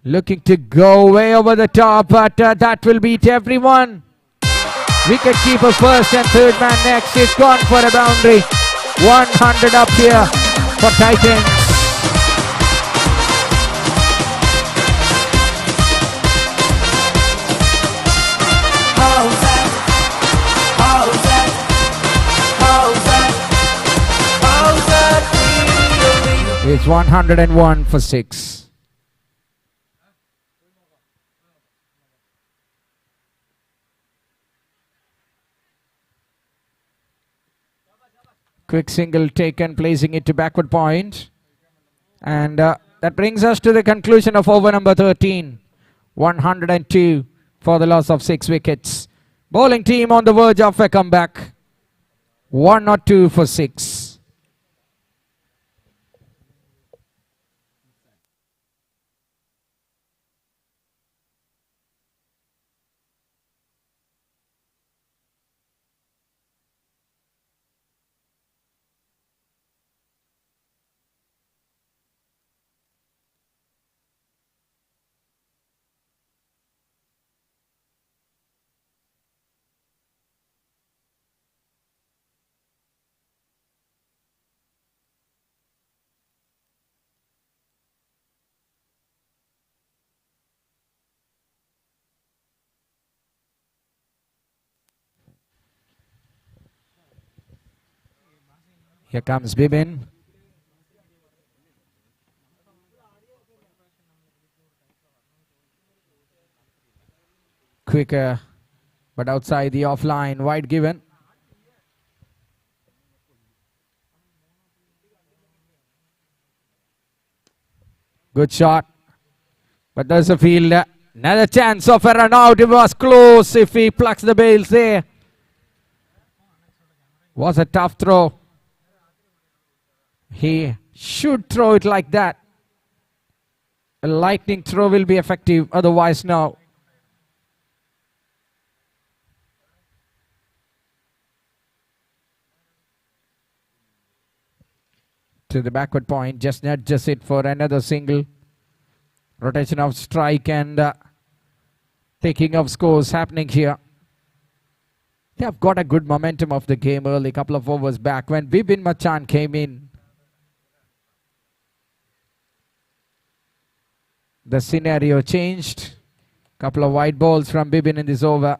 Looking to go way over the top, but that will beat everyone. Wicket keeper first and third man next. He's gone for a boundary. 100 up here for Titans. Howzaat, Howzaat, Howzaat, Howzaat really. It's 101 for 6. Quick single taken, placing it to backward point. And that brings us to the conclusion of over number 13. 102 for the loss of 6 wickets. Bowling team on the verge of a comeback. 1 or 2 for 6. Here comes Bibin. Quicker, but outside the offline. Wide given. Good shot. But there's a field. Another chance of a run out. It was close if he plucks the bails there. Was a tough throw. He should throw it like that. A lightning throw will be effective. Otherwise, no. To the backward point. Just nudges it for another single. Rotation of strike and taking of scores happening here. They have got a good momentum of the game early. Couple of overs back when Bibin Machan came in. The scenario changed. Couple of wide balls from Bibin in this over,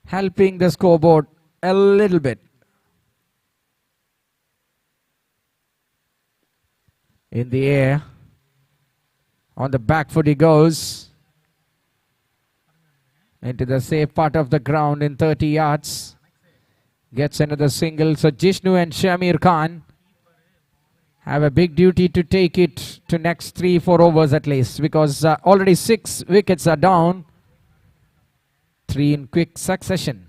helping the scoreboard a little bit. In the air. On the back foot he goes. Into the safe part of the ground in 30 yards. Gets another single. So Jishnu and Shamir Khan have a big duty to take it to next 3-4 overs at least, because already 6 wickets are down. 3 in quick succession.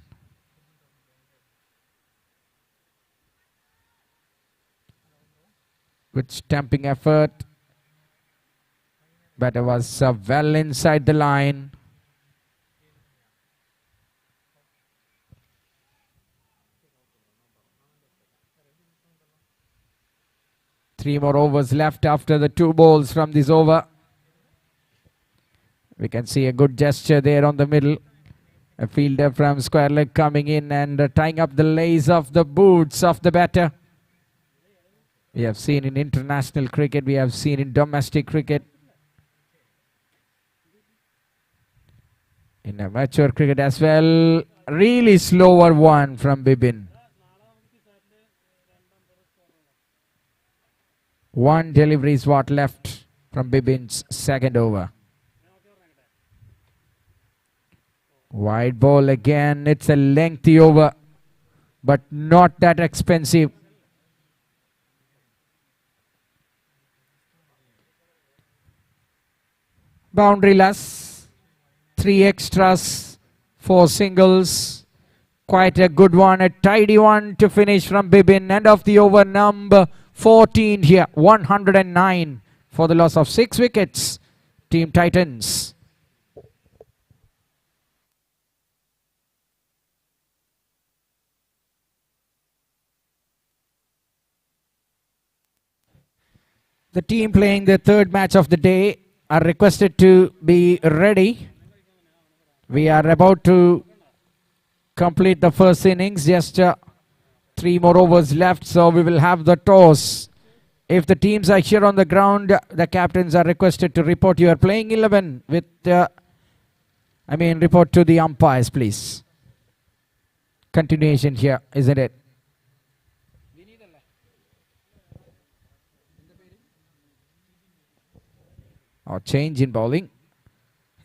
Good stamping effort. But it was well inside the line. 3 more overs left after the 2 balls from this over. We can see a good gesture there on the middle. A fielder from square leg coming in and tying up the lace of the boots of the batter. We have seen in international cricket, we have seen in domestic cricket. In amateur cricket as well. Really slower one from Bibin. One delivery is what left from Bibin's second over. Wide ball again. It's a lengthy over, but not that expensive. Boundaryless. 3 extras, 4 singles. Quite a good one, a tidy one to finish from Bibin. End of the over number 14 here. 109 for the loss of 6 wickets. Team Titans. The team playing the third match of the day are requested to be ready. We are about to complete the first innings. Just 3 more overs left, so we will have the toss. If the teams are here on the ground, the captains are requested to report your playing 11 with, report to the umpires, please. Continuation here, isn't it? Or change in bowling.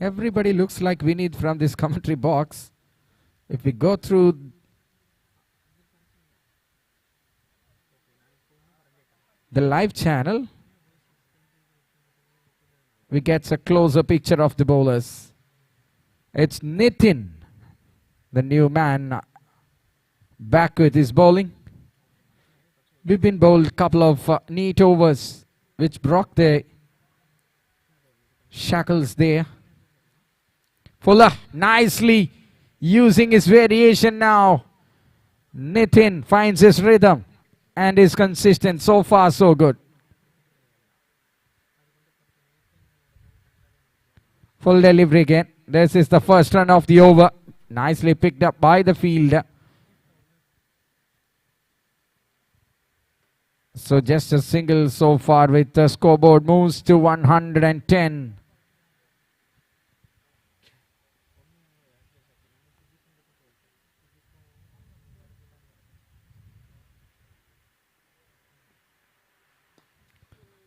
Everybody looks like Vinith from this commentary box. If we go through the live channel, we get a closer picture of the bowlers. It's Nitin, the new man, back with his bowling. We've been bowled a couple of neat overs which broke the shackles there. Fuller nicely using his variation now. Nitin finds his rhythm and is consistent. So far, so good. Full delivery again. This is the first run of the over. Nicely picked up by the fielder. So just a single so far with the scoreboard moves to 110.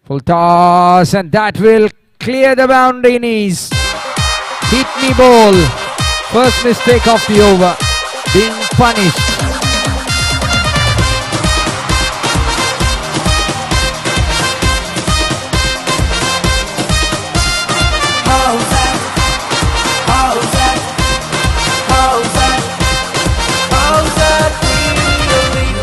Full toss, and that will clear the boundary knees. Hit me ball. First mistake of the over. Being punished. Howzaat, Howzaat, Howzaat, Howzaat Premier League.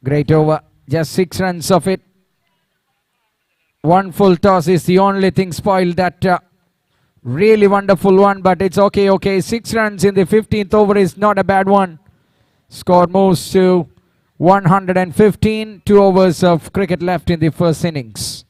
Great over. Just 6 runs of it. One full toss is the only thing spoiled that really wonderful one, but it's okay. 6 runs in the 15th over is not a bad one. Score moves to 115. 2 overs of cricket left in the first innings.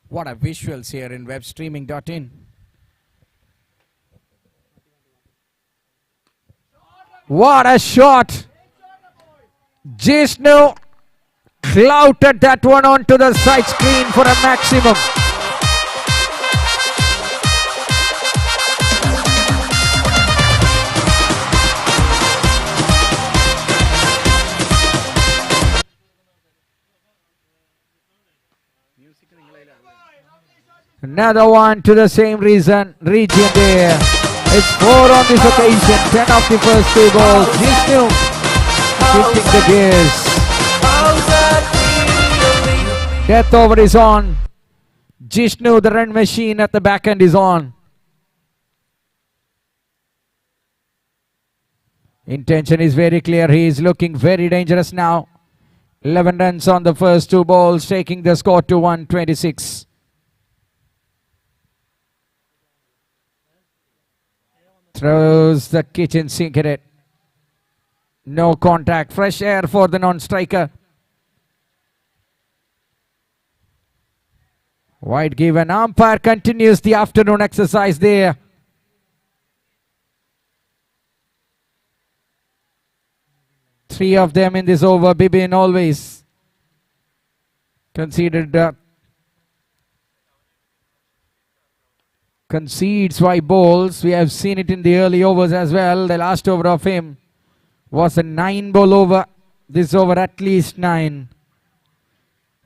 What a visuals here in webstreaming.in. What a shot! Jishnu clouted that one onto the side screen for a maximum. Another one to the same region there. It's 4 on this occasion. 10 of the first 2 balls. Jishnu shifting the gears. Death over is on. Jishnu, the run machine at the back end, is on. Intention is very clear. He is looking very dangerous now. 11 runs on the first 2 balls, taking the score to 126. Throws the kitchen sink at it. No contact. Fresh air for the non-striker. Wide given. Umpire continues the afternoon exercise there. Three of them in this over. Bibin always considered concedes wide balls. We have seen it in the early overs as well. The last over of him was a 9-ball over. This over at least 9.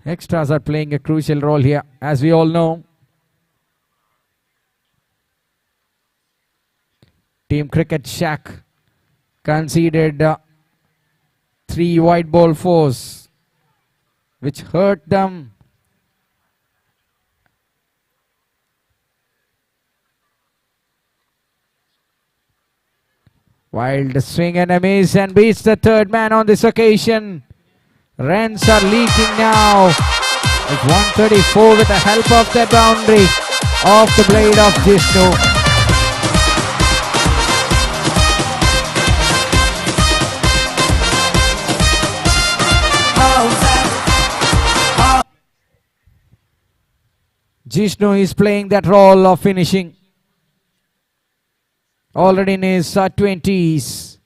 Extras are playing a crucial role here, as we all know. Team Cricket Shack conceded 3 white ball fours, which hurt them. Wild swing and a miss, and beats the third man on this occasion. Runs are leaking now. It's 134 with the help of the boundary off the blade of Jishnu. Jishnu is playing that role of finishing. Already in his 20s.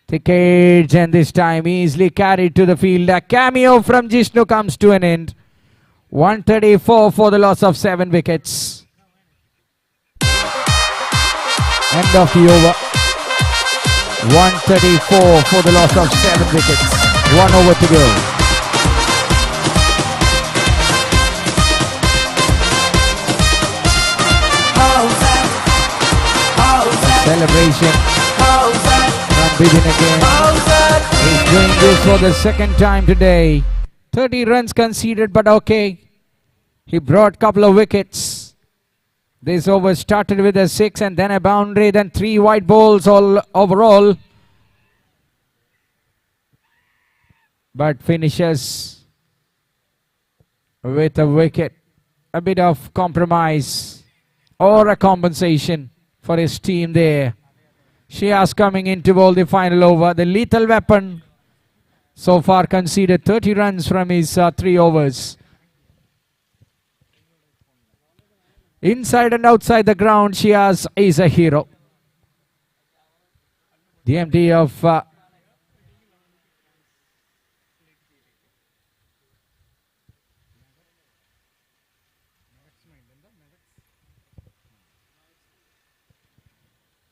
Thick edge, and this time easily carried to the field. A cameo from Jishnu comes to an end. 134 for the loss of 7 wickets. End of the over. 134 for the loss of 7 wickets. 1 over to go. Celebration from Bibin again. He's doing this for the second time today. 30 runs conceded, but okay. He brought a couple of wickets. This over started with a 6 and then a boundary, then 3 white balls all overall. But finishes with a wicket. A bit of compromise or a compensation for his team there. Shias coming in to bowl the final over. The lethal weapon so far conceded 30 runs from his 3 overs. Inside and outside the ground, Shias is a hero. The MD of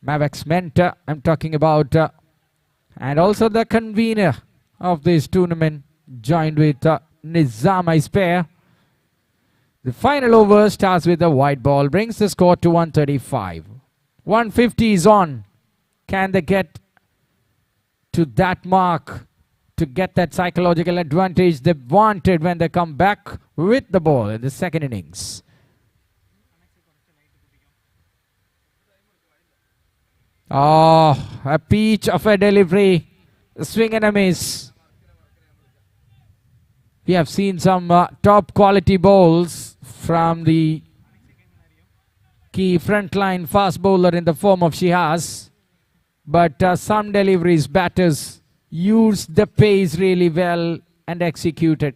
Mavex Mentor, I'm talking about, and also the convener of this tournament, joined with Nizam Ispair. The final over starts with a white ball, brings the score to 135. 150 is on. Can they get to that mark to get that psychological advantage they wanted when they come back with the ball in the second innings? Oh, a peach of a delivery. A swing and a miss. We have seen some top quality bowls from the key frontline fast bowler in the form of Shihaz. But some deliveries, batters used the pace really well and executed.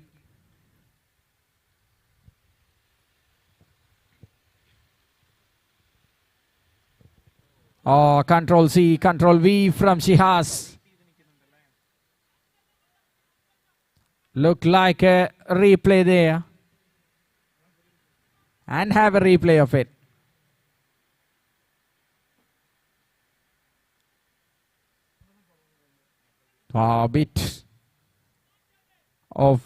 Oh, Control C, Control V from Shihaz. Look like a replay there. And have a replay of it. Oh, bit of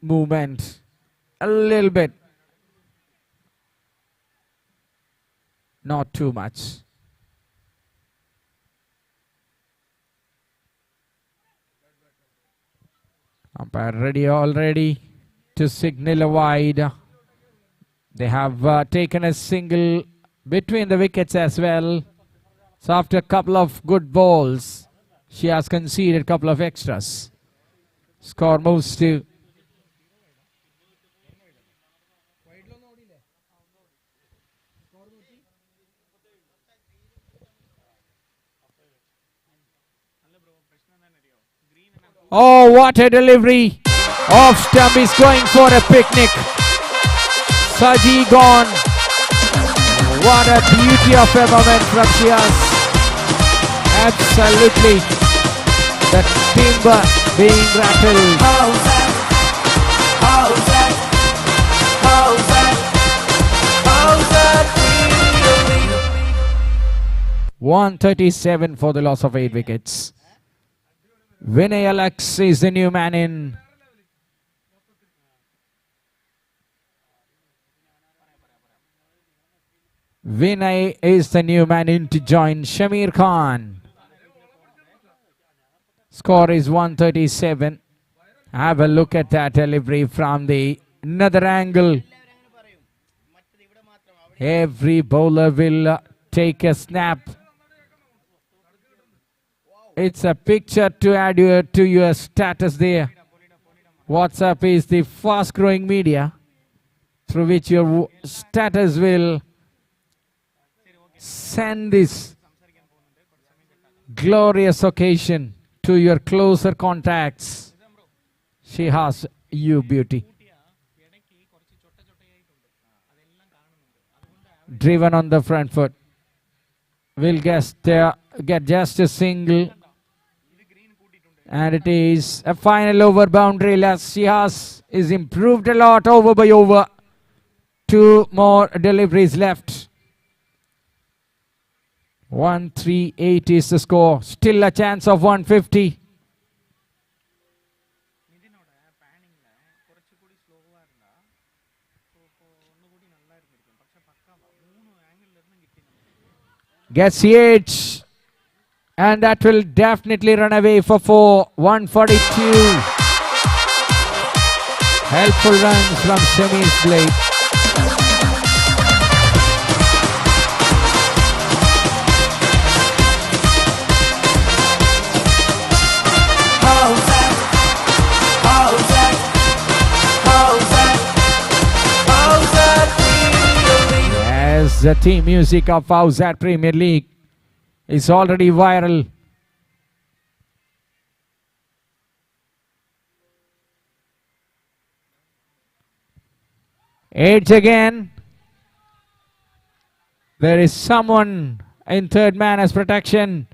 movement. A little bit. Not too much. Umpire ready already to signal a wide. They have taken a single between the wickets as well. So after a couple of good balls, she has conceded a couple of extras. Score moves to oh, what a delivery! Off stump is going for a picnic. Saji gone. What a beauty of a moment from Shias. Absolutely. The timber being rattled. Howzaat, Howzaat, Howzaat, Howzaat Premier League. 137 for the loss of 8 wickets. Vinay Alex is the new man in. Vinay is the new man in to join Shamir Khan. Score is 137. Have a look at that delivery from the another angle. Every bowler will take a snap. It's a picture to add to your status there. WhatsApp is the fast growing media through which your status will send this glorious occasion to your closer contacts. She has you beauty. Driven on the front foot. Will get just a single. And it is a final over boundary. Shihas is improved a lot over by over. 2 more deliveries left. 138 is the score. Still a chance of 150. Gets the edge. And that will definitely run away for 4. 142. Helpful runs from Shamir's blade. Howzaat, Howzaat, Howzaat, Howzaat Premier League. As the team music of Howzaat Premier League is already viral. Edge again. There is someone in third man as protection.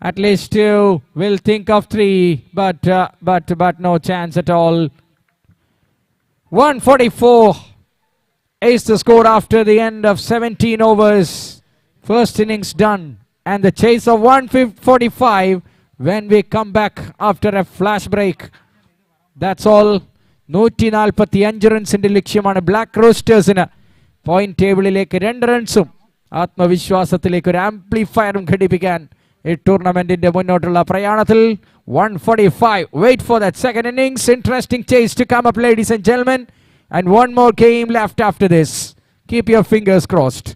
At least 2 will think of 3, but no chance at all. 144 is the score after the end of 17 overs. First innings done. And the chase of 145 when we come back after a flash break. That's all. 145 റൺസിന്റെ ലക്ഷ്യമാണ് black റോസ്റ്റേഴ്സിന്. Point ടേബിളിലേക്ക് 2 റൺസും ആത്മവിശ്വാസത്തിലേക്ക് ഒരു ആംപ്ലിഫയറും ഘടിപ്പിക്കാൻ ഈ ടൂർണമെന്റിന്റെ മുന്നോട്ടുള്ള പ്രയാണത്തിൽ. 145. Wait for that second innings. Interesting chase to come up, ladies and gentlemen. And one more game left after this. Keep your fingers crossed.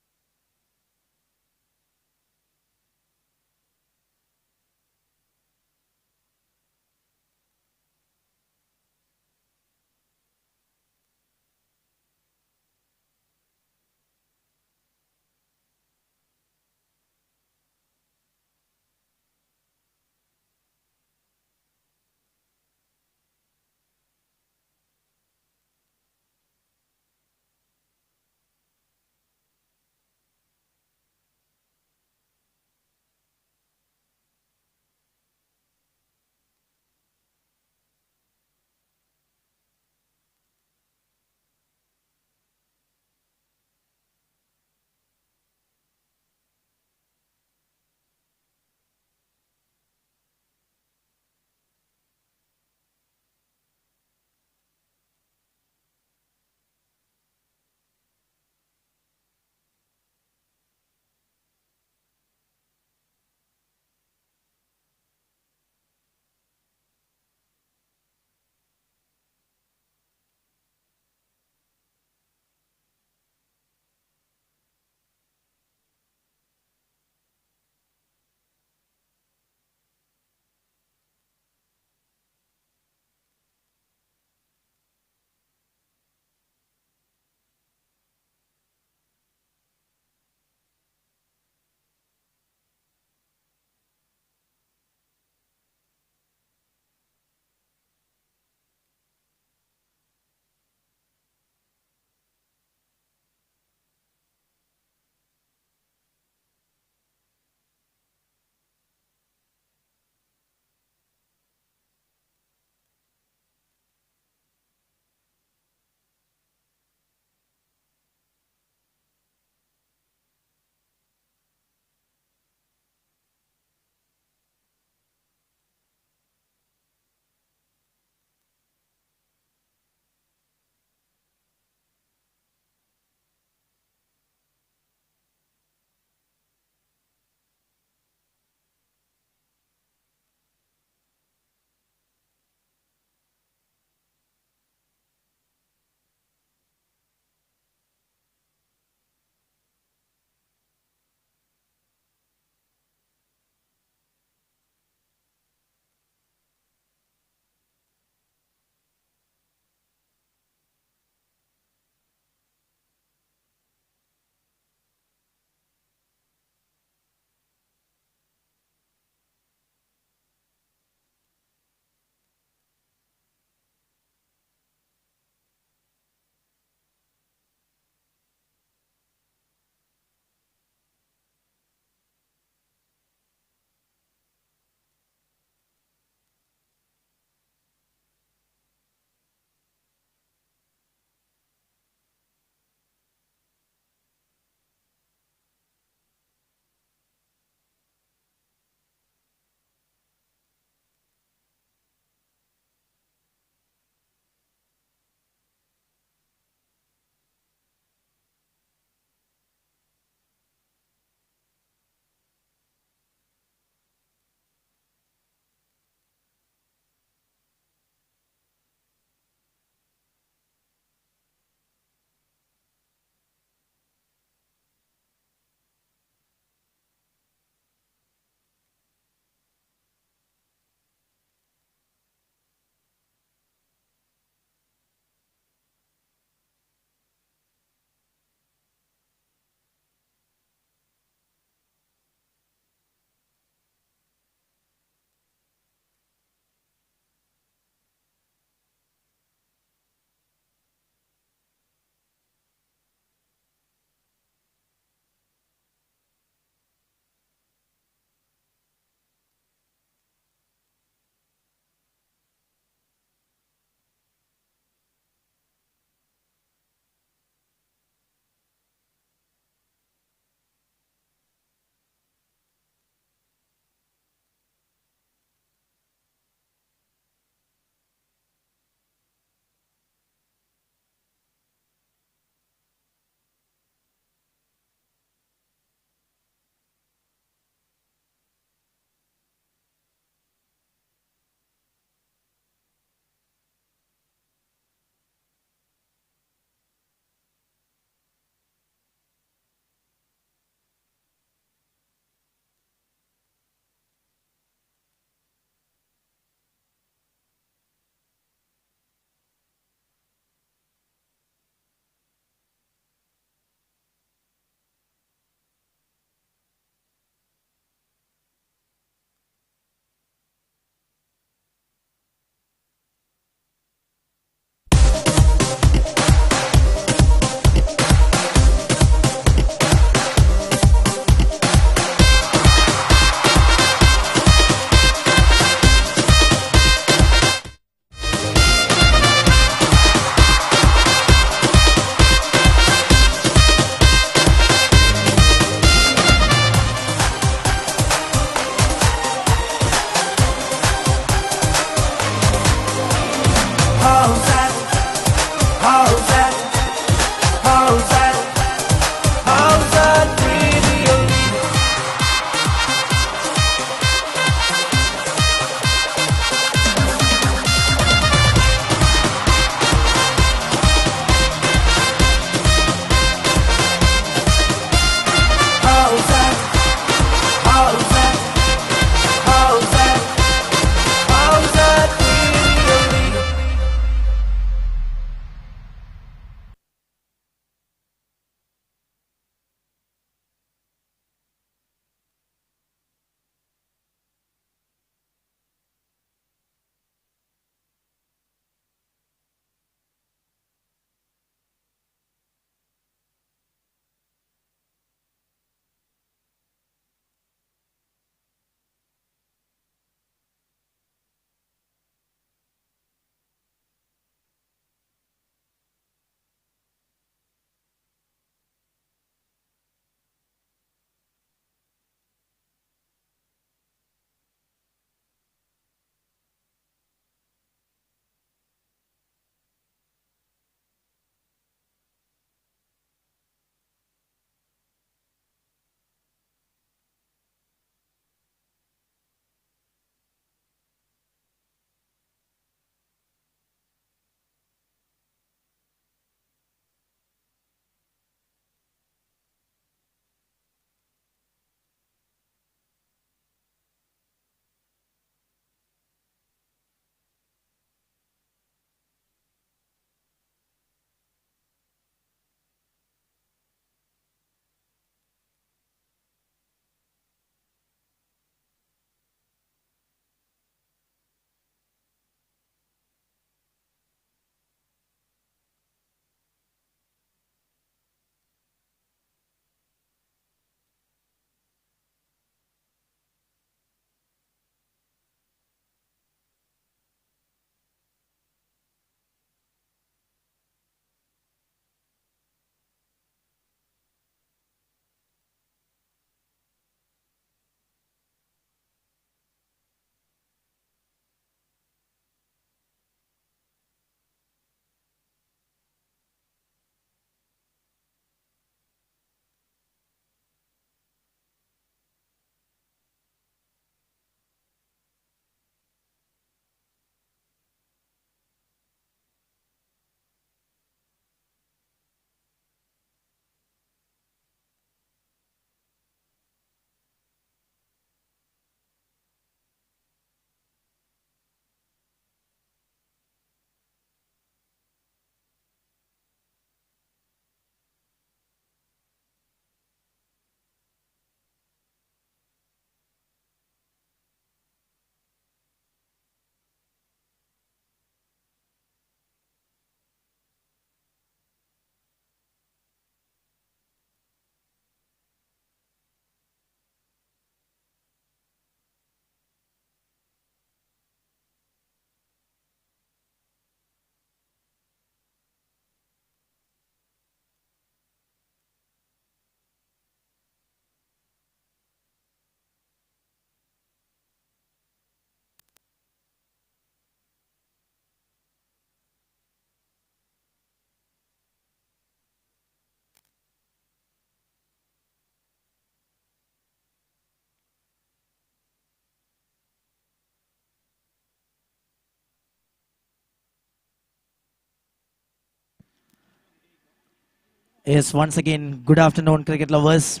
Yes, once again, good afternoon, cricket lovers.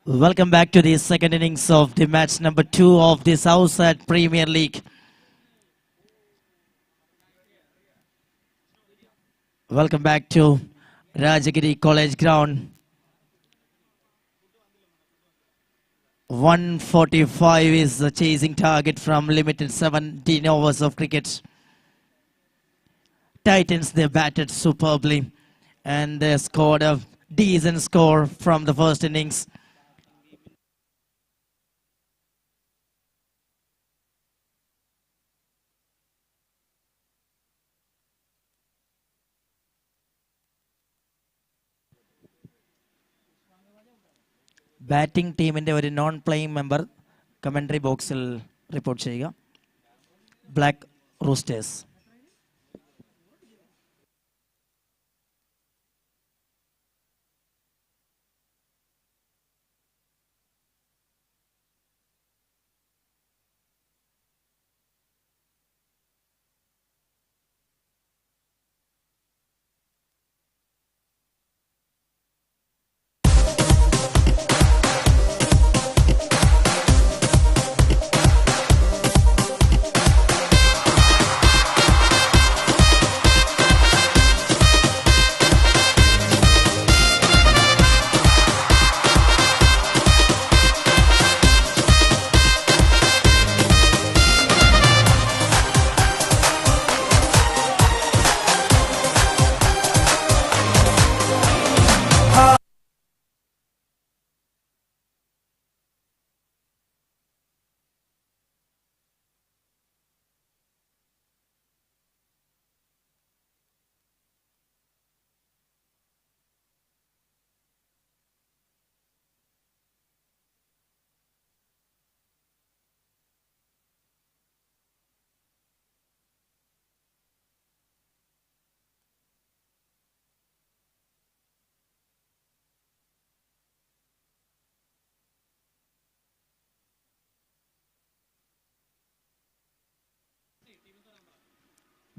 Welcome back to the second innings of the match number 2 of this Howzaat Premier League. Welcome back to Rajagiri College Ground. 145 is the chasing target from limited 17 overs of cricket. Titans, they batted superbly and they scored a decent score from the first innings. Batting ടീമിൻ്റെ ഒരു non playing member commentary ബോക്സിൽ report ചെയ്യുക. Black റൂസ്റ്റേഴ്സ്.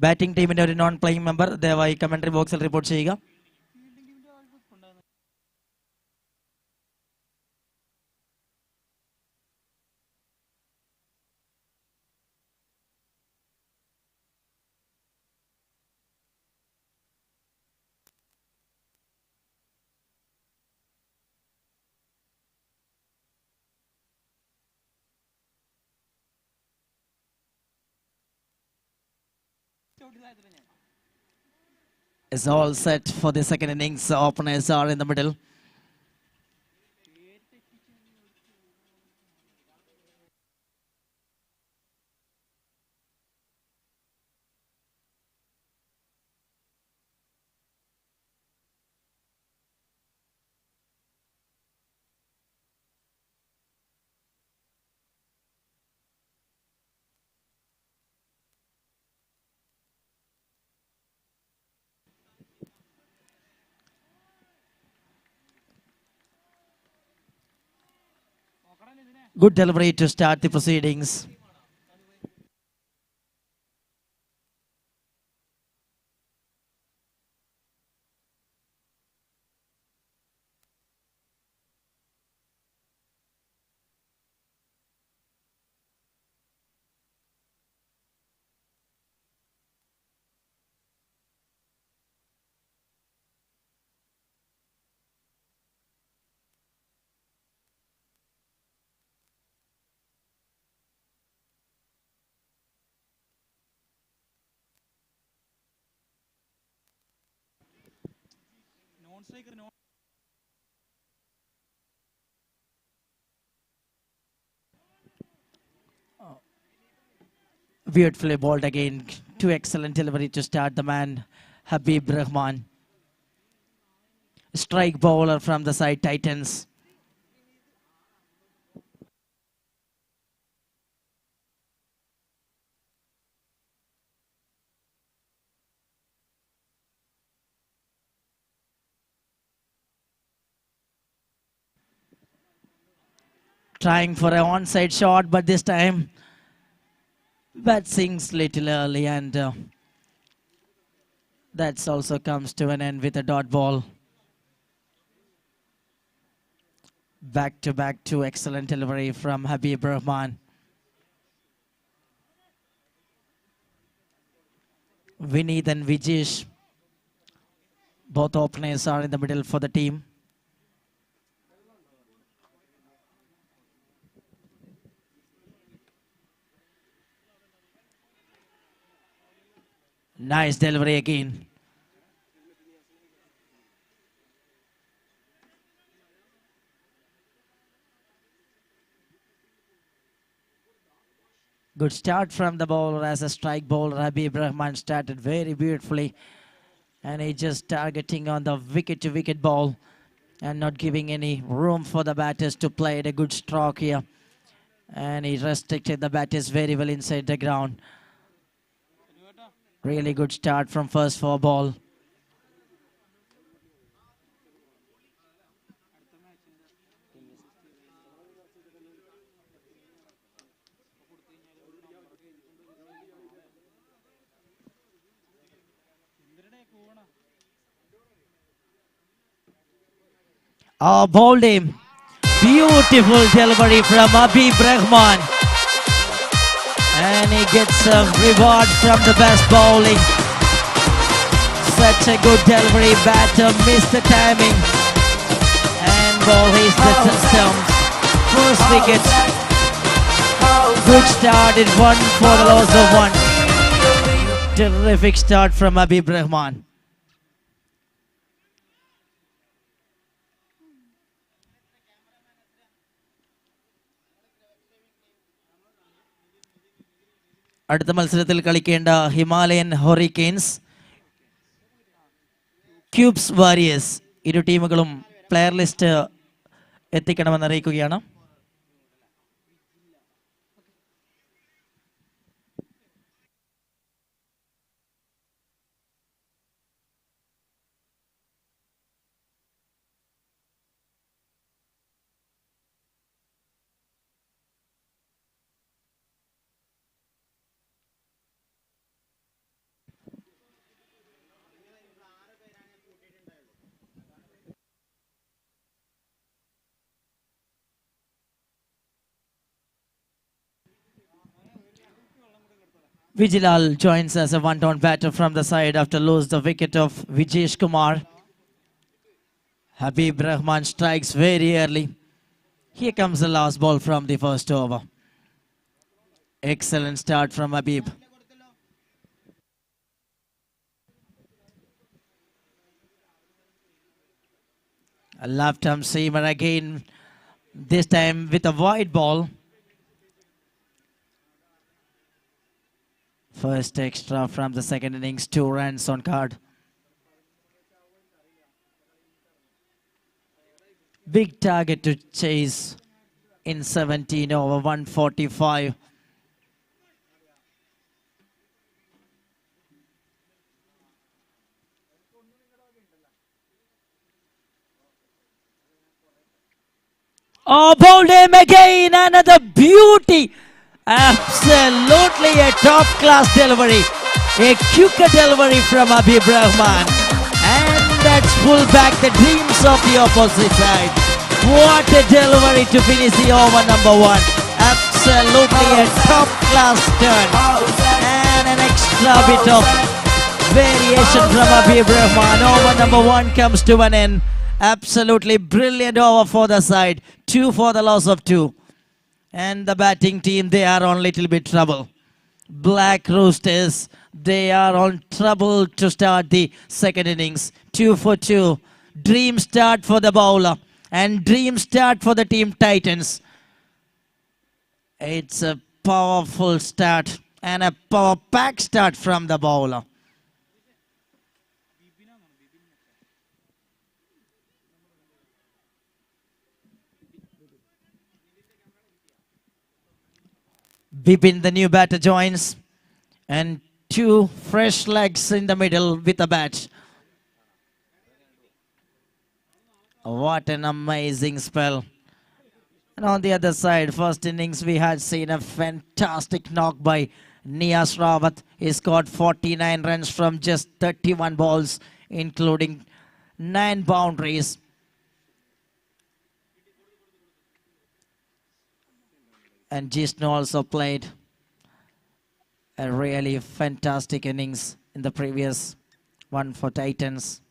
Batting ടീമിൻ്റെ ഒരു non playing member ദയവായി commentary ബോക്സിൽ report ചെയ്യുക. Is all set for the second innings. The openers are in the middle. Good delivery to start the proceedings. Beautifully bowled again. Two excellent delivery to start the man, Habib Rahman. Strike bowler from the side Titans. Trying for an onside shot, but this time bat sinks little early, and that also comes to an end with a dot ball. Back to back, two excellent delivery from Habib Rahman. Vineet and Vijesh, both openers are in the middle for the team. Nice delivery again. Good start from the bowler as a strike bowler. Habib Rahman started very beautifully. And he just targeting on the wicket-to-wicket ball and not giving any room for the batters to play a good stroke here. And he restricted the batters very well inside the ground. Really good start from first four ball. Oh, bowled him. Beautiful delivery from Habib Rahman. And he gets a reward from the best bowling. Such a good delivery. Batter missed the timing. And ball hits the stumps. First wicket. Good start. It won for the loss of one. Terrific start from Habib Rahman. അടുത്ത മത്സരത്തിൽ കളിക്കേണ്ട Himalayan ഹൊറിക്കെയിൻസ് cubes warriors ഇരു ടീമുകളും player list എത്തിക്കണമെന്ന് അറിയിക്കുകയാണ്. Vijilal joins as a one-down batter from the side after lose the wicket of Vijesh Kumar. Habib Rahman strikes very early. Here comes the last ball from the first over. Excellent start from Habib. A left-arm seamer again, this time with a wide ball. First extra from the second innings, 2 runs on card. Big target to chase in 17 over 145. Oh, bowled him again, another beauty. Absolutely a top-class delivery. A quicker delivery from Habib Rahman. And that's pulled back the dreams of the opposite side. What a delivery to finish the over number 1. Absolutely a top-class turn. And an extra bit of variation from Habib Rahman. Over number 1 comes to an end. Absolutely brilliant over for the side. 2 for the loss of 2. And the batting team, they are on little bit trouble. Black Roosters, they are on trouble to start the second innings. 2 for 2. Dream start for the bowler. And dream start for the team Titans. It's a powerful start. And a power-packed start from the bowler. Bipin, the new batter, joins. And 2 fresh legs in the middle with a bat. What an amazing spell. And on the other side, first innings, we had seen a fantastic knock by Niyaz Rawat. He scored 49 runs from just 31 balls, including 9 boundaries. And Jishnu also played a really fantastic innings in the previous one for Titans.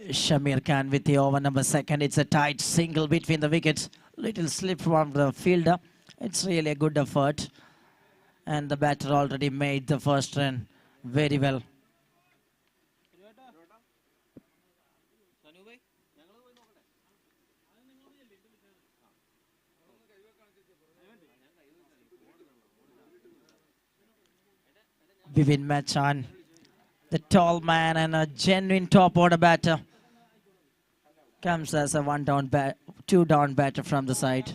Shamir Khan with the over number second. It's a tight single between the wickets. Little slip from the fielder. It's really a good effort. And the batter already made the first run very well. Bivin Machan, the tall man and a genuine top order batter, comes as a two down batter from the side.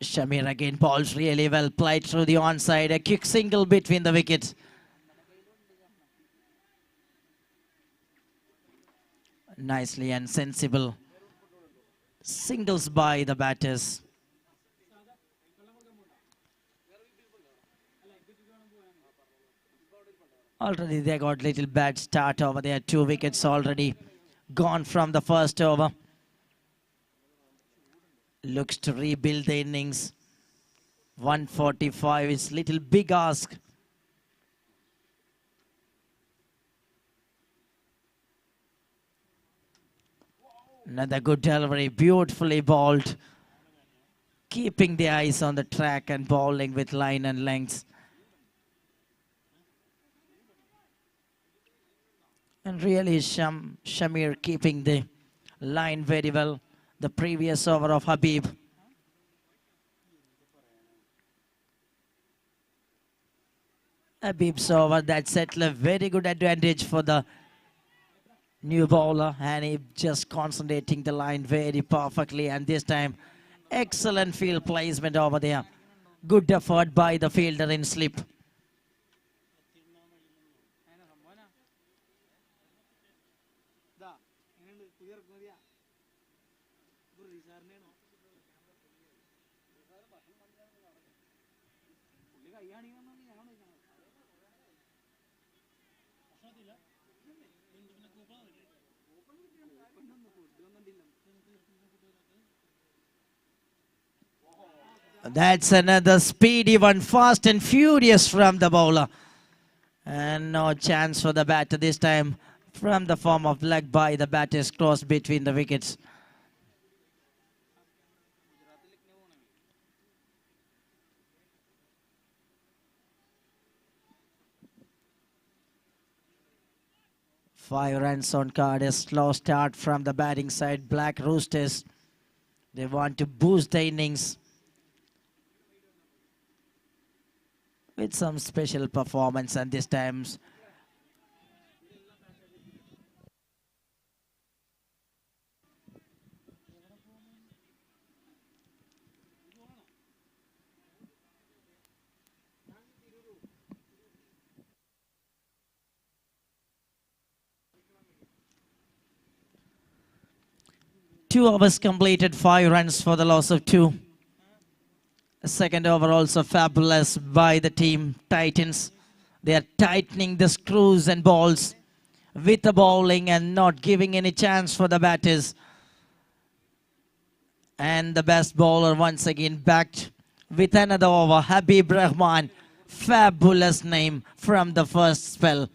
Shamir again bowls really well, played through the onside, a quick single between the wickets. Nicely and sensible singles by the batters. Already they got little bad start over there. 2 wickets already gone from the first over. Looks to rebuild the innings. 145 is little big ask. Another good delivery, beautifully bowled. Keeping the eyes on the track and bowling with line and length. And really Shamir keeping the line very well. The previous over of Habib. Habib's over, that set a very good advantage for the new bowler, and he just concentrating the line very perfectly, and this time excellent field placement over there. Good effort by the fielder in slip. That's another speedy one, fast and furious from the bowler. And no chance for the batter this time from the form of leg by the batter's cross between the wickets. Five runs on card, a slow start from the batting side. Black Roosters, they want to boost the innings with some special performance, and this time two overs completed, 5 runs for the loss of 2. A second over also fabulous by the team Titans. They are tightening the screws and balls with the bowling and not giving any chance for the batters. And the best bowler once again backed with another over, Habib Rahman. Fabulous name from the first spell.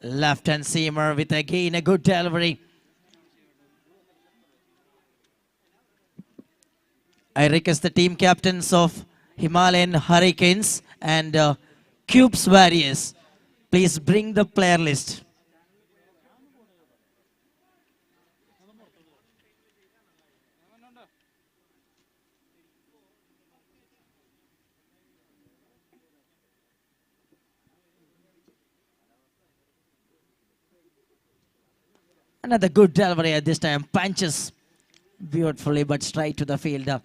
Left hand seamer with again a good delivery. I request the team captains of Himalayan Hurricanes and Cubes Warriors, please bring the player list. Another good delivery at this time. Punches beautifully but straight to the fielder.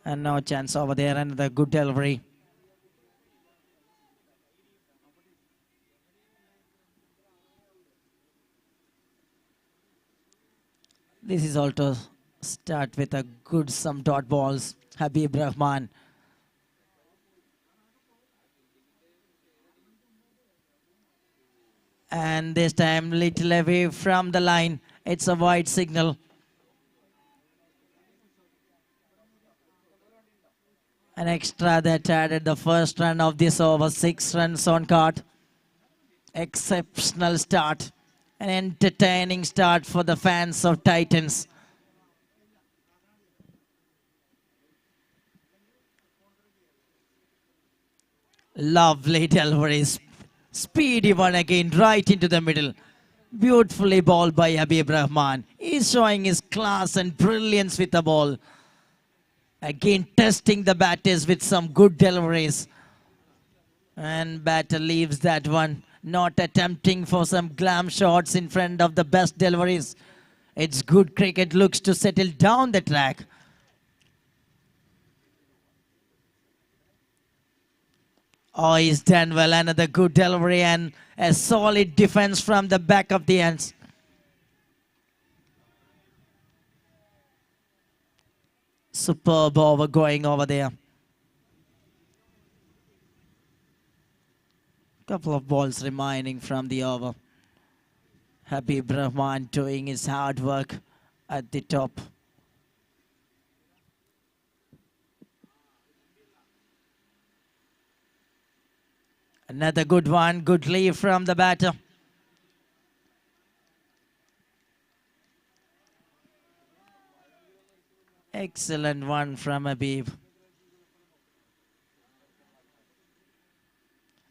And no chance over there. Another good delivery. This is also start with a good some dot balls. Habib Rahman. And this time little away from the line. It's a wide signal. An extra that added the first run of this over. 6 runs on card. Exceptional start. An entertaining start for the fans of Titans. Lovely deliveries. Speedy one again right into the middle. Beautifully balled by Habib Rahman. He's showing his class and brilliance with the ball. Again testing the batters with some good deliveries. And batter leaves that one. Not attempting for some glam shots in front of the best deliveries. It's good cricket, looks to settle down the track. Oh, he's done well. Another good delivery and a solid defense from the back of the ends. Superb over going over there. Couple of balls remaining from the over. Habib Rahman doing his hard work at the top. Another good one, good leave from the batter. Excellent one from Habib.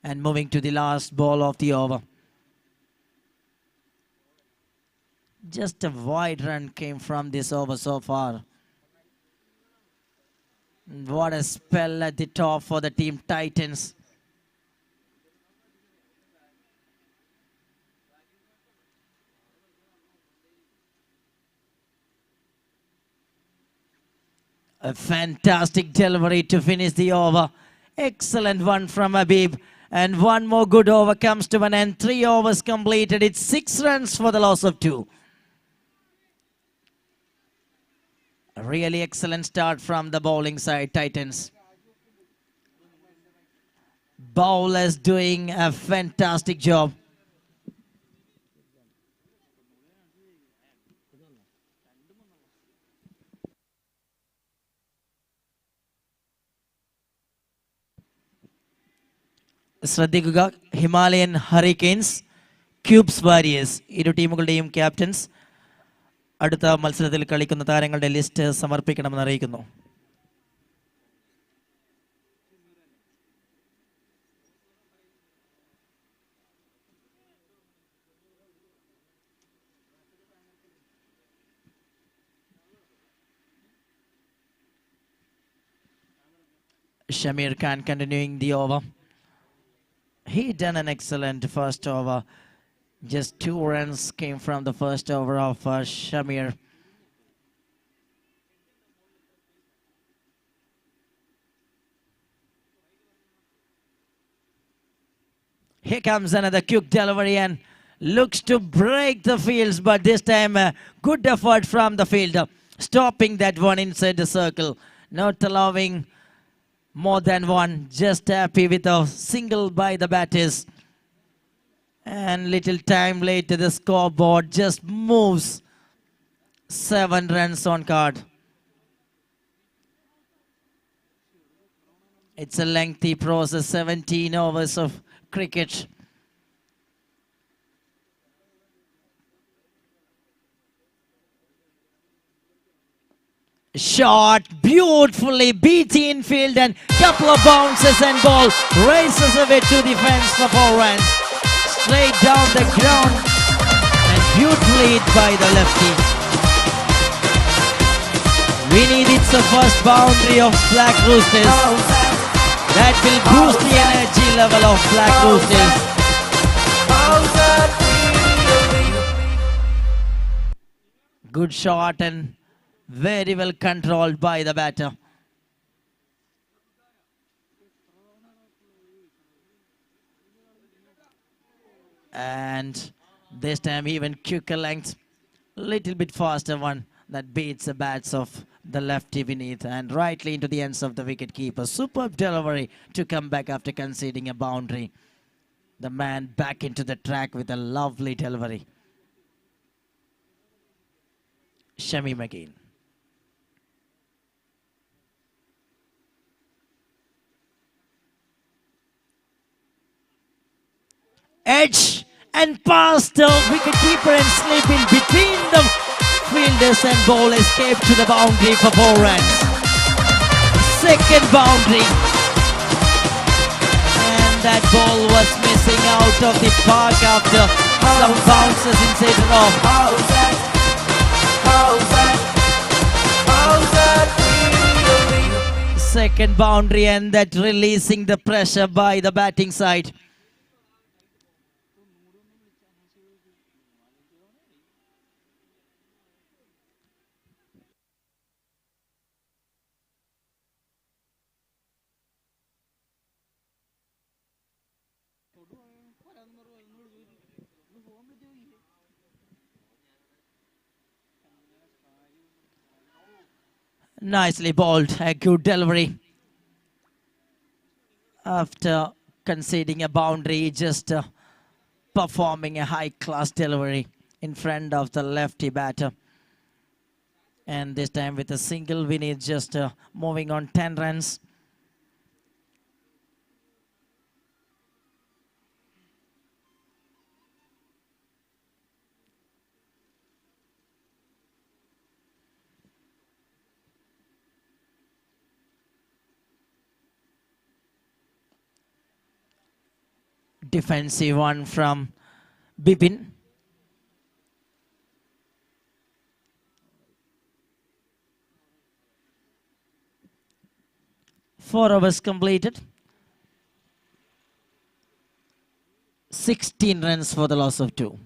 And moving to the last ball of the over. Just a wide run came from this over so far. What a spell at the top for the team Titans. A fantastic delivery to finish the over. Excellent one from Habib. And one more good over comes to an end. 3 overs completed. It's 6 runs for the loss of 2. A really excellent start from the bowling side, Titans. Bowlers doing a fantastic job. ശ്രദ്ധിക്കുക Himalayan ഹറിക്കെയിൻസ് cubes warriors ഇരു ടീമുകളുടെയും captains അടുത്ത മത്സരത്തിൽ കളിക്കുന്ന താരങ്ങളുടെ list സമർപ്പിക്കണമെന്ന് അറിയിക്കുന്നു. Shamir Khan continuing the over. He done an excellent first over. Just 2 runs came from the first over of Shamir. Here comes another quick delivery and looks to break the fields, but this time good effort from the fielder. Stopping that one inside the circle. Not allowing more than one, just happy with a single by the batters. And little time later the scoreboard just moves. 7 runs on card. It's a lengthy process, 17 overs of cricket. Shot beautifully, beats infield and couple of bounces and ball races away to the fence for 4 runs. Straight down the ground and beautifully hit by the lefty. We need it's the first boundary of Black Roosters. That will boost the energy level of Black Roosters. Good shot and very well controlled by the batter. And this time even quicker length, little bit faster one that beats the bats of the lefty beneath and rightly into the ends of the wicket keeper. Superb delivery to come back after conceding a boundary. The man back into the track with a lovely delivery. Shamim again. Edge and past the wicketkeeper and slip in between the fielders and ball escape to the boundary for 4 runs. Second boundary. And that ball was missing out of the park after some bounces inside and off. Howzaat, Howzaat, Howzaat Premier League. Second boundary and that releasing the pressure by the batting side. Nicely bowled, a good delivery. After conceding a boundary, just performing a high-class delivery in front of the lefty batter. And this time with a single Vinny just moving on 10 runs. Defensive one from Bipin. Four overs completed. 16 runs for the loss of 2.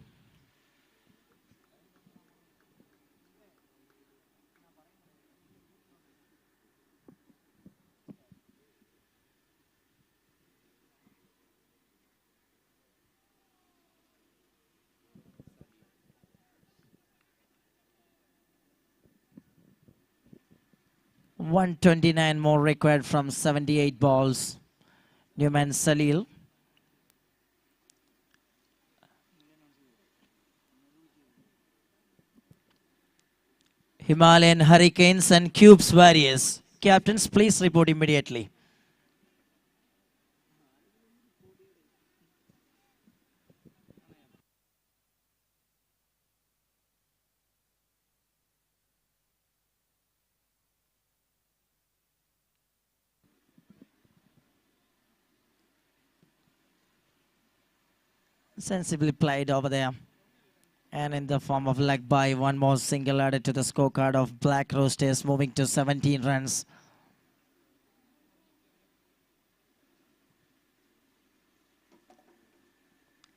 .129 more required from 78 balls. Newman Salil. Himalayan Hurricanes and Cubes Warriors. Captains, please report immediately. Sensibly played over there. And in the form of leg by, one more single added to the scorecard of Black Roosters, moving to 17 runs.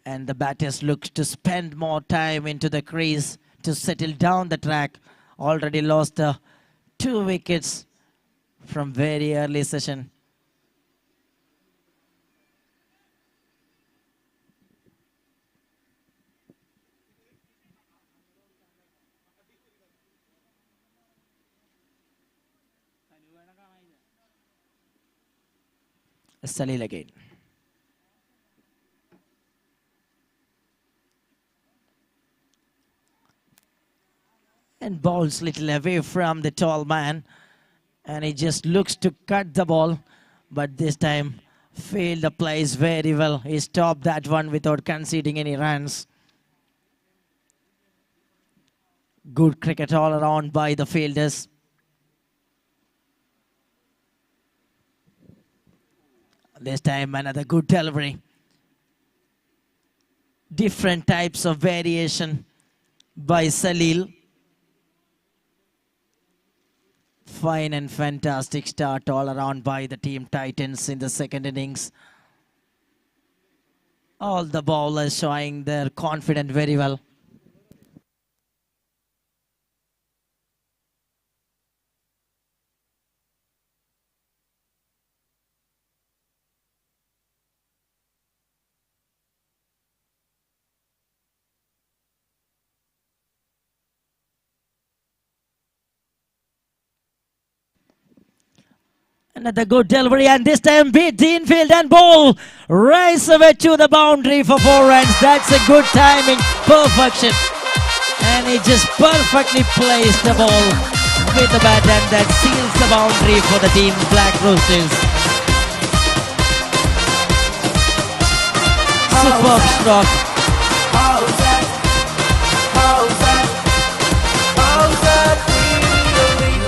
And the batters look to spend more time into the crease to settle down the track. Already lost 2 wickets from very early session. Salil again. And bowls little away from the tall man. And he just looks to cut the ball. But this time, fielder plays very well. He stopped that one without conceding any runs. Good cricket all around by the fielders. This time another good delivery. Different types of variation by Salil. Fine and fantastic start all around by the team Titans in the second innings. All the bowlers showing their confidence very well. Another good delivery, and this time beat the infield and ball race away to the boundary for 4 runs. That's a good timing, perfection. And he just perfectly placed the ball with the bat, and that seals the boundary for the team Black Roosters. Superb stroke. Howzaat, Howzaat, Howzaat Premier League.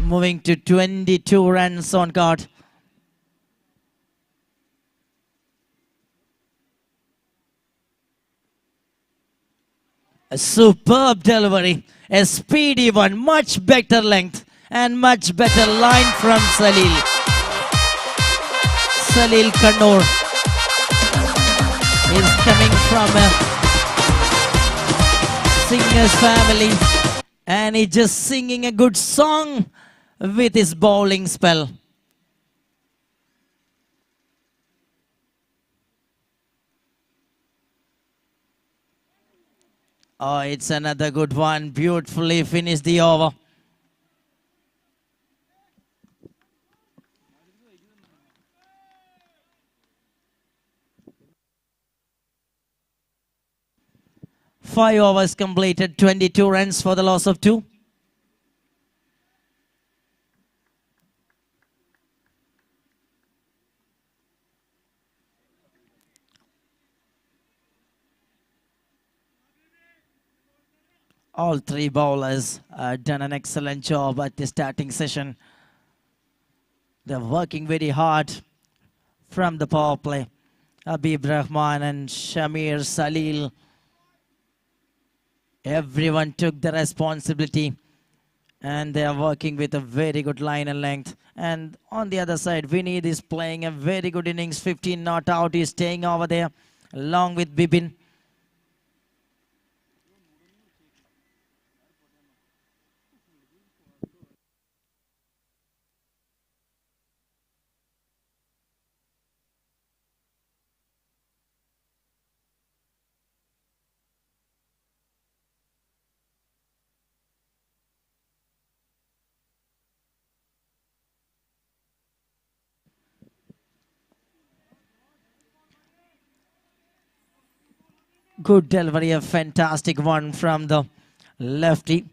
Moving to 22 runs on card. A superb delivery, a speedy one, much better length and much better line from Salil. Salil Kannur is coming from a singer's family, and he's just singing a good song with his bowling spell. Oh, it's another good one. Beautifully finished the over. Five overs completed, 22 runs for the loss of 2. All 3 bowlers done an excellent job at the starting session. They're working very hard from the power play. Habib Rahman and Shamir Salil. Everyone took the responsibility, and they are working with a very good line and length. And on the other side, Vineet is playing a very good innings. 15 not out. He's staying over there along with Bibin. Good delivery, a fantastic one from the lefty.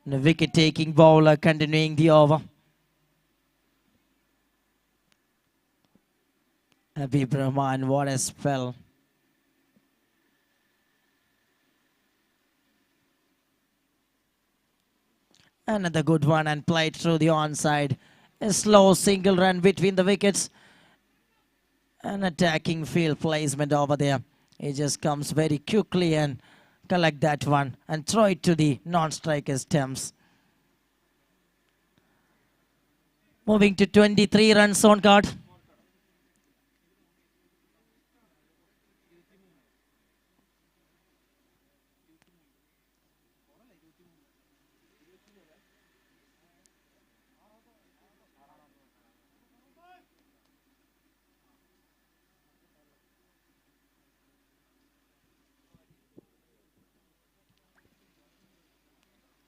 The wicket-taking bowler continuing the over. Habib Rahman, what a spell. Another good one and played through the onside. A slow single run between the wickets. An attacking field placement over there. He just comes very quickly and collect that one and throw it to the non-striker stumps. Moving to 23 runs on card.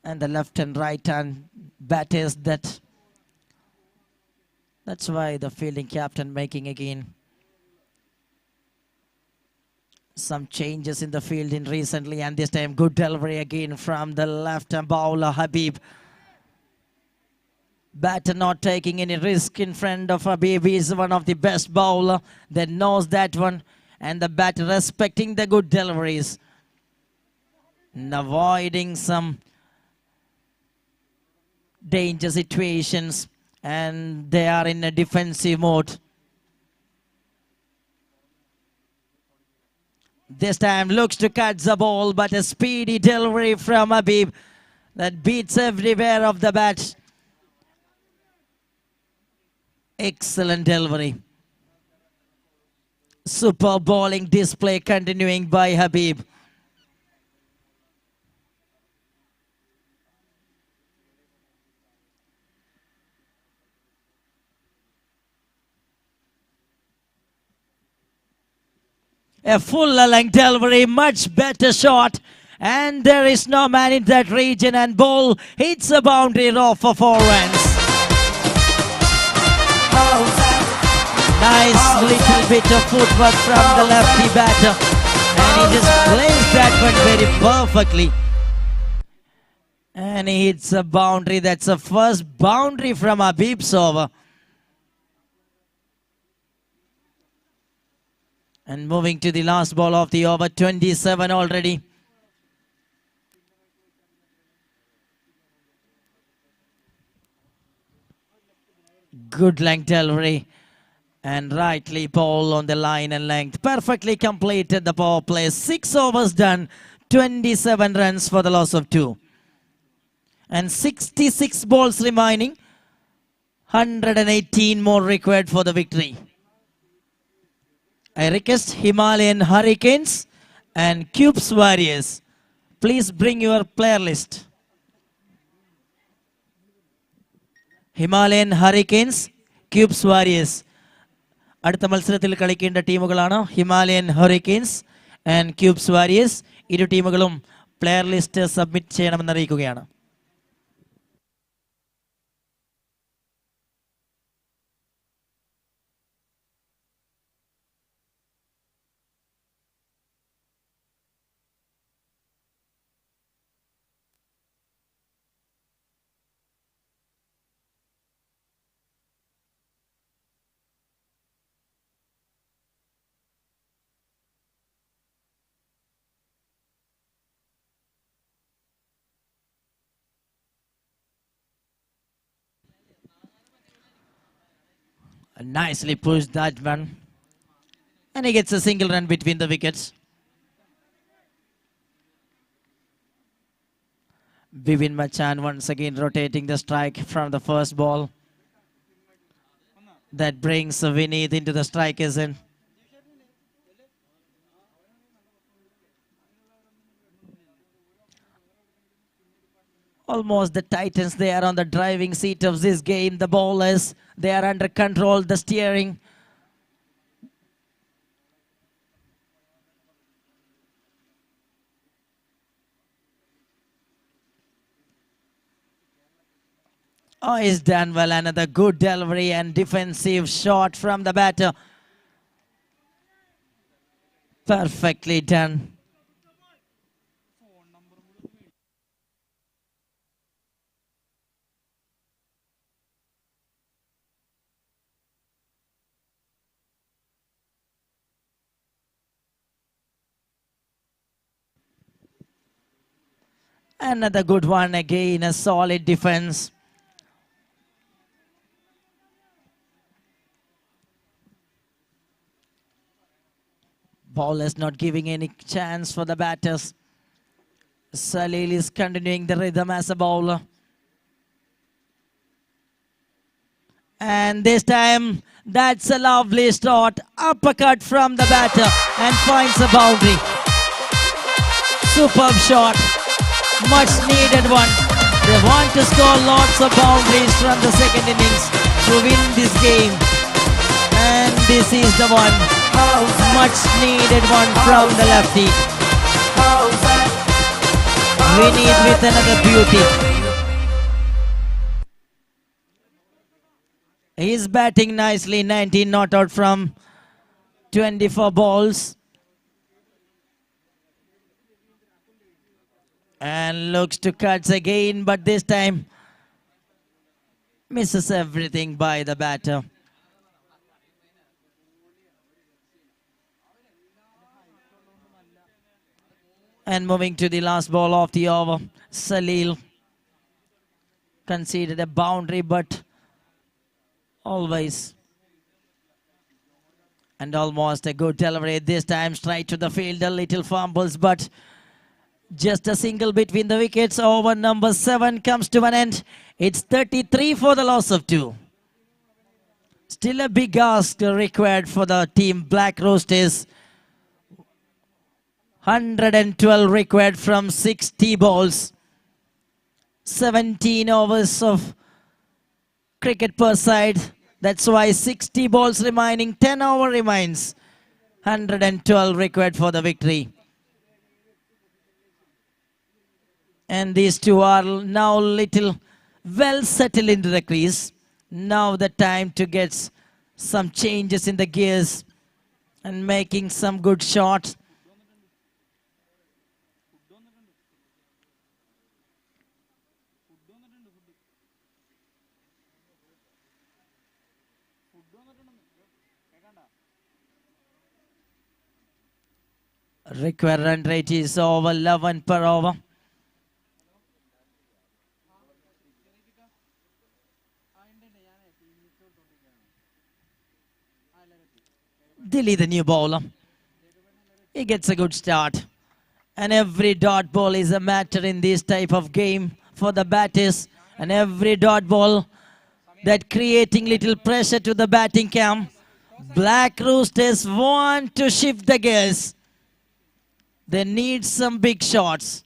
And the left and right hand batters that's why the fielding captain making again some changes in the fielding recently, and this time good delivery again from the left hand bowler Habib. Batter not taking any risk in front of Habib. He is one of the best bowler that knows that one, and the batter respecting the good deliveries and avoiding some danger situations, and they are in a defensive mode. This time looks to catch the ball, but a speedy delivery from Habib that beats everywhere of the bat. Excellent delivery. Super bowling display continuing by Habib. A full length delivery, much better shot, and there is no man in that region, and ball hits a boundary raw for 4 runs. Nice little bit of footwork from the lefty batter. And he just placed that one very perfectly. And he hits a boundary. That's the first boundary from Habib's over. And moving to the last ball of the over, 27 already. Good length delivery. And rightly ball on the line and length. Perfectly completed the power play. 6 overs done. 27 runs for the loss of 2. And 66 balls remaining. 118 more required for the victory. I request Himalayan Hurricanes and Cubes Warriors. Please bring your player list. Himalayan Hurricanes, Cubes Warriors. അടുത്ത മത്സരത്തിൽ കളിക്കേണ്ട ടീമുകളാണ് Himalayan ഹറിക്കെയിൻസ് and cubes warriors. ഇരു ടീമുകളും player list submit ചെയ്യണമെന്ന് അറിയിക്കുകയാണ്. Nicely pushed that one. And he gets a single run between the wickets. Bivin Machan once again rotating the strike from the first ball. That brings Vineet into the strikers end. Almost the Titans, they are on the driving seat of this game. The bowlers, they are under control, the steering. Oh, he's done well. Another good delivery and defensive shot from the batter. Perfectly done. Another good one again, a solid defense. Bowlers not giving any chance for the batters. Salil is continuing the rhythm as a bowler. And this time, that's a lovely shot. Uppercut from the batter and finds a boundary. Superb shot. Much needed one. They want to score lots of boundaries from the second innings to win this game. And this is the one. Much needed one from the lefty. We need with another beauty. He's batting nicely. 19 not out from 24 balls. And looks to cuts again, but this time misses everything by the batter. And moving to the last ball of the over, Salil conceded a boundary, but always and almost a good delivery. This time straight to the fielder, little fumbles, but just a single between the wickets. Over number 7 comes to an end. It's 33 for the loss of 2. Still a big ask required for the team Black Roosters. 112 required from 60 balls. 17 overs of cricket per side. That's why 60 balls remaining. 10 over remains. 112 required for the victory. And these two are now little well settled into the crease. Now the time to get some changes in the gears and making some good shots. Required run rate is over 11 per over. Dilly, the new bowler. He gets a good start. And every dot ball is a matter in this type of game for the batters. And every dot ball that creating little pressure to the batting camp. Black Roosters want to shift the gears. They need some big shots.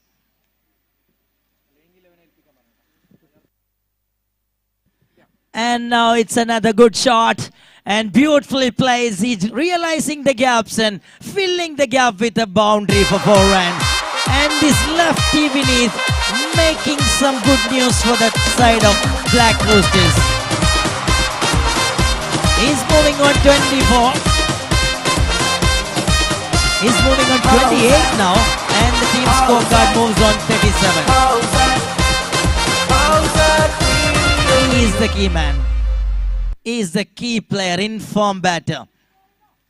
And now it's another good shot. And beautifully plays. He's realizing the gaps and filling the gap with a boundary for 4 runs. And this lefty beneath making some good news for the side of Black Roosters. He's moving on 24. He's moving on 28 now. And the team scorecard moves on 37. He is the key man. He is the key player, informed batter,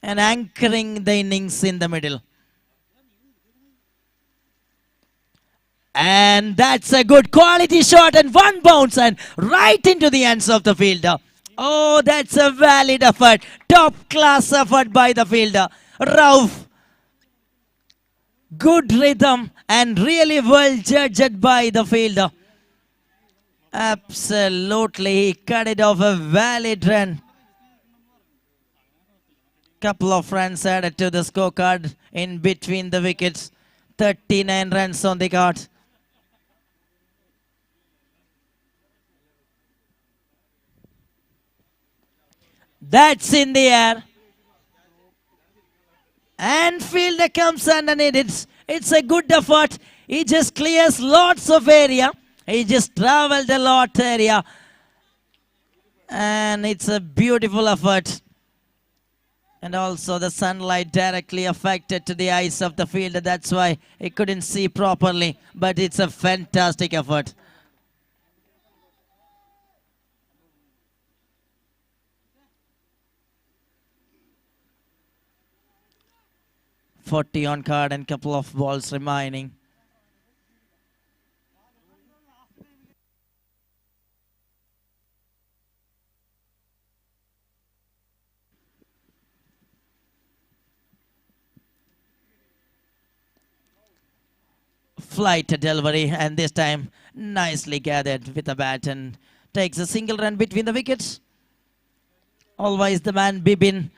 and anchoring the innings in the middle. And that's a good quality shot and one bounce and right into the hands of the fielder. Oh, that's a valid effort. Top class effort by the fielder. Rauf. Good rhythm and really well judged by the fielder. Absolutely, he cut it off a valid run. Couple of runs added to the scorecard in between the wickets. 39 runs on the card. That's in the air. And fielder comes underneath it. It's a good effort. He just clears lots of area. He just traveled a lot area. And it's a beautiful effort. And also the sunlight directly affected to the eyes of the fielder. That's why he couldn't see properly. But it's a fantastic effort. .40 on card and couple of balls remaining. Flight delivery, and this time nicely gathered with a bat and takes a single run between the wickets. Always the man Bibin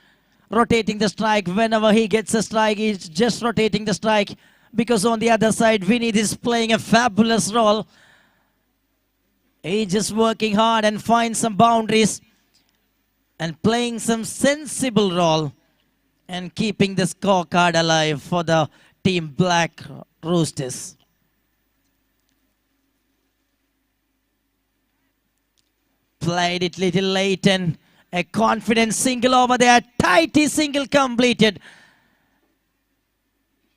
rotating the strike. Whenever he gets a strike, he's just rotating the strike, because on the other side Vineet is playing a fabulous role. He's just working hard and finds some boundaries and playing some sensible role and keeping the scorecard alive for the team Black Roosters. Played it little late and a confident single over there. Tighty single completed.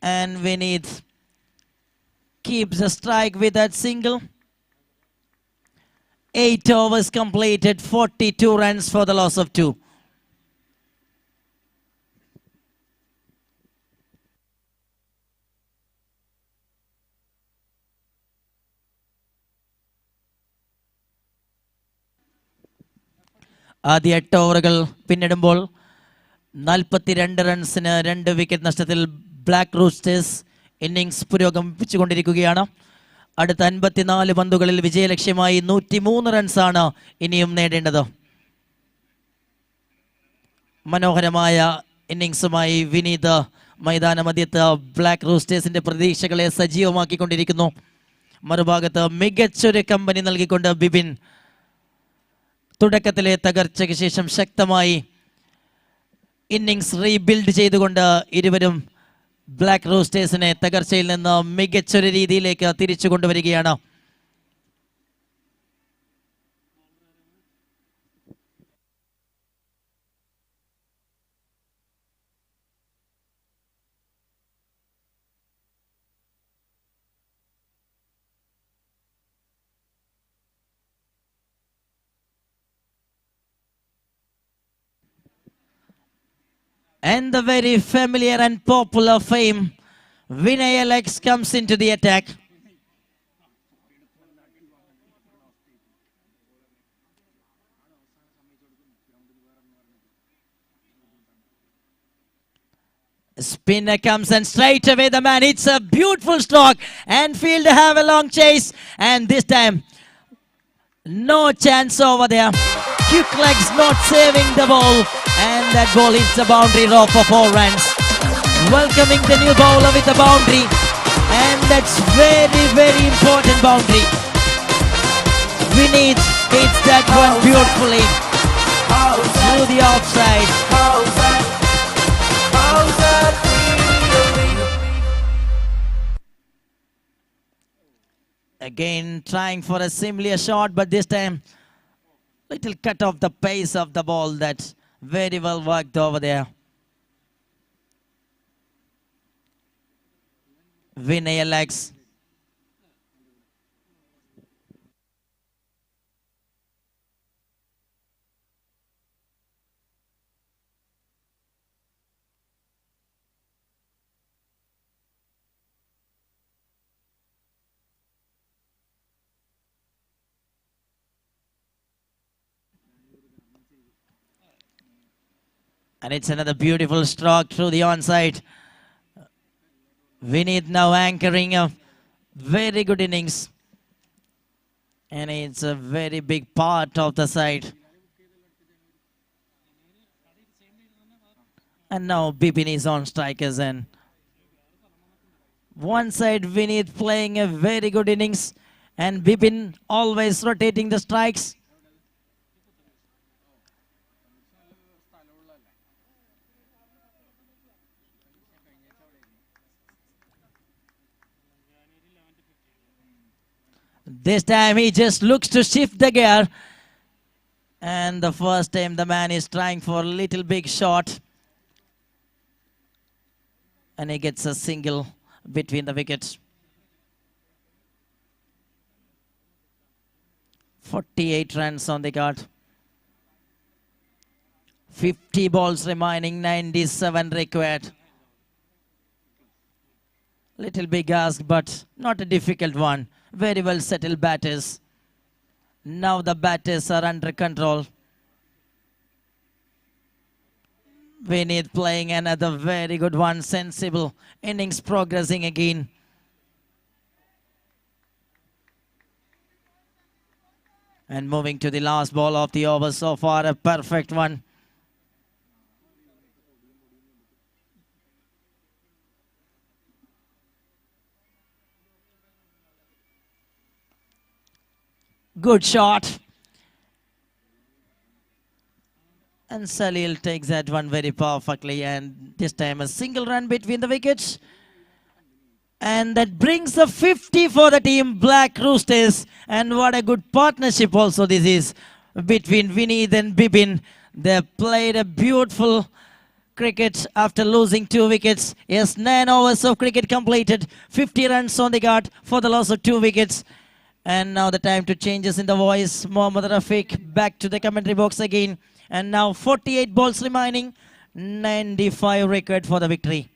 And Vineet keeps the strike with that single. 8 overs completed. 42 runs for the loss of 2. ആദ്യ 8 ഓവറുകൾ പിന്നിടുമ്പോൾ 42 റൺസിന് 2 wicket നഷ്ടത്തിൽ black റൂസ്റ്റേഴ്സ് innings പുരോഗമിപ്പിച്ചുകൊണ്ടിരിക്കുകയാണ്. അടുത്ത 54 പന്തുകളിൽ വിജയലക്ഷ്യമായി 103 റൺസാണ് ഇനിയും നേടേണ്ടത്. മനോഹരമായ ഇന്നിംഗ്സുമായി വിനീത് മൈതാനമധ്യത്ത് ബ്ലാക്ക് റൂസ്റ്റേഴ്സിന്റെ പ്രതീക്ഷകളെ സജീവമാക്കിക്കൊണ്ടിരിക്കുന്നു. മറുഭാഗത്ത് മികച്ചൊരു കമ്പനി നൽകിക്കൊണ്ട് ബിബിൻ തുടക്കത്തിലെ തകർച്ചയ്ക്ക് ശേഷം ശക്തമായി ഇന്നിംഗ്സ് റീബിൽഡ് ചെയ്തുകൊണ്ട് ഇരുവരും ബ്ലാക്ക് റൂസ്റ്റേഴ്സിനെ തകർച്ചയിൽ നിന്ന് മികച്ചൊരു രീതിയിലേക്ക് തിരിച്ചു കൊണ്ടുവരികയാണ്. And the very familiar and popular fame, Vinay Alex comes into the attack. Spinner comes and straight away the man hits a beautiful stroke and fielder have a long chase, and this time no chance over there. Quick legs not saving the ball, and that ball hits the boundary row for 4 runs. Welcoming the new bowler with a boundary, and that's very important boundary. Vinay hits that one beautifully through the offside. Again trying for a similar shot, but this time little cut off the pace of the ball. That's very well worked over there. Vinay Alex. And it's another beautiful stroke through the onside. Vinith now anchoring a very good innings. And it's a very big part of the side. And now Bipin is on strikers, and one side Vinith playing a very good innings and Bipin always rotating the strikes. This time he just looks to shift the gear. And the first time the man is trying for a little big shot. And he gets a single between the wickets. 48 runs on the card. 50 balls remaining, 97 required. Little big ask, but not a difficult one. Very well settled batters. Now the batters are under control. We need playing another very good one. Sensible innings progressing again. And moving to the last ball of the over so far, a perfect one. Good shot. And Salil takes that one very perfectly, and this time a single run between the wickets. And that brings a 50 for the team Black Roosters. And what a good partnership also this is between Vineet and Bipin. They played a beautiful cricket after losing 2 wickets. Yes, 9 overs of cricket completed. 50 runs on the card for the loss of 2 wickets. And now the time to changes in the voice. Mohammad Rafiq back to the commentary box again. And now 48 balls remaining. 95 record for the victory.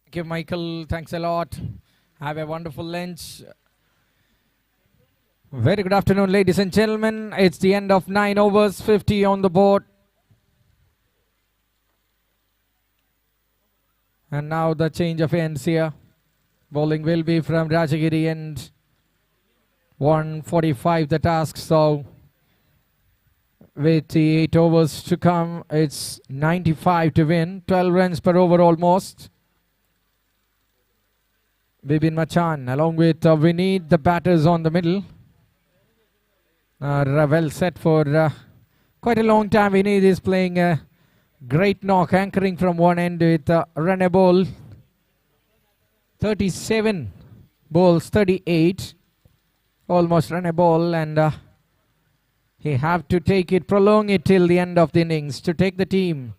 Thank you, Michael. Thanks a lot. Have a wonderful lunch. Very good afternoon, ladies and gentlemen. It's the end of 9 overs, 50 on the board. And now the change of ends here. Bowling will be from Rajagiri, and 145 the task. So with the 8 overs to come, it's 95 to win. 12 runs per over almost. Bibin Machan along with Vinny, the batters on the middle. Well set for quite a long time. Vinny is playing a great knock, anchoring from one end with run a ball. 37 balls, 38. Almost run a ball, and he have to take it, prolong it till the end of the innings to take the team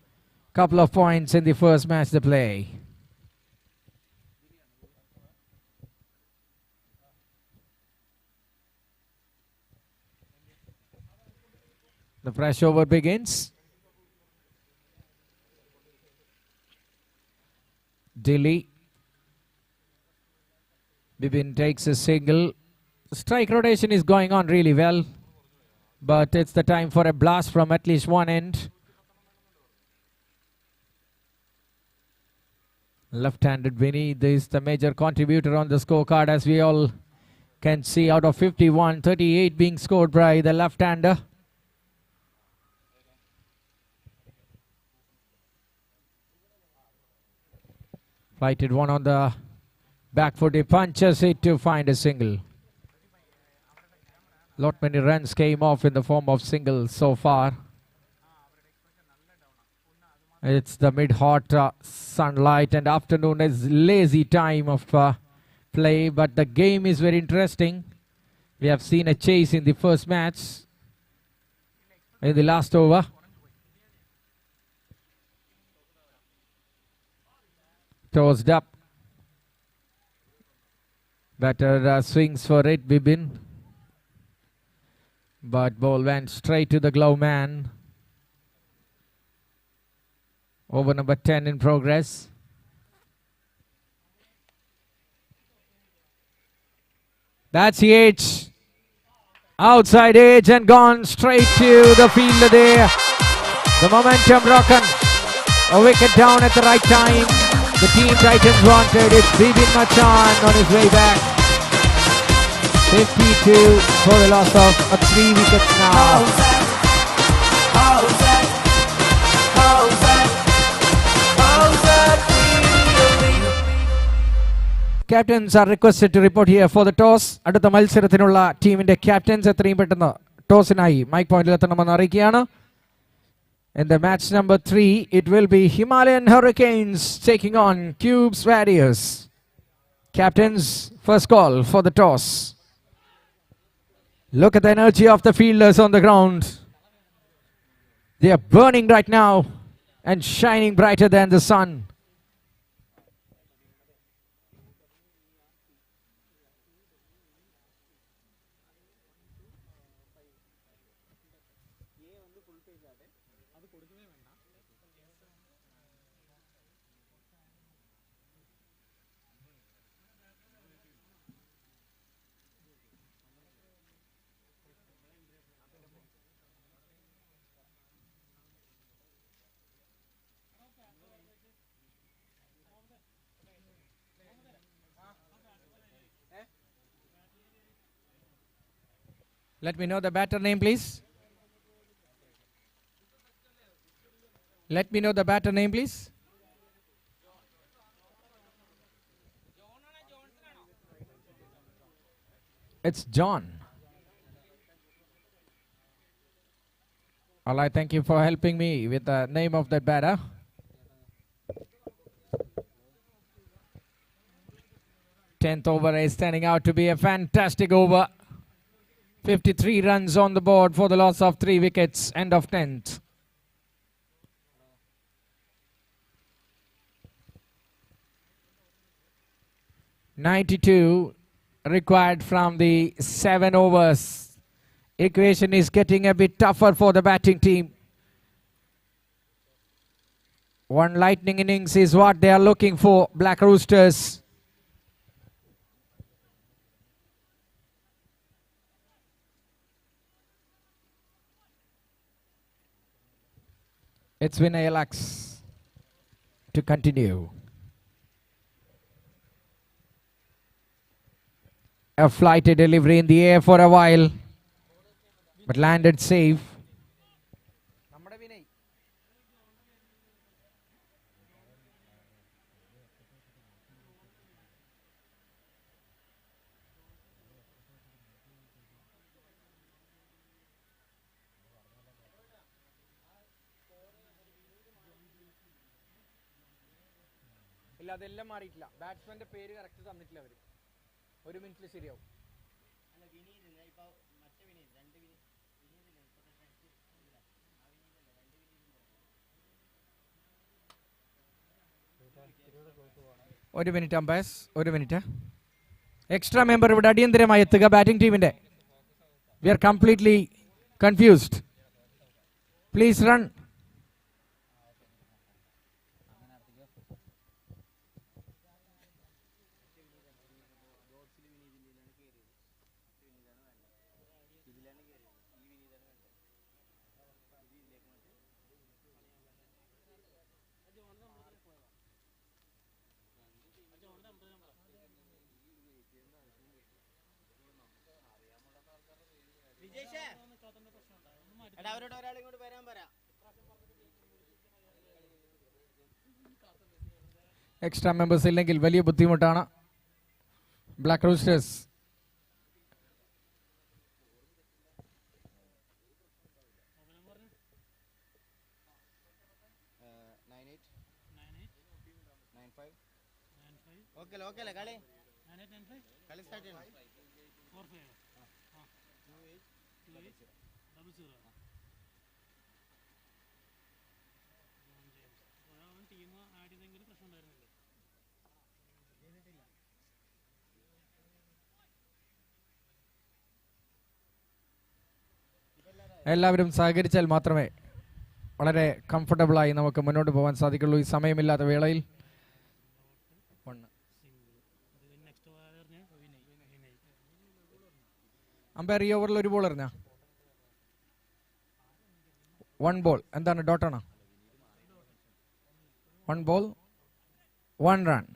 couple of points in the first match they play. The fresh over begins. Dilly. Bibin takes a single. Strike rotation is going on really well, but it's the time for a blast from at least one end. Left-handed Vinny is the major contributor on the scorecard, as we all can see. Out of 51, 38 being scored by the left-hander. Flighted one on the back foot. He punches it to find a single. Lot many runs came off in the form of singles so far. It's the mid-hot sunlight and afternoon is lazy time of play, but the game is very interesting. We have seen a chase in the first match, in the last over. Tossed up. Batter swings for it, Bibin. But ball went straight to the glove man. Over number 10 in progress. That's the edge. Outside edge and gone straight to the fielder there. The momentum broken. A wicket down at the right time. The team Titans wanted. It's Bibin Machan on his way back. 52 for the loss of 3 wickets now. Captains are requested to report here for the toss. അടുത്ത മത്സരത്തിനുള്ള ടീമിന്റെ captains എത്രയും പെട്ടെന്ന് ടോസിനായി mic പോയിന്റിൽ എത്തണമെന്ന് അറിയിക്കുകയാണ്. In the match number 3, it will be Himalayan Hurricanes taking on Cubes Warriors. Captains, first call for the toss. Look at the energy of the fielders on the ground. They are burning right now and shining brighter than the sun. Let me know the batter name, please. Let me know the batter name, please. It's John. All right, thank you for helping me with the name of that batter. Tenth over is turning out to be a fantastic over. 53 runs on the board for the loss of 3 wickets. End of 10th. (92) required from the 7 overs. Equation is getting a bit tougher for the batting team. One lightning innings is what they are looking for, Black Roosters. It's Vinay Alex to continue. A flighted delivery in the air for a while, but landed safe. ഇല്ല അതെല്ലാം മാറിയിട്ടില്ല. ബാറ്റ്സ്മാന്റെ പേര് correct തന്നിട്ടില്ല അവർ. 1 മിനിറ്റിൽ ശരിയാവും. ഒരു minute umpires, 1 minute. Extra member ഇവിടെ അടിയന്തരമായി എത്തുക ബാറ്റിംഗ് ടീമിന്റെ. We are completely confused. Please run. Extra members ഇല്ലെങ്കിൽ വലിയ ബുദ്ധിമുട്ടാണ്. ബ്ലാക്ക് റൂസ്റ്റേഴ്സ് എല്ലാവരും സഹകരിച്ചാൽ മാത്രമേ വളരെ കംഫർട്ടബിളായി നമുക്ക് മുന്നോട്ട് പോകാൻ സാധിക്കുള്ളൂ ഈ സമയമില്ലാത്ത വേളയിൽ. അമ്പയർ ഈ ഓവറിൽ ഒരു ബോൾ എറിഞ്ഞ 1 ബോൾ. എന്താണ് ഡോട്ടാണോ? 1 ball 1 run.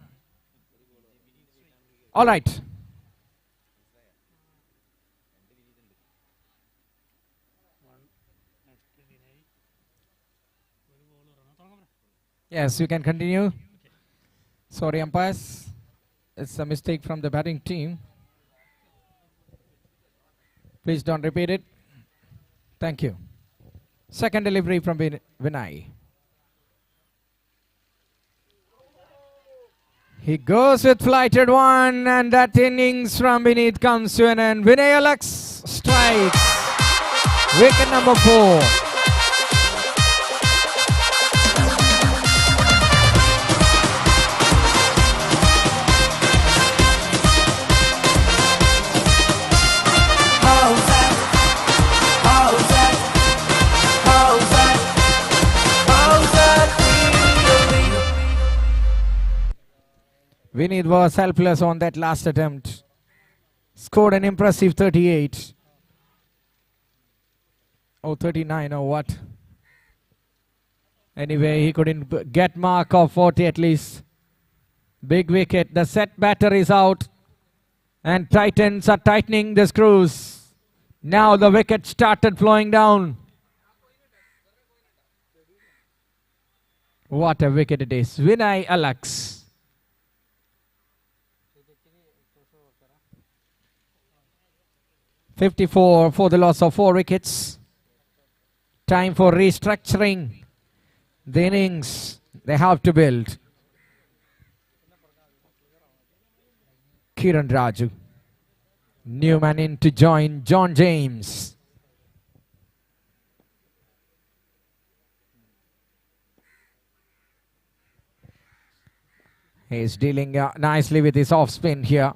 All right. Yes, you can continue. Sorry, umpires. It's a mistake from the batting team. Please don't repeat it. Thank you. Second delivery from Vinay. He goes with flighted one, and that innings from beneath comes to an end. Vinay Alex strikes. Wicket number 4. Howzaat, Howzaat, Howzaat, Howzaat Premier League. Vinay was helpless on that last attempt. Scored an impressive 38. Oh, 39 or what? Anyway, he couldn't get mark of 40 at least. Big wicket. The set batter is out. And Titans are tightening the screws. Now the wicket started flowing down. What a wicket it is. Vinay Alex. $54 for the loss of 4 wickets. Time for restructuring the innings they have to build. Kiran Raju. Newman in to join John James. He's dealing nicely with his off spin here.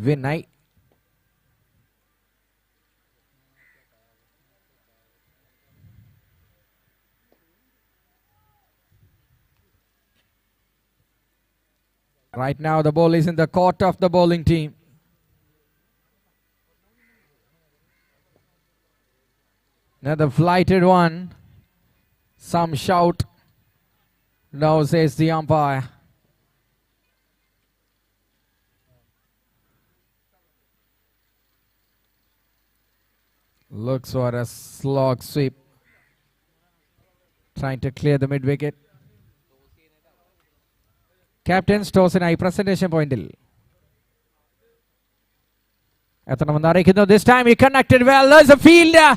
Vinay. Right now the ball is in the court of the bowling team. Another flighted one. Some shout. No, says the umpire. Looks for a slog sweep. Trying to clear the mid wicket. Captain's toss in high presentation pointil. This time he connected well. There's a fielder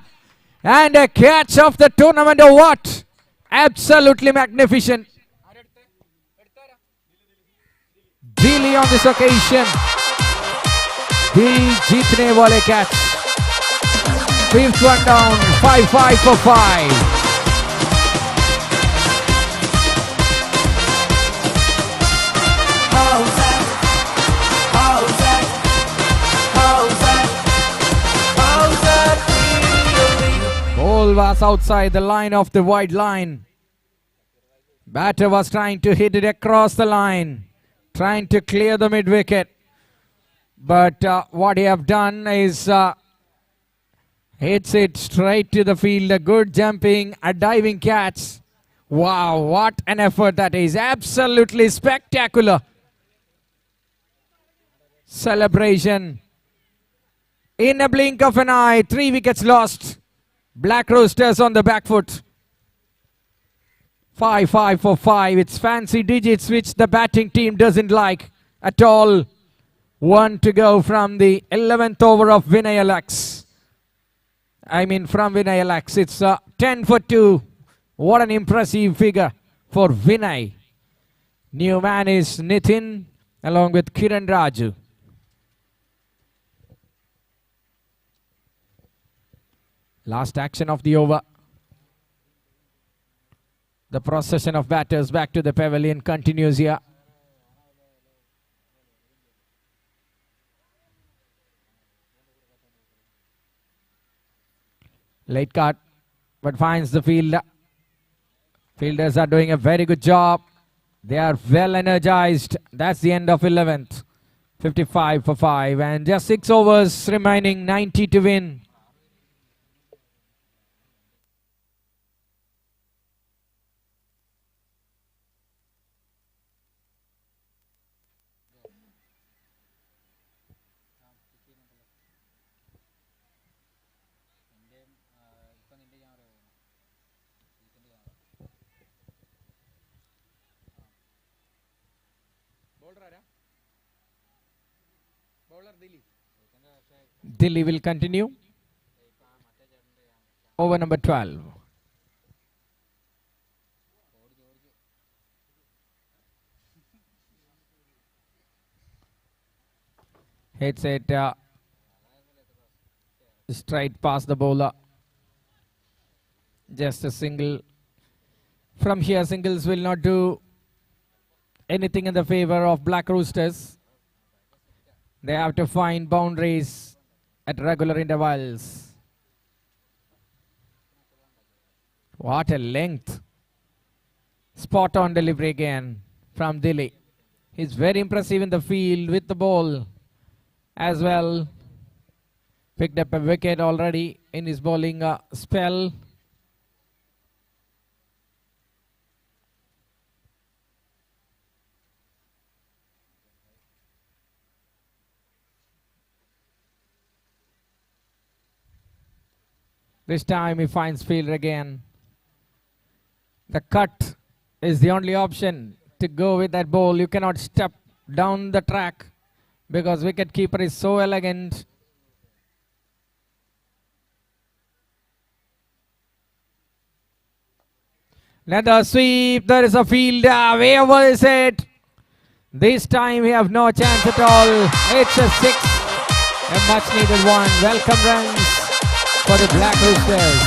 and a catch of the tournament. Or what? Absolutely magnificent. Dilly on this occasion will jeetne wale catch. Fifth one down, 5-5 for 5. Howzaat, Howzaat, Howzaat, Howzaat Premier League. Ball was outside the line of the wide line. Batter was trying to hit it across the line, trying to clear the mid wicket. But what he have done is hits it straight to the field. A good jumping, a diving catch. Wow, what an effort that is. Absolutely spectacular. Celebration. In a blink of an eye, 3 wickets lost. Black Roosters on the back foot. 5-5 for 5. It's fancy digits which the batting team doesn't like at all. 1 to go from the 11th over of Vinay Alex. From Vinay Alex. It's 10 for 2. What an impressive figure for Vinay. New man is Nitin along with Kiran Raju. Last action of the over. The procession of batters back to the pavilion continues here. Late cut, but finds the field. Fielders are doing a very good job. They are well energized. That's the end of 11th. 55 for 5 and just 6 overs remaining, 90 to win. Dilly will continue. Over number 12. Hits it straight past the bowler. Just a single. From here, singles will not do anything in the favor of Black Roosters. They have to find boundaries at regular intervals. What a length. Spot on delivery again from Dilly. He's very impressive in the field with the ball as well. Picked up a wicket already in his bowling spell. This time he finds fielder again. The cut is the only option to go with that ball. You cannot step down the track because wicketkeeper is so elegant. Another sweep. There is a fielder. Wherever is it? This time we have no chance at all. It's a 6. A much needed one. Welcome runs for the Black Roosters.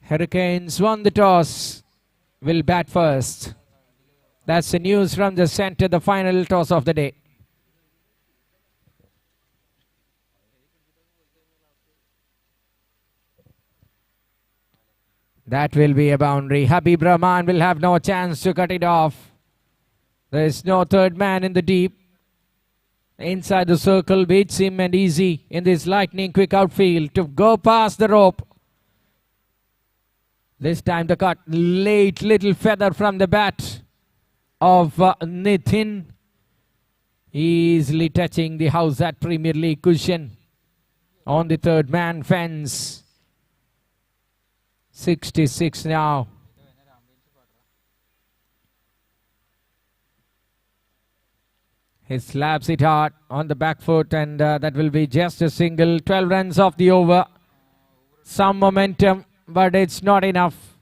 Hurricanes won the toss. Will bat first. That's the news from the center, the final toss of the day. That will be a boundary. Habib Rahman will have no chance to cut it off. There is no third man in the deep. Inside the circle beats him and easy in this lightning quick outfield to go past the rope. This time the cut. Late little feather from the bat of Nitin. Easily touching the Howzaat Premier League cushion on the third man fence. 66 now. He slaps it hard on the back foot and that will be just a single. 12 runs off the over. Some momentum, but it's not enough.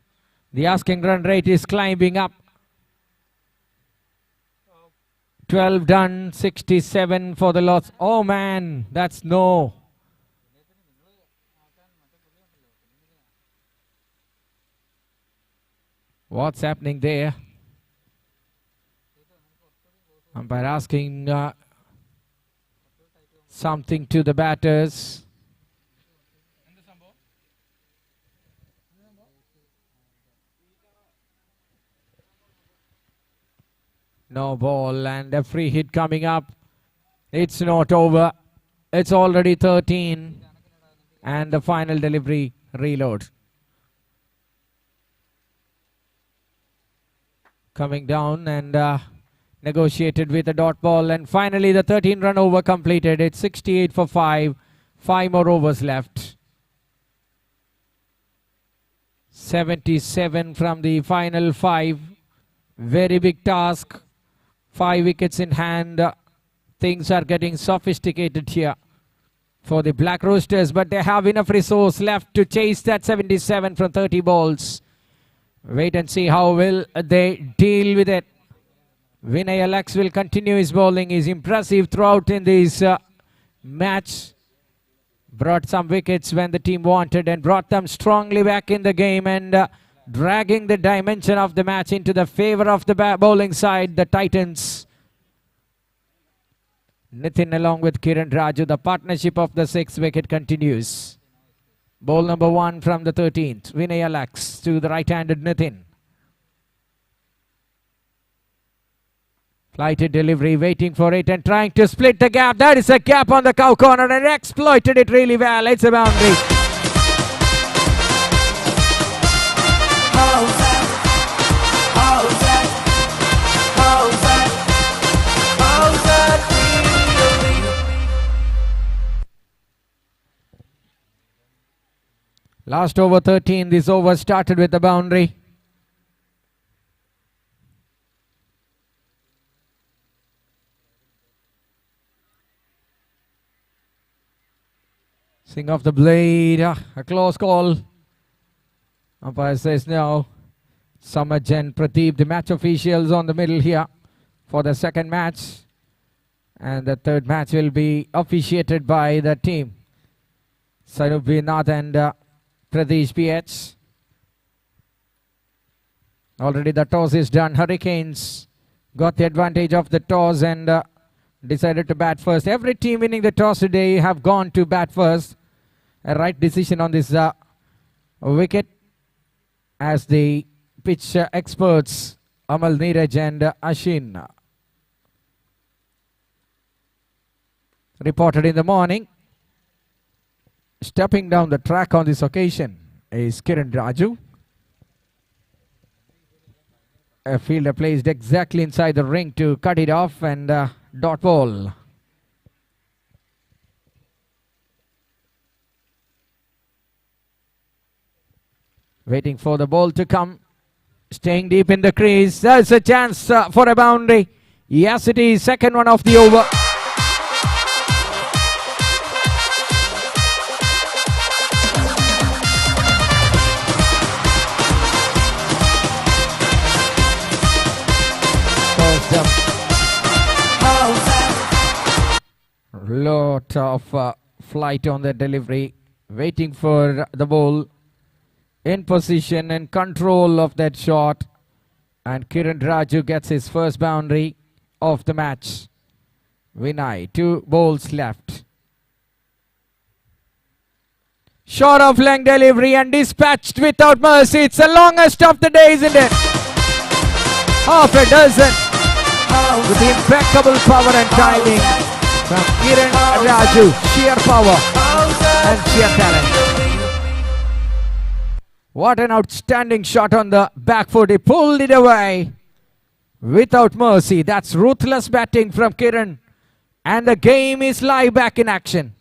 The asking run rate is climbing up. 12 done, 67 for the loss. Oh man, that's no. What's happening there? Umpire asking something to the batters. No ball and a free hit coming up. It's not over. It's already 13. And the final delivery reload. Coming down and negotiated with a dot ball. And finally the 13 run over completed. It's 68 for 5. 5 more overs left. 77 from the final 5. Very big task. 5 wickets in hand. Things are getting sophisticated here for the Black Roosters, but they have enough resource left to chase that 77 from 30 balls. Wait and see how will they deal with it. Vinay Alex will continue his bowling. He's impressive throughout in this match. Brought some wickets when the team wanted and brought them strongly back in the game and dragging the dimension of the match into the favor of the bowling side, the Titans. Nitin along with Kiran Raju, the partnership of the 6th wicket continues. Ball number 1 from the 13th. Vinay Alex to the right-handed Nitin. Flighted delivery, waiting for it and trying to split the gap. That is a gap on the cow corner and exploited it really well. It's a boundary. Howzaat, Howzaat, Howzaat, Howzaat really. Last over 13, this over started with the boundary. Swing off the blade, a close call. Umpire says no. Samajan, Pradeep, the match officials on the middle here for the second match. And the third match will be officiated by the team. Sarup Vinath and Pradesh PH. Already the toss is done. Hurricanes got the advantage of the toss and decided to bat first. Every team winning the toss today have gone to bat first. A right decision on this wicket as the pitch experts Amal Neeraj and Ashin reported in the morning. Stepping down the track on this occasion is Kiran Raju. A fielder placed exactly inside the ring to cut it off and dot ball. Waiting for the ball to come. Staying deep in the crease. There's a chance for a boundary. Yes, it is. Second one of the over. Lot of flight on the delivery. Waiting for the ball. In position and control of that shot, and Kiran Raju gets his first boundary of the match. Vinay, 2 balls left. Short of length delivery and dispatched without mercy. It's the longest of the day, isn't it? Half a dozen with impeccable power and timing from Kiran Raju. Sheer power and sheer talent. What an outstanding shot on the back foot. He pulled it away without mercy. That's ruthless batting from Kiran. And the game is live back in action.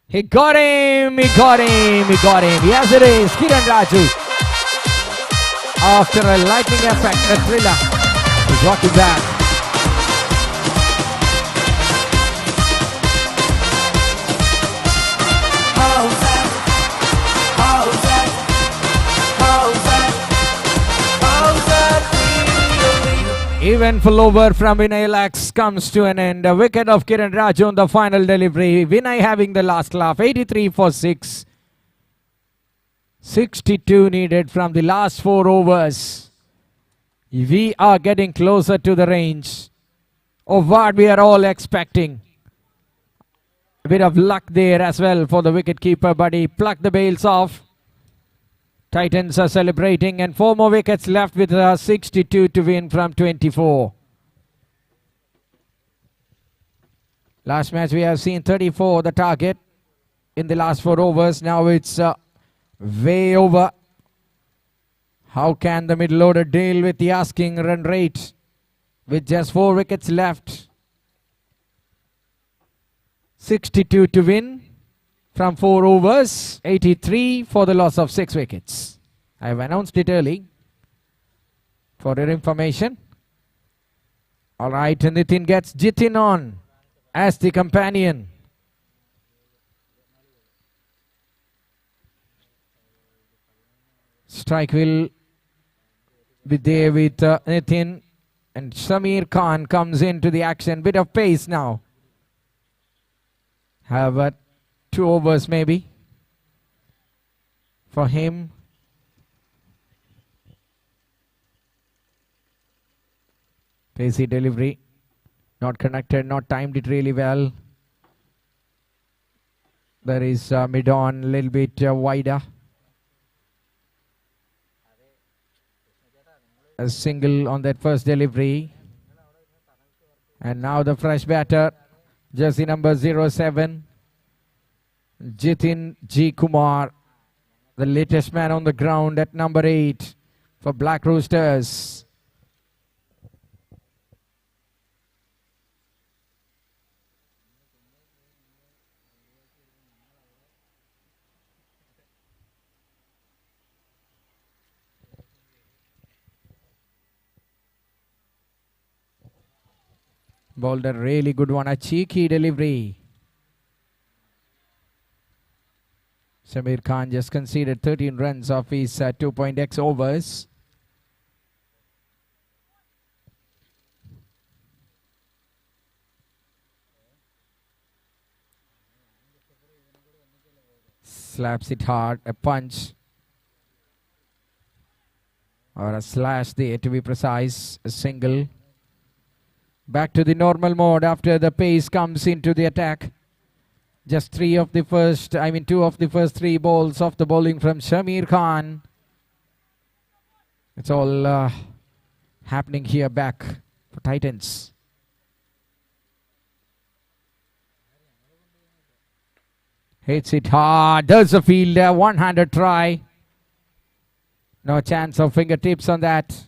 He got him, he got him, he got him. Yes, it is. Kiran Raju. After a lightning effect, a thriller is walking back. Eventful over from Vinay Lax comes to an end. A wicket of Kiran Raju on the final delivery. Vinay having the last laugh. 83 for 6. 62 needed from the last 4 overs. We are getting closer to the range of what we are all expecting. A bit of luck there as well for the wicketkeeper, but he plucked the bails off. Titans are celebrating, and 4 more wickets left with 62 to win from 24. Last match we have seen 34 the target in the last 4 overs. Now it's way over. How can the middle order deal with the asking run rate with just 4 wickets left? 62 to win from 4 overs, 83 for the loss of 6 wickets. I have announced it early for your information. Alright, Nitin gets Jitin on as the companion. Strike will be there with Nitin, and Shamir Khan comes into the action. Bit of pace now. Have 2 overs maybe for him. Pacey delivery, not connected, not timed it really well. There is mid-on, a little bit wider. A single on that first delivery. And now the fresh batter, jersey number 07. Jitin G. Kumar, the latest man on the ground at number 8 for Black Roosters. Bowled a really good one, a cheeky delivery. Shamir Khan just conceded 13 runs off his 2.x overs. Slaps it hard, a punch. Or a slash there to be precise, a single. Back to the normal mode after the pace comes into the attack. Just 2 of the first 3 balls of the bowling from Shamir Khan. It's all happening here back for Titans. Hits it hard, does the fielder, one-handed try. No chance of fingertips on that.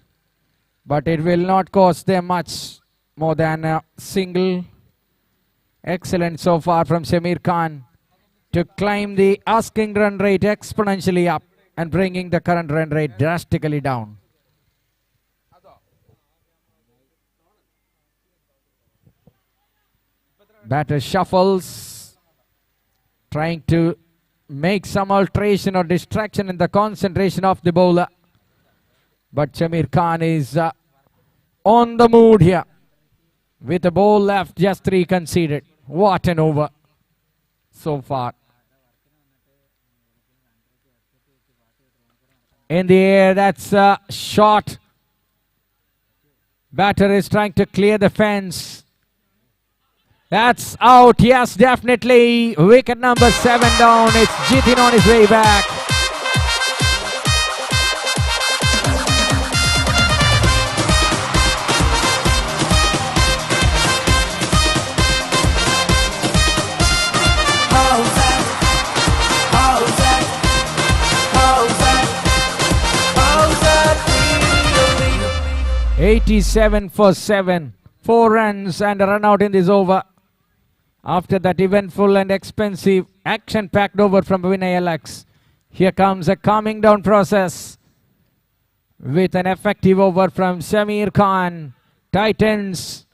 But it will not cost them much more than a single. Excellent so far from Shamir Khan to climb the asking run rate exponentially up and bringing the current run rate drastically down. Batter shuffles, trying to make some alteration or distraction in the concentration of the bowler. But Shamir Khan is on the mood here. With the ball left, just 3 conceded. What an over so far. In the air, that's a shot. Batter is trying to clear the fence. That's out, yes, definitely. Wicket number 7 down. It's Jitin on his way back. Howzaat 87 for 7. 4 runs and a run out in this over. After that eventful and expensive action-packed over from Vinay Alex. Here comes a calming down process with an effective over from Shamir Khan. Titans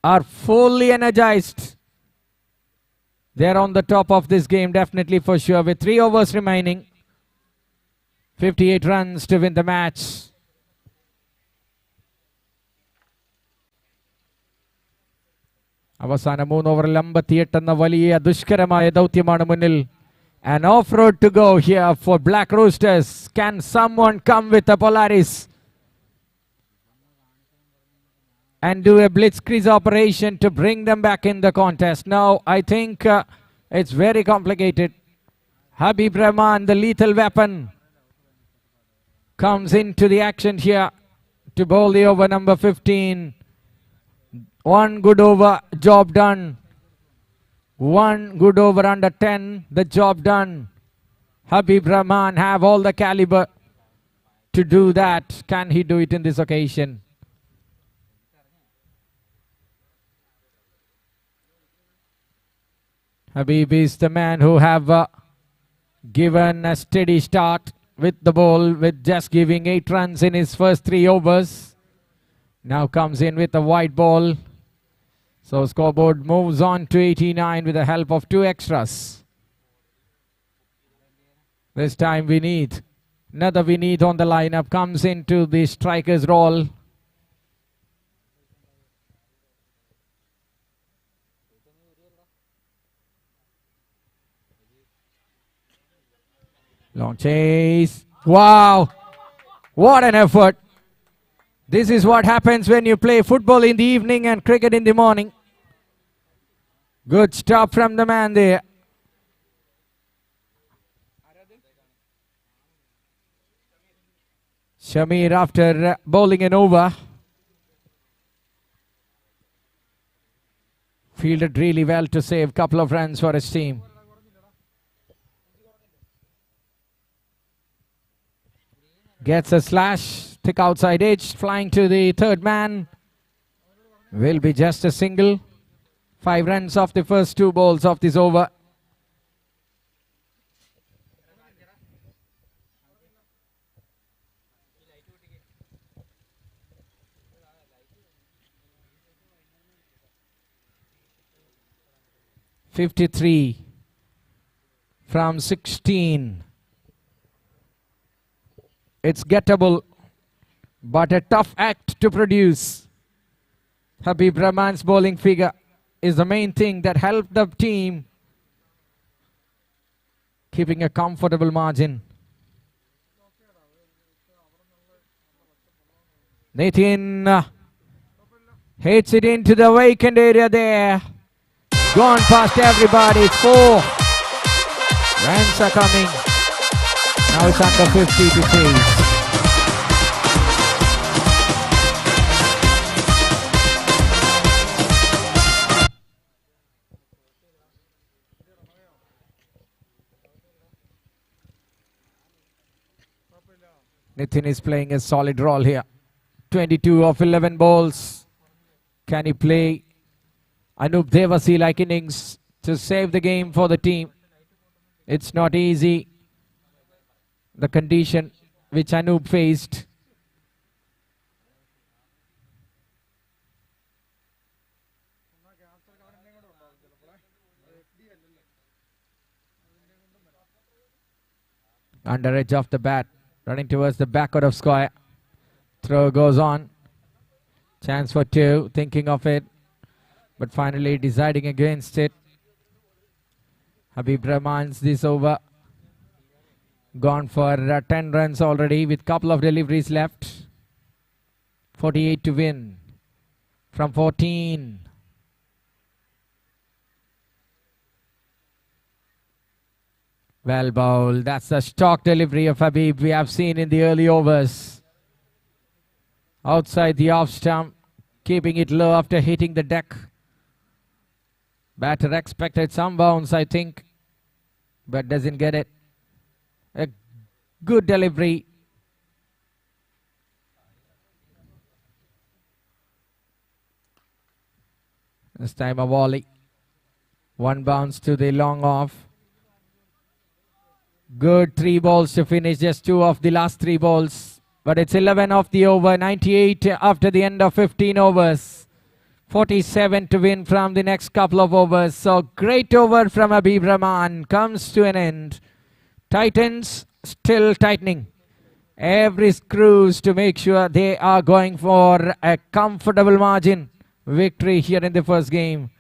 are fully energized. They're on the top of this game, definitely for sure, with 3 overs remaining. 58 runs to win the match. അവസാന 3 ഓവറിൽ 58 എന്ന വലിയ ദുഷ്കരമായ ദൗത്യമാണ് മുന്നിൽ. An off-road to go here for Black Roosters. Can someone come with a Polaris and do a blitzkrieg operation to bring them back in the contest? Now, I think it's very complicated. Habib Rahman, the lethal weapon, comes into the action here to bowl the over number 15. One good over, job done. One good over under 10, the job done. Habib Rahman have all the caliber to do that. Can he do it in this occasion? Habib is the man who have given a steady start with the ball, with just giving 8 runs in his first 3 overs. Now comes in with a wide ball. So scoreboard moves on to 89 with the help of 2 extras. This time we need another Vineet on the lineup. Comes into the striker's role. Long chase. Wow. What an effort. This is what happens when you play football in the evening and cricket in the morning. Good stop from the man there. Shamir after bowling an over. Fielded really well to save a couple of runs for his team. Gets a slash, thick outside edge, flying to the third man. Will be just a single. 5 runs off the first 2 balls of this over. "53 from 16. It's gettable, but a tough act to produce. Habib Rahman's bowling figure is the main thing that helped the team keeping a comfortable margin. Nitin hits it into the vacant area there. Gone past everybody. It's 4. Runs are coming. Now it's under 50 to chase. Nitin is playing a solid role here. 22 of 11 balls. Can he play Anup Devasi-like innings to save the game for the team? It's not easy. The condition which Anup faced. Under edge of the bat, running towards the backward of square. Throw goes on. Chance for 2, thinking of it, but finally deciding against it. Habib Rahman's this over. Gone for 10 runs already with couple of deliveries left. 48 to win from 14. Well bowled. That's the stock delivery of Habib we have seen in the early overs. Outside the off stump, keeping it low after hitting the deck. Batter expected some bounce, I think, but doesn't get it. A good delivery. This time a volley. One bounce to the long off. Good 3 balls to finish, just 2 of the last 3 balls. But it's 11 of the over, 98 after the end of 15 overs. 47 to win from the next couple of overs. So great over from Habib Rahman comes to an end. Titans still tightening every screws to make sure they are going for a comfortable margin victory here in the first game.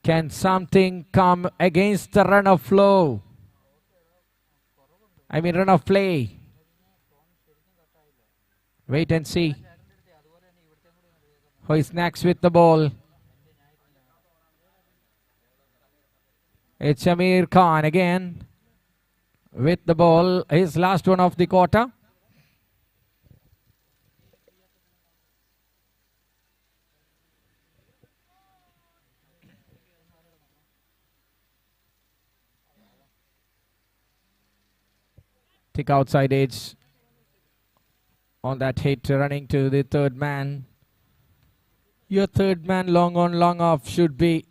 Can something come against the run of flow? I mean run of play. Wait and see. Who is next with the ball? It's Amir Khan again with the ball. His last one of the quarter. Tick outside edge on that hit, running to the third man. Your third man long on, long off should be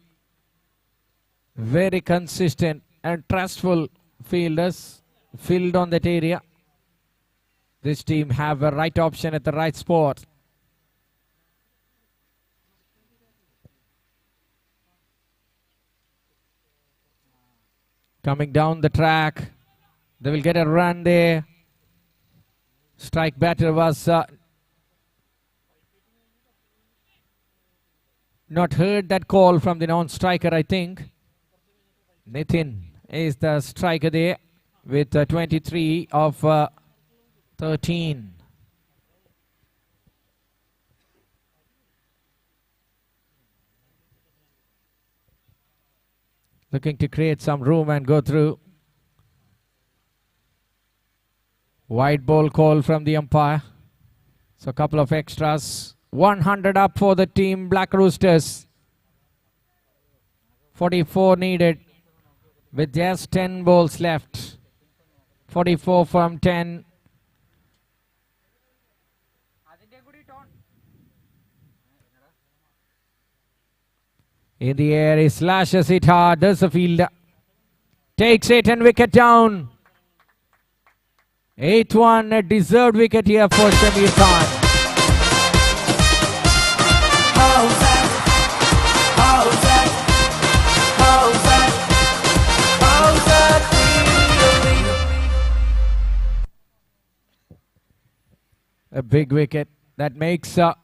very consistent and trustful fielders filled on that area. This team have a right option at the right spot. Coming down the track. They will get a run there. Strike batter was not heard that call from the non-striker, I think. Nitin is the striker there with 23 of 13. Looking to create some room and go through. Wide ball call from the umpire. So a couple of extras. 100 up for the team Black Roosters. 44 needed with just 10 balls left. 44 from 10. In the air, he slashes it hard. There's a fielder. Takes it and wicket down. 8-1, a deserved wicket here for Shamir Khan. Howzaat, Howzaat, Howzaat, Howzaat Premier League. A big wicket that makes the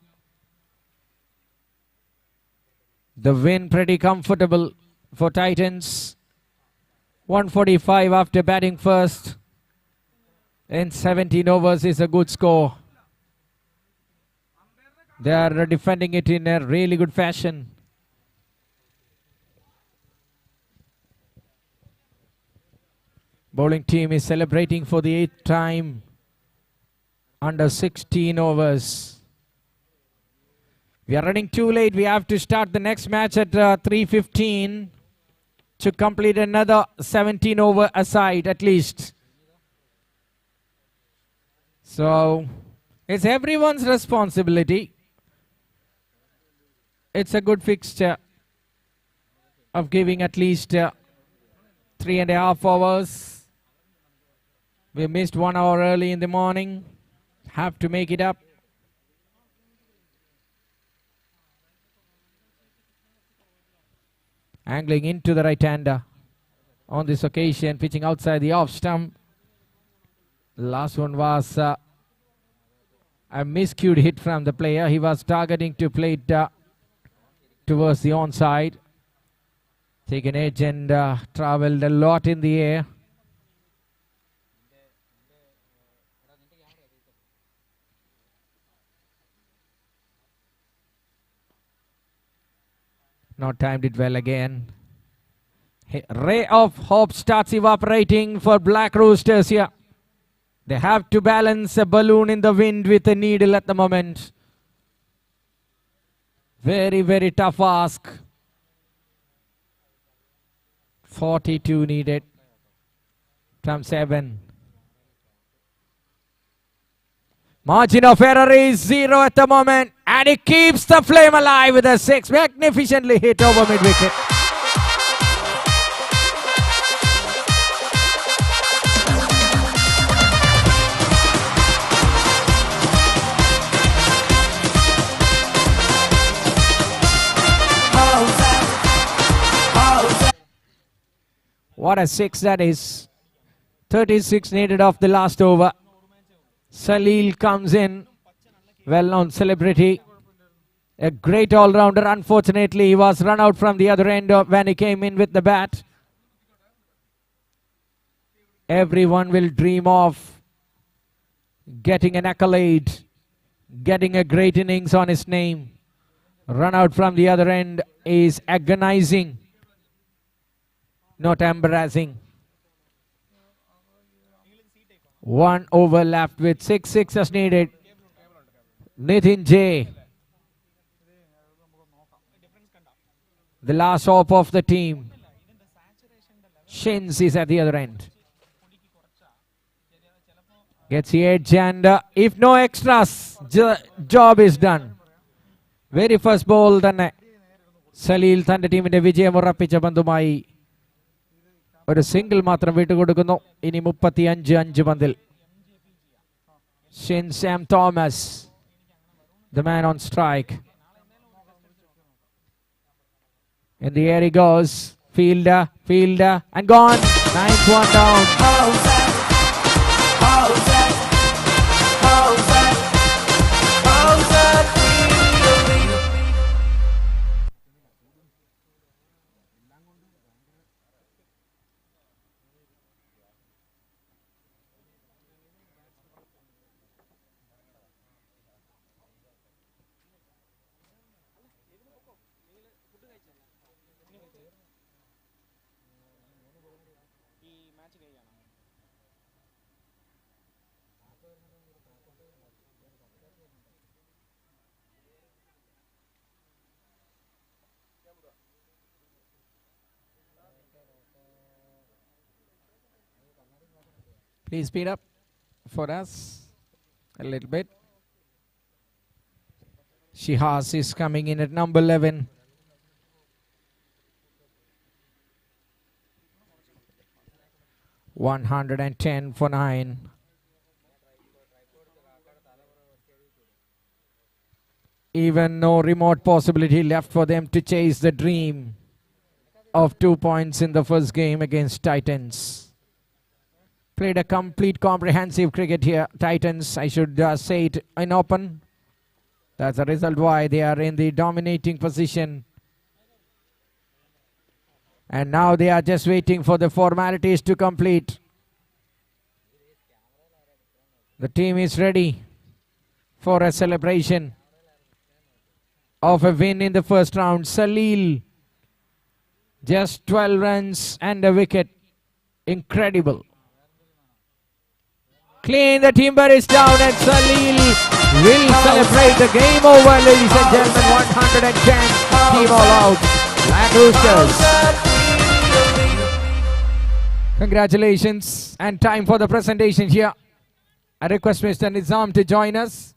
win pretty comfortable for Titans. 145 after batting first. In 17 overs is a good score. They are defending it in a really good fashion. Bowling team is celebrating for the 8th time under 16 overs. We are running too late. We have to start the next match at 3:15 to complete another 17 over aside at least. So it's everyone's responsibility. It's a good fixture of giving at least 3.5 hours. We missed 1 hour early in the morning. Have to make it up. Angling into the right-hander on this occasion, pitching outside the off stump. Last one was a miscued hit from the player. He was targeting to play it towards the onside. Taken edge and traveled a lot in the air. Not timed it well again. Ray of hope starts evaporating for Black Roosters here. They have to balance a balloon in the wind with a needle at the moment. Very, very tough ask. 42 needed from 7. Margin of error is 0 at the moment. And he keeps the flame alive with a 6. Magnificently hit over mid-wicket. What a 6 that is. 36 needed off the last over. Salil comes in. Well-known celebrity A great all-rounder. Unfortunately, he was run out from the other end when he came in with the bat. Everyone will dream of getting an accolade, getting a great innings on his name. Run out from the other end is agonizing, not embarrassing. 1 over left with 6 sixes needed. Nitin J, the last hope of the team. Shins is at the other end. Gets the edge and if no extras, job is done. Very first ball തന്നെ സലീൽ തന്റെ ടീമിന്റെ വിജയം ഉറപ്പിച്ച പന്തുമായി ഒരു single മാത്രം വിട്ടുകൊടുക്കുന്നു. ഇനി 35 പന്തിൽ. Shin Sam Thomas, the man on strike. In the air he goes. Fielder, and gone. 9th one down. Howzaat, Howzaat, Howzaat, Howzaat Premier League. Please speed up for us a little bit. Shihas is coming in at number 11. $110 for 9. Even no remote possibility left for them to chase the dream of 2 points in the first game against Titans. Played a complete comprehensive cricket here. Titans, I should say it in open. That's the result why they are in the dominating position. And now they are just waiting for the formalities to complete. The team is ready for a celebration of a win in the first round. Salil, just 12 runs and a wicket. Incredible. Clean, the timber is down and Salil will celebrate the game over, ladies and gentlemen. 110, team all out. Black Roosters. Congratulations, and time for the presentation here. I request Mr. Nizam to join us.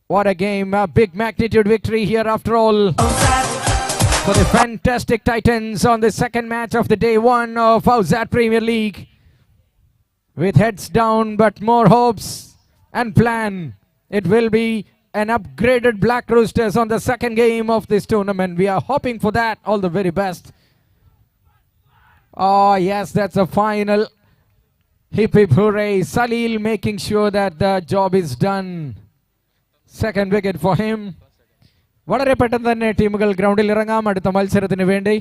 What a game, a big magnitude victory here after all for the fantastic Titans on the second match of the day 1 of Howzaat Premier League. With heads down but more hopes and plan. It will be an upgraded Black Roosters on the second game of this tournament. We are hoping for that. All the very best. Oh yes, that's a final. Hip hip hooray. Salil making sure that the job is done. Second wicket for him. വളരെ പെട്ടെന്ന് തന്നെ ടീമുകൾ ഗ്രൗണ്ടിൽ ഇറങ്ങാം അടുത്ത മത്സരത്തിന് വേണ്ടി.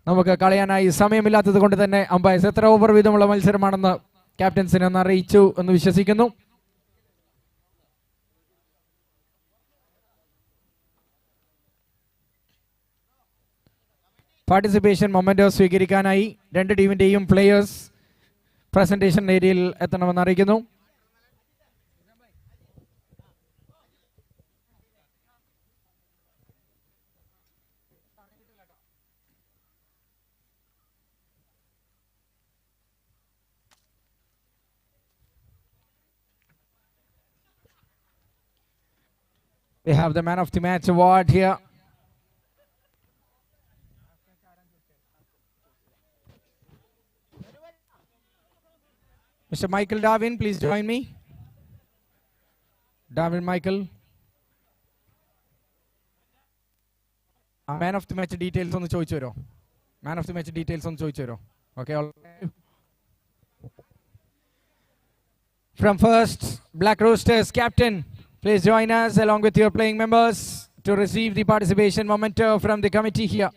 നമുക്ക് കളയാനായി സമയമില്ലാത്തത് കൊണ്ട് തന്നെ അമ്പയർസ് എത്ര ഓവർ വീതമുള്ള മത്സരമാണെന്ന് ക്യാപ്റ്റൻസിനെ ഒന്ന് അറിയിച്ചു എന്ന് വിശ്വസിക്കുന്നു. പാർട്ടിസിപ്പേഷൻ മൊമെന്റോ സ്വീകരിക്കാനായി രണ്ട് ടീമിന്റെയും പ്ലേയേഴ്സ് പ്രസന്റേഷൻ ഏരിയയിൽ എത്തണമെന്ന് അറിയിക്കുന്നു. We have the Man of the Match award here. Mr. Michael Darwin, please join me. Darwin Michael. Man of the Match details on the choichero. Man of the Match details on choichero. Okay, all right. From first, Black Roosters captain Please join us along with your playing members to receive the participation memento from the committee here.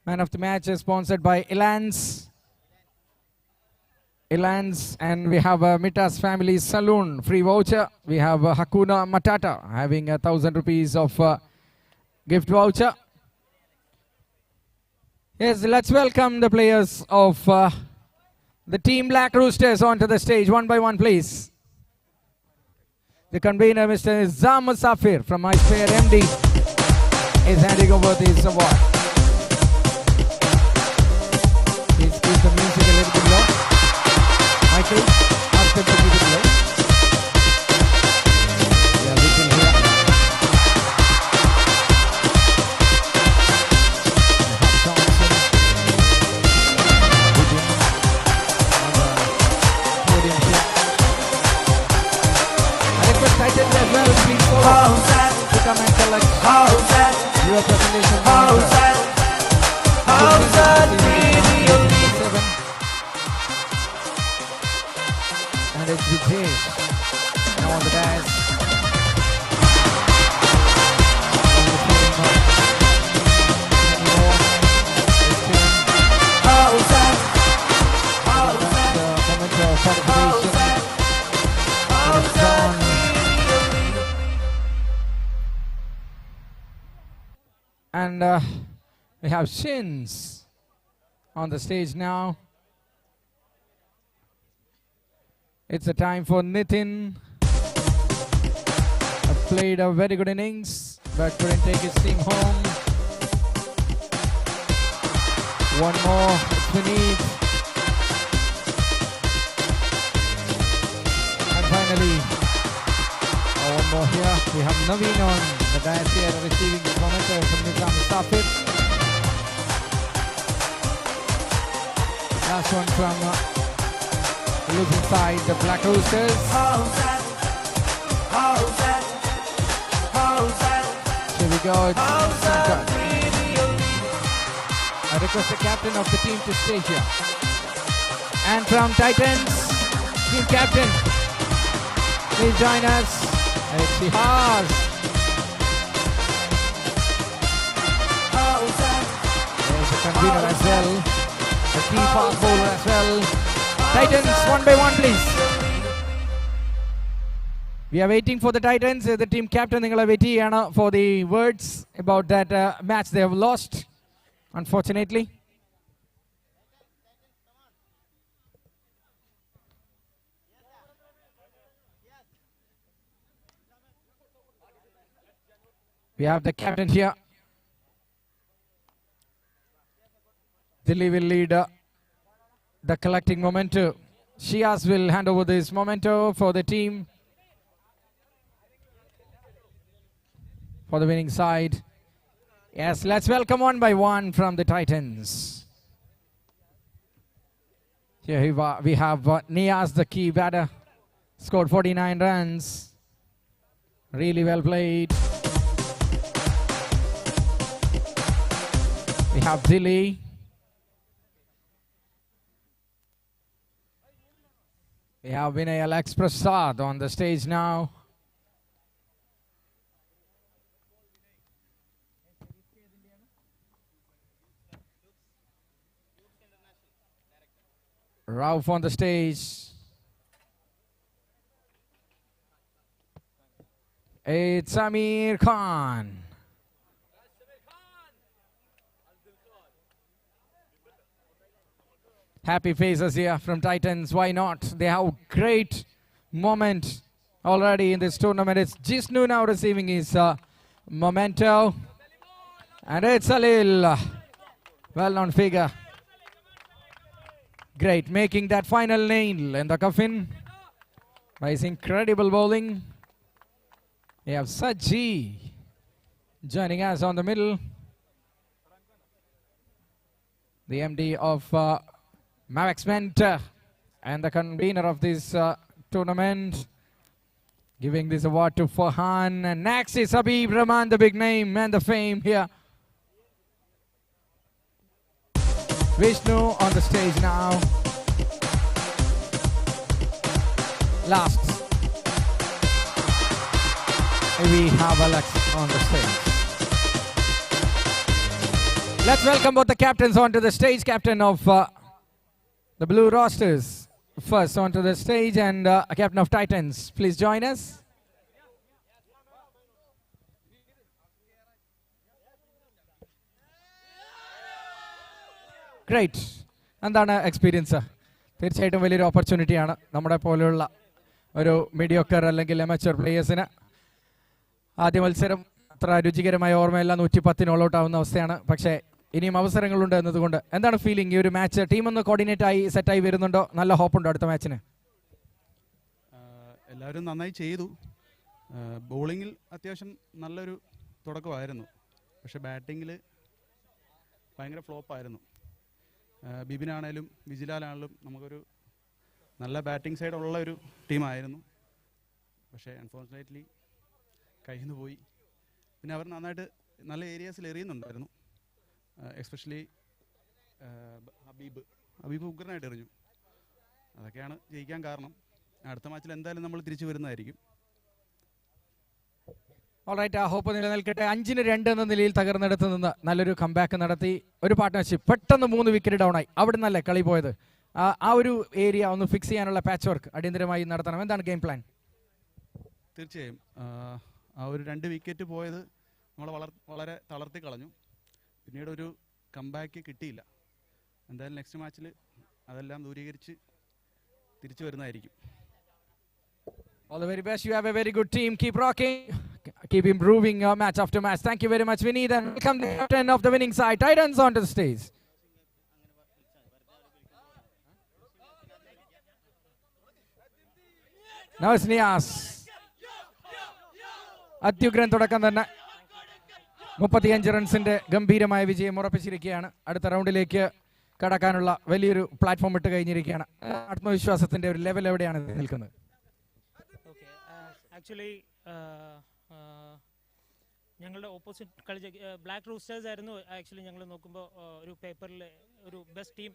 Man of the match is sponsored by Elance, and we have Mita's Family Saloon free voucher. We have Hakuna Matata having 1,000 rupees of gift voucher. Yes, let's welcome the players of the Team Black Roosters onto the stage one by one, please. The convener, Mr. Zam Safir from iSphere MD, is handing over this award. Please keep the music a little bit low. Michael, ask them to keep it low. We are looking here. Johnson. Within on the podium here. I request Titans as well, please follow. To come and collect your presentation. Howzaat Video League. And it's Vijay now on the dais. Howzaat And we have Shins on the stage now. It's a time for Nitin. Played a very good innings, but couldn't take his team home. One more, it's Vineet. And finally, one more here. We have Naveen on the dais here receiving the commenter from Nizam Safir. Last one from losing side, the Black Roosters. Howzaat Here we go. It's Howzaat Shankar. Video League. I request the captain of the team to stay here. And from Titans, team captain, please join us. It's Shihaz. There's the convener as well. The key fast bowler as well. Titans, one by one, please. We are waiting for the Titans. The team captain, ningal wait cheyana for the words about that match they have lost, unfortunately. We have the captain here. Dilly will lead the collecting memento. Shias will hand over this memento for the team, for the winning side. Yes, let's welcome one by one from the Titans. Here we have Niaz, the key batter, scored 49 runs. Really well played. We have Dilly. We have Vinay Alex Prasad on the stage now. Rauf on the stage. It's Amir Khan. Happy faces here from Titans. Why not? They have great moment already in this tournament. It's Jisnu now receiving his memento. And it's Salil. Well-known figure. Great, making that final nail in the coffin by his incredible bowling. We have Saji joining us on the middle. The MD of Mavex Mentor and the convener of this tournament, giving this award to Farhan. And next is Habib Rahman, the big name and the fame here. Vishnu on the stage now. Last, we have Alex on the stage. Let's welcome both the captains onto the stage. Captain of the Blue Rosters first onto the stage, and a captain of Titans. Please join us. Great. എന്താണ് experience? തീർച്ചയായിട്ടും വലിയൊരു ഓപ്പർച്യൂണിറ്റിയാണ് നമ്മുടെ പോലെയുള്ള ഒരു mediocre അല്ലെങ്കിൽ amateur പ്ലേയേഴ്സിന്. ആദ്യ മത്സരം അത്ര രുചികരമായ ഓർമ്മയല്ല, 110 ഓൾ ഔട്ട് ആവുന്ന അവസ്ഥയാണ്. പക്ഷേ ഇനിയും അവസരങ്ങളുണ്ട് എന്നതുകൊണ്ട് എന്താണ് ഫീലിംഗ്? ഈ ഒരു മാച്ച് ടീമൊന്ന് കോർഡിനേറ്റ് ആയി സെറ്റായി വരുന്നുണ്ടോ? നല്ല ഹോപ്പുണ്ടോ അടുത്ത മാച്ചിന്? എല്ലാവരും നന്നായി ചെയ്തു. ബോളിങ്ങിൽ അത്യാവശ്യം നല്ലൊരു തുടക്കമായിരുന്നു. പക്ഷേ ബാറ്റിങ്ങിൽ ഭയങ്കര ഫ്ലോപ്പായിരുന്നു. ബിബിനാണേലും വിജിലാലാണേലും നമുക്കൊരു നല്ല ബാറ്റിംഗ് സൈഡുള്ള ഒരു ടീമായിരുന്നു. പക്ഷേ അൺഫോർച്ചുനേറ്റ്ലി കയ്യിൽ നിന്ന് പോയി. പിന്നെ അവർ നന്നായിട്ട് നല്ല ഏരിയാസിൽ എറിയുന്നുണ്ടായിരുന്നു. എസ്പെഷ്യലി ഹബീബ് ഉഗ്രനായിട്ട് എറിഞ്ഞു. അതൊക്കെയാണ് ജയിക്കാൻ കാരണം. അടുത്ത മാച്ചിൽ എന്തായാലും നമ്മൾ തിരിച്ചു വരുന്നതായിരിക്കും. ഓൾറൈറ്റ്, ആ ഹോപ്പ് നിലനിൽക്കട്ടെ. 5-2 എന്ന നിലയിൽ തകർന്നെടുത്ത് നിന്ന് നല്ലൊരു കംബാക്ക് നടത്തി, ഒരു പാർട്ട്ണർഷിപ്പ്. പെട്ടെന്ന് 3 വിക്കറ്റ് ഡൗൺ ആയി. അവിടെ നിന്നല്ലേ കളി പോയത്. ആ ഒരു ഏരിയ ഒന്ന് ഫിക്സ് ചെയ്യാനുള്ള പാച്ച് വർക്ക് അടിയന്തരമായി നടത്തണം. എന്താണ് ഗെയിം പ്ലാൻ? തീർച്ചയായും ആ ഒരു 2 വിക്കറ്റ് പോയത് നമ്മളെ വളരെ തളർത്തി കളഞ്ഞു. പിന്നീട് ഒരു കംബാക്ക് കിട്ടിയില്ല. എന്തായാലും നെക്സ്റ്റ് മാച്ചിൽ അതെല്ലാം ദൂരീകരിച്ച് തിരിച്ചു വരുന്നതായിരിക്കും. All the very best. You have a very good team. Keep rocking. Keep improving match after match. Thank you very much, Vineet. And welcome the captain of the winning side, Titans, onto the stage. Now it's Nias. അത്യുഗ്രൻ തുടക്കം തന്നെ 35 റൺസിന്റെ ഗംഭീരമായ വിജയം ഉറപ്പിച്ചിരിക്കുകയാണ്. അടുത്ത റൗണ്ടിലേക്ക് കടക്കാനുള്ള വലിയൊരു platform ഇട്ട് കഴിഞ്ഞിരിക്കുകയാണ്. ആത്മവിശ്വാസത്തിന്റെ ഒരു level എവിടെയാണ് നിൽക്കുന്നത്? ആക്ച്വലി ഞങ്ങളുടെ ഓപ്പോസിറ്റ് കളിച്ച ബ്ലാക്ക് റൂസ്റ്റേഴ്സ് ആയിരുന്നു. ആക്ച്വലി ഞങ്ങൾ നോക്കുമ്പോൾ ഒരു പേപ്പറിൽ ഒരു ബെസ്റ്റ് ടീം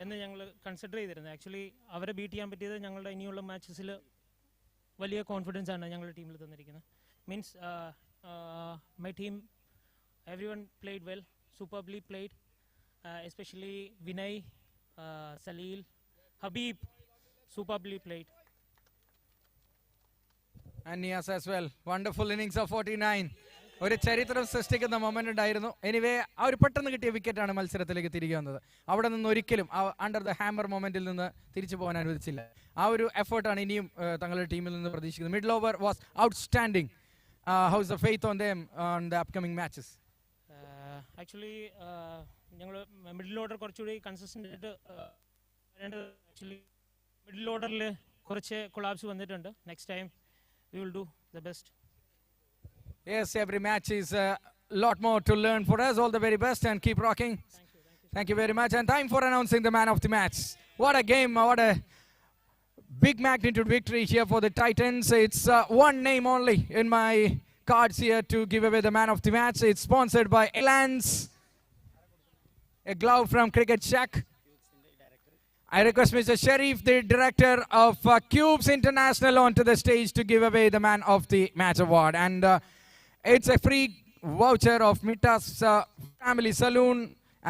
എന്ന് ഞങ്ങൾ കൺസിഡർ ചെയ്തിരുന്നത്. ആക്ച്വലി അവരെ ബീറ്റ് ചെയ്യാൻ പറ്റിയത് ഞങ്ങളുടെ ഇനിയുള്ള മാച്ചസിൽ വലിയ കോൺഫിഡൻസ് ആണ് ഞങ്ങളുടെ ടീമിൽ തന്നിരിക്കുന്നത്. Means my team every one played well, superbly played, especially Vinay, Saleel, Habeeb, superbly played. And Nias as well. Wonderful innings of 49. ഒരു ചരിത്രം സൃഷ്ടിക്കുന്ന മൊമെന്റ് ഉണ്ടായിരുന്നു. എനിവേ ആ ഒരു പെട്ടെന്ന് കിട്ടിയ വിക്കറ്റാണ് മത്സരത്തിലേക്ക് തിരികെ വന്നത്. അവിടെ നിന്ന് ഒരിക്കലും അണ്ടർ ദ ഹാമർ മൊമെന്റിൽ നിന്ന് തിരിച്ചു പോകാൻ അനുവദിച്ചില്ല. ആ ഒരു എഫേർട്ടാണ് ഇനിയും തങ്ങളുടെ ടീമിൽ നിന്ന് പ്രതീക്ഷിക്കുന്നത്. Middle over was outstanding. How is the faith on them on the upcoming matches? Actually ഞങ്ങൾ മിഡിൽ ഓർഡർ കുറച്ചുകൂടി കൺസിസ്റ്റന്റ് ആയിട്ട് ആക്ച്വലി മിഡിൽ ഓർഡറിൽ കുറച്ച് കൊളാപ്സ് വന്നിട്ടുണ്ട്. Next time we will do the best. Yes, every match is a lot more to learn for us. All the very best and keep rocking. Thank you very much. And time for announcing the man of the match. What a game, what a big magnitude victory here for the Titans. It's one name only in my cards here to give away the man of the match. It's sponsored by Elance, a glove from Cricket Shack. I request Mr. Sharif, the director of Cubes International, onto the stage to give away the Man of the Match award. And it's a free voucher of Mita's Family Saloon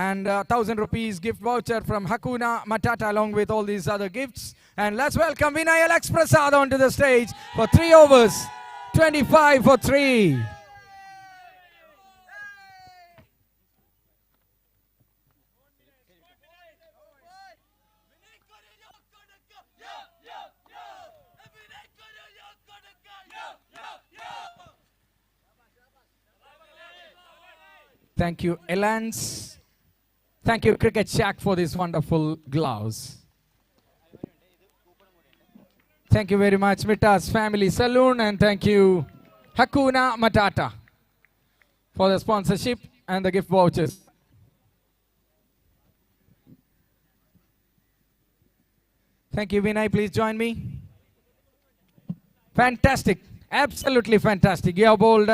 and 1,000 rupees gift voucher from Hakuna Matata along with all these other gifts. And let's welcome Vinay Alex Prasad onto the stage for 3 overs. 25 for 3. Thank you, Elance. Thank you, Cricket Shack, for these wonderful gloves. Thank you very much, Mita's Family Saloon, and thank you, Hakuna Matata, for the sponsorship and the gift vouchers. Thank you, Vinay. Please join me. Fantastic. Absolutely fantastic. You have bowled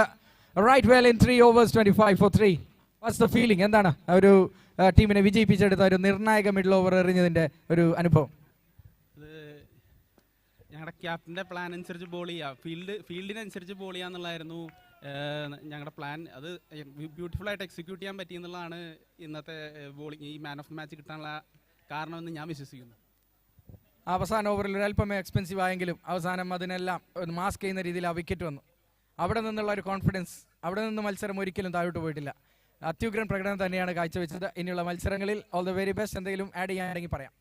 right well in 3 overs, 25 for 3. What's the feeling? എന്താണ് ഒരു ടീമിനെ വിജയിപ്പിച്ചെടുത്ത ഒരു നിർണായക middle over എറിഞ്ഞതിന്റെ ഒരു അനുഭവം? ഞങ്ങളുടെ ക്യാപ്റ്റൻ്റെ plan അനുസരിച്ച് ball ചെയ്യുക, ഫീൽഡിനനുസരിച്ച് ബോൾ ചെയ്യുക എന്നുള്ളതായിരുന്നു ഞങ്ങളുടെ പ്ലാൻ. അത് ബ്യൂട്ടിഫുള്ളായിട്ട് എക്സിക്യൂട്ട് ചെയ്യാൻ പറ്റിയെന്നുള്ളതാണ് ഇന്നത്തെ ബോളിംഗ്, ഈ മാൻ ഓഫ് ദി മാച്ച് കിട്ടാനുള്ള കാരണമെന്ന് ഞാൻ വിശ്വസിക്കുന്നു. അവസാന ഓവറിൽ ഒരു അല്പം എക്സ്പെൻസീവ് ആയെങ്കിലും അവസാനം അതിനെല്ലാം മാസ്ക് ചെയ്യുന്ന രീതിയിൽ ആ വിക്കറ്റ് വന്നു. അവിടെ നിന്നുള്ള ഒരു കോൺഫിഡൻസ്, അവിടെ നിന്ന് മത്സരം ഒരിക്കലും താഴോട്ട് പോയിട്ടില്ല. അത്യുഗ്രൻ പ്രകടനം തന്നെയാണ് കാഴ്ചവെച്ചത്. ഇനിയുള്ള മത്സരങ്ങളിൽ ഓൾ ദ വെരി ബെസ്റ്റ്. എന്തെങ്കിലും ആഡ് ചെയ്യാനെങ്കിൽ പറയാം.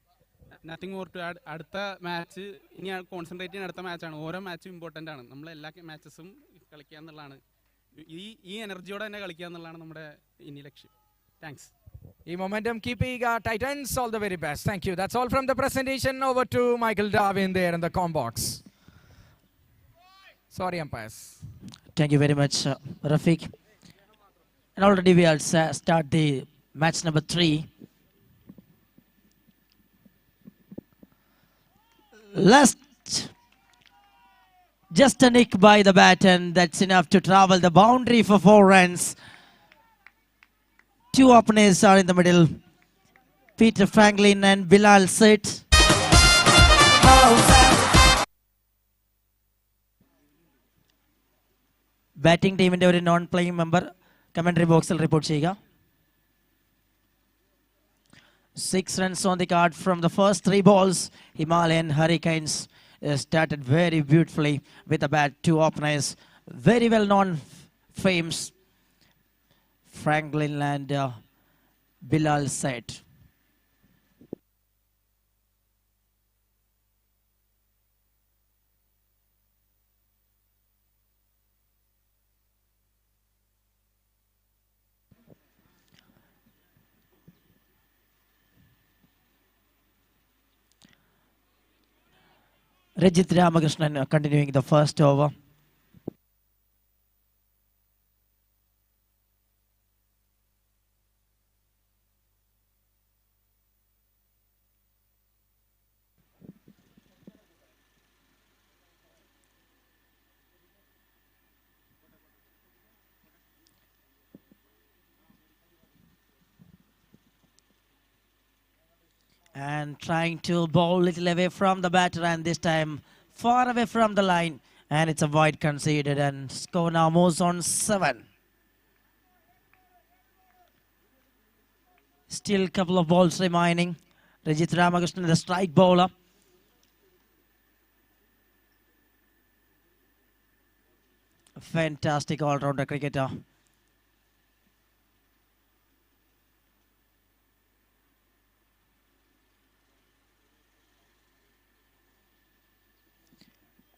Nothing more to add. അടുത്ത മാച്ച് ഇനി കോൺസെൻട്രേറ്റ് ചെയ്യുന്ന അടുത്ത മാച്ചാണ്. ഓരോ മാച്ചും ഇമ്പോർട്ടൻ്റ് ആണ്. നമ്മൾ എല്ലാ മാച്ചസും കളിക്കുക എന്നുള്ളതാണ്, ഈ എനർജിയോടെ തന്നെ കളിക്കുക എന്നുള്ളതാണ് നമ്മുടെ ഇനി ലക്ഷ്യം. Thanks. Momentum keeping Titans, all the very best. Thank you. That's all from the presentation. Over to Michael Darwin there in the com box. Sorry, umpires. Thank you very much, Rafiq. And already we will start the match number 3. Last, just a nick by the bat, and that's enough to travel the boundary for 4 runs. 2 openers are in the middle. Peter Franklin and Bilal Sit. Batting team in the non-playing member commentary box will report cheyega. 6 runs on the card from the first 3 balls. Himalayan Hurricanes started very beautifully with a bat. 2 openers, very well known fames, Franklin and Bilal Said. Rajit Ramakrishnan continuing the first over. And trying to bowl little away from the batter, and this time far away from the line, and it's a wide conceded, and score now moves on 7. Still a couple of balls remaining. Rajit Ramakrishnan, the strike bowler. A fantastic all-rounder cricketer.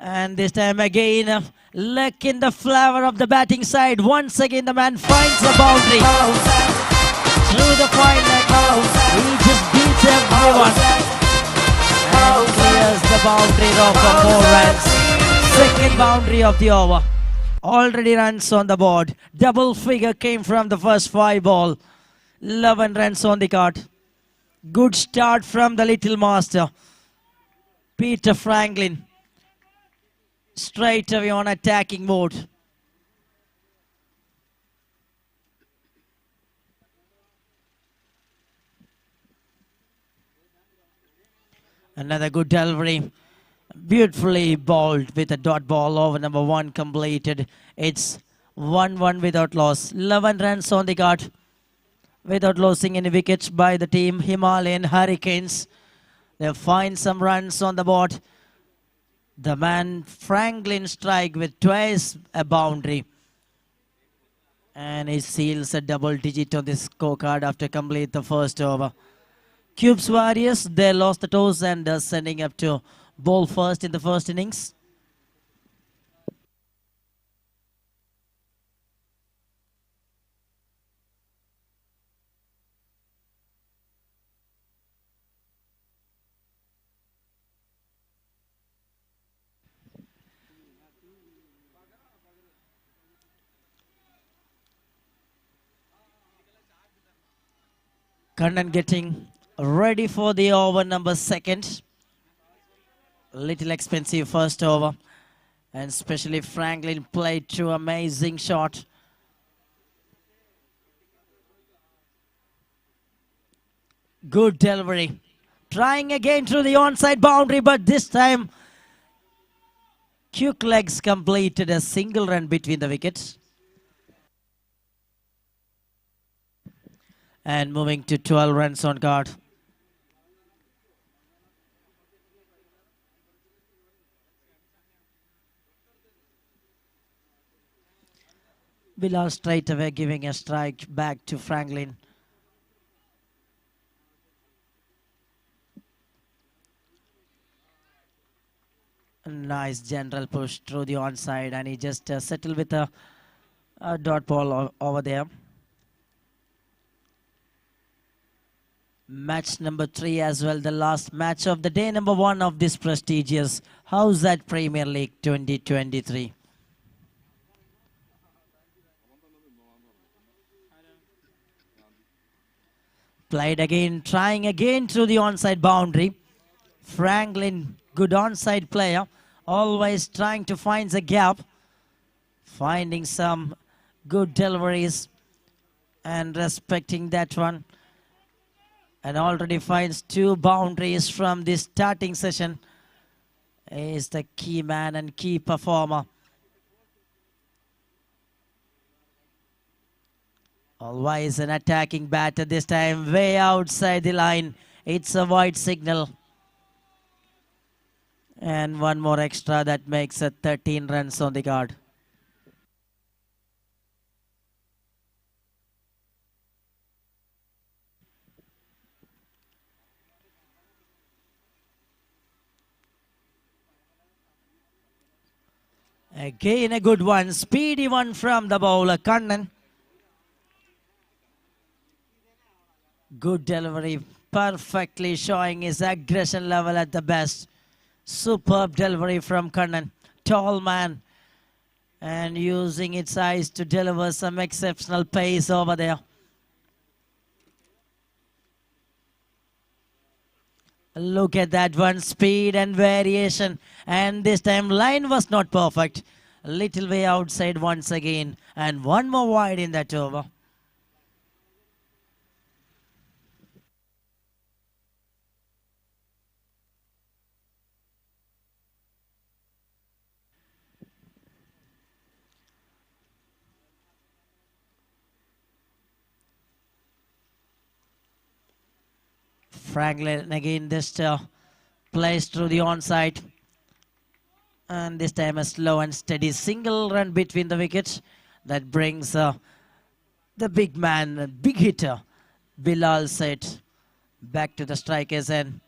And this time again, luck in the flavor of the batting side. Once again, the man finds the boundary. Through the fine leg, he just beats everyone. And clears the boundary row for 4 runs. Second boundary of the over. Already runs on the board. Double figure came from the first 5 ball. 11 runs on the card. Good start from the little master, Peter Franklin. Straight away on attacking mode. Another good delivery. Beautifully bowled with a dot ball. Over number 1 completed. It's 1-1 without loss. 11 runs on the card without losing any wickets by the team Himalayan Hurricanes. They find some runs on the board. The man Franklin strike with twice a boundary. And he seals a double digit on this scorecard after complete the first over. Cubes Warriors, they lost the toss and sending up to bowl first in the first innings. Kannan getting ready for the over number second. Little expensive first over. And especially Franklin played through amazing shot. Good delivery. Trying again through the onside boundary, but this time quick legs completed a single run between the wickets. And moving to 12 runs on card. Bilal straight away giving a strike back to Franklin. A nice general push through the onside, and he just settled with a dot ball over there. Match number 3 as well, the last match of the day, number 1 of this prestigious Howzaat Premier League 2023. Played again, trying again through the onside boundary. Franklin, good onside player, always trying to find the gap, finding some good deliveries and respecting that one. And already finds 2 boundaries from this starting session. He is the key man and key performer. Always an attacking batter, this time way outside the line. It's a wide signal. And one more extra that makes it 13 runs on the card. Again a good one, speedy one from the bowler, Kannan. Good delivery, perfectly showing his aggression level at the best. Superb delivery from Kannan, tall man, and using its eyes to deliver some exceptional pace over there. Look at that one, speed and variation. And this time line was not perfect. A little way outside once again. And one more wide in that over. Franklin again just plays through the onside. And this time a slow and steady single run between the wickets. That brings the big man, big hitter, Bilal Set back to the strikers end.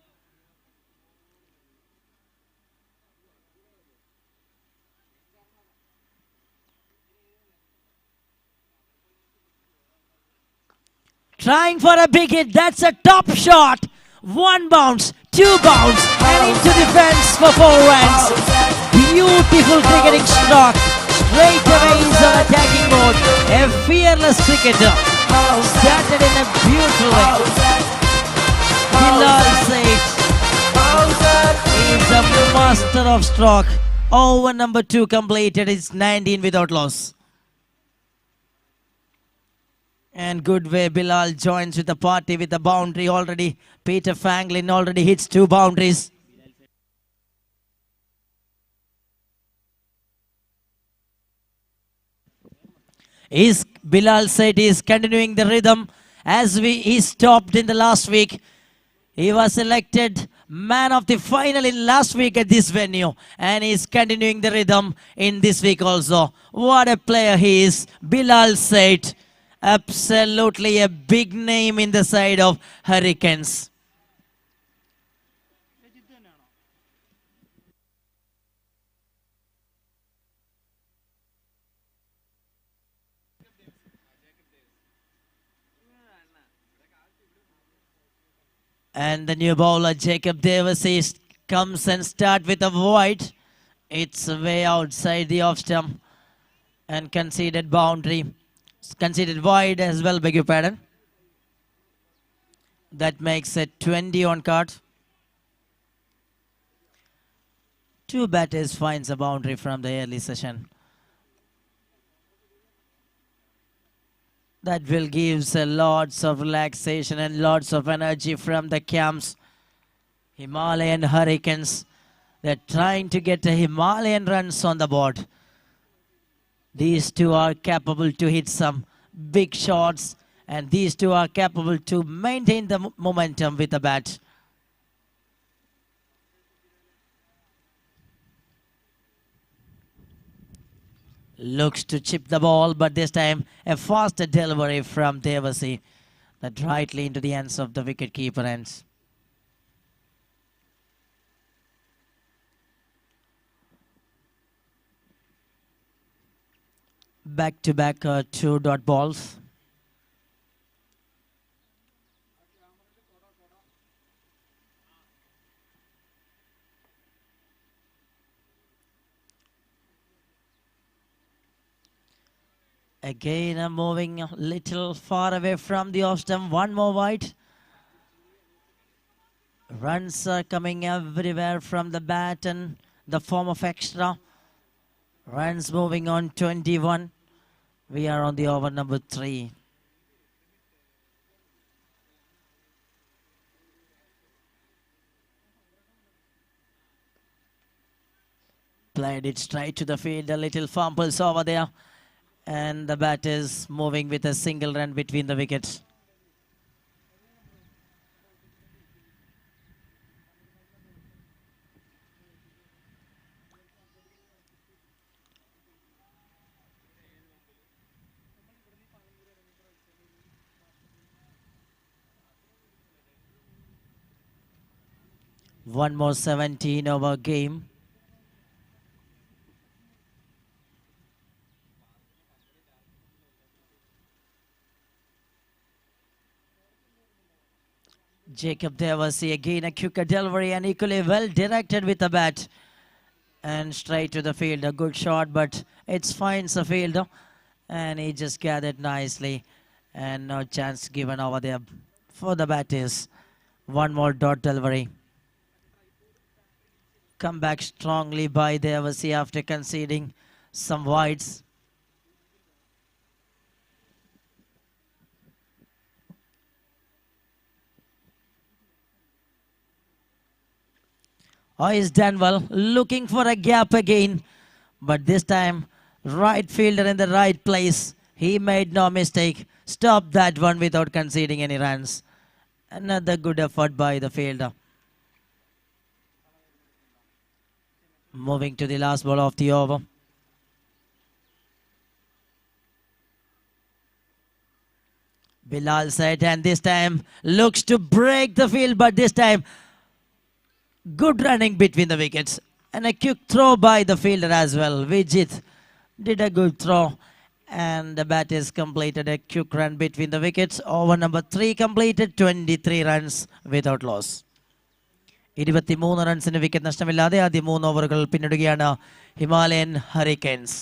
Trying for a big hit, that's a top shot. 1 bounce, 2 bounce, and into the fence for 4 runs. Beautiful cricketing stroke. Straight away he's on attacking mode. A fearless cricketer. Started in a beautiful way. Bilal Said is a master of stroke. Over number 2 completed. It's 19 without loss. And good way Bilal joins with the party with the boundary already. Peter Franklin already hits 2 boundaries. Bilal Said is continuing the rhythm as he stopped in the last week. He was selected man of the final in last week at this venue, and he's continuing the rhythm in this week also. What a player he is, Bilal Said. Absolutely a big name in the side of Hurricanes. And the new bowler Jacob Davis comes and start with a void. It's way outside the off stump and conceded boundary. Conceded wide as well, beg your pardon. That makes it 20 on card. Two batters finds a boundary from the early session. That will give lots of relaxation and lots of energy from the camps. Himalayan Hurricanes. They're trying to get a Himalayan runs on the board. These two are capable to hit some big shots, and these two are capable to maintain the momentum with the bat. Looks to chip the ball, but this time a faster delivery from Devasi. That rightly into the hands of the wicketkeeper ends. Back-to-back 2-dot balls. Again, I'm moving a little far away from the off stump. One more wide. Runs are coming everywhere from the bat and the form of extra. Runs moving on 21. We are on the over number 3. Played it straight to the field. A little fumbles over there. And the bat is moving with a single run between the wickets. One more 17 over game. Jacob Devasi again a quicker delivery and equally well directed with the bat. And straight to the field. A good shot, but it finds the fielder. And he just gathered nicely. And no chance given over there for the batters. One more dot delivery. Come back strongly by Devasi after conceding some wides. Oh, is Danwell looking for a gap again. But this time, right fielder in the right place. He made no mistake. Stopped that one without conceding any runs. Another good effort by the fielder. Moving to the last ball of the over. Bilal Said, and this time looks to break the field, but this time good running between the wickets. And a quick throw by the fielder as well. Vijit did a good throw. And the bat is completed. A quick run between the wickets. Over number 3 completed. 23 runs without loss. 23 റൺസിന് wicket നഷ്ടമില്ലാതെ ആദ്യ 3 ഓവറുകൾ പിന്നിടുകയാണ് Himalayan ഹറിക്കെയിൻസ്.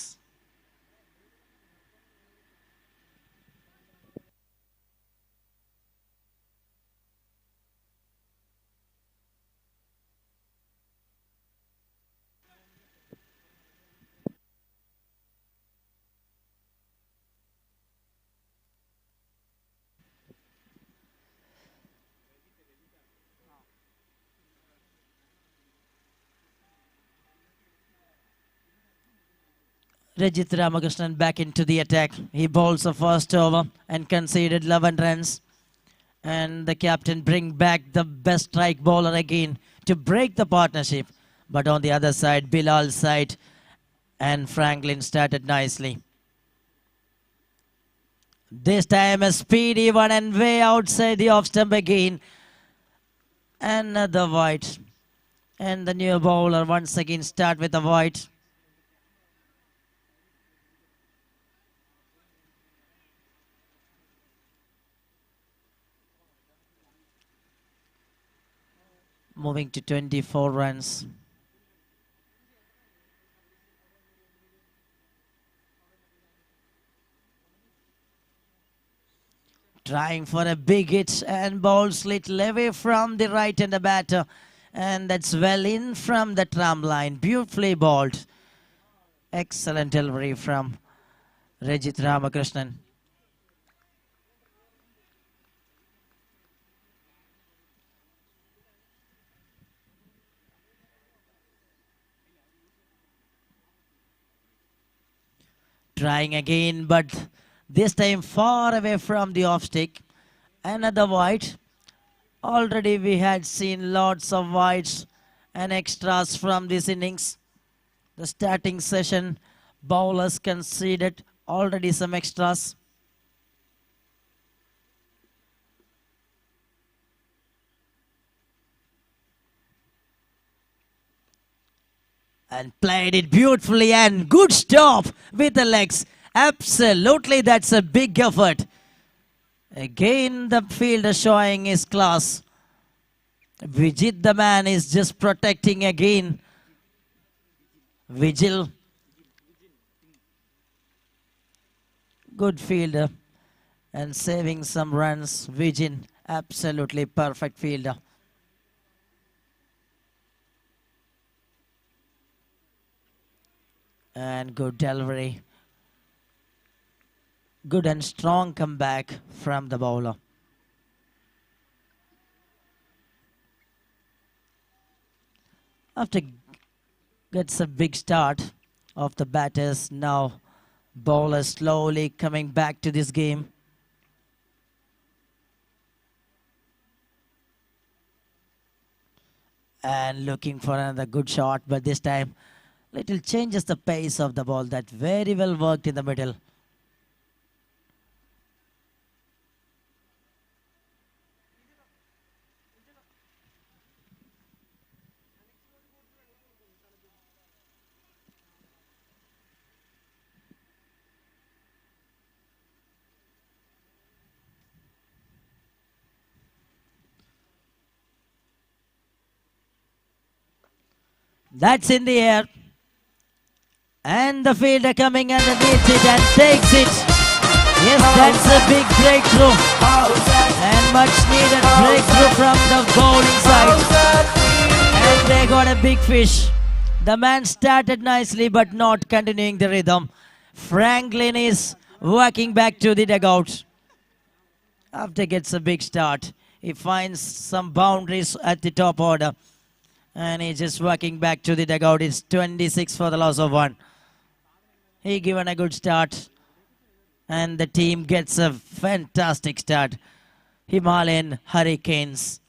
Rajit Ramakrishnan back into the attack. He bowls the first over and conceded 11 runs. And the captain bring back the best strike bowler again to break the partnership. But on the other side, Bilal's side and Franklin started nicely. This time a speedy one and way outside the off stump again. Another white. And the new bowler once again start with a white. Moving to 24 runs. Trying for a big hit and bowls little away from the right-hander batter. And that's well in from the tram line. Beautifully bowled. Excellent delivery from Rajit Ramakrishnan. Trying again, but this time far away from the off stick. Another white. Already we had seen lots of whites and extras from this innings. The starting session, bowlers conceded already some extras. And played it beautifully and good stop with the legs. Absolutely, that's a big effort. Again, the fielder showing his class. Vijit, the man, is just protecting again. Vigil. Good fielder. And saving some runs. Vijin, absolutely perfect fielder. And good delivery. Good and strong comeback from the bowler. After gets a big start of the batters, now bowler slowly coming back to this game. And looking for another good shot, but this time little changes the pace of the ball. That very well worked in the middle. That's in the air. And the fielder coming underneath it and takes it. Yes, that's a big breakthrough. And much needed breakthrough from the bowling side. And they got a big fish. The man started nicely but not continuing the rhythm. Franklin is walking back to the dugout. After gets a big start, he finds some boundaries at the top order. And he's just walking back to the dugout. It's 26 for the loss of 1. He given a good start. And the team gets a fantastic start. Himalayan Hurricanes.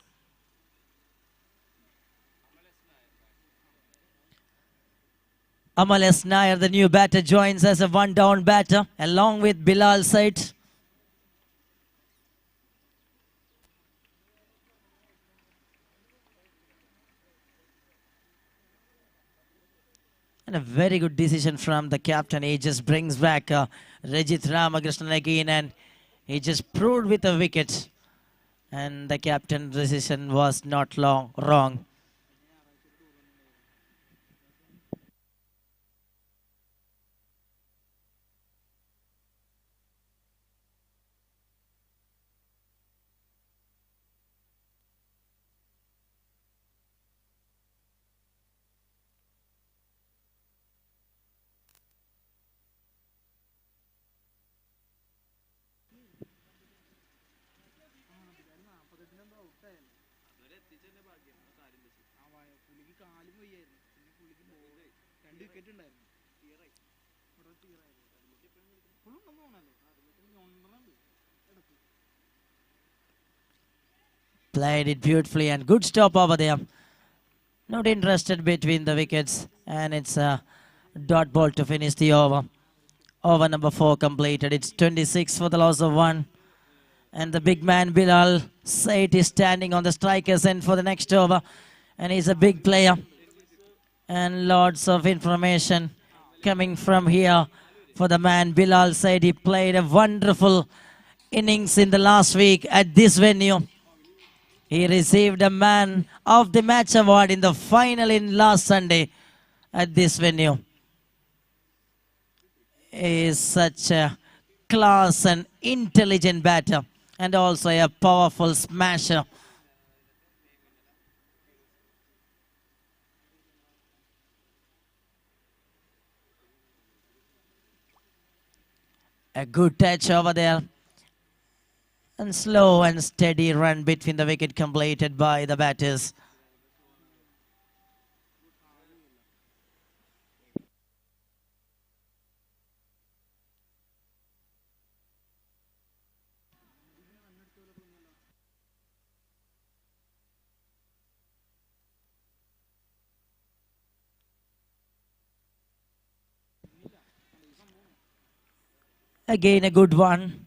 Amal S. Nair, the new batter, joins as a one-down batter along with Bilal Said. And a very good decision from the captain. He just brings back Rajit Ramakrishnan again and he just proved with a wicket. And the captain's decision was not wrong. Played it beautifully and good stop over there. Not interested between the wickets, and it's a dot ball to finish the over. Over number 4 completed. It's 26 for the loss of 1. And the big man Bilal Said is standing on the striker's end for the next over. And he's a big player. And lots of information coming from here for the man Bilal Said. He played a wonderful innings in the last week at this venue. He received a Man of the Match award in the final in last Sunday at this venue. He is such a class and intelligent batter and also a powerful smasher. A good touch over there. And slow and steady run between the wicket completed by the batters. Again a good one.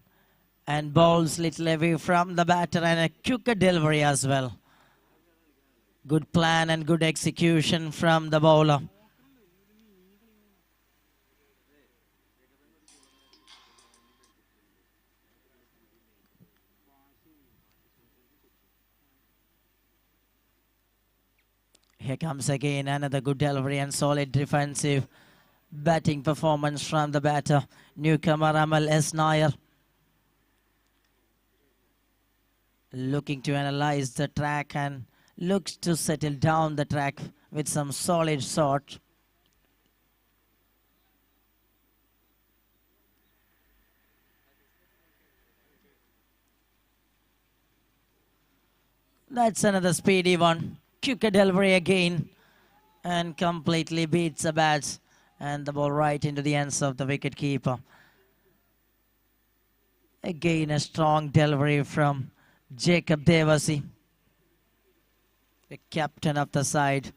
And balls little away from the batter and a quicker delivery as well. Good plan and good execution from the bowler. Here comes again another good delivery and solid defensive batting performance from the batter. Newcomer Amal S. Nair. Looking to analyze the track and looks to settle down the track with some solid shot. That's another speedy one. Quicker delivery again and completely beats the bats and the ball right into the hands of the wicket keeper. Again a strong delivery from Jacob Devasi, the captain of the side.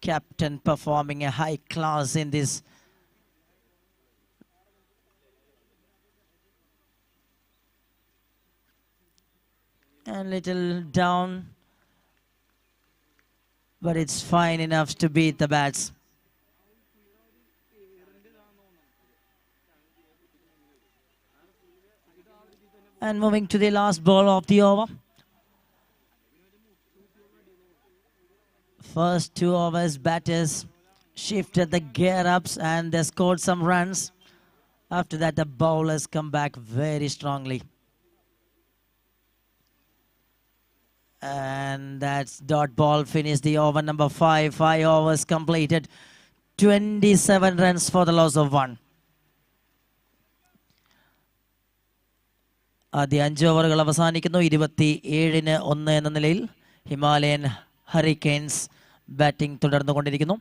Captain performing a high class in this. And little down, but it's fine enough to beat the bats. And moving to the last ball of the over. First 2 overs, batters shifted the gear-ups and they scored some runs. After that, the bowlers come back very strongly. And that's dot ball finished the over number 5. 5 overs completed. 27 runs for the loss of 1. ആദ്യ 5 ഓവറുകൾ അവസാനിക്കുന്നു 27-1 എന്ന നിലയിൽ Himalayan Hurricanes batting തുടർന്നുകൊണ്ടിരിക്കുന്നു.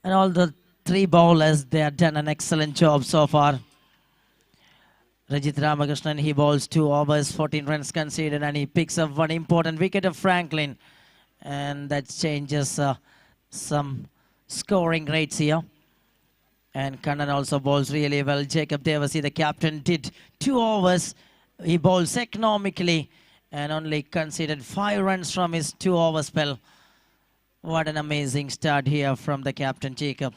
And all the 3 bowlers, they have done an excellent job so far. Rajit Ramakrishnan, he bowls 2 overs, 14 runs conceded, and he picks up one important wicket of Franklin. And that changes some scoring rates here. And Kannan also bowls really well. Jacob Devasi, the captain, did 2 overs. He bowls economically and only conceded 5 runs from his 2-over spell. What an amazing start here from the captain, Jacob.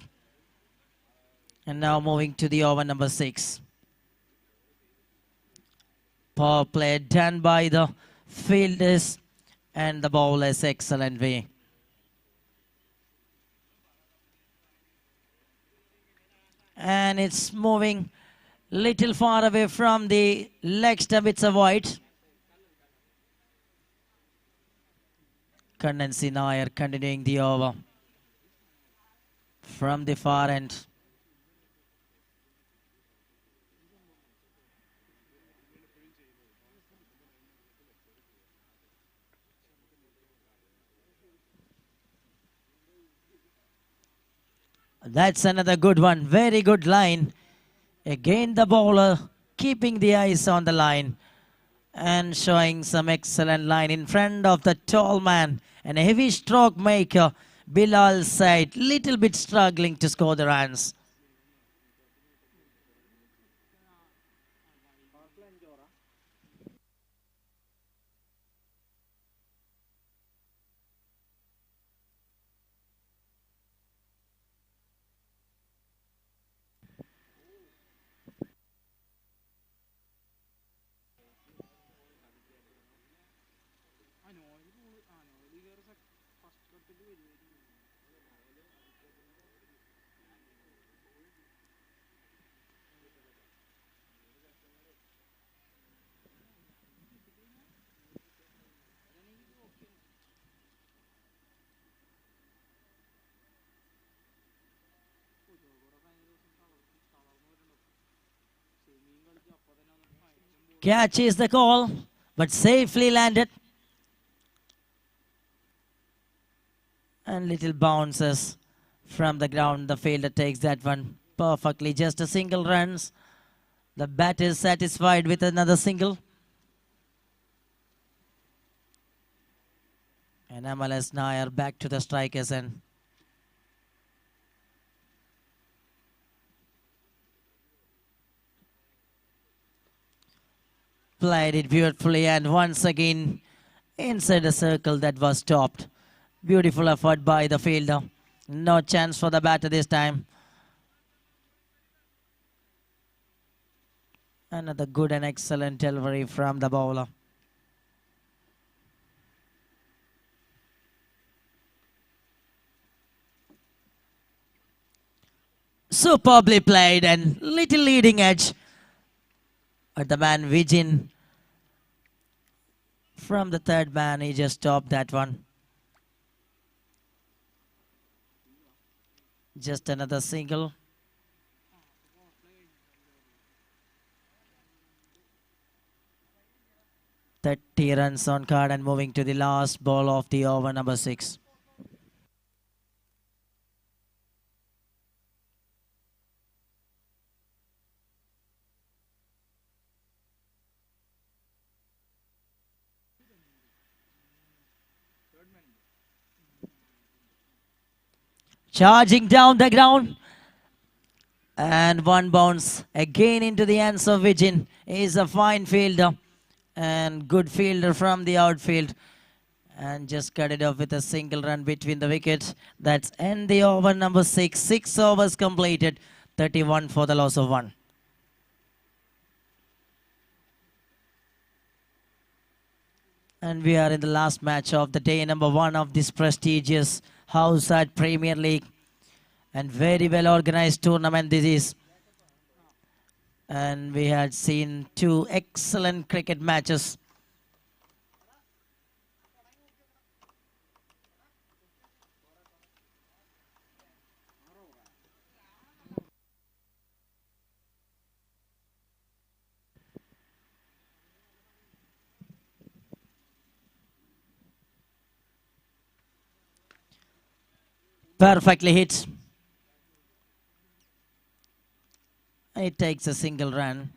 And now moving to the over number 6. Power play done by the fielders and the bowlers. Excellent way. And it's moving little far away from the leg stump. It's a wide. Kannan Nair continuing the over from the far end. That's another good one. Very good line. Again the bowler keeping the eyes on the line. and showing some excellent line in front of the tall man and a heavy stroke maker. Bilal Said, little bit struggling to score the runs. Catch is the call, but safely landed. And little bounces from the ground. The fielder takes that one perfectly. Just a single runs. The bat is satisfied with another single. And MLS Nair back to the strikers end. Played it beautifully and once again inside the circle that was stopped. Beautiful effort by the fielder. No chance for the batter this time. Another good and excellent delivery from the bowler. Superbly played and little leading edge. But the man Vijin from the third man, he just stopped that one. Just another single. "30 runs on card and moving to the last ball of the over, number 6. Charging down the ground. And one bounce again into the hands of Vijin. He's a fine fielder and good fielder from the outfield. And just cut it off with a single run between the wickets. That's end the over, number 6. 6 overs completed. 31 for the loss of 1. And we are in the last match of the day, number 1 of this prestigious Howzaat Premier League. And very well organized tournament this is. And we had seen 2 excellent cricket matches. Perfectly hit. It takes a single run.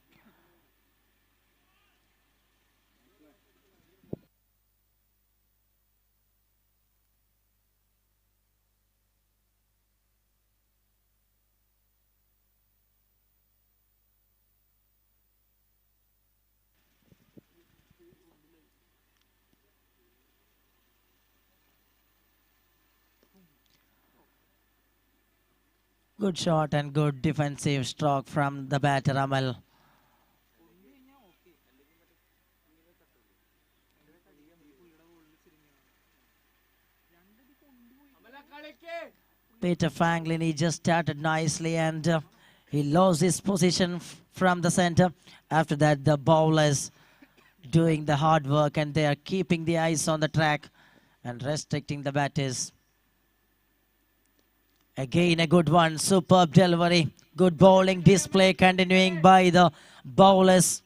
Good shot and good defensive stroke from the batter Amal. Peter Franklin, he just started nicely and he lost his position from the center. After that, the bowlers doing the hard work and they are keeping the eyes on the track and restricting the batters. Again a good one, superb delivery, good bowling display continuing by the bowlers.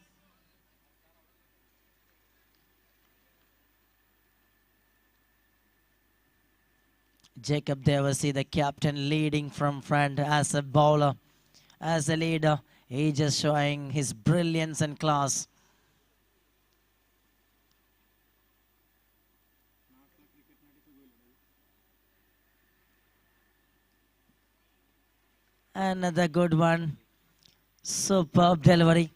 Jacob Devasi, the captain, leading from front as a bowler, as a leader. He just showing his brilliance and class. Another good one. Superb delivery.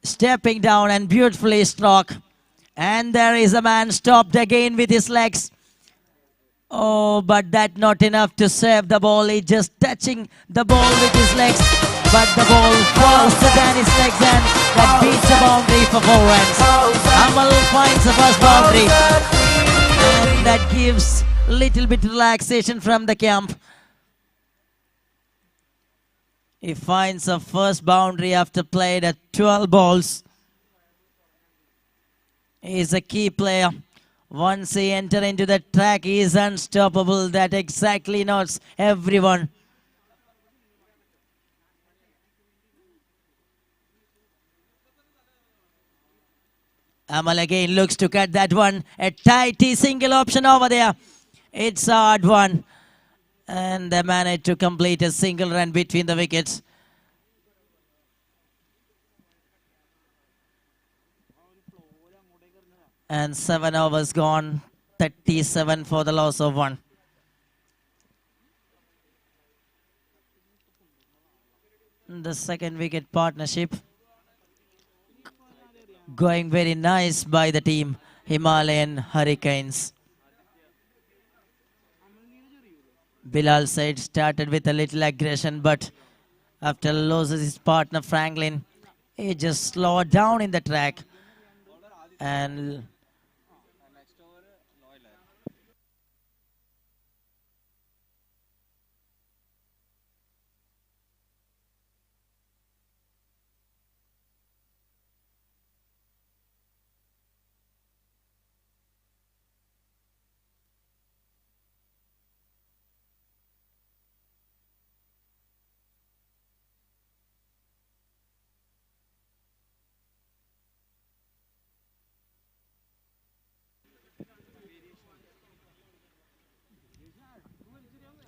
Stepping down and beautifully struck. And there is a man stopped again with his legs. Oh, but that not enough to save the ball. He just touching the ball with his legs. But the ball faster than his legs and that beats the boundary for 4 runs. Amal finds the first boundary. And that gives little bit relaxation from the camp. He finds the first boundary after played at 12 balls. He is a key player. Once he enters into the track, he is unstoppable. That exactly knows everyone. Amal again looks to cut that one. A tighty single option over there. It's a hard one. And they managed to complete a single run between the wickets. And 7 overs gone. 37 for the loss of 1. The second wicket partnership going very nice by the team Himalayan Hurricanes. Bilal Said started with a little aggression, but after loses his partner Franklin, he just slowed down in the track and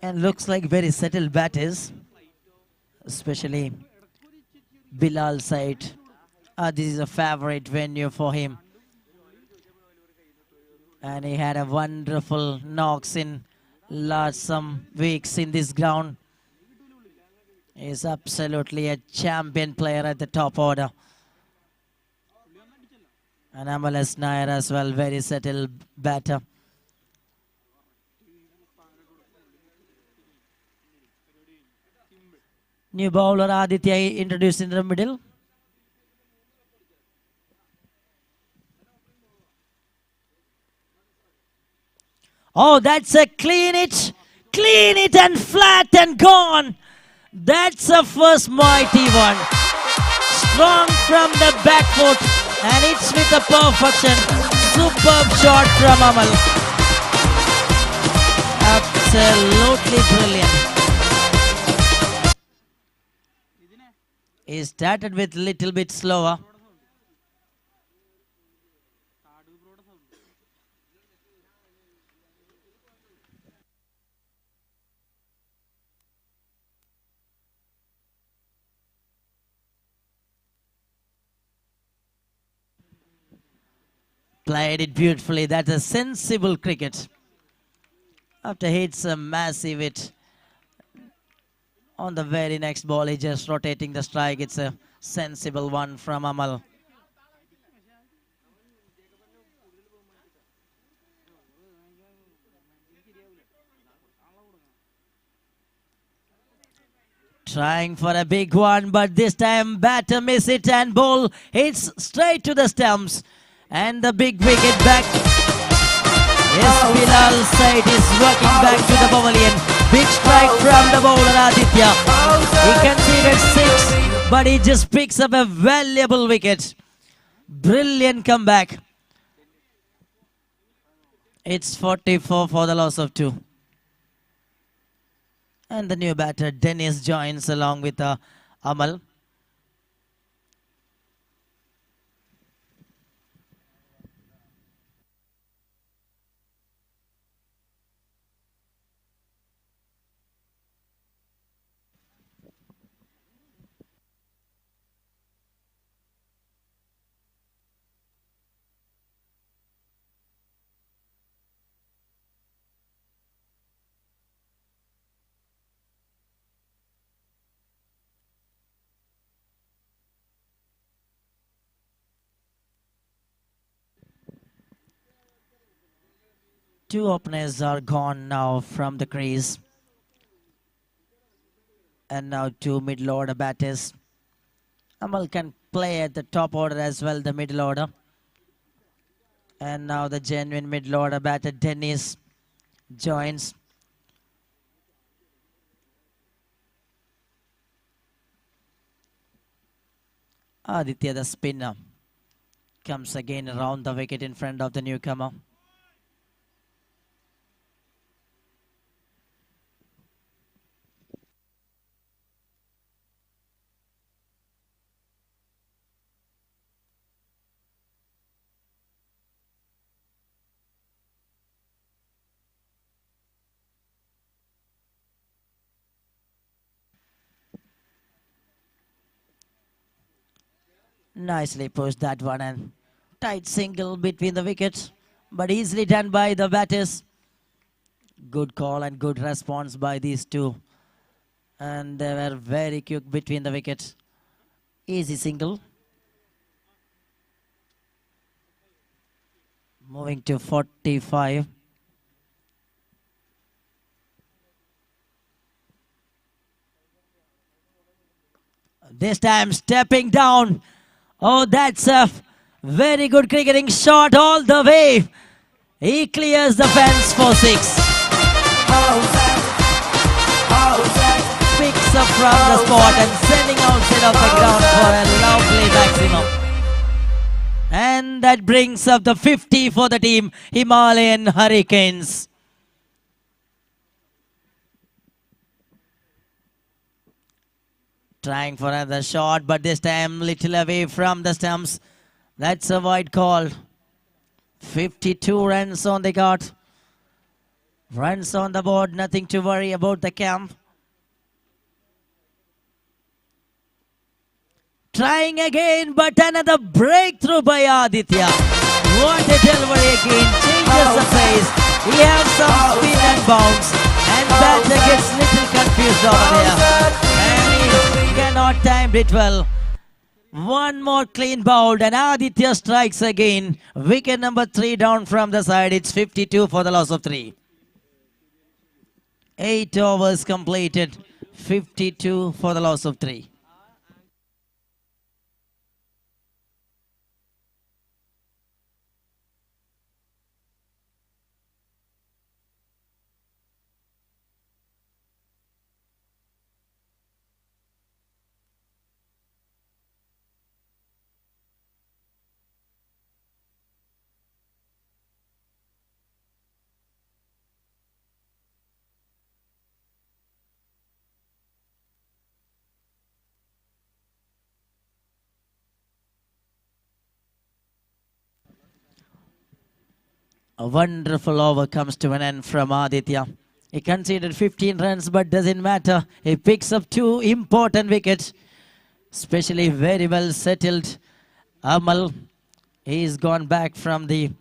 looks like very settled batters, especially Bilal Said. This is a favorite venue for him. And he had a wonderful knocks in last some weeks in this ground. He's absolutely a champion player at the top order. And Amalas Nair as well, very settled batter. New bowler Aditya introduced in the middle. Oh, that's a clean it and flat and gone. That's a first mighty one. Strong from the back foot and it's with a perfection. Superb shot from Amal. Absolutely brilliant. He started with little bit slower. Played it beautifully. That's a sensible cricket. After hits a massive hit. On the very next ball, he just rotating the strike. It's a sensible one from Amal. Trying for a big one, but this time batter miss it and ball hits straight to the stumps. And the big wicket back. Yes, Bilal Said is working back to the pavilion. Big strike from the bowler Aditya. He conceded 6, but he just picks up a valuable wicket. Brilliant comeback. It's 44 for the loss of 2. And the new batter Dennis joins along with Amal. Two openers are gone now from the crease. And now two middle order batters. Amal can play at the top order as well, the middle order. And now the genuine middle order batter, Dennis, joins. Aditya, the spinner, comes again around the wicket in front of the newcomer. Nicely pushed that one, and tight single between the wickets, but easily done by the batters. Good call and good response by these two. And they were very quick between the wickets. Easy single. Moving to 45. This time stepping down. Oh, that's a very good cricketing shot all the way. He clears the fence for 6. Picks up from the spot and sending outside of the ground for a lovely maximum. And that brings up the 50 for the team, Himalayan Hurricanes. Trying for another shot, but this time little away from the stumps. That's a wide call. 52 runs on the card. Runs on the board, nothing to worry about the camp. Trying again, but another breakthrough by Aditya. What a delivery again, changes the pace. He has some spin and bounce, and batter gets little confused over there. And he cannot time it well. One more clean bowled, and Aditya strikes again. Wicket number 3 down from the side. It's 52 for the loss of 3. 8 overs completed. 52 for the loss of 3. A wonderful over comes to an end from Aditya. He conceded 15 runs, but doesn't matter. He picks up 2 important wickets, especially very well settled Amal. He's gone back from the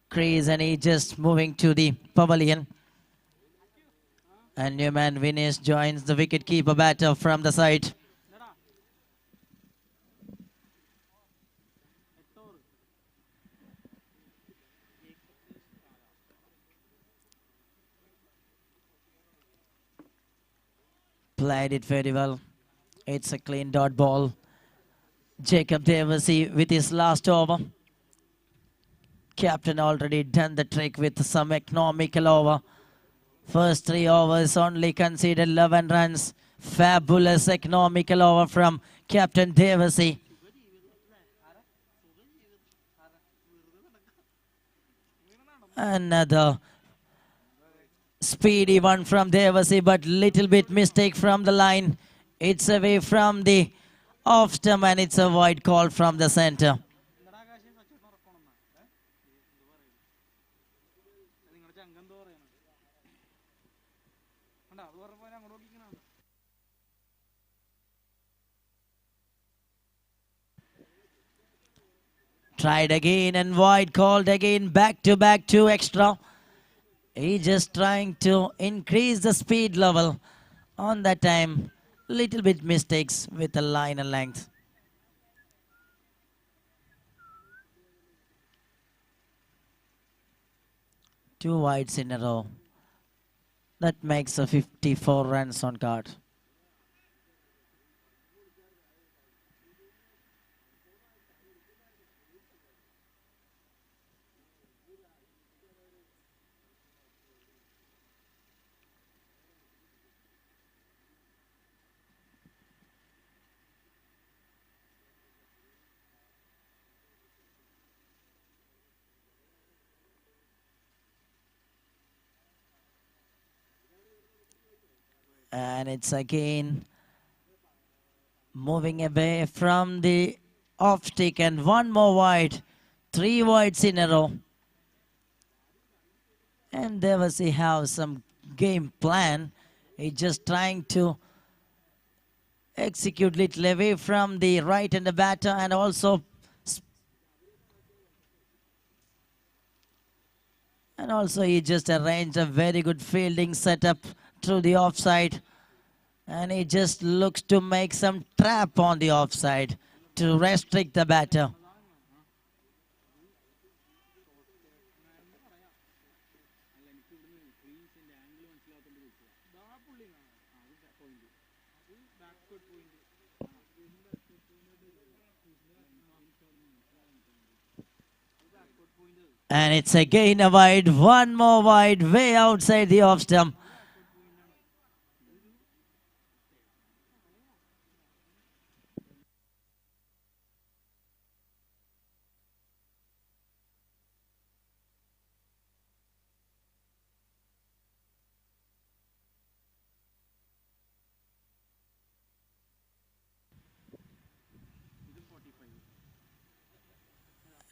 crease and he's just moving to the pavilion. And Newman Vinesh joins the wicket-keeper batter from the side. Played it very well. It's a clean dot ball. Jacob Devasi with his last over. Captain already done the trick with some economical over. First 3 overs only conceded 11 runs. Fabulous economical over from Captain Devasi. Another speedy one from Devasi, but little bit mistake from the line. It's away from the off stump and it's a wide call from the center. Tried again and wide, called again, back to back, 2 extra. He's just trying to increase the speed level on that time. Little bit mistakes with the line and length. 2 wides in a row. That makes a 54 runs on card. And it's again moving away from the off stick, and one more wide. 3 wides in a row. And there was he have some game plan. He's just trying to execute little away from the right and the batter, and also he just arranged a very good fielding setup through the offside, and he just looks to make some trap on the offside to restrict the batter. And it's again a wide, one more wide, way outside the off stump.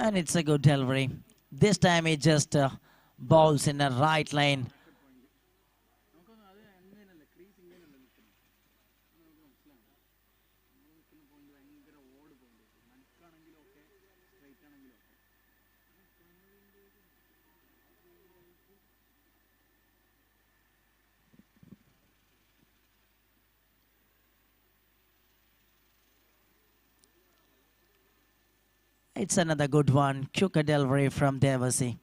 And it's a good delivery. This time he just bowls in the right lane. It's another good one. Quick delivery from Devasi.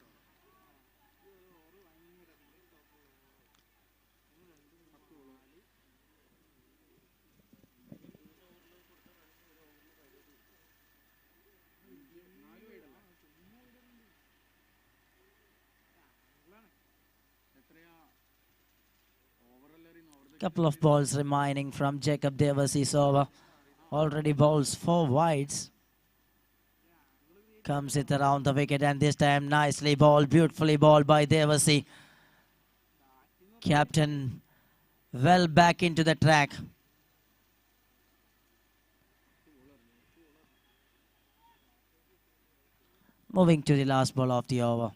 Couple of balls remaining from Jacob Devasi's over. Already bowls 4 wides. Comes it around the wicket, and this time nicely bowled, beautifully bowled by Devasi. Captain well back into the track. Moving to the last ball of the over.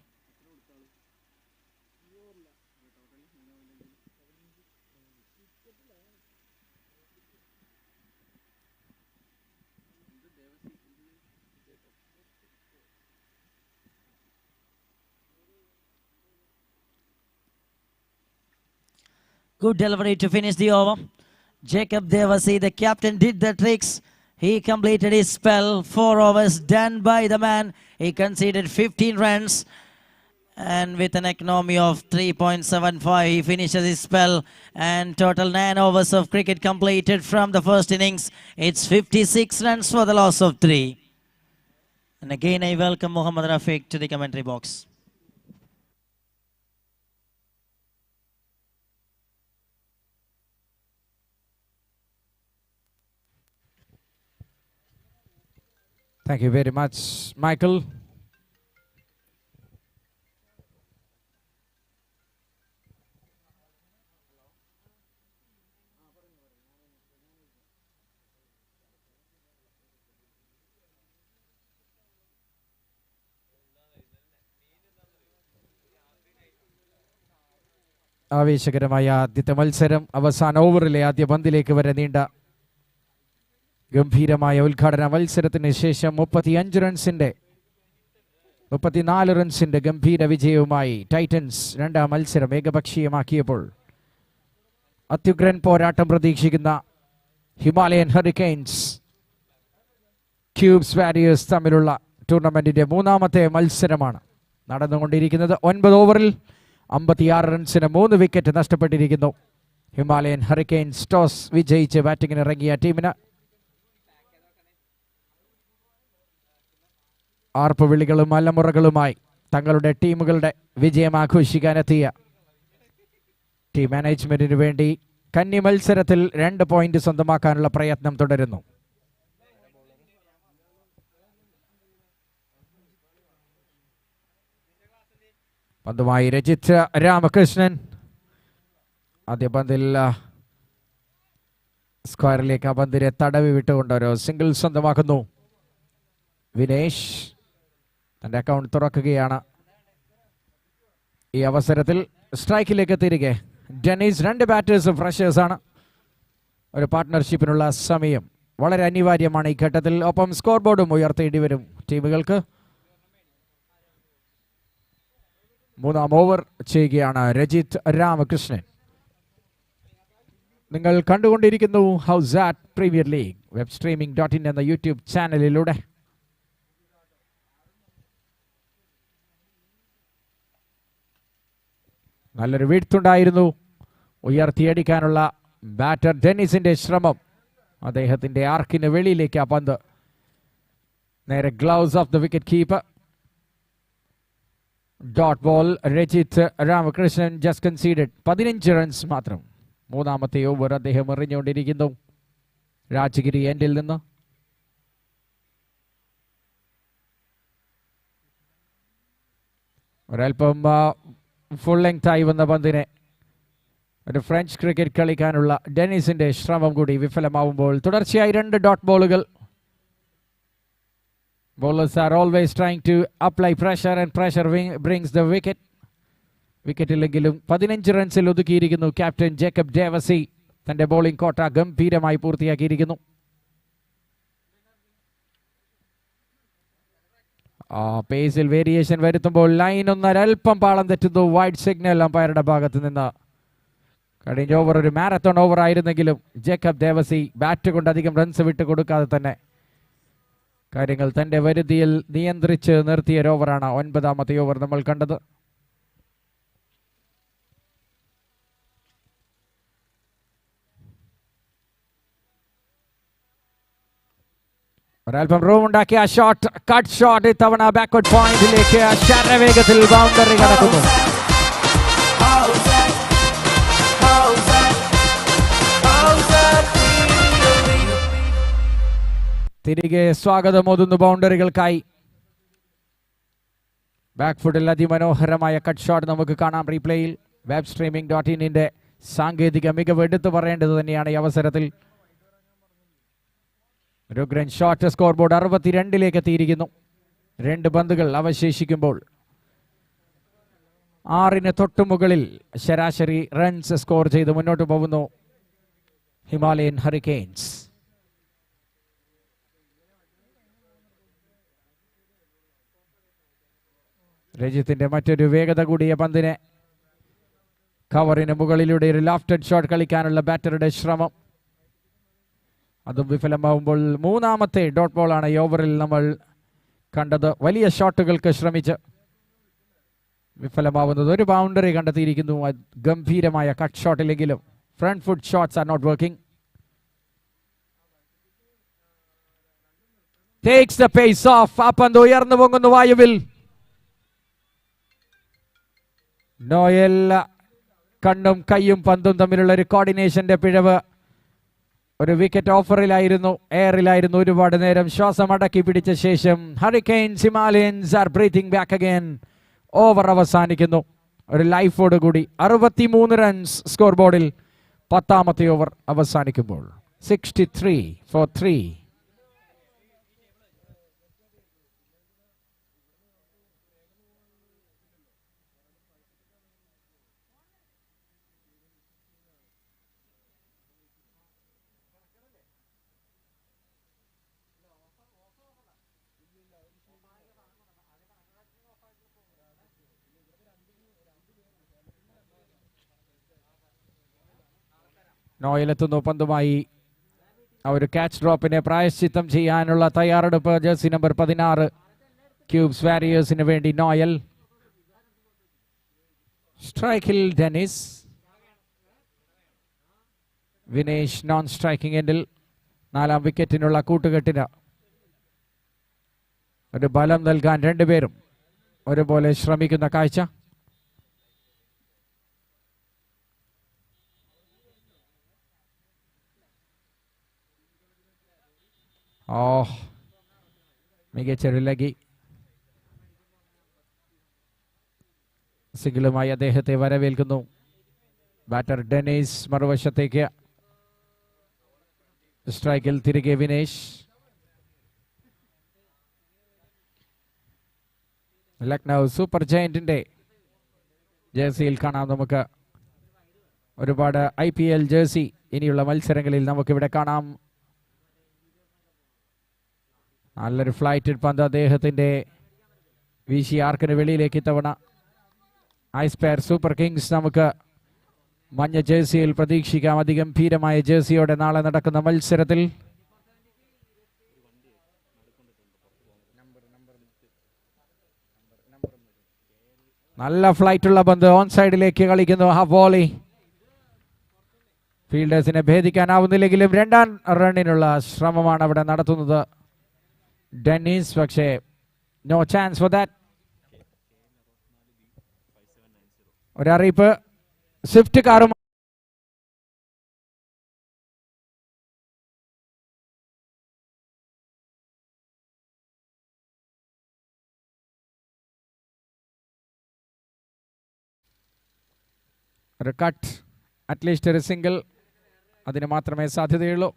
Good delivery to finish the over. Jacob Devasi, the captain, did the tricks. He completed his spell. 4 overs done by the man. He conceded 15 runs. And with an economy of 3.75, he finishes his spell. And total 9 overs of cricket completed from the first innings. It's 56 runs for the loss of 3. And again, I welcome Muhammad Rafiq to the commentary box. Thank you very much, Michael. ആവേശകരമായ ആദ്യത്തെ മത്സരം അവസാന ഓവറിലെ ആദ്യ പന്തിലേക്ക് വരെ നീണ്ട ഗംഭീരമായ ഉദ്ഘാടന മത്സരത്തിന് ശേഷം 34 റൺസിന്റെ ഗംഭീര വിജയവുമായി ടൈറ്റൻസ് രണ്ടാം മത്സരം ഏകപക്ഷീയമാക്കിയപ്പോൾ അത്യുഗ്രൻ പോരാട്ടം പ്രതീക്ഷിക്കുന്ന ഹിമാലയൻ ഹറിക്കെയിൻസ് ക്യൂബ്സ് വാരിയേഴ്സ് തമ്മിലുള്ള ടൂർണമെന്റിന്റെ മൂന്നാമത്തെ മത്സരമാണ് നടന്നുകൊണ്ടിരിക്കുന്നത്. 9 ഓവറിൽ 56 റൺസിന് 3 വിക്കറ്റ് നഷ്ടപ്പെട്ടിരിക്കുന്നു. ഹിമാലയൻ ഹറിക്കെയിൻസ് ടോസ് വിജയിച്ച് ബാറ്റിംഗിന് ഇറങ്ങിയ ടീമിന് ആർപ്പുവിളികളും അലമുറകളുമായി തങ്ങളുടെ ടീമുകളുടെ വിജയം ആഘോഷിക്കാനെത്തിയ ടീം മാനേജ്മെന്റിനു വേണ്ടി കന്നി മത്സരത്തിൽ 2 പോയിന്റ് സ്വന്തമാക്കാനുള്ള പ്രയത്നം തുടരുന്നു. പന്തുമായി രജിത് രാമകൃഷ്ണൻ. ആദ്യ പന്തിൽ സ്ക്വയറിലേക്ക് ആ പന്തിനെ തടവി വിട്ടുകൊണ്ട് ഒരു സിംഗിൾ സ്വന്തമാക്കുന്നു. വിനേഷ് തന്റെ അക്കൗണ്ട് തുറക്കുകയാണ്. ഈ അവസരത്തിൽ സ്ട്രൈക്കിലേക്ക് തിരികെ ഡെന്നീസ്. 2 ബാറ്റേഴ്സ് ഫ്രഷേഴ്സാണ്. ഒരു പാർട്ട്ണർഷിപ്പിനുള്ള സമയം വളരെ അനിവാര്യമാണ് ഈ ഘട്ടത്തിൽ. ഒപ്പം സ്കോർ ബോർഡും ഉയർത്തേണ്ടി വരും ടീമുകൾക്ക്. 3-ാം ഓവർ ചെയ്യുകയാണ് രജിത് രാമകൃഷ്ണൻ. നിങ്ങൾ കണ്ടുകൊണ്ടിരിക്കുന്നു ഹൗസാറ്റ് പ്രീമിയർ ലീഗ് വെബ് streaming.in എന്ന യൂട്യൂബ് ചാനലിലൂടെ. നല്ലൊരു വീഴ്ത്തുണ്ടായിരുന്നു. ഉയർത്തിയടിക്കാനുള്ള ബാറ്റർ ഡെന്നിസിന്റെ ശ്രമം. അദ്ദേഹത്തിന്റെ ആർക്കിന് വെളിയിലേക്ക് ആ പന്ത് നേരെ gloves of the wicket keeper. Dot ball. Rajith Ramakrishnan just conceded 15 runs മാത്രം. 3-ാമത്തെ ഓവർ അദ്ദേഹം എറിഞ്ഞുകൊണ്ടിരിക്കുന്നു. രാജഗിരി എൻഡിൽ നിന്ന് ഒരൽപ്പം ഫുൾ ലെങ്ത് ആയി വന്ന പന്തിനെ ഒരു ഫ്രഞ്ച് ക്രിക്കറ്റ് കളിക്കാനുള്ള ഡെന്നിസിന്റെ ശ്രമം കൂടി വിഫലമാവുമ്പോൾ തുടർച്ചയായി 2 dot ബോളുകൾ. Bowlers are always trying to apply pressure and pressure brings the wicket. വിക്കറ്റില്ലെങ്കിലും 15 റൺസിൽ ഒതുക്കിയിരിക്കുന്നു ക്യാപ്റ്റൻ ജേക്കബ് ഡേവസി. തന്റെ ബോളിംഗ് കോട്ട ഗംഭീരമായി പൂർത്തിയാക്കിയിരിക്കുന്നു. പേസിൽ വേരിയേഷൻ വരുത്തുമ്പോൾ ലൈൻ ഒന്നൊരൽപ്പം പാളം തെറ്റുന്നു. വൈഡ് സിഗ്നൽ അമ്പയറുടെ ഭാഗത്ത് നിന്ന്. കഴിഞ്ഞ ഓവർ ഒരു മാരത്തോൺ ഓവർ ആയിരുന്നെങ്കിലും ജേക്കബ് ദേവസി ബാറ്റ് കൊണ്ട് അധികം റൺസ് വിട്ട് കൊടുക്കാതെ തന്നെ കാര്യങ്ങൾ തന്റെ വരുതിയിൽ നിയന്ത്രിച്ച് നിർത്തിയ ഒരു ഓവറാണ് 9-ാമത്തെ ഓവർ നമ്മൾ കണ്ടത്. ഒരൽപ്പം റൂം ഉണ്ടാക്കിയ ഷോട്ട്, കട്ട് ഷോട്ട്. ഇത്തവണ ബാക്ക്വേർഡ് പോയിന്റിലേക്ക് ശരവേഗത്തിൽ ബൗണ്ടറി കടക്കുന്നു. തിരികെ സ്വാഗതമോതുന്നു ബൗണ്ടറികൾക്കായി. ബാക്ക് ഫുട്ടിൽ അതിമനോഹരമായ കട്ട് ഷോട്ട് നമുക്ക് കാണാം റീപ്ലേയിൽ. വെബ് streaming.in സാങ്കേതിക മികവ് എടുത്തു പറയേണ്ടത് തന്നെയാണ് ഈ അവസരത്തിൽ. രുഗ്രൻ ഷോട്ട്. സ്കോർ ബോർഡ് 62-ലേക്ക് എത്തിയിരിക്കുന്നു. 2 പന്തുകൾ അവശേഷിക്കുമ്പോൾ 6-ന് തൊട്ടുമുകളിൽ ശരാശരി റൺസ് സ്കോർ ചെയ്ത് മുന്നോട്ട് പോകുന്നു ഹിമാലയൻ ഹറിക്കെയിൻസ്. രജിത്തിന്റെ മറ്റൊരു വേഗത കൂടിയ പന്തിനെ കവറിന് മുകളിലൂടെ ഒരു ലാഫ്റ്റഡ് ഷോട്ട് കളിക്കാനുള്ള ബാറ്ററുടെ ശ്രമം, അതും വിഫലമാവുമ്പോൾ 3-ാമത്തെ ഡോട്ട് ബോളാണ് ഈ ഓവറിൽ നമ്മൾ കണ്ടത്. വലിയ ഷോട്ടുകൾക്ക് ശ്രമിച്ച് വിഫലമാവുന്നത്. ഒരു ബൗണ്ടറി കണ്ടെത്തിയിരിക്കുന്നു. ഗംഭീരമായ കട്ട് ഷോട്ടിലെങ്കിലും front foot shots are not working. Takes the pace off. ആ പന്ത് ഉയർന്നു പൊങ്ങുന്നു വായുവിൽ. നോയൽ കണ്ണും കയ്യും പന്തും തമ്മിലുള്ള ഒരു കോർഡിനേഷന്റെ പിഴവ്. ഒരു വിക്കറ്റ് ഓഫറിലായിരുന്നു, എയറിലായിരുന്നു. ഒരുപാട് നേരം ശ്വാസം അടക്കി പിടിച്ച ശേഷം Hurricanes Himalayans are breathing back again. Over അവസാനിക്കുന്നു ഒരു ലൈഫോട് കൂടി. 63 റൺസ് സ്കോർ ബോർഡിൽ 10-ാമത്തെ ഓവർ അവസാനിക്കുമ്പോൾ 63 for 3. നോയിലെത്തുന്നു പന്തുമായി. ആ ഒരു ക്യാച്ച് ഡ്രോപ്പിനെ പ്രായശ്ചിത്തം ചെയ്യാനുള്ള തയ്യാറെടുപ്പ്. ജേഴ്സി നമ്പർ 16 ക്യൂബ്സ് വാരിയേഴ്സിന് വേണ്ടി നോയൽ. സ്ട്രൈക്കിൽ ഡെന്നിസ്. വിനേഷ് നോൺ സ്ട്രൈക്കിംഗ് എൻഡിൽ. 4ാം വിക്കറ്റിനുള്ള കൂട്ടുകെട്ടിന് ഒരു ബലം നൽകാൻ രണ്ടുപേരും ഒരുപോലെ ശ്രമിക്കുന്ന കാഴ്ച. മികച്ചൊരു ലഗി. സിംഗിളുമായി അദ്ദേഹത്തെ വരവേൽക്കുന്നു ബാറ്റർ ഡെനീസ്. മറുവശത്തേക്ക് സ്ട്രൈക്കിൽ തിരികെ വിനേഷ്. ലക്നൗ സൂപ്പർ ജയന്റിന്റെ ജേഴ്സിയിൽ കാണാം നമുക്ക്. ഒരുപാട് IPL ജേഴ്സി ഇനിയുള്ള മത്സരങ്ങളിൽ നമുക്കിവിടെ കാണാം. നല്ലൊരു ഫ്ലൈറ്റ് പന്ത് അദ്ദേഹത്തിന്റെ വീശി ആർക്കിന് വെളിയിലേക്ക് ഇത്തവണ. ഐസ്പെയർ സൂപ്പർ കിങ്സ് നമുക്ക് മഞ്ഞ ജേഴ്സിയിൽ പ്രതീക്ഷിക്കാം. അതിഗംഭീരമായ ജേഴ്സിയോടെ നാളെ നടക്കുന്ന മത്സരത്തിൽ. നല്ല ഫ്ലൈറ്റുള്ള പന്ത് ഓൺ സൈഡിലേക്ക് കളിക്കുന്നു. Half volley. ഫീൽഡേഴ്സിനെ ഭേദിക്കാനാവുന്നില്ലെങ്കിലും 2ാം റണ്ണിനുള്ള ശ്രമമാണ് അവിടെ നടത്തുന്നത് ഡെന്നീസ്. പക്ഷേ നോ ചാൻസ് ഫോർ ദാറ്റ്. ഒരറിയിപ്പ്. സ്വിഫ്റ്റ് കാറും ഒരു കട്ട്, അറ്റ്ലീസ്റ്റ് ഒരു സിംഗിൾ, അതിന് മാത്രമേ സാധ്യതയുള്ളൂ.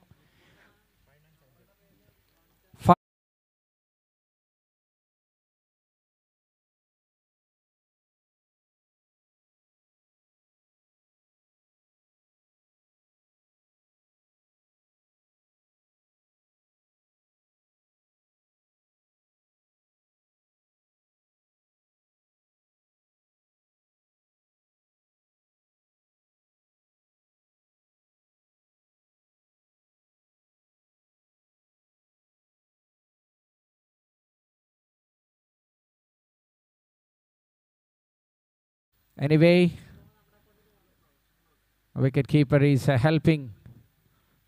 Anyway, wicket-keeper is helping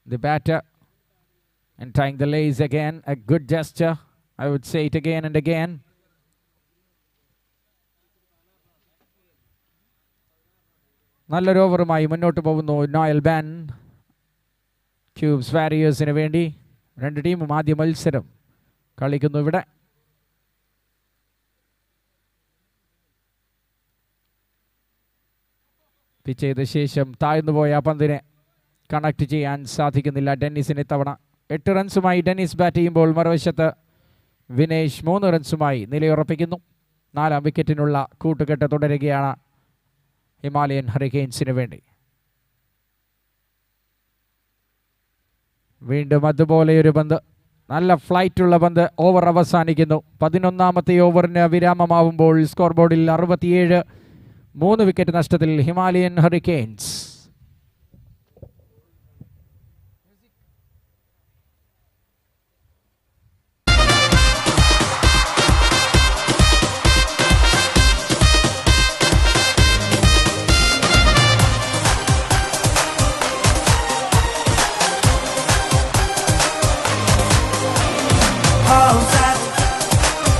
the batter and tying the lace again. A good gesture. I would say it again and again. നല്ലൊരു ഓവറുമായി മുന്നോട്ട് പോകുന്നു നോയൽ ബാൻ. ക്യൂബ്സ് വാരിയേഴ്സിന് വേണ്ടി 2 ടീമും ആദ്യ മത്സരം കളിക്കുന്നു ഇവിടെ. പിച്ച് ചെയ്ത ശേഷം താഴ്ന്നുപോയ പന്തിനെ കണക്ട് ചെയ്യാൻ സാധിക്കുന്നില്ല ഡെന്നിസിന് ഇത്തവണ. 8 റൺസുമായി ഡെന്നിസ് ബാറ്റ് ചെയ്യുമ്പോൾ മറുവശത്ത് വിനേഷ് 3 റൺസുമായി നിലയുറപ്പിക്കുന്നു. 4ാം വിക്കറ്റിനുള്ള കൂട്ടുകെട്ട് തുടരുകയാണ് ഹിമാലയൻ ഹറിക്കെയിൻസിന് വേണ്ടി. വീണ്ടും അതുപോലെയൊരു പന്ത്, നല്ല ഫ്ലൈറ്റുള്ള പന്ത്. ഓവർ അവസാനിക്കുന്നു. 11ാമത്തെ ഓവറിന് വിരാമമാവുമ്പോൾ സ്കോർ ബോർഡിൽ 67. 3 വിക്കറ്റ് നഷ്ടത്തിൽ Himalayan ഹറിക്കെയിൻസ്. Howzaat,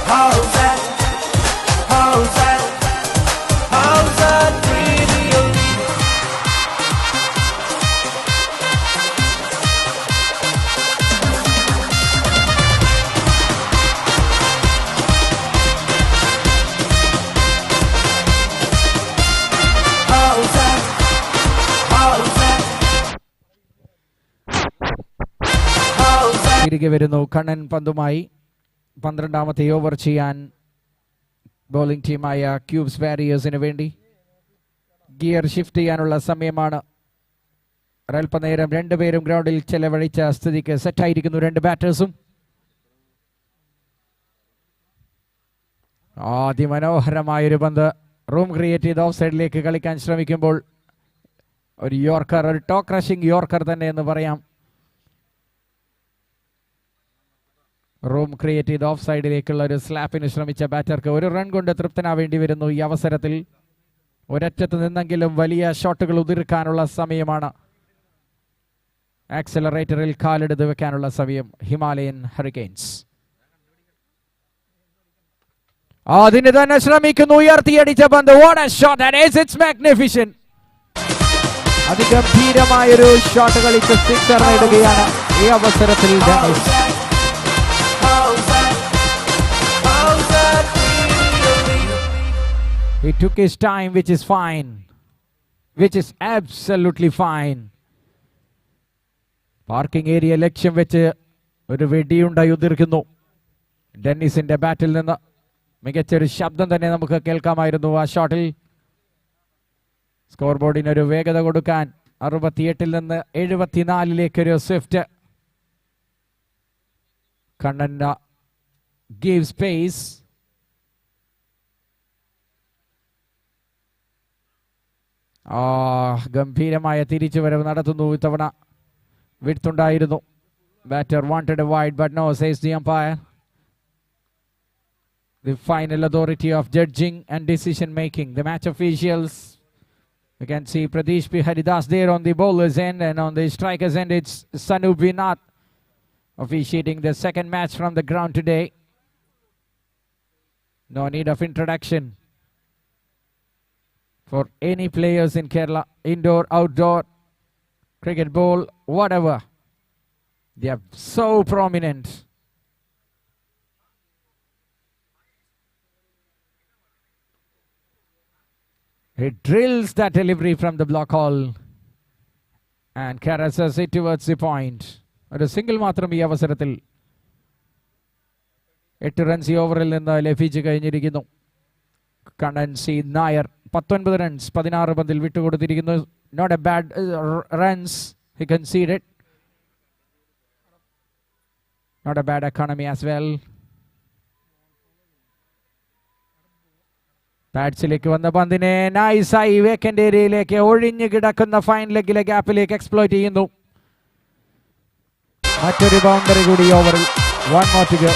Howzaat, Howzaat, Howzaat Premier League. Howzaat, Howzaat, Howzaat. തിരികെ വരുന്നു കണ്ണൻ പന്തുമായി. 12ാമത്തെ ഓവർ ചെയ്യാൻ ബോളിംഗ് ടീമായ ക്യൂബ്സ് വാരിയേഴ്സിന് വേണ്ടി. ഗിയർ ഷിഫ്റ്റ് ചെയ്യാനുള്ള സമയമാണ്. ഒരൽപ്പനേരം 2 പേരും ഗ്രൗണ്ടിൽ ചെലവഴിച്ച സ്ഥിതിക്ക് സെറ്റായിരിക്കുന്നു 2 ബാറ്റേഴ്സും. അതിമനോഹരമായൊരു പന്ത് റൂം ക്രിയേറ്റ് ചെയ്ത് ഓഫ് സൈഡിലേക്ക് കളിക്കാൻ ശ്രമിക്കുമ്പോൾ ഒരു യോർക്കർ, ഒരു ടോ ക്രഷിംഗ് യോർക്കർ തന്നെ എന്ന് പറയാം. റൂം ക്രിയേറ്റ് ചെയ്ത് ഓഫ് സൈഡിലേക്കുള്ള ഒരു സ്ലാപ്പിന് ശ്രമിച്ച ബാറ്റർക്ക് 1 റൺ കൊണ്ട് തൃപ്തനാവേണ്ടി വരുന്നു ഈ അവസരത്തിൽ. ഒരറ്റത്ത് നിന്നെങ്കിലും വലിയ ഷോട്ടുകൾ ഉതിർക്കാനുള്ള സമയമാണ്. ആക്സലറേറ്ററിൽ കാലെടുത്ത് വെക്കാനുള്ള സമയം ഹിമാലയൻ ഹറിക്കെയിൻസ്. അതിന് തന്നെ ശ്രമിക്കുന്നു. ഉയർത്തിയടിച്ച പന്ത്. What a shot, that is it's magnificent. അതിഗംഭീരമായൊരു ഷോട്ട് കളിച്ച് സിക്സർ നേടുകയാണ് ഈ അവസരത്തിൽ Dennis. He took his time, which is fine, which is absolutely fine. Parking area ലക്ഷ്യം വെച്ച് ഒരു വെടിയുണ്ടായി ഉതിർക്കുന്നു ഡെന്നിസിന്റെ ബാറ്റിൽ നിന്ന്. മികച്ചൊരു ശബ്ദം തന്നെ നമുക്ക് കേൾക്കാമായിരുന്നു ആ ഷോട്ടിൽ. സ്കോർ ബോർഡിന് ഒരു വേഗത കൊടുക്കാൻ 68 നിന്ന് 74 ഒരു സ്വിഫ്റ്റ്. Kannan give space. ഗംഭീരമായ തിരിച്ചുവരവ് നടത്തുന്നു. ഇത്തവണ വിട്ടുണ്ടായിരുന്നു. Batter wanted a wide but no, says the umpire. The final authority of judging and decision making. The match officials. We can see Pradesh P. Haridas there on the bowler's end, and on the striker's end it's Sanu Binath officiating the second match from the ground today. No need of introduction for any players in Kerala, indoor, outdoor, cricket bowl, whatever. They are so prominent. He drills that delivery from the block hole and caresses it towards the point. ഒരു single മാത്രം ഈ അവസരത്തിൽ 8 runs ഈ ഓവറിൽ നിന്ന് ലഭിച്ചു കഴിഞ്ഞിരിക്കുന്നു. Kannan C Nair 19 റൺസ് 16 പന്തിൽ വിട്ടുകൊടുത്തിരിക്കുന്നു. Not a bad runs he conceded. Not a bad economy as well. ബാറ്റ്സിലേക്ക് വന്ന പന്തിനെ നൈസായി വേക്കൻഡ് ഏരിയയിലേക്ക് ഒഴിഞ്ഞു കിടക്കുന്ന ഫൈൻ ലെഗിലെ ഗ്യാപ്പിലേക്ക് എക്സ്പ്ലോയിറ്റ് ചെയ്യുന്നു. മറ്റൊരു ബൗണ്ടറി കൂടി ഓവറിൽ. 1 more to go.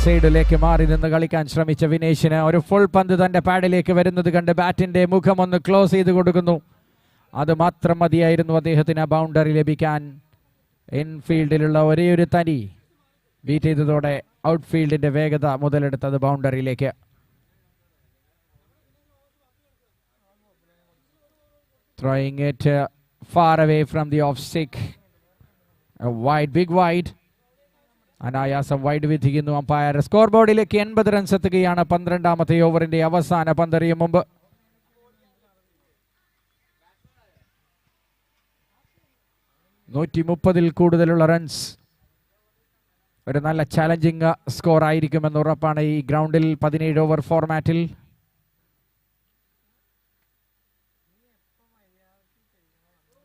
സൈഡിലേക്ക് മാറി നിന്ന് കളിക്കാൻ ശ്രമിച്ച വിനേഷിന് ഒരു ഫുൾ പന്ത് തന്റെ പാഡിലേക്ക് വരുന്നത് കണ്ട് ബാറ്റിന്റെ മുഖം ഒന്ന് ക്ലോസ് ചെയ്ത് കൊടുക്കുന്നു. അത് മാത്രം മതിയായിരുന്നു അദ്ദേഹത്തിന് ബൗണ്ടറി ലഭിക്കാൻ. ഇൻഫീൽഡിലുള്ള ഒരേ ഒരു തനി ബീറ്റ് ചെയ്തതോടെ ഔട്ട്ഫീൽഡിന്റെ വേഗത മുതലെടുത്തത് ബൗണ്ടറിയിലേക്ക്. Throwing it far away from the off stick. A wide, big wide. അനായാസം വൈഡ് വിധിക്കുന്നു അമ്പയർ. സ്കോർ ബോർഡിലേക്ക് 80 റൺസ് എത്തുകയാണ് 12ാമത്തെ ഓവറിന്റെ അവസാന പന്തെറിയും മുമ്പ്. ൽ കൂടുതലുള്ള റൺസ് ഒരു നല്ല ചാലഞ്ചിങ് സ്കോർ ആയിരിക്കുമെന്ന് ഉറപ്പാണ് ഈ ഗ്രൗണ്ടിൽ 17 ഓവർ ഫോർമാറ്റിൽ.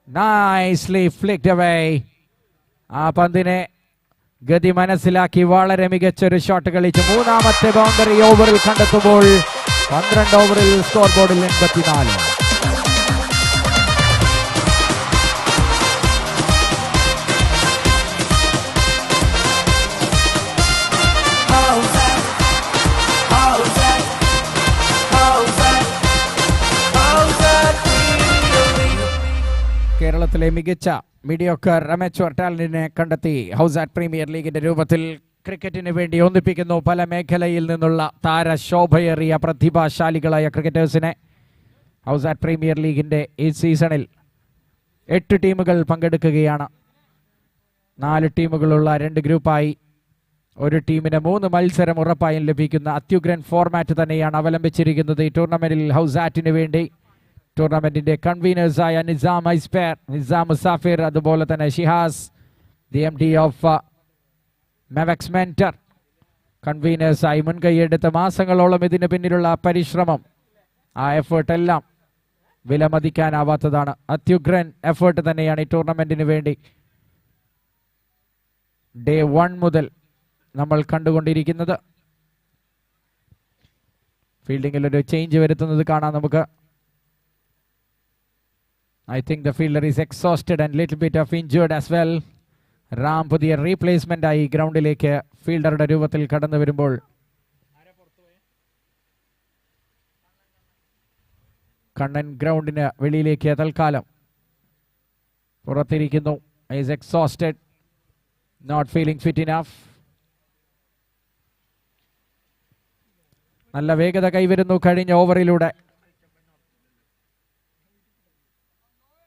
Nicely flicked away. ആ പന്തിനെ ഗതി മനസ്സിലാക്കി വളരെ മികച്ചൊരു ഷോട്ട് കളിച്ച് 3ാമത്തെ ബൗണ്ടറി ഓവറിൽ കണ്ടെത്തുമ്പോൾ 12 ഓവറിൽ സ്കോർ ബോർഡിൽ 84. കേരളത്തിലെ മികച്ച മീഡിയോക്കർ അമച്വർ ടാലന്റിനെ കണ്ടെത്തി ഹൗസാറ്റ് പ്രീമിയർ ലീഗിന്റെ രൂപത്തിൽ ക്രിക്കറ്റിന് വേണ്ടി ഒന്നിപ്പിക്കുന്നു പല മേഖലയിൽ നിന്നുള്ള താരശോഭയേറിയ പ്രതിഭാശാലികളായ ക്രിക്കറ്റേഴ്സിനെ. ഹൗസാറ്റ് പ്രീമിയർ ലീഗിന്റെ ഈ സീസണിൽ 8 ടീമുകൾ പങ്കെടുക്കുകയാണ്. 4 ടീമുകളുള്ള 2 ഗ്രൂപ്പായി ഒരു ടീമിന് 3 മത്സരം ഉറപ്പായും ലഭിക്കുന്ന അത്യുഗ്രൻ ഫോർമാറ്റ് തന്നെയാണ് അവലംബിച്ചിരിക്കുന്നത് ഈ ടൂർണമെന്റിൽ ഹൗസാറ്റിന് വേണ്ടി. ടൂർണമെന്റിന്റെ കൺവീനേഴ്സായ നിസാം ഐസ്പെയർ, നിസാം മുസാഫിർ, അതുപോലെ തന്നെ ഷിഹാസ്, ദി MD ഓഫ് മെവക്സ് മെന്റർ കൺവീനേഴ്സായി മുൻകൈയെടുത്ത മാസങ്ങളോളം ഇതിന് പിന്നിലുള്ള പരിശ്രമം, ആ എഫേർട്ട് എല്ലാം വിലമതിക്കാനാവാത്തതാണ്. അത്യുഗ്രൻ എഫേർട്ട് തന്നെയാണ് ഈ ടൂർണമെന്റിന് വേണ്ടി ഡേ 1 മുതൽ നമ്മൾ കണ്ടുകൊണ്ടിരിക്കുന്നത്. ഫീൽഡിങ്ങിൽ ഒരു ചേഞ്ച് വരുത്തുന്നത് കാണാം നമുക്ക്. I think the fielder is exhausted and little bit of injured as well. Ram പുതിയ റീപ്ലേസ്മെന്റ് ആയി ഗ്രൗണ്ടിലേക്ക് ഫീൽഡറുടെ രൂപത്തിൽ കടന്നു വരുമ്പോൾ കണ്ണൻ ഗ്രൗണ്ടിന് വെളിയിലേക്ക് തൽക്കാലം പുറത്തിരിക്കുന്നു. Is exhausted, not feeling fit enough. നല്ല വേഗത കൈവരുന്നു കഴിഞ്ഞ ഓവറിലൂടെ.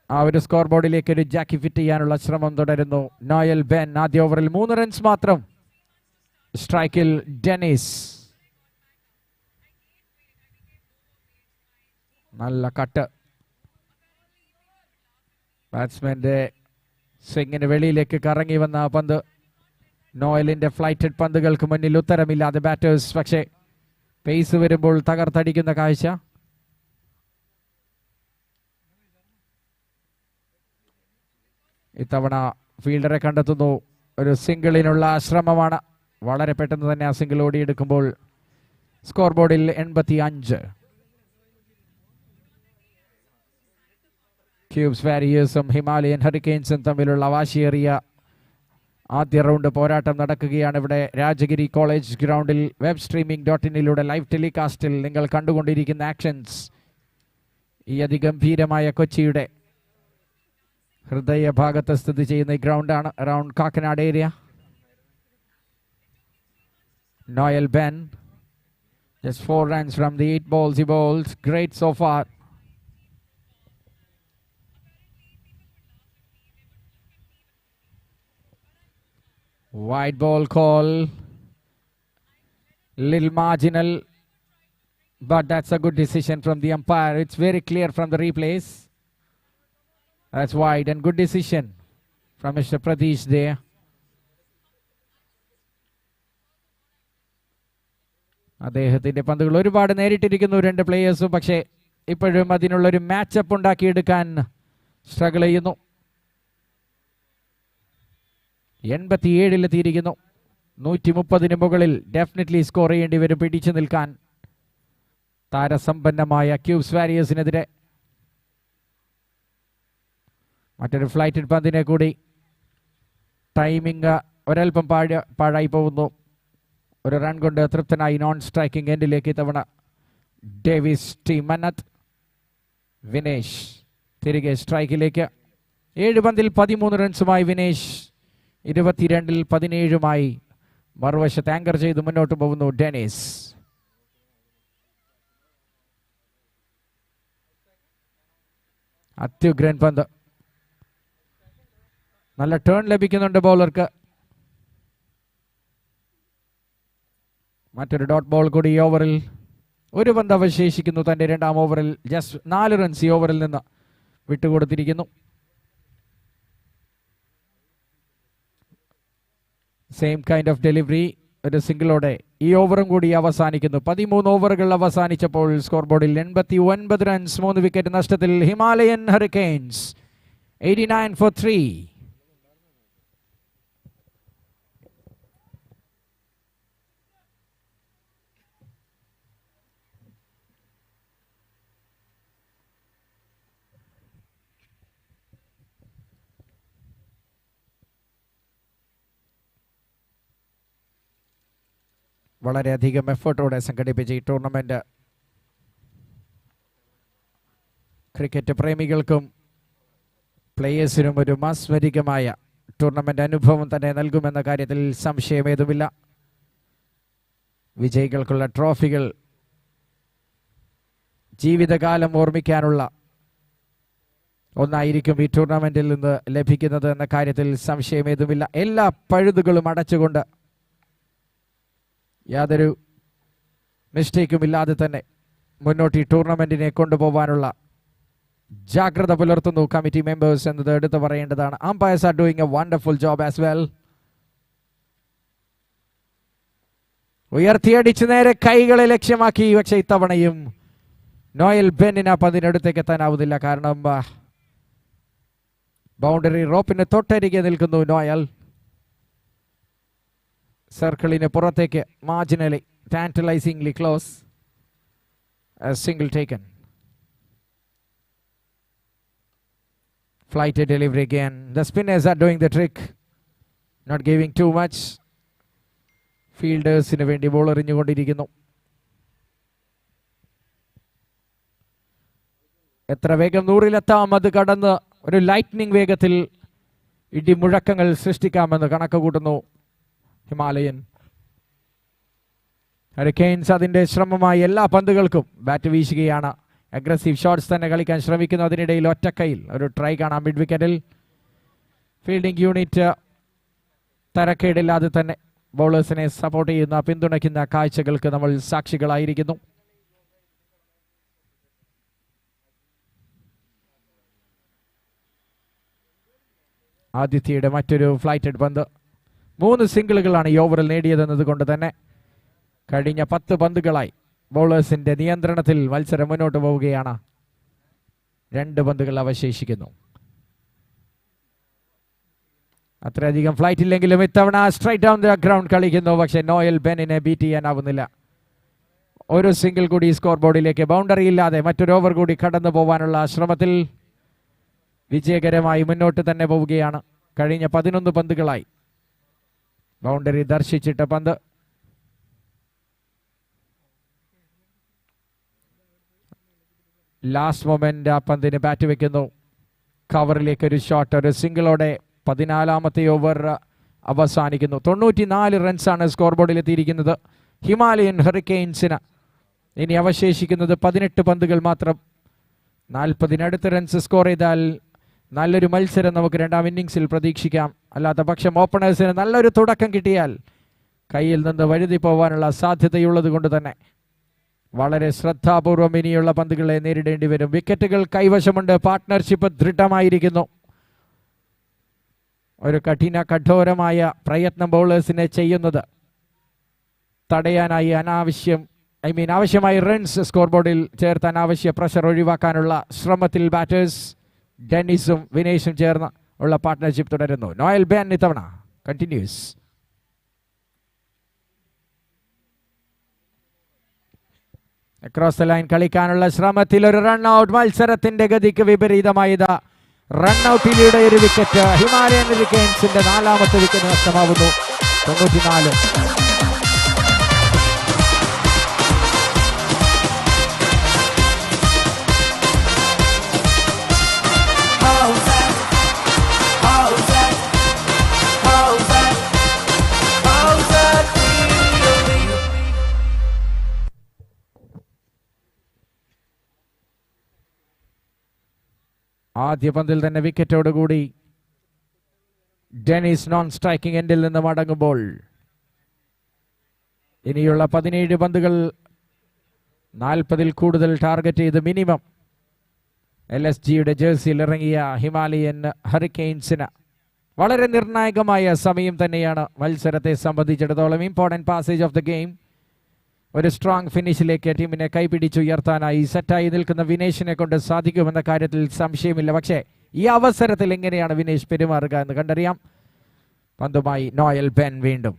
ആ ഒരു സ്കോർ ബോർഡിലേക്ക് ഒരു ജാക്കി ഫിറ്റ് ചെയ്യാനുള്ള ശ്രമം തുടരുന്നു. നോയൽ ബെൻ ആദ്യ ഓവറിൽ 3 റൺസ് മാത്രം. സ്ട്രൈക്കിൽ ഡെനിസ്. നല്ല കട്ട്. ബാറ്റ്സ്മാന്റെ സ്വിങ്ങിന് വെളിയിലേക്ക് കറങ്ങി വന്ന പന്ത്. നോയലിന്റെ ഫ്ലൈറ്റഡ് പന്തുകൾക്ക് മുന്നിൽ ഉത്തരമില്ലാതെ ബാറ്റേഴ്സ്. പക്ഷേ പേസ് വരുമ്പോൾ തകർത്തടിക്കുന്ന കാഴ്ച. ഇത്തവണ ഫീൽഡറെ കണ്ടെത്തുന്നു. ഒരു സിംഗിളിനുള്ള ശ്രമമാണ്. വളരെ പെട്ടെന്ന് തന്നെ ആ സിംഗിൾ ഓടിയെടുക്കുമ്പോൾ സ്കോർ ബോർഡിൽ 85. ക്യൂബ്സ് വാരിയേഴ്സും ഹിമാലയൻ ഹറിക്കെയിൻസും തമ്മിലുള്ള വാശിയേറിയ ആദ്യ റൗണ്ട് പോരാട്ടം നടക്കുകയാണ് ഇവിടെ രാജഗിരി കോളേജ് ഗ്രൗണ്ടിൽ. വെബ് streaming.in ലൈവ് ടെലികാസ്റ്റിൽ നിങ്ങൾ കണ്ടുകൊണ്ടിരിക്കുന്ന ആക്ഷൻസ് ഈ അതിഗംഭീരമായ കൊച്ചിയുടെ ഹൃദയഭാഗത്ത് സ്ഥിതി ചെയ്യുന്ന ഈ ഗ്രൗണ്ടാണ്. Around Kakkanad area. Noel Ben just 4 runs from the 8 balls he bowls. Great so far. Wide ball call, little marginal, but that's a good decision from the umpire. It's very clear from the replays. That's wide and good decision from Mr. Pradesh there. അദ്ദേഹത്തിന്റെ പന്തുകൾ ഒരുപാട് നേരിട്ടിരിക്കുന്നു രണ്ട് പ്ലേയേഴ്സും. പക്ഷേ ഇപ്പോഴും അതിനുള്ളൊരു matchup ഉണ്ടാക്കിയെടുക്കാൻ struggle ചെയ്യുന്നു. 87-ലെത്തിയിരിക്കുന്നു. 130 മുകളിൽ ഡെഫിനറ്റ്ലി സ്കോർ ചെയ്യേണ്ടി വരും പിടിച്ചു നിൽക്കാൻ താരസമ്പന്നമായ ക്യൂബ്സ് വാരിയേഴ്സിനെതിരെ. മറ്റൊരു ഫ്ലൈറ്റഡ് പന്തിനെ കൂടി. ടൈമിംഗ് ഒരൽപ്പം പാഴായി പോകുന്നു. ഒരു റൺ കൊണ്ട് തൃപ്തനായി നോൺ സ്ട്രൈക്കിംഗ് എൻഡിലേക്ക് ഇത്തവണ ഡേവിസ് ടി മന്നത്ത്. വിനേഷ് തിരികെ സ്ട്രൈക്കിലേക്ക്. 7 പന്തിൽ 13 റൺസുമായി വിനേഷ്. 22-ൽ 17-മായി മറുവശത്ത് ആങ്കർ ചെയ്ത് മുന്നോട്ട് പോകുന്നു ഡെനിസ്. അത്യുഗ്രൻ പന്ത്. നല്ല ടേൺ ലഭിക്കുന്നുണ്ട് ബൗളർക്ക്. മറ്റൊരു ഡോട്ട് ബോൾ കൂടി ഈ ഓവറിൽ. ഒരു പന്ത് അവശേഷിക്കുന്നു തന്റെ രണ്ടാം ഓവറിൽ. ജസ്റ്റ് 4 റൺസ് ഈ ഓവറിൽ നിന്ന് വിട്ടുകൊടുത്തിരിക്കുന്നു. Same kind of delivery. ഒരു സിംഗിളോടെ ഈ ഓവറും കൂടി അവസാനിക്കുന്നു. 13 ഓവറുകൾ അവസാനിച്ചപ്പോൾ സ്കോർ ബോർഡിൽ 89 റൺസ്, 3 വിക്കറ്റ് നഷ്ടത്തിൽ ഹിമാലയൻ ഹറിക്കെയിൻസ് 89 for 3. വളരെയധികം എഫേർട്ടോടെ സംഘടിപ്പിച്ച ഈ ടൂർണമെന്റ് ക്രിക്കറ്റ് പ്രേമികൾക്കും പ്ലേയേഴ്സിനും ഒരു മാസ്മരികമായ ടൂർണമെന്റ് അനുഭവം തന്നെ നൽകുമെന്ന കാര്യത്തിൽ സംശയമേതുമില്ല. വിജയികൾക്കുള്ള ട്രോഫികൾ ജീവിതകാലം ഓർമ്മിക്കാനുള്ള ഒന്നായിരിക്കും ഈ ടൂർണമെന്റിൽ നിന്ന് ലഭിക്കുന്നത് എന്ന കാര്യത്തിൽ സംശയമേതുമില്ല. എല്ലാ പഴുതുകളും അടച്ചുകൊണ്ട് യാതൊരു മിസ്റ്റേക്കും ഇല്ലാതെ തന്നെ മുന്നോട്ട് ഈ ടൂർണമെന്റിനെ കൊണ്ടുപോകാനുള്ള ജാഗ്രത പുലർത്തുന്നു കമ്മിറ്റി മെമ്പേഴ്സ് എന്നത് എടുത്തു പറയേണ്ടതാണ്. Umpires are doing a wonderful job as well. ഉയർത്തിയടിച്ച് നേരെ കൈകളെ ലക്ഷ്യമാക്കി. പക്ഷേ ഇത്തവണയും നോയൽ ബെന്നിന് പന്തിനടുത്തേക്ക് എത്താനാവുന്നില്ല. കാരണം ബൗണ്ടറി റോപ്പിന് തൊട്ടരികെ നിൽക്കുന്നു നോയൽ. സർക്കിളിന് പുറത്തേക്ക് marginally tantalisingly close. A single taken. Flighted delivery again. The spinners are doing the trick. Not giving too much. ഫീൽഡേഴ്സിന് വേണ്ടി ബോൾ എറിഞ്ഞുകൊണ്ടിരിക്കുന്നു. എത്ര വേഗം 100-ലെത്താം, അത് കടന്ന് ഒരു ലൈറ്റ്നിങ് വേഗത്തിൽ ഇടിമുഴക്കങ്ങൾ സൃഷ്ടിക്കാമെന്ന് കണക്ക് കൂട്ടുന്നു ഹിമാലയൻ. ഹരിക്കെയിൻസ് അതിൻ്റെ ശ്രമമായി എല്ലാ പന്തുകൾക്കും ബാറ്റ് വീശുകയാണ്. അഗ്രസീവ് ഷോട്ട്സ് തന്നെ കളിക്കാൻ ശ്രമിക്കുന്നു. അതിനിടയിൽ ഒറ്റക്കൈയിൽ ഒരു ട്രൈ കാണാം മിഡ് വിക്കറ്റിൽ. ഫീൽഡിംഗ് യൂണിറ്റ് തരക്കേടില്ലാതെ തന്നെ ബൗളേഴ്സിനെ സപ്പോർട്ട് ചെയ്യുന്ന, പിന്തുണയ്ക്കുന്ന കാഴ്ചകൾക്ക് നമ്മൾ സാക്ഷികളായിരിക്കുന്നു. ആദിത്യയുടെ മറ്റൊരു ഫ്ലൈറ്റഡ് പന്ത്. 3 സിംഗിളുകളാണ് ഈ ഓവറിൽ നേടിയതെന്നതുകൊണ്ട് തന്നെ കഴിഞ്ഞ 10 പന്തുകളായി ബൗളേഴ്സിന്റെ നിയന്ത്രണത്തിൽ മത്സരം മുന്നോട്ട് പോവുകയാണ്. 2 പന്തുകൾ അവശേഷിക്കുന്നു. അത്രയധികം ഫ്ലൈറ്റ് ഇല്ലെങ്കിലും ഇത്തവണ സ്ട്രൈറ്റ് ഡൗൺ ദ ഗ്രൗണ്ട് കളിക്കുന്നു. പക്ഷേ നോയൽ ബെന്നിനെ ബീറ്റ് ചെയ്യാനാവുന്നില്ല. ഒരു സിംഗിൾ കൂടി സ്കോർ ബോർഡിലേക്ക്, ബൗണ്ടറി ഇല്ലാതെ മറ്റൊരു ഓവർ കൂടി കടന്നു പോകാനുള്ള ശ്രമത്തിൽ വിജയകരമായി മുന്നോട്ട് തന്നെ പോവുകയാണ്. കഴിഞ്ഞ 11 പന്തുകളായി ബൗണ്ടറി ദർശിച്ചിട്ട പന്ത്. ലാസ്റ്റ് മൊമെന്റ് ആ പന്തിന് ബാറ്റ് വെക്കുന്നു. കവറിലേക്ക് ഒരു ഷോട്ട്, ഒരു സിംഗിളോടെ 14ാമത്തെ ഓവർ അവസാനിക്കുന്നു. 94 റൺസാണ് സ്കോർ ബോർഡിൽ എത്തിയിരിക്കുന്നത് ഹിമാലയൻ ഹറിക്കെയിൻസിന്. ഇനി അവശേഷിക്കുന്നത് 18 പന്തുകൾ മാത്രം. 40-നടുത്ത് റൺസ് സ്കോർ ചെയ്താൽ നല്ലൊരു മത്സരം നമുക്ക് 2ാം ഇന്നിംഗ്സിൽ പ്രതീക്ഷിക്കാം. അല്ലാത്ത പക്ഷം ഓപ്പണേഴ്സിന് നല്ലൊരു തുടക്കം കിട്ടിയാൽ കയ്യിൽ നിന്ന് വഴുതി പോകാനുള്ള സാധ്യതയുള്ളത് കൊണ്ട് തന്നെ വളരെ ശ്രദ്ധാപൂർവം ഇനിയുള്ള പന്തുകളെ നേരിടേണ്ടി വരും. വിക്കറ്റുകൾ കൈവശമുണ്ട്. പാർട്ട്ണർഷിപ്പ് ദൃഢമായിരിക്കുന്നു. ഒരു കഠോരമായ പ്രയത്നം ബൗളേഴ്സിനെ ചെയ്യുന്നത് തടയാനായി ആവശ്യമായ റൺസ് സ്കോർ ബോർഡിൽ ചേർത്ത് അനാവശ്യ പ്രഷർ ഒഴിവാക്കാനുള്ള ശ്രമത്തിൽ ബാറ്റേഴ്സ് ഡെന്നിസും വിനേഷും ചേർന്ന് ഉള്ള പാർട്ട്ണർഷിപ്പ് തുടരുന്നു. നോയൽ ബെൻ ഇത്തവണ കണ്ടിന്യൂസ്. അക്രോസ് ദ ലൈൻ കളിക്കാനുള്ള ശ്രമത്തിൽ ഒരു റൺ ഔട്ട്. മത്സരത്തിന്റെ ഗതിക്ക് വിപരീതമായത് റൺ ഔട്ടിലൂടെ ഒരു വിക്കറ്റ്. ഹിമാലയൻ ഹറിക്കെയിൻസിന്റെ 4ാമത്തെ വിക്കറ്റ് നഷ്ടമാവുന്നു. 94. Howzaat, Howzaat, Howzaat, Howzaat Premier League. ആദ്യ പന്തിൽ തന്നെ വിക്കറ്റോടുകൂടി ഡെനിസ് നോൺ സ്ട്രൈക്കിംഗ് എൻഡിൽ നിന്ന് മടങ്ങുമ്പോൾ ഇനിയുള്ള 17 പന്തുകൾ 40-ൽ കൂടുതൽ ടാർഗറ്റ് ചെയ്ത് മിനിമം LSGയുടെ ജേഴ്സിയിൽ ഇറങ്ങിയ ഹിമാലയൻ ഹറിക്കെയിൻസിന് വളരെ നിർണായകമായ സമയം തന്നെയാണ് മത്സരത്തെ സംബന്ധിച്ചിടത്തോളം. Important passage of the game. ഒരു സ്ട്രോങ് ഫിനിഷിലേക്ക് ടീമിനെ കൈപിടിച്ചുയർത്താനായി സെറ്റായി നിൽക്കുന്ന വിനേഷിനെ കൊണ്ട് സാധിക്കുമെന്ന കാര്യത്തിൽ സംശയമില്ല. പക്ഷേ ഈ അവസരത്തിൽ എങ്ങനെയാണ് വിനേഷ് പെരുമാറുക എന്ന് കണ്ടറിയാം. പന്തുമായി നോയൽ ബെൻ വീണ്ടും.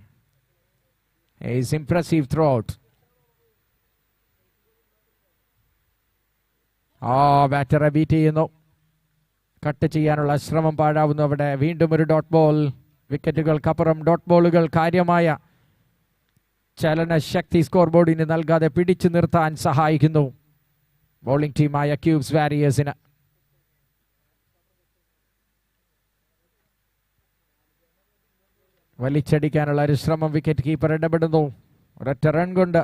Is impressive throughout. ബാറ്ററെ ബീറ്റ് ചെയ്യുന്നു. കട്ട് ചെയ്യാനുള്ള ശ്രമം പാഴാവുന്നു അവിടെ. വീണ്ടും ഒരു ഡോട്ട് ബോൾ. വിക്കറ്റുകൾക്കപ്പുറം ഡോട്ട് ബോളുകൾ കാര്യമായ ചലനശക്തി സ്കോർ ബോർഡിന് നൽകാതെ പിടിച്ചു നിർത്താൻ സഹായിക്കുന്നു ബോളിംഗ് ടീമായ ക്യൂബ്സ് വാരിയേഴ്സിന്. വലിച്ചടിക്കാനുള്ള ഒരു ശ്രമം വിക്കറ്റ് കീപ്പർ ഇടപെടുന്നു. ഒരൊറ്റ റൺ കൊണ്ട്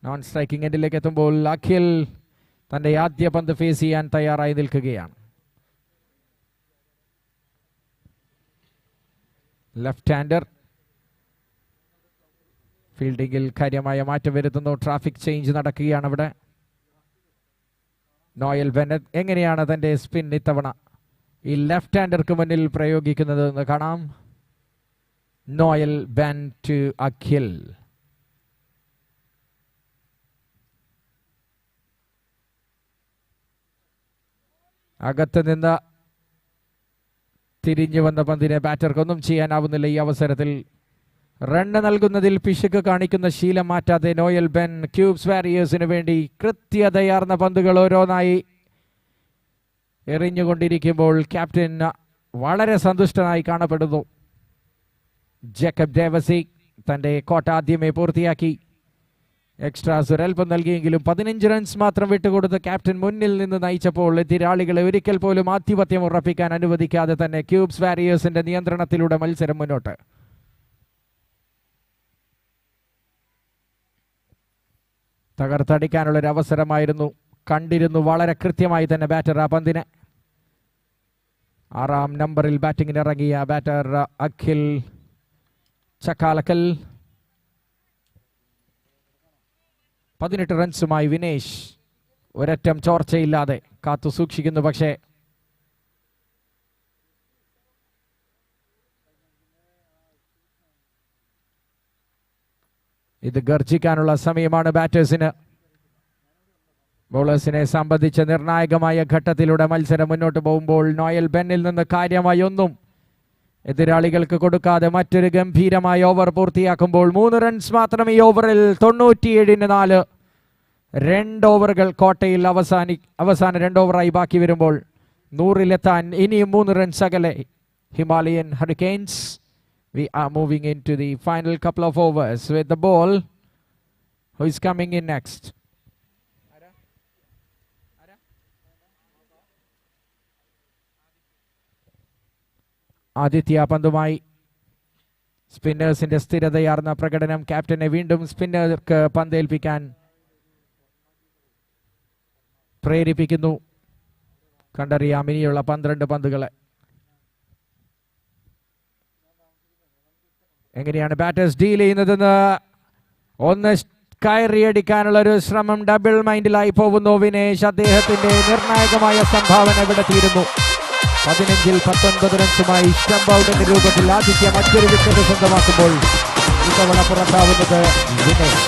നോൺ സ്ട്രൈക്കിംഗ് എൻഡിലേക്ക് എത്തുമ്പോൾ അഖിൽ തന്റെ ആദ്യ പന്ത് ഫേസ് ചെയ്യാൻ തയ്യാറായി നിൽക്കുകയാണ്. Left hander. ഫീൽഡിംഗിൽ കാര്യമായ മാറ്റം വരുത്തുന്നു. ട്രാഫിക് ചേഞ്ച് നടക്കുകയാണ് അവിടെ. നോയൽ ബെന്നറ്റ് എങ്ങനെയാണ് തന്റെ സ്പിൻ ഇത്തവണ ഈ ലെഫ്റ്റ് ഹാൻഡർക്ക് മുന്നിൽ പ്രയോഗിക്കുന്നത് എന്ന് കാണാം. Noel Ben to Akhil. അകത്ത് നിന്ന് തിരിഞ്ഞു വന്ന പന്തിനെ ബാറ്റർക്കൊന്നും ചെയ്യാനാവുന്നില്ല. ഈ അവസരത്തിൽ റണ്ണ് നൽകുന്നതിൽ പിശുക്ക് കാണിക്കുന്ന ശീലം മാറ്റാതെ നോയൽ ബെൻ ക്യൂബ്സ് വാരിയേഴ്സിന് വേണ്ടി കൃത്യതയാർന്ന പന്തുകൾ ഓരോന്നായി എറിഞ്ഞുകൊണ്ടിരിക്കുമ്പോൾ ക്യാപ്റ്റൻ വളരെ സന്തുഷ്ടനായി കാണപ്പെടുന്നു. ജേക്കബ് ദേവസി തൻ്റെ കോട്ട ആദ്യമേ പൂർത്തിയാക്കി. എക്സ്ട്രാസ് ഒരൽപ്പം നൽകിയെങ്കിലും 15 റൺസ് മാത്രം വിട്ടുകൊടുത്ത് ക്യാപ്റ്റൻ മുന്നിൽ നിന്ന് നയിച്ചപ്പോൾ എതിരാളികളെ ഒരിക്കൽ പോലും ആധിപത്യം ഉറപ്പിക്കാൻ അനുവദിക്കാതെ തന്നെ ക്യൂബ്സ് വാരിയേഴ്സിന്റെ നിയന്ത്രണത്തിലൂടെ മത്സരം മുന്നോട്ട്. തകർത്തടിക്കാനുള്ളൊരു അവസരമായിരുന്നു. കണ്ടിരുന്നു വളരെ കൃത്യമായി തന്നെ ബാറ്റർ ആ പന്തിനെ. 6-ാം നമ്പറിൽ ബാറ്റിംഗിന് ഇറങ്ങിയ ബാറ്റർ അഖിൽ ചക്കാലക്കൽ. 18 റൺസുമായി വിനേഷ് ഒരറ്റം ചോർച്ചയില്ലാതെ കാത്തു സൂക്ഷിക്കുന്നു. പക്ഷേ ഇത് ഗർജിക്കാനുള്ള സമയമാണ് ബാറ്റേഴ്സിന്. ബൗളേഴ്സിനെ സംബന്ധിച്ച് നിർണായകമായ ഘട്ടത്തിലൂടെ മത്സരം മുന്നോട്ട് പോകുമ്പോൾ നോയൽ ബെന്നിൽ നിന്ന് കാര്യമായി ഒന്നും എതിരാളികൾക്ക് കൊടുക്കാതെ മറ്റൊരു ഗംഭീരമായ ഓവർ പൂർത്തിയാക്കുമ്പോൾ 3 റൺസ് മാത്രം ഈ ഓവറിൽ. 97-4. 2 ഓവറുകൾ കോട്ടയിൽ അവസാന 2 ഓവറായി ബാക്കി വരുമ്പോൾ 100-ലെത്താൻ ഇനിയും 3 റൺസ് അകലെ Himalayan ഹറിക്കെയിൻസ്. We are moving into the final couple of overs with the ball. Who is coming in next? Aditya പന്തുമായി. സ്പിന്നേഴ്സിന്റെ സ്ഥിരതയാർന്ന പ്രകടനം ക്യാപ്റ്റനെ വീണ്ടും സ്പിന്നർക്ക് പന്തേൽപ്പിക്കാൻ പ്രേരിപ്പിക്കുന്നു. കണ്ടറിയാം ഇനിയുള്ള 12 പന്തുകളെ. എങ്ങനെയാണ് ബാറ്റേഴ്സ് ഡീൽ ചെയ്യുന്നതെന്ന് ഒന്ന് കയറിയടിക്കാനുള്ള ഒരു ശ്രമം. ഡബിൾ മൈൻഡിലായി പോകുന്നു വിനേഷ്. അദ്ദേഹത്തിന്റെ നിർണായകമായ സംഭാവന ഇവിടെ തീരുന്നു. 15-ൽ 19 റൺസുമായി സ്റ്റംപ് ഔട്ടിന്റെ രൂപത്തിൽ ആദിത്യ മറ്റൊരു വിക്കറ്റ് സ്വന്തമാക്കുമ്പോൾ ഇത്തവണ പുറത്താവുന്നത് വിനേഷ്.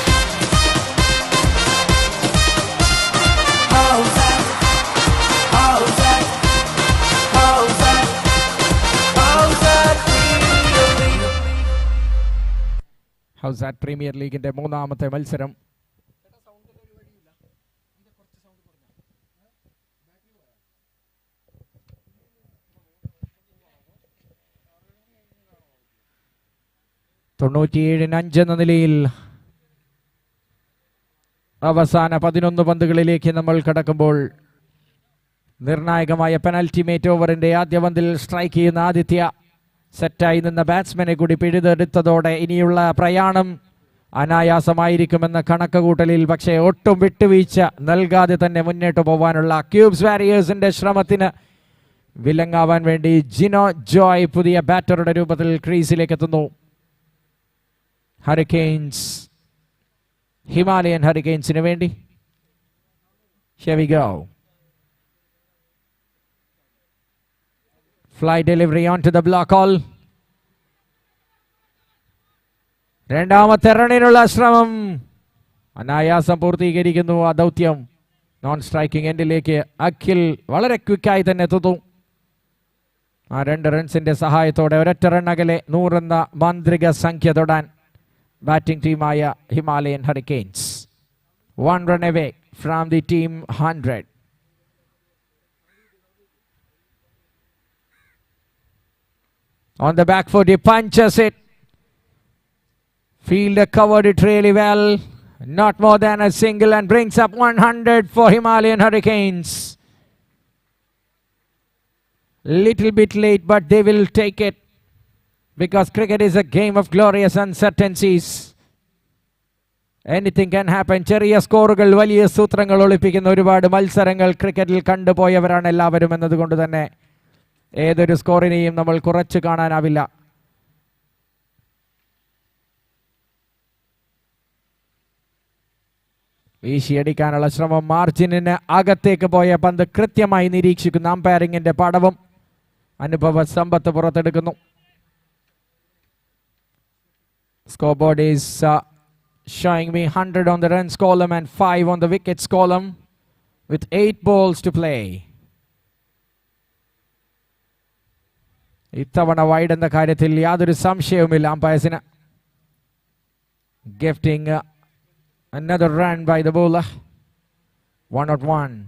ഹൗസാറ്റ് പ്രീമിയർ ലീഗിന്റെ 3ാമത്തെ മത്സരം. തൊണ്ണൂറ്റിയേഴിന് എന്ന നിലയിൽ അവസാന 11 പന്തുകളിലേക്ക് നമ്മൾ കടക്കുമ്പോൾ നിർണായകമായ പെനൽറ്റി മേറ്റ് ഓവറിന്റെ ആദ്യ പന്തിൽ സ്ട്രൈക്ക് ചെയ്യുന്ന ആദിത്യ സെറ്റായി നിന്ന ബാറ്റ്സ്മാനെ കൂടി പിഴുതെടുത്തതോടെ ഇനിയുള്ള പ്രയാണം അനായാസമായിരിക്കുമെന്ന കണക്കുകൂട്ടലിൽ പക്ഷേ ഒട്ടും വിട്ടുവീഴ്ച നൽകാതെ തന്നെ മുന്നോട്ട് പോകാനുള്ള ക്യൂബ്സ് വാരിയേഴ്സിന്റെ ശ്രമത്തിന് വിലങ്ങാവാൻ വേണ്ടി ജിനോ ജോയ് പുതിയ ബാറ്ററുടെ രൂപത്തിൽ ക്രീസിലേക്ക് എത്തുന്നു. ഹറിക്കെയിൻസ്, ഹിമാലയൻ ഹറിക്കെയിൻസിന് വേണ്ടി. Here we go. Fly delivery onto the block all. രണ്ടാമത്തെ റണ്ണിനുള്ള ശ്രമം അനായാസം പൂർത്തീകരിക്കുന്നു ആ ദൗത്യം. നോൺ സ്ട്രൈക്കിംഗ് എൻഡിലേക്ക് അഖിൽ വളരെ ക്വിക്കായി തന്നെ എത്തുന്നു. ആ 2 റൺസിന്റെ സഹായത്തോടെ ഒരൊറ്റ റൺ അകലെ 100 എന്ന മാന്ത്രിക സംഖ്യ തൊടാൻ ബാറ്റിംഗ് ടീമായ Himalayan ഹറിക്കെയിൻസ്. 1 run away from the team 100. On the back foot, he punches it. Fielder covered it really well. Not more than a single, and brings up 100 for Himalayan Hurricanes. Little bit late, but they will take it. Because cricket is a game of glorious uncertainties. Anything can happen. ചെറിയ സ്കോറുകൾ വലിയ സൂത്രങ്ങൾ ഒളിപ്പിക്കുന്ന ഒരുപാട് മത്സരങ്ങൾ ക്രിക്കറ്റിൽ കണ്ടുപോയവരാണ് എല്ലാവരും എന്നതുകൊണ്ട് തന്നെ ഏതൊരു സ്കോറിനെയും നമ്മൾ കുറച്ച് കാണാനാവില്ല. വീശിയടിക്കാനുള്ള ശ്രമം. മാർജിനിന് അകത്തേക്ക് പോയ പന്ത് കൃത്യമായി നിരീക്ഷിക്കുന്ന അമ്പയറിംഗിന്റെ പടവും അനുഭവ സമ്പത്ത് പുറത്തെടുക്കുന്നു. Scoreboard is showing me 100 on the runs column and 5 on the wickets column with 8 balls to play. ഇത്തവണ വൈഡ് എന്ന കാര്യത്തിൽ യാതൊരു സംശയവുമില്ല അമ്പയർസിന്. gifting another run by the bowler. 1-1.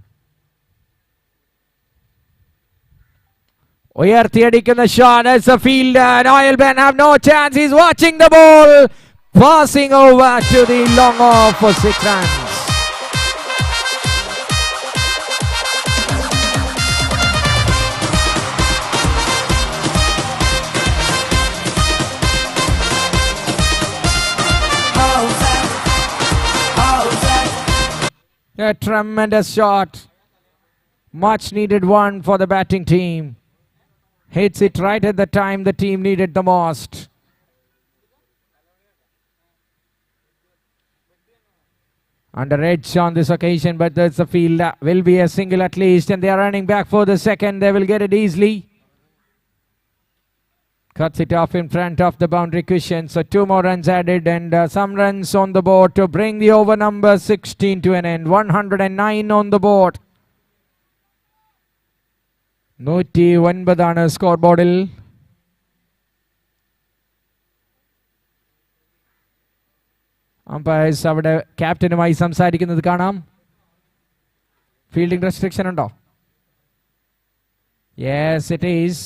Uyarthiyadikkunna shot as a fielder. Noel Ben have no chance. He's watching the ball. Passing over to the long off for 6 runs. A tremendous shot. Much needed one for the batting team. Hits it right at the time the team needed the most. Under edge on this occasion, but there's a field. Will be a single at least, and they are running back for the second. They will get it easily. Cuts it off in front of the boundary cushion. So 2 more runs added and some runs on the board to bring the over number 16 to an end. 109 on the board. 109 scoreboardil. Umpires avade captainuമായി സംസാരിക്കുന്നത് കാണാം. Fielding restriction ഉണ്ടോ? Yes, it is.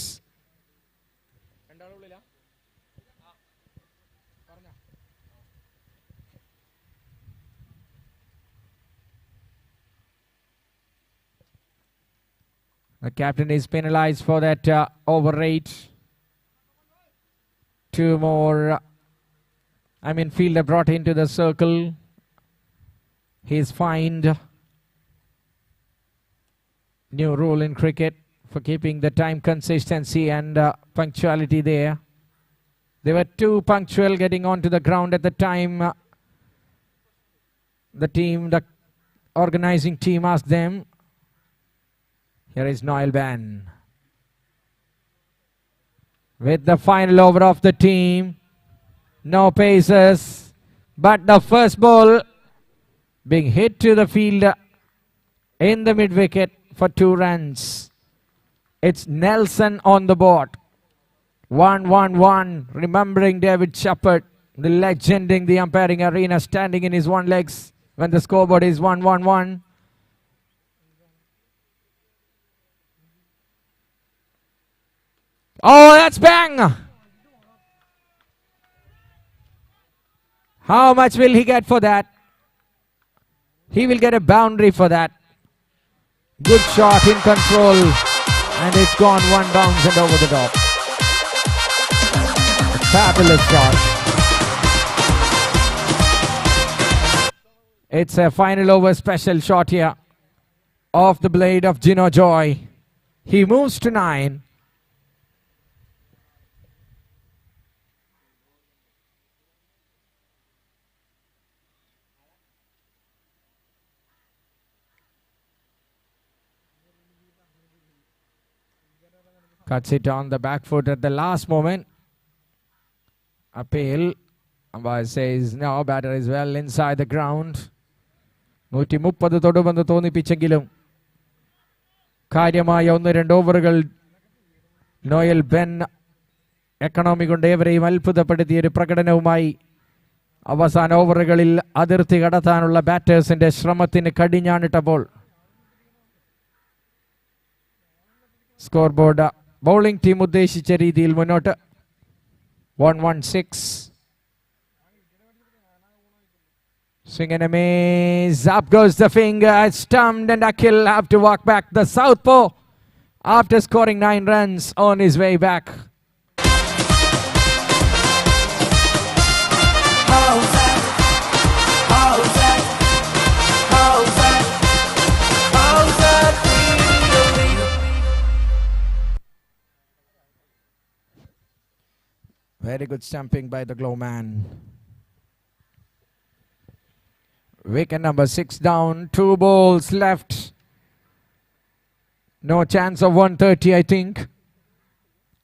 The captain is penalized for that over rate. 2 more. Fielder brought into the circle. He is fined. New rule in cricket for keeping the time consistency and punctuality there. They were too punctual getting onto the ground at the time. The organizing team asked them. Here is Noel Ban. With the final over of the team. No paces. But the first ball being hit to the fielder in the mid wicket for 2 runs. It's Nelson on the board. 1-1-1. Remembering David Shepherd, the legend in the umpiring arena, standing in his 1 legs when the scoreboard is 1-1-1. Oh, that's bang! How much will he get for that? He will get a boundary for that. Good shot in control. And it's gone 1 bounce and over the top. A fabulous shot. It's a final over special shot here. Off the blade of Gino Joy. He moves to 9. Cuts it on the back foot at the last moment. Appeal. Umpire says no, batter is well inside the ground. 130 തൊടുമെന്ന് തോന്നിപ്പിച്ചെങ്കിലും കാര്യമായ 1-2 ഓവറുകൾ Noel Ben economy കൊണ്ട് ഏവരെയും അത്ഭുതപ്പെടുത്തിയ ഒരു പ്രകടനവുമായി അവസാന ഓവറുകളിൽ അതിർത്തി കടത്താനുള്ള ബാറ്റേഴ്സിന്റെ ശ്രമത്തിന് കടിഞ്ഞാണിട്ടപ്പോൾ score board bowling team ഉദ്ദേശിച്ച രീതിയിൽ മുന്നോട്ട്. 1-1-6. Swing and a miss. Up goes the finger. Stumped and Akhil have to walk back. The southpaw after scoring 9 runs on his way back. Howzaat, Howzaat, Howzaat, Howzaat Premier League. Very good stumping by the glow man. Wicket number 6 down. 2 balls left. No chance of 130, I think.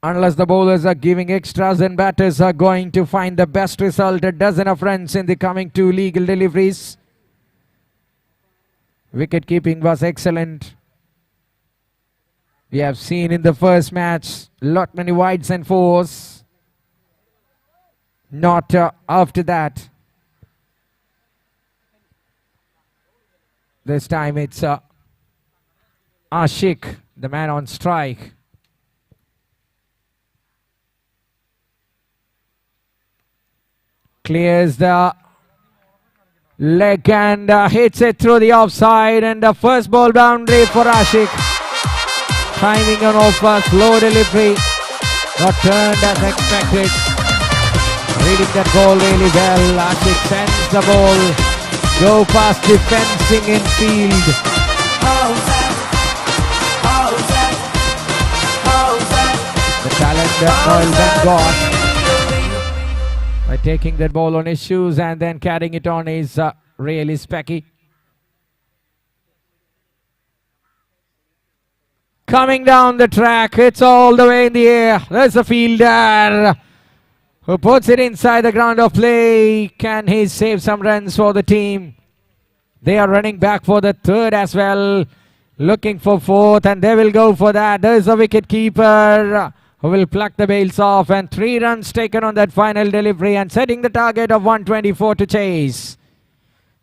Unless the bowlers are giving extras and batters are going to find the best result. A dozen of runs in the coming 2 legal deliveries. Wicket keeping was excellent. We have seen in the first match lot many wides and fours. Not after that. This time it's Ashik, the man on strike. Clears the leg and hits it through the offside, and the first ball boundary for Ashik. Timing on offer, slow delivery, not turned as expected. Reading that ball really well. Ashik sends the ball, go past the fencing in field. The talent that Noel Ben got by taking that ball on his shoes and then carrying it on is really specky. Coming down the track, it's all the way in the air. There's a fielder who puts it inside the ground of play. Can he save some runs for the team? They are running back for the third as well, looking for fourth, and they will go for that. There's a wicket keeper who will pluck the bails off, and 3 runs taken on that final delivery and setting the target of 124 to chase.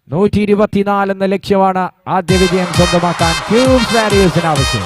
124 എന്ന ലക്ഷ്യമാണ് ആദ്യ വിജയം സ്വന്തമാക്കാൻ cubes വാരിയേഴ്സിന് ആവശ്യം.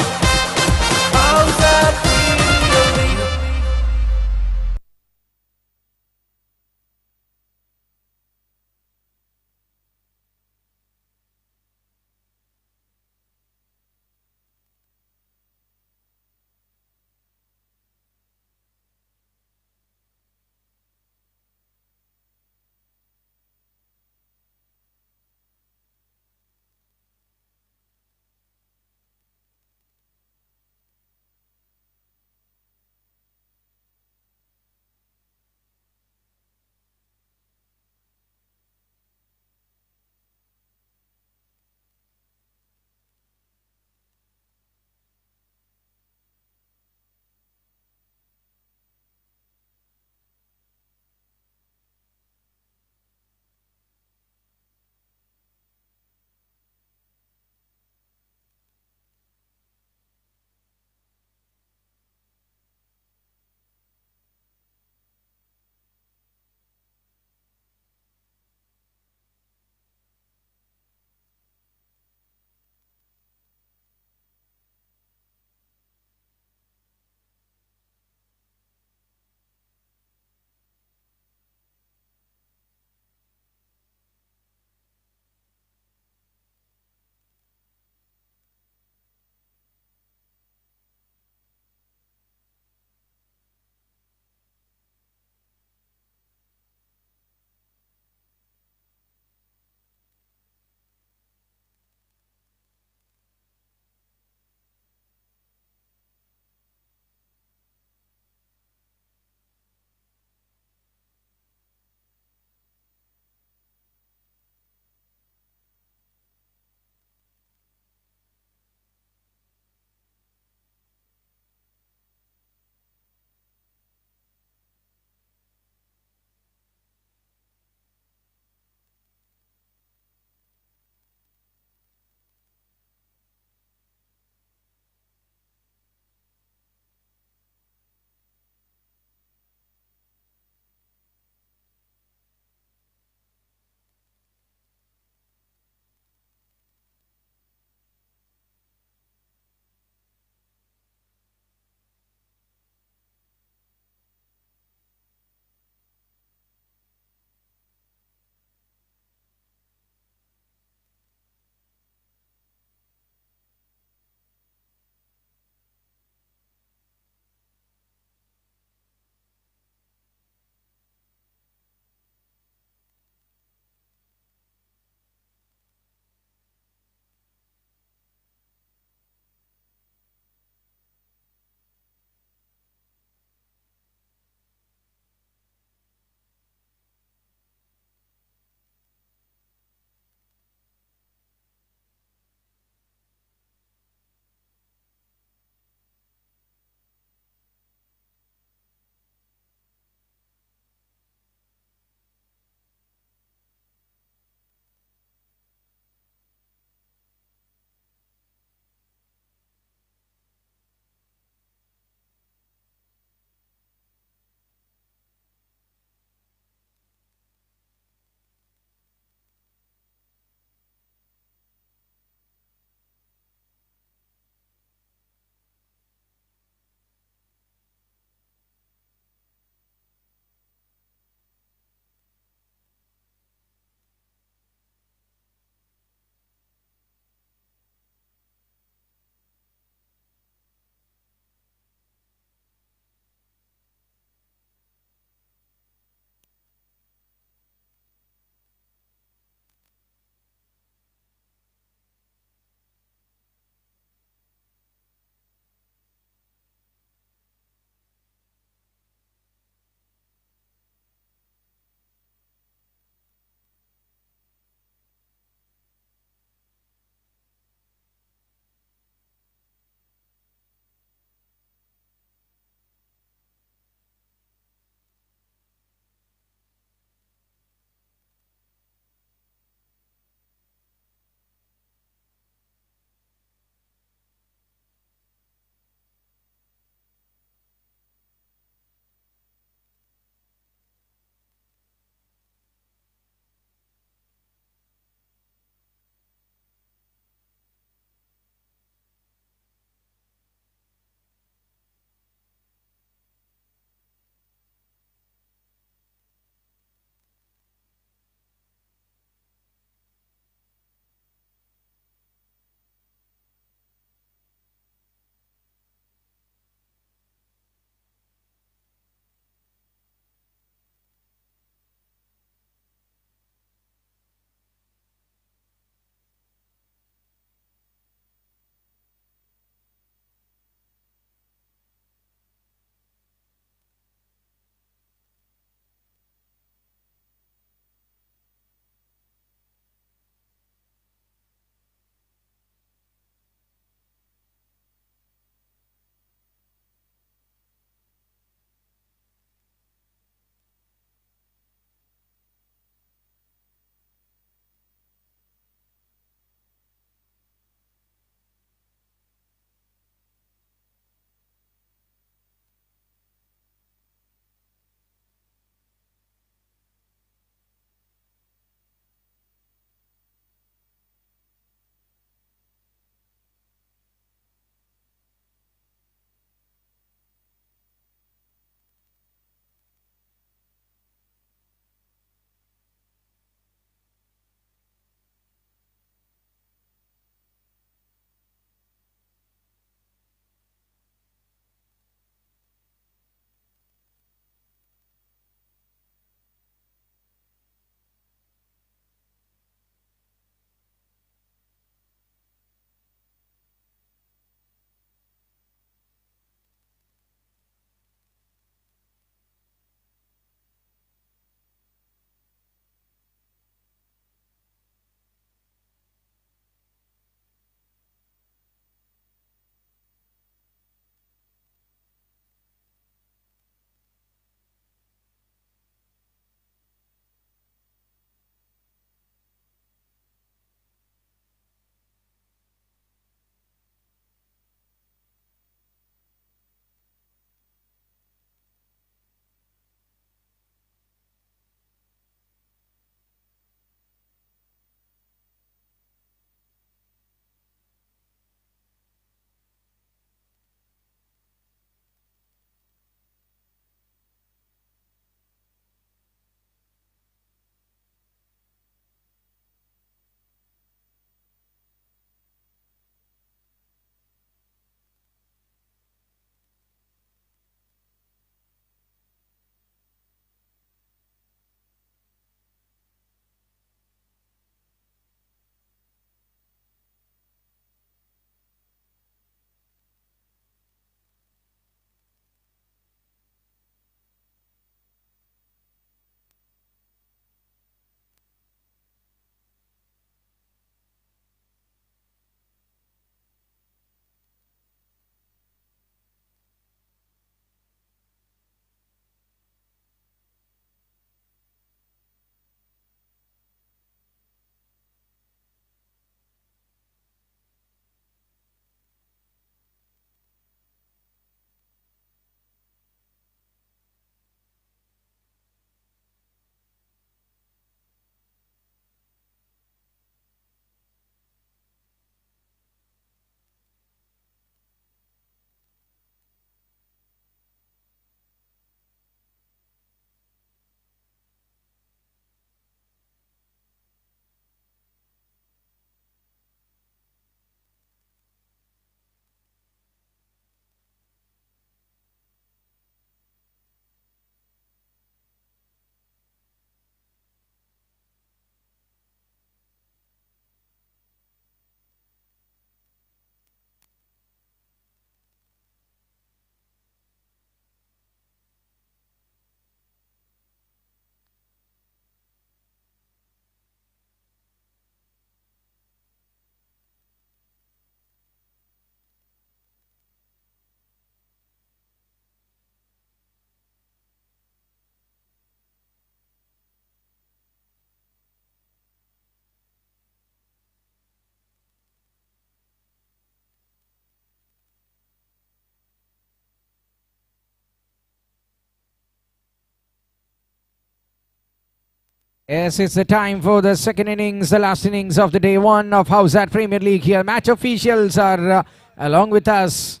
Yes, it's the time for the second innings, the last innings of the day one of Howzaat Premier League here. Match officials are along with us,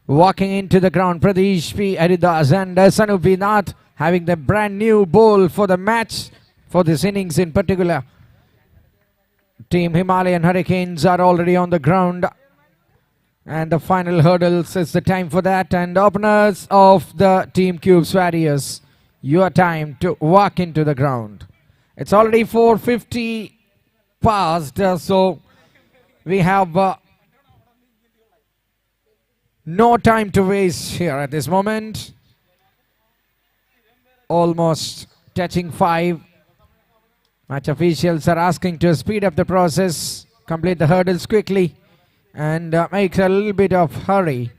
walking into the ground. Pradesh P. Haridas and Sanupi Nath having the brand new ball for the match, for this innings in particular. Team Himalayan Hurricanes are already on the ground. And the final hurdles is the time for that. And openers of the Team Cubes Warriors, your time to walk into the ground. It's already 4:50 past, so we have no time to waste here at this moment. Almost touching 5. Match officials are asking to speed up the process, complete the hurdles quickly, and make a little bit of hurry.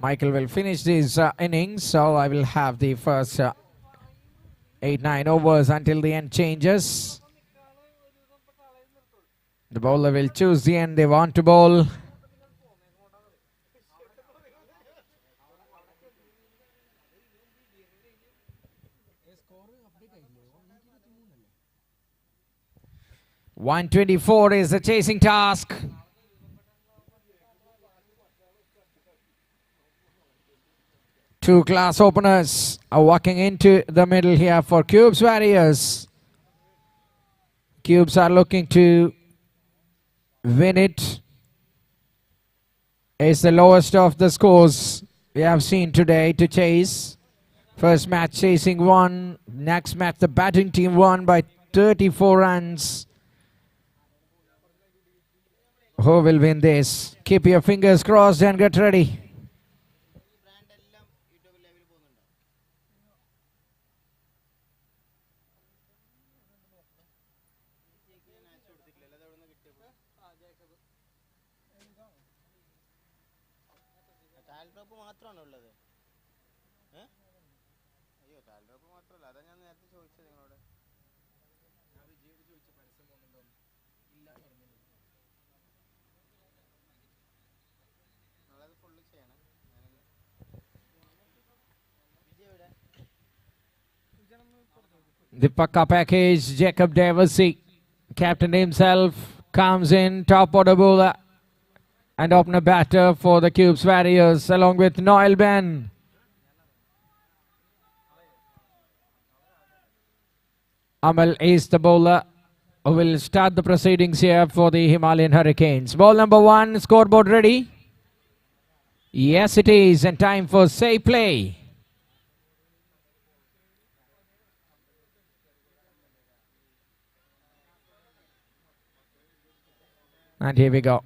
Michael will finish this innings, so I will have the first 8-9 overs until the end changes. The bowler will choose the end they want to bowl. .124 is the chasing task. Two class openers are walking into the middle here for Cubes Warriors. Cubes are looking to win it. It's the lowest of the scores we have seen today to chase. First match chasing 1. Next match the batting team won by 34 runs. Who will win this? Keep your fingers crossed and get ready. The Pakka package, Jacob Devasi, captain himself, comes in, top order bowler and opener batter for the Cubes Warriors, along with Noel Ben. Amal is the bowler who will start the proceedings here for the Himalayan Hurricanes. Ball number 1, scoreboard ready? Yes, it is, and time for say play. And here we go.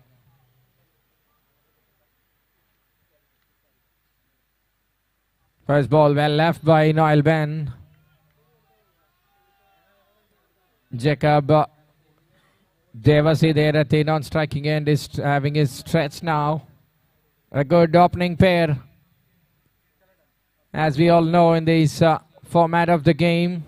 First ball well left by Noel Ben. Jacob Devasi there at the non-striking end is having his stretch now. A good opening pair. As we all know in this format of the game.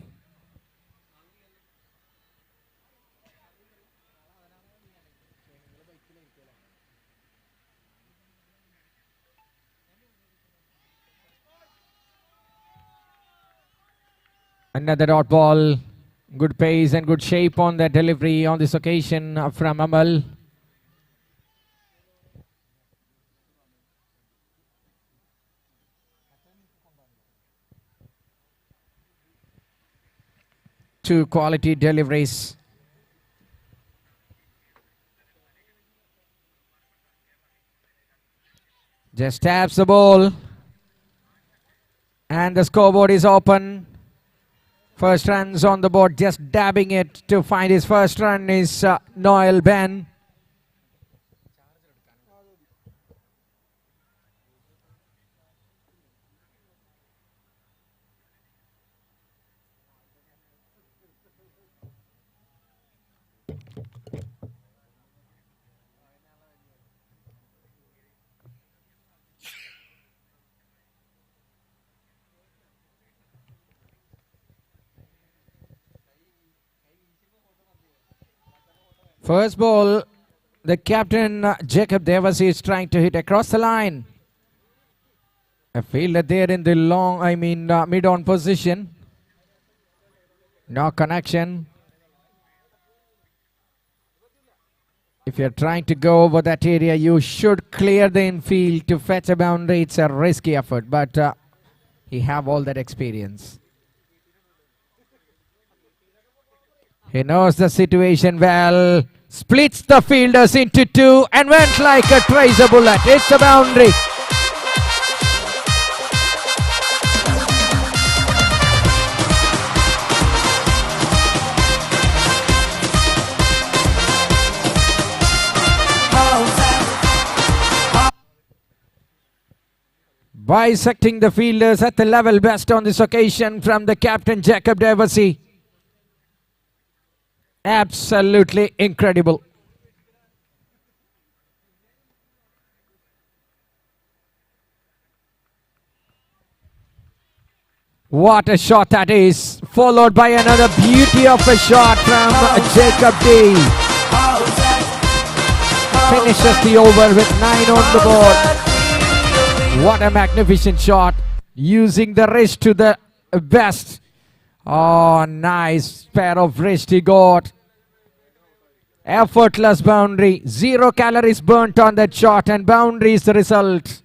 Another dot ball. Good pace and good shape on that delivery on this occasion from Amal. Two quality deliveries. Just taps the ball. And the scoreboard is open. First runs on the board, just dabbing it to find his first run is Noel Ben. First ball, the captain Jacob Devasi is trying to hit across the line. A fielder there in the mid-on position. No connection. If you're trying to go over that area, you should clear the infield to fetch a boundary. It's a risky effort, but he have all that experience. He knows the situation well. Splits the fielders into two and went like a tracer bullet. It's a boundary. Bisecting the fielders at the level best on this occasion from the captain Jacob Devasi. Absolutely incredible. What a shot that is, followed by another beauty of a shot from Jacob D. Finishes the over with 9 on the board. What a magnificent shot, using the wrist to the best. Oh, nice pair of wrist he got. Effortless boundary, 0 calories burnt on that shot, and boundary is the result.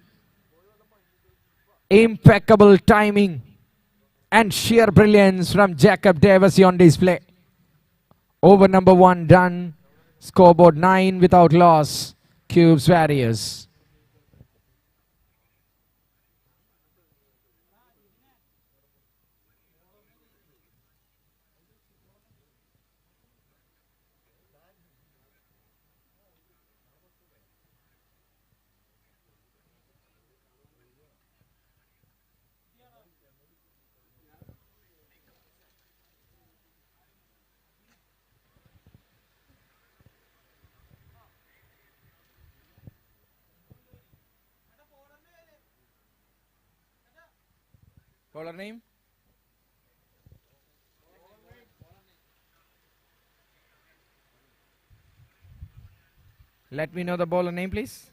Impeccable timing and sheer brilliance from Jacob Devasi on display. Over number 1 done. Scoreboard 9 without loss. Cubes Warriors. Bowler name? Let me know the bowler name, please.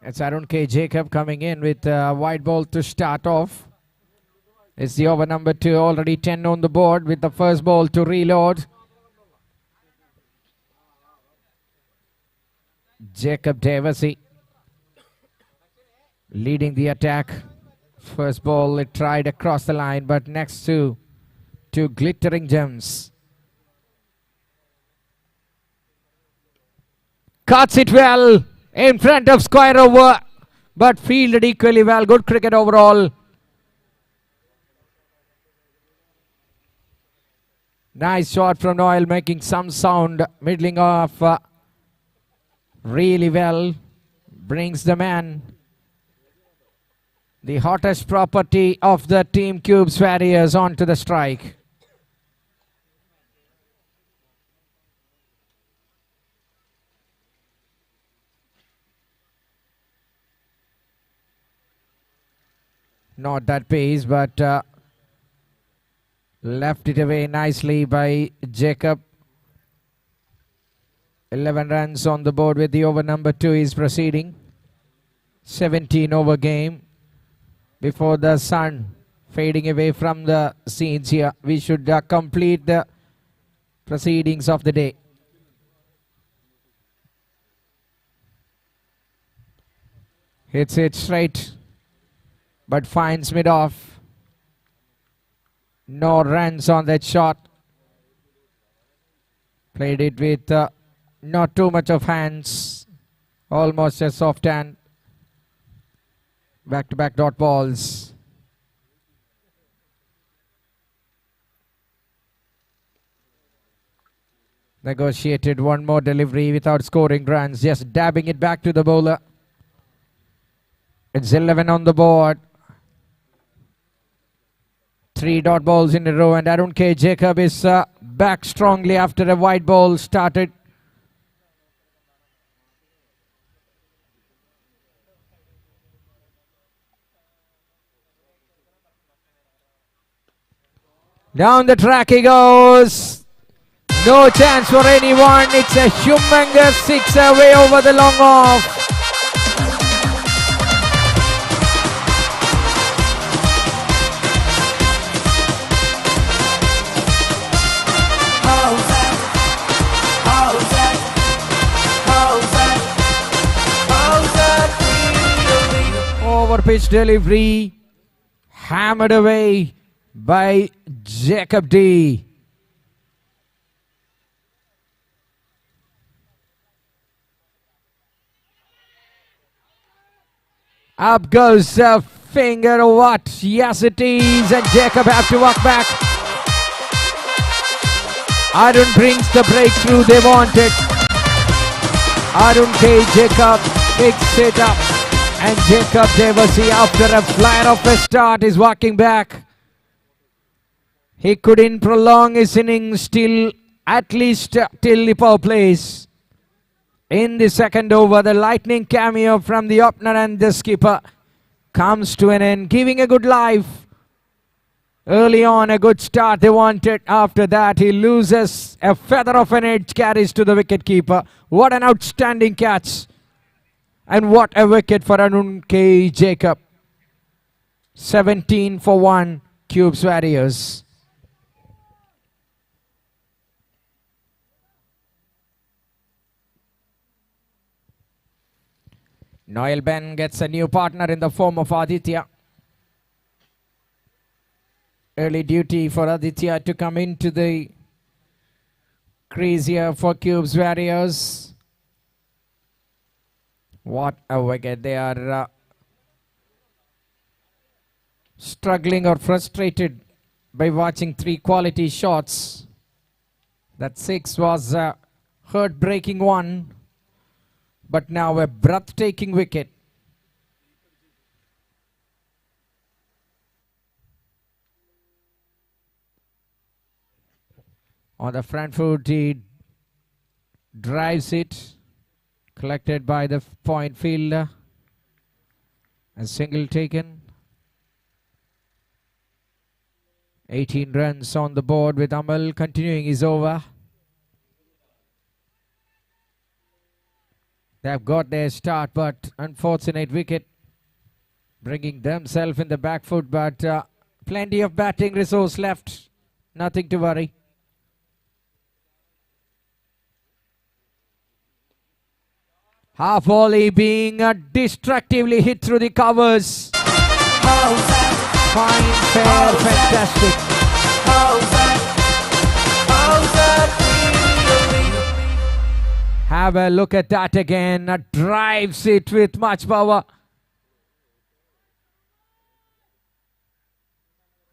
It's Arun K. Jacob coming in with a wide ball to start off. It's the over number 2, already 10 on the board with the first ball to reload. Jacob Devasi leading the attack. First ball, it tried across the line, but next to two glittering gems. Cuts it well in front of square over, but fielded equally well. Good cricket overall. Nice shot from Noel, making some sound, middling off really well. Brings the man, the hottest property of the Team Cubes Warriors, onto the strike. Not that pace, but left it away nicely by Jacob. 11 runs on the board with the over number 2 is proceeding. 17 over game. Before the sun fading away from the scenes here, we should complete the proceedings of the day. Hits it straight, but finds mid-off. No runs on that shot. Played it with not too much of hands. Almost a soft hand. Back-to-back dot balls. Negotiated one more delivery without scoring runs. Just dabbing it back to the bowler. It's 11 on the board. 3 dot balls in a row, and Arun K. Jacob is back strongly after a wide ball started. Down the track he goes. No chance for anyone. It's a humongous sixer way over the long off. Howzaat, Howzaat, Howzaat, Howzaat really. Over pitch delivery. Hammered away by Jacob D. Up goes a finger. What? Yes, it is. And Jacob have to walk back. Arun brings the breakthrough they wanted. Arun K. Jacob picks it up. And Jacob Devasi, after a flyer of a start, is walking back. He couldn't prolong his innings till at least till the power plays. In the second over, the lightning cameo from the opener and the skipper comes to an end, giving a good life. Early on, a good start they wanted. After that, he loses a feather of an edge, carries to the wicketkeeper. What an outstanding catch. And what a wicket for Arun K. Jacob. 17 for 1, Cubes Warriors. Noel Ben gets a new partner in the form of Aditya. Early duty for Aditya to come into the crease here for Cubes Warriors. What a wicket. They are struggling or frustrated by watching 3 quality shots. That 6 was a heart-breaking one, but now a breathtaking wicket. On the front foot, he drives it. Collected by the point fielder. A single taken. 18 runs on the board with Amal continuing his over. They have got their start, but unfortunate wicket. Bringing themselves in the back foot, but plenty of batting resource left. Nothing to worry. Half volley being destructively hit through the covers. Howzaat, Fine, fair, fantastic. Howzaat, Howzaat really. Have a look at that again. Drives it with much power.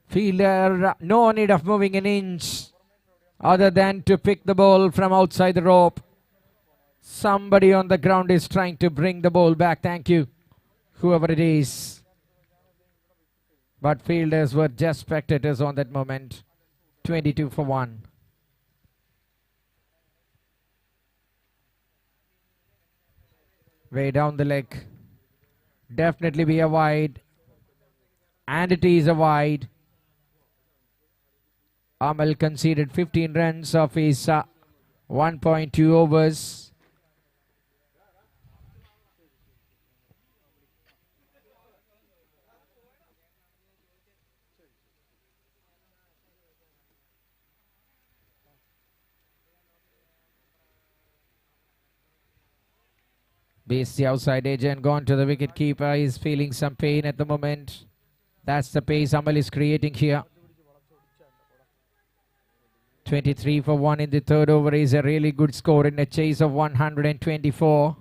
Fielder, no need of moving an inch other than to pick the ball from outside the rope. Somebody on the ground is trying to bring the ball back. Thank you, whoever it is. But fielders were just spectators on that moment. 22 for 1. Way down the leg. Definitely be a wide. And it is a wide. Amal conceded 15 runs of his 1.2 overs. Base the outside edge and gone to the wicket keeper. He's feeling some pain at the moment. That's the pace Amal is creating here. 23 for 1 in the third over is a really good score in a chase of 124.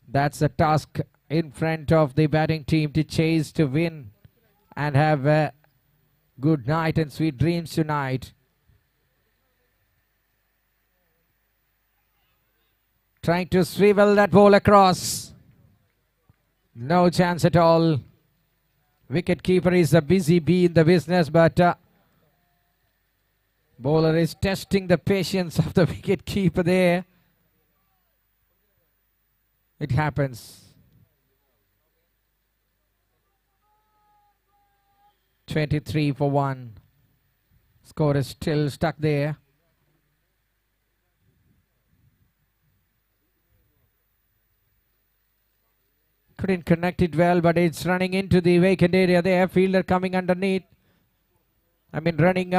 That's the task in front of the batting team, to chase, to win, and have a good night and sweet dreams tonight. Trying to swivel that ball across. No chance at all. Wicket keeper is a busy bee in the business, but bowler is testing the patience of the wicket keeper there. It happens. 23 for 1. Score is still stuck there. Couldn't connect it well, but it's running into the vacant area there. Fielder coming underneath. Running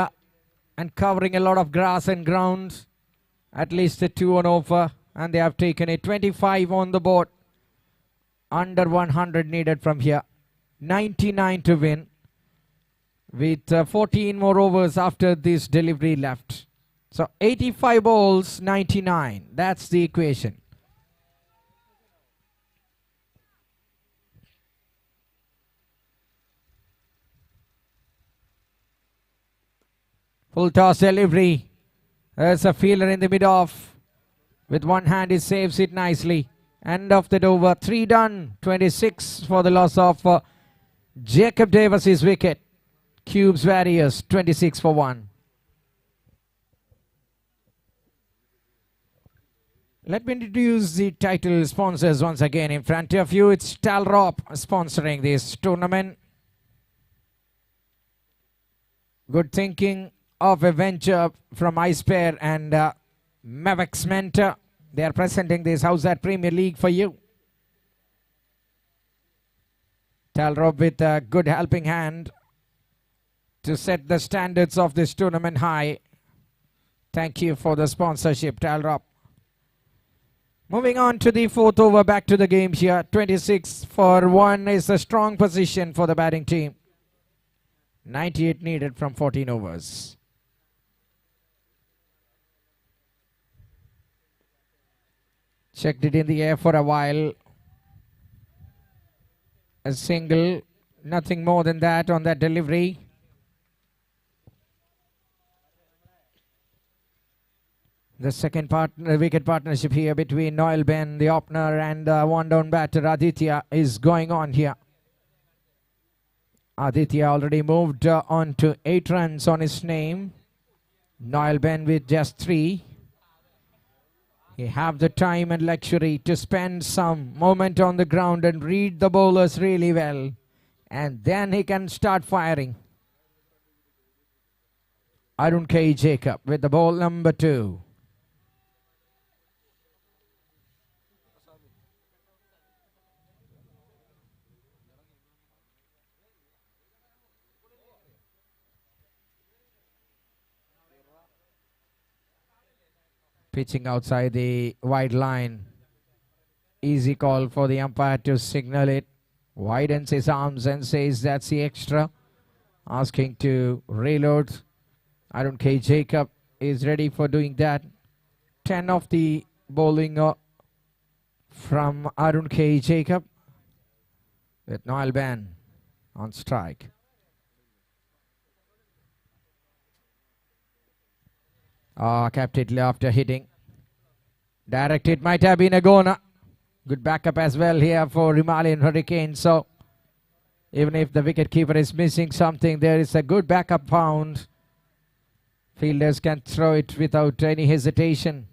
and covering a lot of grass and ground. At least a 2 on offer, and they have taken it. 25 on the board. Under 100 needed from here. 99 to win. With 14 more overs after this delivery left. So 85 balls, 99. That's the equation. Full toss delivery. There's a fielder in the mid-off. With one hand, he saves it nicely. End of that over. 3 done. 26 for the loss of Jacob Davis' wicket. Cubes Warriors 26 for 1. Let me introduce the title sponsors once again in front of you. It's Talrop sponsoring this tournament. Good thinking of a venture from Icepair and Mavex Mentor. They are presenting this Howzaat Premier League for you. Talrop with a good helping hand to set the standards of this tournament high. Thank you for the sponsorship, Talrop. Moving on to the 4th over, back to the game here. 26 for 1 is a strong position for the batting team. 98 needed from 14 overs. Checked it in the air for a while. A single, nothing more than that on that delivery. The second wicket partnership here between Noel Ben, the opener, and one down batter Aditya is going on here. Aditya already moved on to 8 runs on his name. Noel Ben with just 3. He have the time and luxury to spend some moment on the ground and read the bowlers really well. And then he can start firing. Arun K. Jacob with the ball number 2. Pitching outside the wide line. Easy call for the umpire to signal it. Widens his arms and says that's the extra. Asking to reload. Arun K. Jacob is ready for doing that. 10 of the bowling from Arun K. Jacob. With Noel Ben on strike. Kept it after hitting. Direct hit might have been a goner. Good backup as well here for Himalayan Hurricane. So even if the wicketkeeper is missing something, there is a good backup found. Fielders can throw it without any hesitation.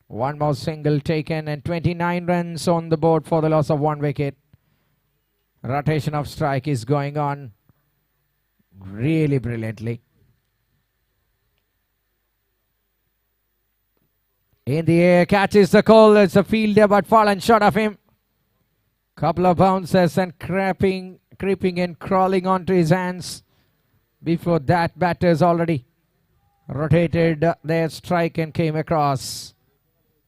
One more single taken and 29 runs on the board for the loss of 1 wicket. Rotation of strike is going on really brilliantly. In the air, catches the call. It's a fielder, but fallen short of him. Couple of bounces and creeping and crawling onto his hands. Before that, batters already rotated their strike and came across.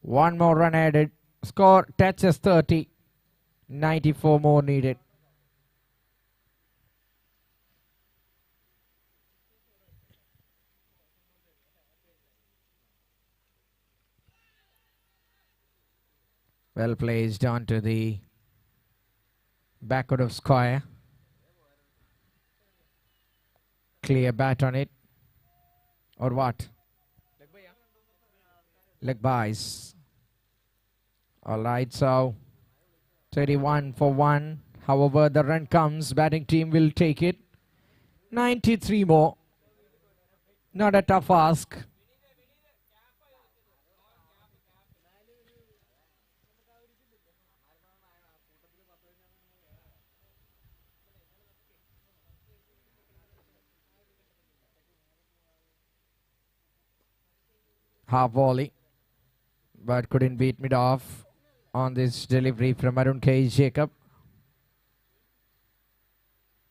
One more run added. Score touches 30. 94 more needed. Well placed onto the backward of square. Clear bat on it. Or what? Leg byes. Alright, so 31 for 1. However, the run comes. Batting team will take it. 93 more. Not a tough ask. half volley, but couldn't beat mid off on this delivery from Arun K. Jacob.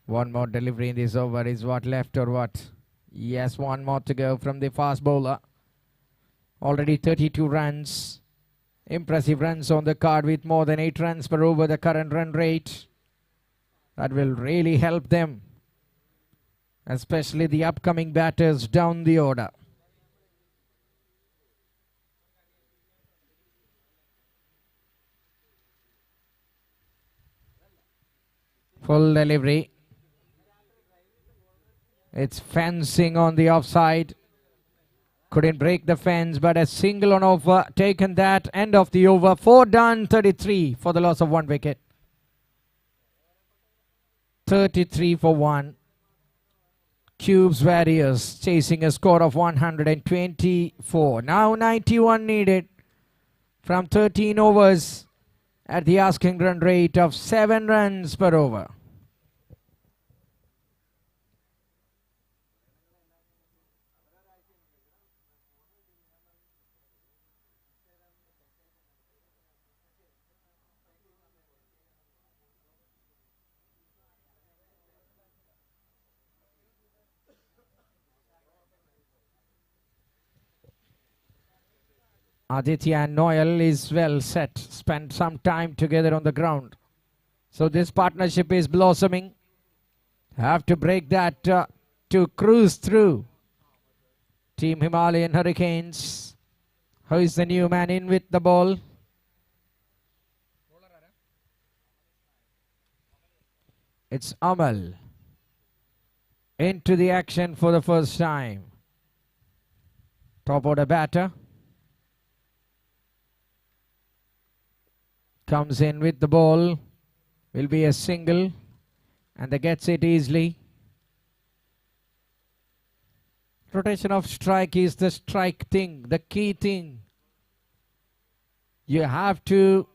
One more delivery in this over is what left or what? Yes, one more to go from the fast bowler. Already 32 runs. Impressive runs on the card with more than 8 runs per over the current run rate. That will really help them, especially the upcoming batters down the order. Full delivery. It's fencing on the offside. Couldn't break the fence, but a single on over. Taken that. End of the over. 4 done, 33 for the loss of 1 wicket. 33 for 1. Cubes Warriors chasing a score of 124. Now 91 needed from 13 overs at the asking run rate of 7 runs per over. Aditya and Noel is well set. Spent some time together on the ground. So this partnership is blossoming. Have to break that to cruise through. Team Himalayan Hurricanes. Who is the new man in with the ball? It's Amal. Into the action for the first time. Top order batter. Comes in with the ball. Will be a single. And they gets it easily. Rotation of strike is the strike thing, the key thing. You have to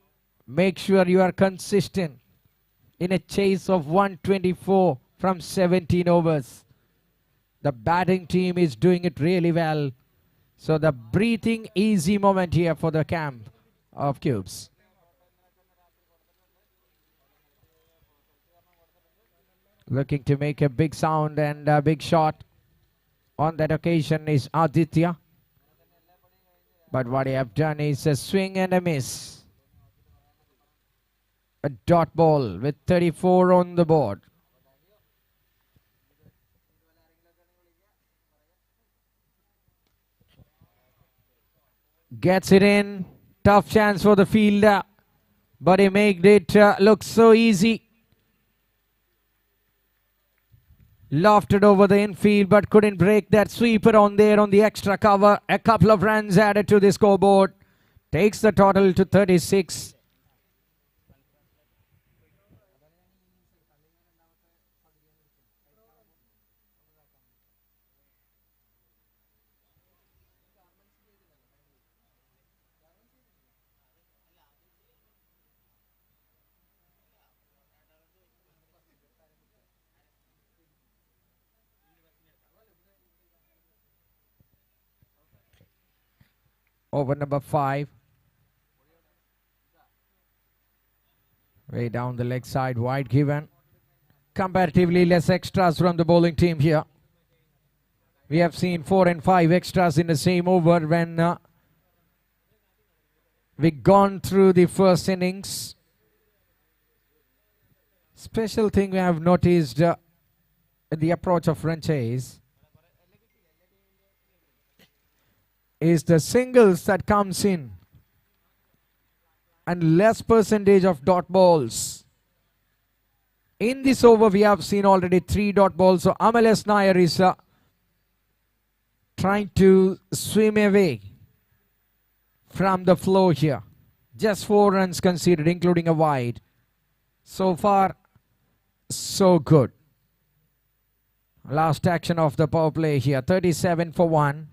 make sure you are consistent in a chase of 124 from 17 overs. The batting team is doing it really well. So the breathing easy moment here for the camp of Cubes. Looking to make a big sound and a big shot. On that occasion is Aditya. But what he have done is a swing and a miss. A dot ball with 34 on the board. Gets it in. Tough chance for the fielder. But he made it look so easy. Lofted over the infield, but couldn't break that sweeper on there on the extra cover. A couple of runs added to the scoreboard. Takes the total to 36. Over number 5. Way down the leg side, wide given. Comparatively less extras from the bowling team here. We have seen 4 and 5 extras in the same over when we gone through the first innings. Special thing we have noticed in the approach of run chase is the singles that comes in and less percentage of dot balls. In this over we have seen already 3 dot balls. So Amal S. Nair is trying to swim away from the flow here. Just 4 runs conceded, including a wide. So far, so good. Last action of the power play here, 37 for 1.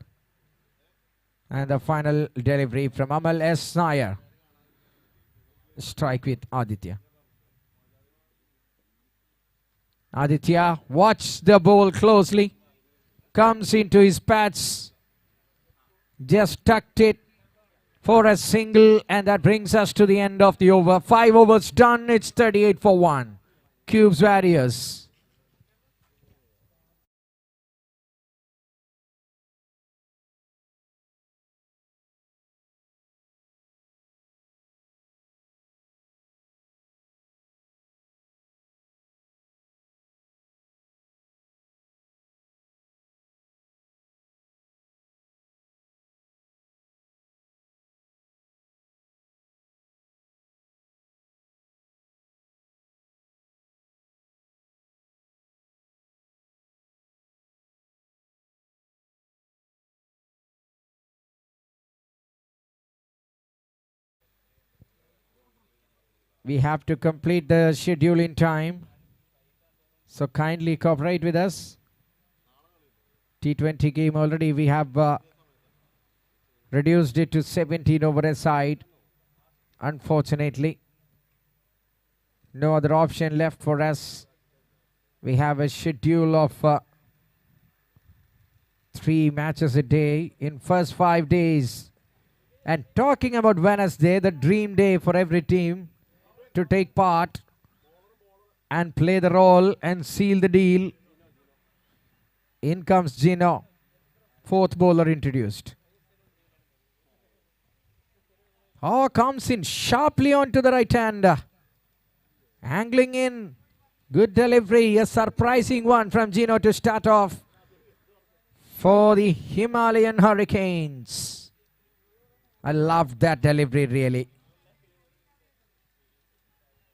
And the final delivery from Amal S. Nair. Strike with Aditya. Aditya, watch the ball closely. Comes into his pads. Just tucked it for a single, and that brings us to the end of the over. 5 overs done. It's 38 for 1. Cubes Warriors. We have to complete the schedule in time, so kindly cooperate with us. T20 game already we have reduced it to 17 over a side. Unfortunately, no other option left for us. We have a schedule of 3 matches a day in first 5 days. And talking about Wednesday, the dream day for every team to take part and play the role and seal the deal. In comes Gino, 4th bowler introduced. Oh, comes in sharply onto the right hand. Angling in. Good delivery. A surprising one from Gino to start off for the Himalayan Hurricanes. I love that delivery really.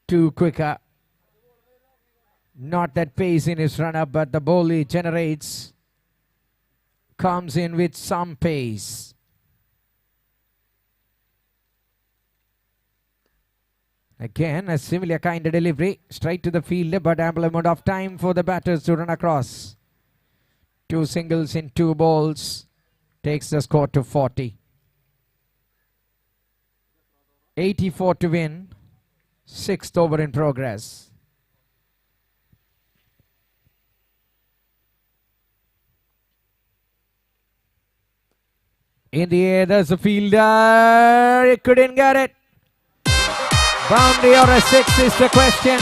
Too quicker. Not that pace in his run-up, but the ball he generates comes in with some pace. Again, a similar kind of delivery. Straight to the fielder, but ample amount of time for the batters to run across. 2 singles in 2 balls. Takes the score to 40. 84 to win. 6th over in progress. In the air, there's a fielder. He couldn't get it. Boundary or a 6 is the question.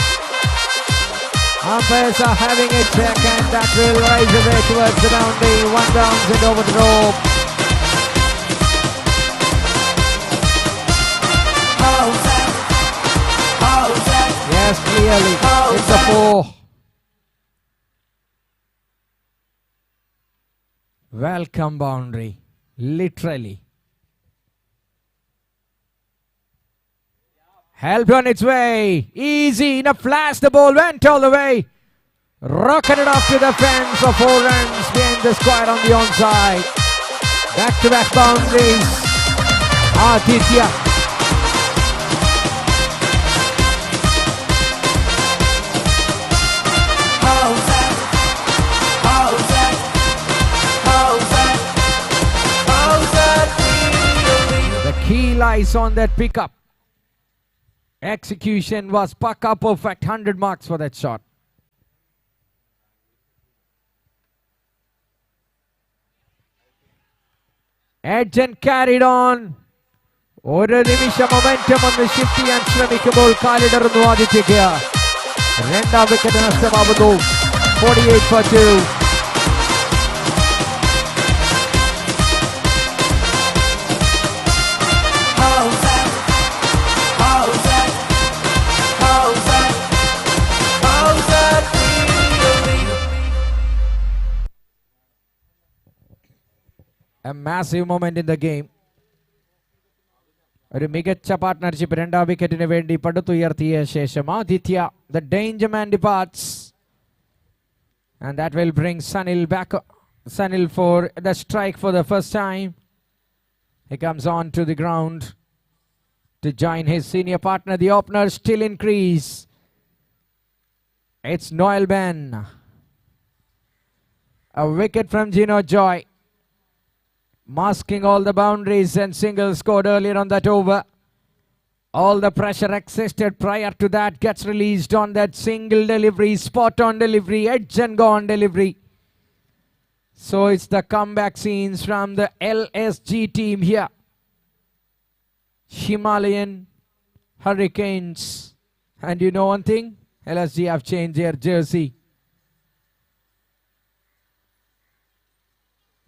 Umpires are having a check, and that will rise away towards the boundary. 1 bounce and over the rope. Howzaat. Yes, clearly. It's a 4. Welcome boundary. Literally. Help on its way. Easy. In a flash, the ball went all the way. Rocketed off to the fence for 4 runs behind the square on the onside. Back-to-back boundaries. Aditya. Howzaat. Howzaat. Howzaat. Howzaat really. The key lies on that pickup. Execution was pucker perfect. 100 marks for that shot. Edge and carried on. ഒരു നിമിഷം momentum ഒന്ന് shift ചെയ്യാൻ ശ്രമിക്കുമ്പോൾ കാലിടറുന്നു ആദിത്യക്ക്. 2ാം wicket നഷ്ടമാവുന്നു. 48 for 2. Howzaat. Howzaat. Howzaat. Howzaat really. A massive moment in the game. ഒരു മികച്ച partnership 2ാം വിക്കറ്റിന് വേണ്ടി പടുത്തുയർത്തിയ ശേഷം Aditya, the danger man departs, and that will bring Sunil back. Sunil for the strike for the first time. He comes on to the ground to join his senior partner. The openers still increase. It's Noel Ben. A wicket from Gino Joy, masking all the boundaries and singles scored earlier on that over. All the pressure existed prior to that gets released on that single delivery, spot on delivery, edge and gone delivery. So it's the comeback scenes from the LSG team here. Himalayan Hurricanes. And you know one thing? LSG have changed their jersey.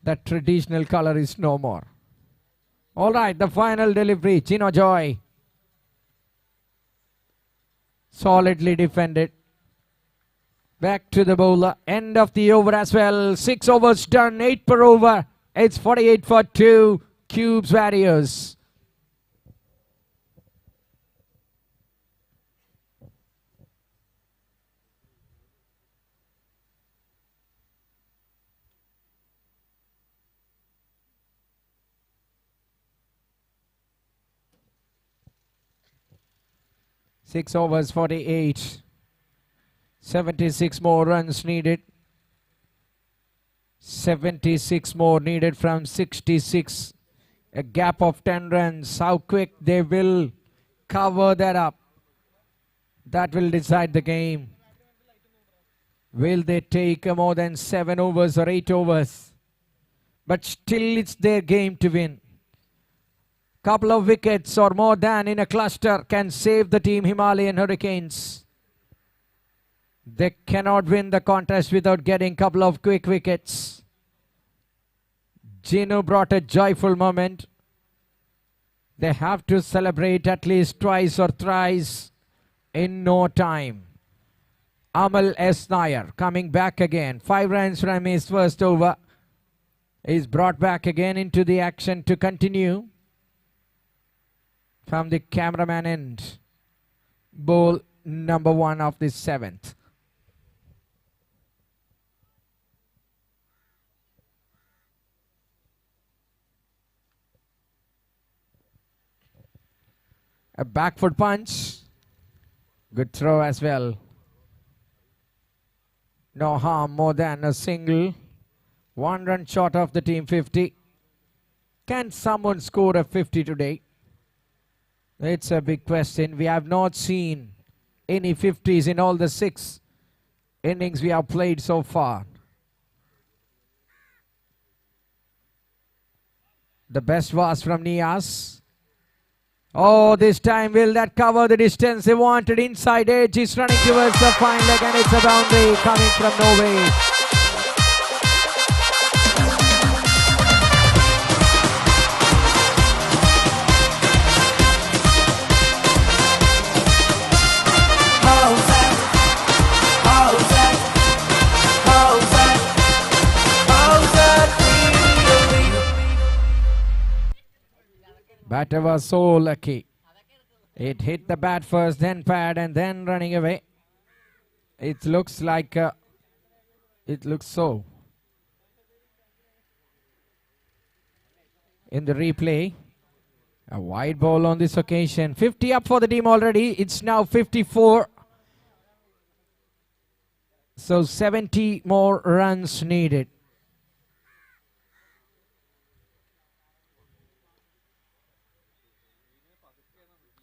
The traditional color is no more. All right, the final delivery. Chino Joy. Solidly defended. Back to the bowler. End of the over as well. 6 overs done. 8 per over. It's 48 for 2. Cubes Warriors. Six overs, 48. 76 more runs needed. 76 more needed from 66. A gap of 10 runs. How quick they will cover that up. That will decide the game. Will they take more than 7 overs or 8 overs? But still it's their game to win. Couple of wickets or more than in a cluster can save the team Himalayan Hurricanes. They cannot win the contest without getting couple of quick wickets. Gino brought a joyful moment. They have to celebrate at least twice or thrice in no time. Amal S. Nair coming back again. 5 runs from his first over. Is brought back again into the action to continue. From the cameraman end. Ball number 1 of the 7th. A back foot punch. Good throw as well. No harm, more than a single. 1 run short of the team 50. Can someone score a 50 today? It's a big question. We have not seen any 50s in all the 6 innings we have played so far. The best was from Nias. Oh, this time will that cover the distance they wanted? Inside edge is running towards the fine leg and it's a boundary coming from Norway. Batter was so lucky. It hit the bat first, then pad, and then running away. It looks like it looks so. In the replay, a wide ball on this occasion. 50 up for the team already. It's now 54. So 70 more runs needed.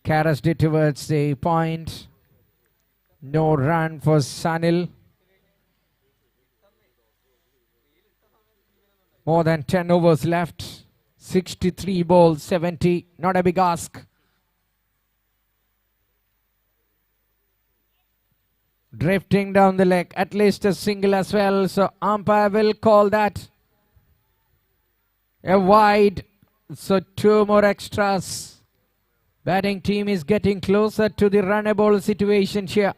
Carried it towards the point. No run for Sanil. More than 10 overs left. 63 balls, 70. Not a big ask. Drifting down the leg. At least a single as well. So umpire will call that a wide. So 2 more extras. Batting team is getting closer to the runnable situation here.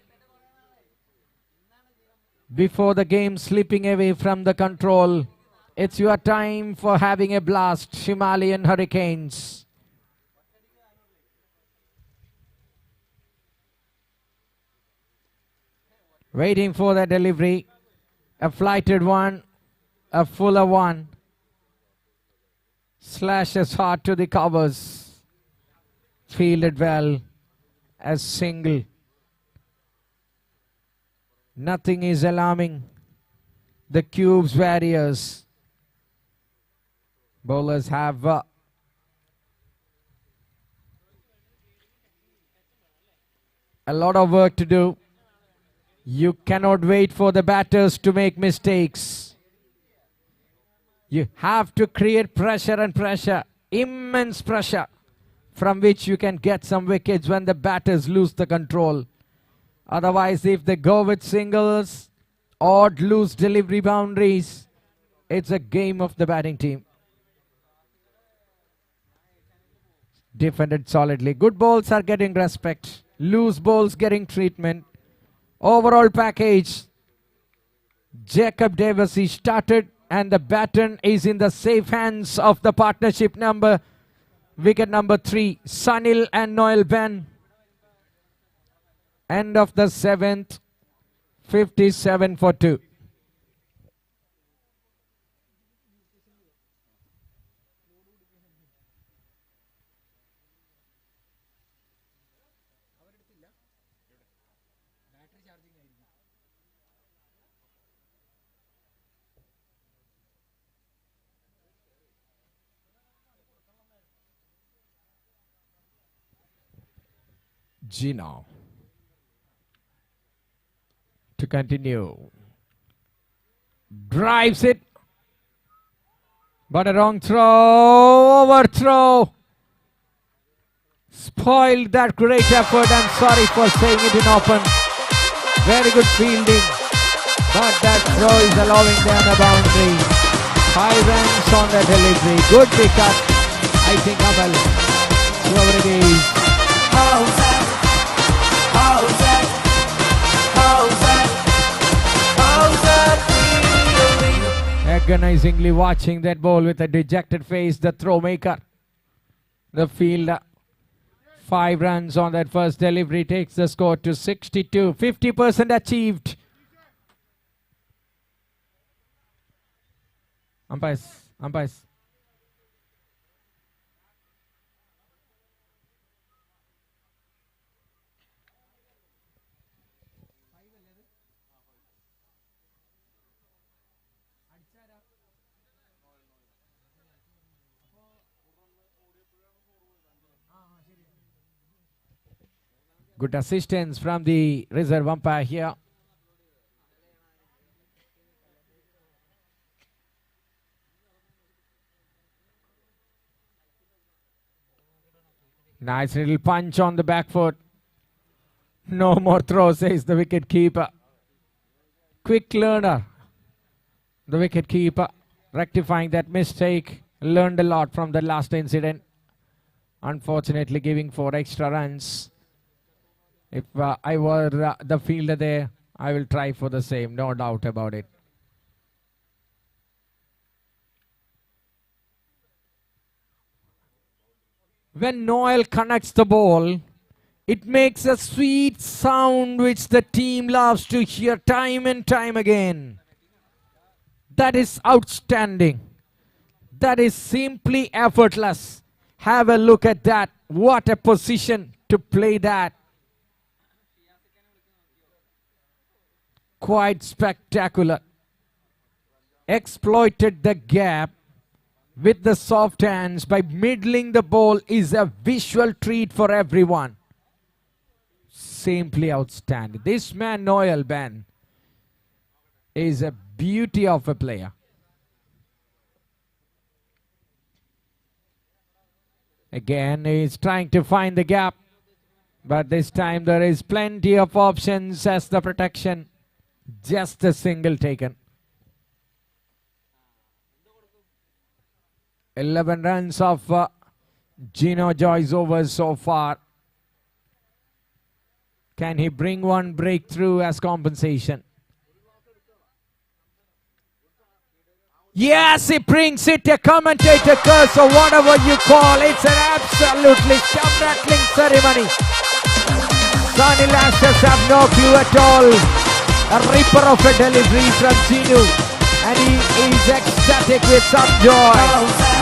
Before the game slipping away from the control. It's your time for having a blast, Himalayan Hurricanes. Waiting for the delivery. A flighted one, a fuller one. Slashes hard to the covers. Fielded well, a single. Nothing is alarming the Cubes Warriors. Bowlers have a lot of work to do. You cannot wait for the batters to make mistakes. You have to create pressure and pressure, immense pressure, from which you can get some wickets when the batters lose the control. Otherwise, if they go with singles or lose delivery boundaries, it's a game of the batting team. Defended solidly. Good balls are getting respect. Loose balls getting treatment. Overall package. Jacob Davis, he started, and the baton is in the safe hands of the partnership number. Wicket number 3, Sunil and Noel Ben. End of the 7th, 57 for 2. Gino to continue. Drives it. But a wrong throw. Overthrow. Spoiled that great effort. I'm sorry for saying it in open. Very good fielding. But that throw is allowing them a boundary. 5 runs on the delivery. Good pickup. I think Amal. Whoever it is. Howzaat, Howzaat, Howzaat, Howzaat really. Agonizingly watching that ball with a dejected face, the throw maker. The fielder. 5 runs on that first delivery takes the score to 62. 50% achieved. Umpires. Good assistance from the reserve umpire here. Nice little punch on the back foot. No more throw, says the wicket keeper. Quick learner. The wicket keeper rectifying that mistake. Learned a lot from the last incident. Unfortunately giving 4 extra runs. If I were the fielder there, I will try for the same, no doubt about it. When Noel connects the ball, it makes a sweet sound which the team loves to hear time and time again. That is outstanding. That is simply effortless. Have a look at that. What a position to play that. Quite spectacular. Exploited the gap with the soft hands by middling the ball is a visual treat for everyone. Simply outstanding. This man Noel Ben is a beauty of a player. Again, he's trying to find the gap, but this time there is plenty of options as the protection. Just a single taken. 11 runs of Gino Joy's overs so far. Can he bring one breakthrough as compensation? Yes, he brings it. A commentator curse or whatever you call. It's an absolutely stomach-rattling ceremony. Sunny Lashes have no clue at all. A ripper of a delivery from Gino. And he is ecstatic with some joy.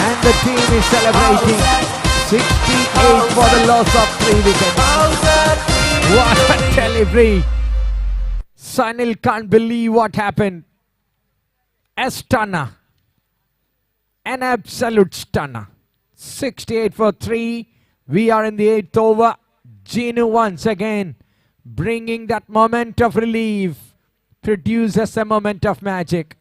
And the team is celebrating. 68 for the loss of 3 wickets. What a delivery. Sunil can't believe what happened. A stunner. An absolute stunner. 68 for 3. We are in the 8th over. Gino once again bringing that moment of relief. Produces a moment of magic.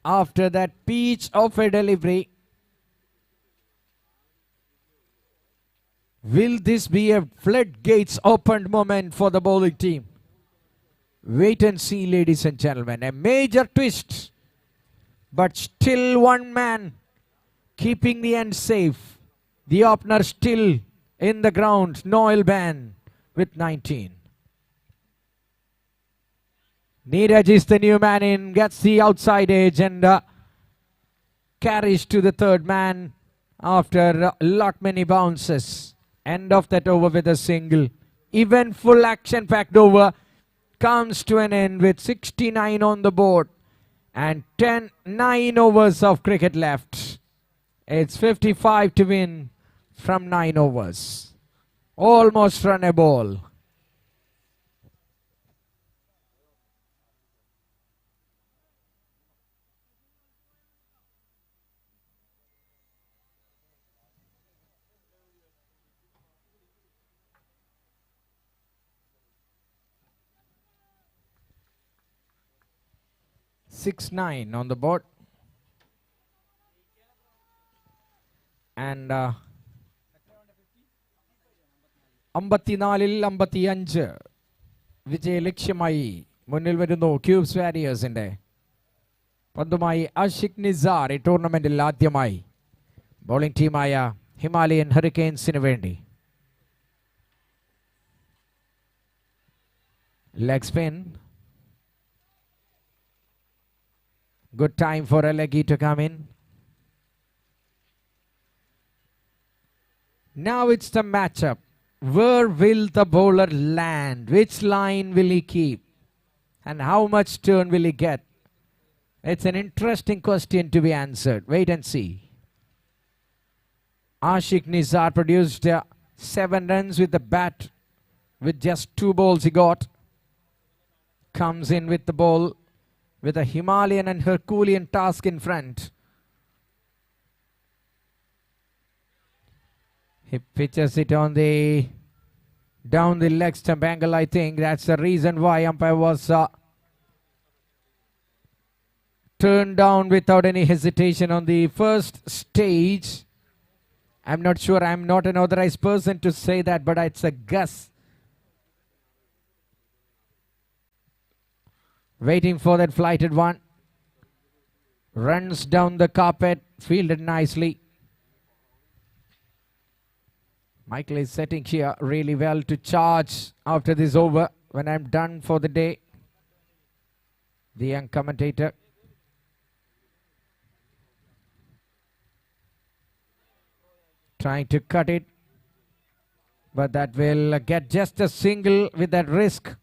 after that peach of a delivery. Will this be a floodgates opened moment for the bowling team? Wait and see, ladies and gentlemen. A major twist, but still one man keeping the end safe. The opener still in the ground, Noel Ban with 19. Neeraj is the new man in, gets the outside edge and carries to the third man after a lot many bounces. End of that over with a single. Eventful action-packed over comes to an end with 69 on the board and 9 overs of cricket left. It's 55 to win from 9 overs. Almost run a ball. Six nine on the board. And 54-ൽ 55 വിജയലക്ഷ്യമായി മുന്നിൽ വരുന്നു cubes വാരിയേഴ്സിന്റെ. പന്തുമായി Ashiq Nisar ഈ ടൂർണമെന്റിൽ ആദ്യമായി bowling ടീമായ Himalayan ഹറിക്കെയിൻസിന് വേണ്ടി. Leg spin. Good time for a leggy to come in. Now it's the matchup. Where will the bowler land? Which line will he keep? And how much turn will he get? It's an interesting question to be answered. Wait and see. Ashiq Nizar produced 7 runs with the bat with just 2 balls he got. Comes in with the ball with a Himalayan and Herculean task in front. He pitches it on the down the leg stump angle. I think that's the reason why umpire was turned down without any hesitation on the first stage. I'm not sure. I'm not an authorized person to say that, but it's a guess. Waiting for that flighted one. Runs down the carpet. Fielded nicely. Michael is setting here really well to charge after this over when I'm done for the day. The young commentator. Trying to cut it. But that will get just a single with that risk.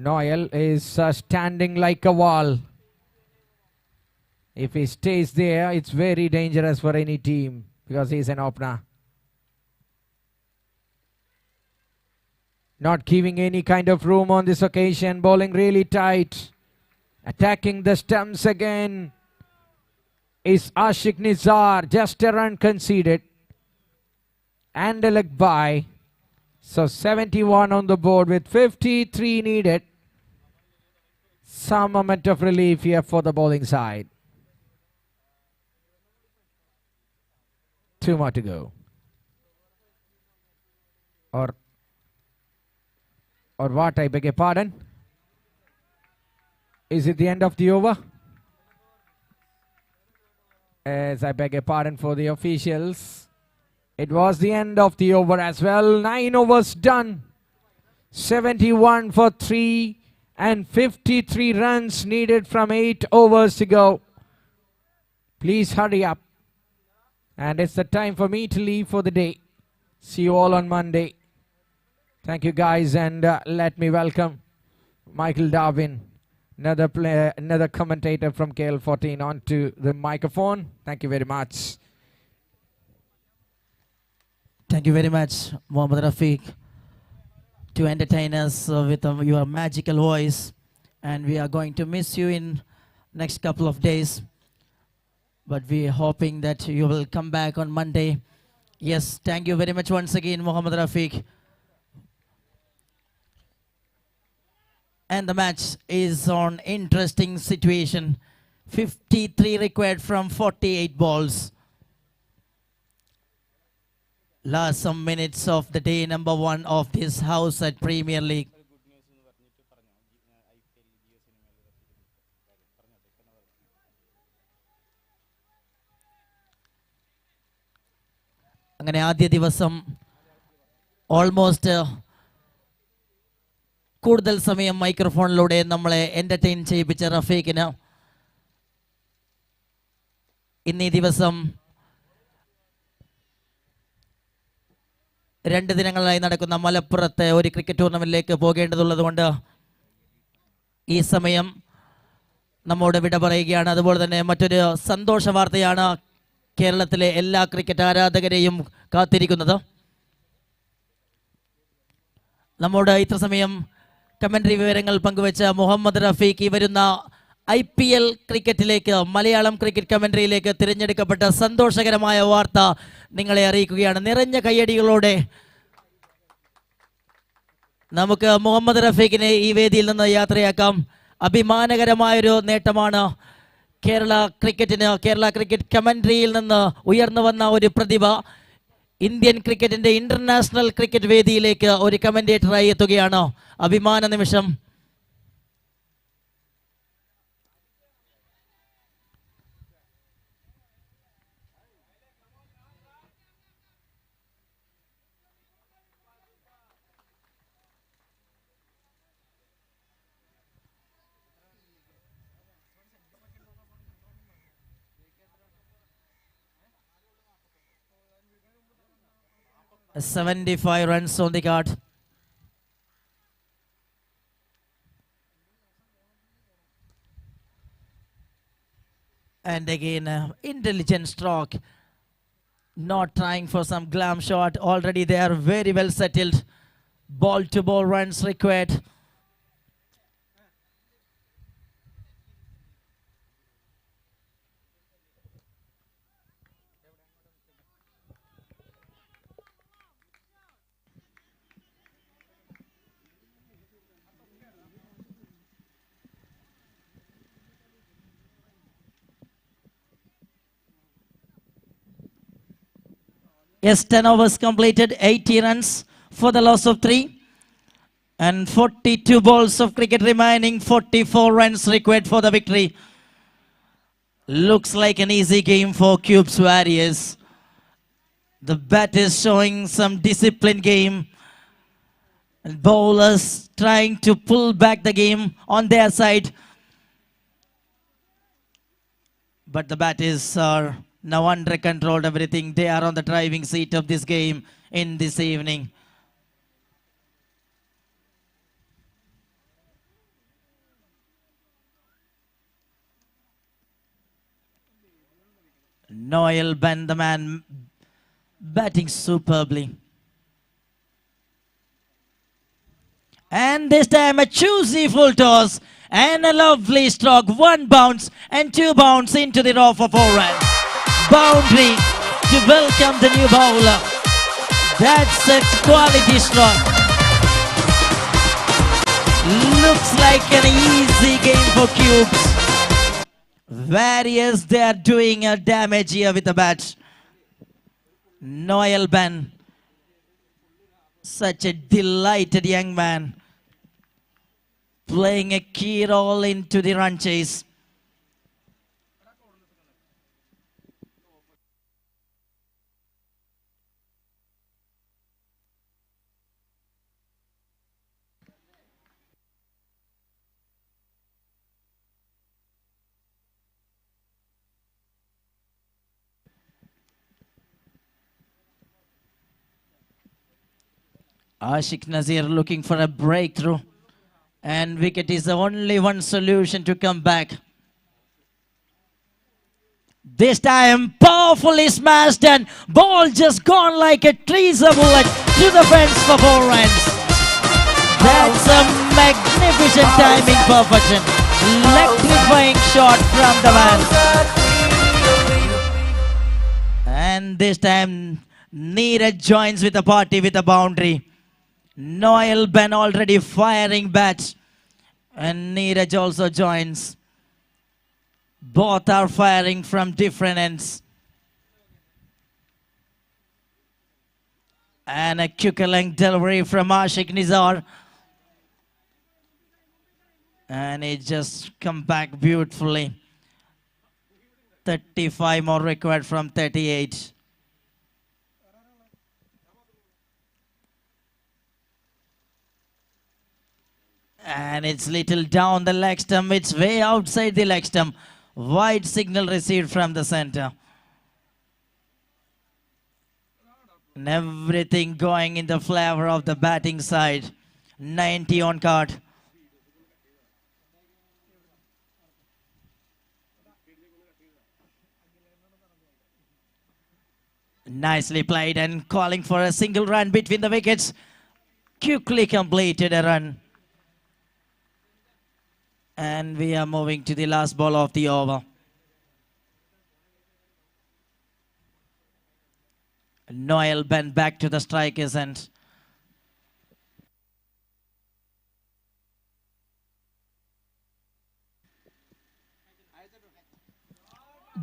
Noel is standing like a wall. If he stays there, it's very dangerous for any team because he's an opener. Not giving any kind of room on this occasion. Bowling really tight. Attacking the stumps again is Ashiq Nizar. Just a run conceded. And a leg by. So 71 on the board with 53 needed. Some moment of relief here for the bowling side. 2 more to go. Or what? I beg your pardon. Is it the end of the over? As I beg your pardon for the officials. It was the end of the over as well. 9 overs done. 71 for 3 and 53 runs needed from 8 overs to go. Please hurry up. And it's the time for me to leave for the day. See you all on Monday. Thank you guys, and let me welcome Michael Darwin, another commentator from KL14 onto the microphone. Thank you very much. Thank you very much, Mohammad Rafiq, to entertain us with your magical voice. And we are going to miss you in next couple of days. But we are hoping that you will come back on Monday. Yes, thank you very much once again, Mohammad Rafiq. And the match is on interesting situation. 53 required from 48 balls. Last some minutes of the day number 1 of this Howzaat Premier League. അങ്ങനെ ആദ്യ ദിവസം almost കൂടുതൽ സമയം മൈക്രോഫോണിലൂടെ നമ്മളെ entertain ചെയ്യിപ്പിച്ച റഫീഖിന് ഇന്നീ ദിവസം 2 ദിനങ്ങളായി നടക്കുന്ന മലപ്പുറത്തെ ഒരു ക്രിക്കറ്റ് ടൂർണമെൻറ്റിലേക്ക് പോകേണ്ടതുള്ളത് കൊണ്ട് ഈ സമയം നമ്മോട് വിട പറയുകയാണ്. അതുപോലെ തന്നെ മറ്റൊരു സന്തോഷ വാർത്തയാണ് കേരളത്തിലെ എല്ലാ ക്രിക്കറ്റ് ആരാധകരെയും കാത്തിരിക്കുന്നത്. നമ്മോട് ഇത്ര സമയം കമൻ്ററി വിവരങ്ങൾ പങ്കുവെച്ച മുഹമ്മദ് റഫീഖ് ഈ വരുന്ന IPL ക്രിക്കറ്റിലേക്ക് മലയാളം ക്രിക്കറ്റ് കമൻ്ററിയിലേക്ക് തിരഞ്ഞെടുക്കപ്പെട്ട സന്തോഷകരമായ വാർത്ത നിങ്ങളെ അറിയിക്കുകയാണ്. നിറഞ്ഞ കയ്യടികളോടെ നമുക്ക് മുഹമ്മദ് റഫീഖിനെ ഈ വേദിയിൽ നിന്ന് യാത്രയാക്കാം. അഭിമാനകരമായൊരു നേട്ടമാണ് കേരള ക്രിക്കറ്റ് കമൻ്ററിയിൽ നിന്ന് ഉയർന്നു വന്ന ഒരു പ്രതിഭ ഇന്ത്യൻ ക്രിക്കറ്റിൻ്റെ ഇൻ്റർനാഷണൽ ക്രിക്കറ്റ് വേദിയിലേക്ക് ഒരു കമൻ്റേറ്ററായി എത്തുകയാണ്. അഭിമാന നിമിഷം. A 75 runs on the card. And again, intelligent stroke. Not trying for some glam shot. Already they are very well settled. Ball to ball runs required. Yes, 10 overs completed, 80 runs for the loss of 3. And 42 balls of cricket remaining, 44 runs required for the victory. Looks like an easy game for Cubes Warriors. The bat is showing some disciplined game. And bowlers trying to pull back the game on their side. But the bat is now under control, everything. They are on the driving seat of this game in this evening. Noel Ben, the man, batting superbly. And this time a choosy full toss and a lovely stroke. 1 bounce and 2 bounce into the row for 4 runs. Boundary to welcome the new bowler. That's a quality stroke. Looks like an easy game for Cubes. Warriors, they are doing a damage here with the bat. Noel Ben, such a delighted young man, playing a key role into the run chase. Ashik Nazir looking for a breakthrough, and wicket is the only one solution to come back. This time powerfully smashed and ball just gone like a tweezer bullet to the fence for 4 runs. That's a magnificent timing perfection. Electrifying shot from the man. And this time Neeraj joins with the party with a boundary. Noel Ben already firing bats. And Neeraj also joins. Both are firing from different ends. And a quick length delivery from Ashik Nizar. And it just come back beautifully. 35 more required from 38. And it's little down the leg stump. It's way outside the leg stump. Wide signal received from the center. And everything going in the flavor of the batting side. 90 on card. Nicely played and calling for a single run between the wickets. Quickly completed a run. And we are moving to the last ball of the over. Noel bent back to the strikers and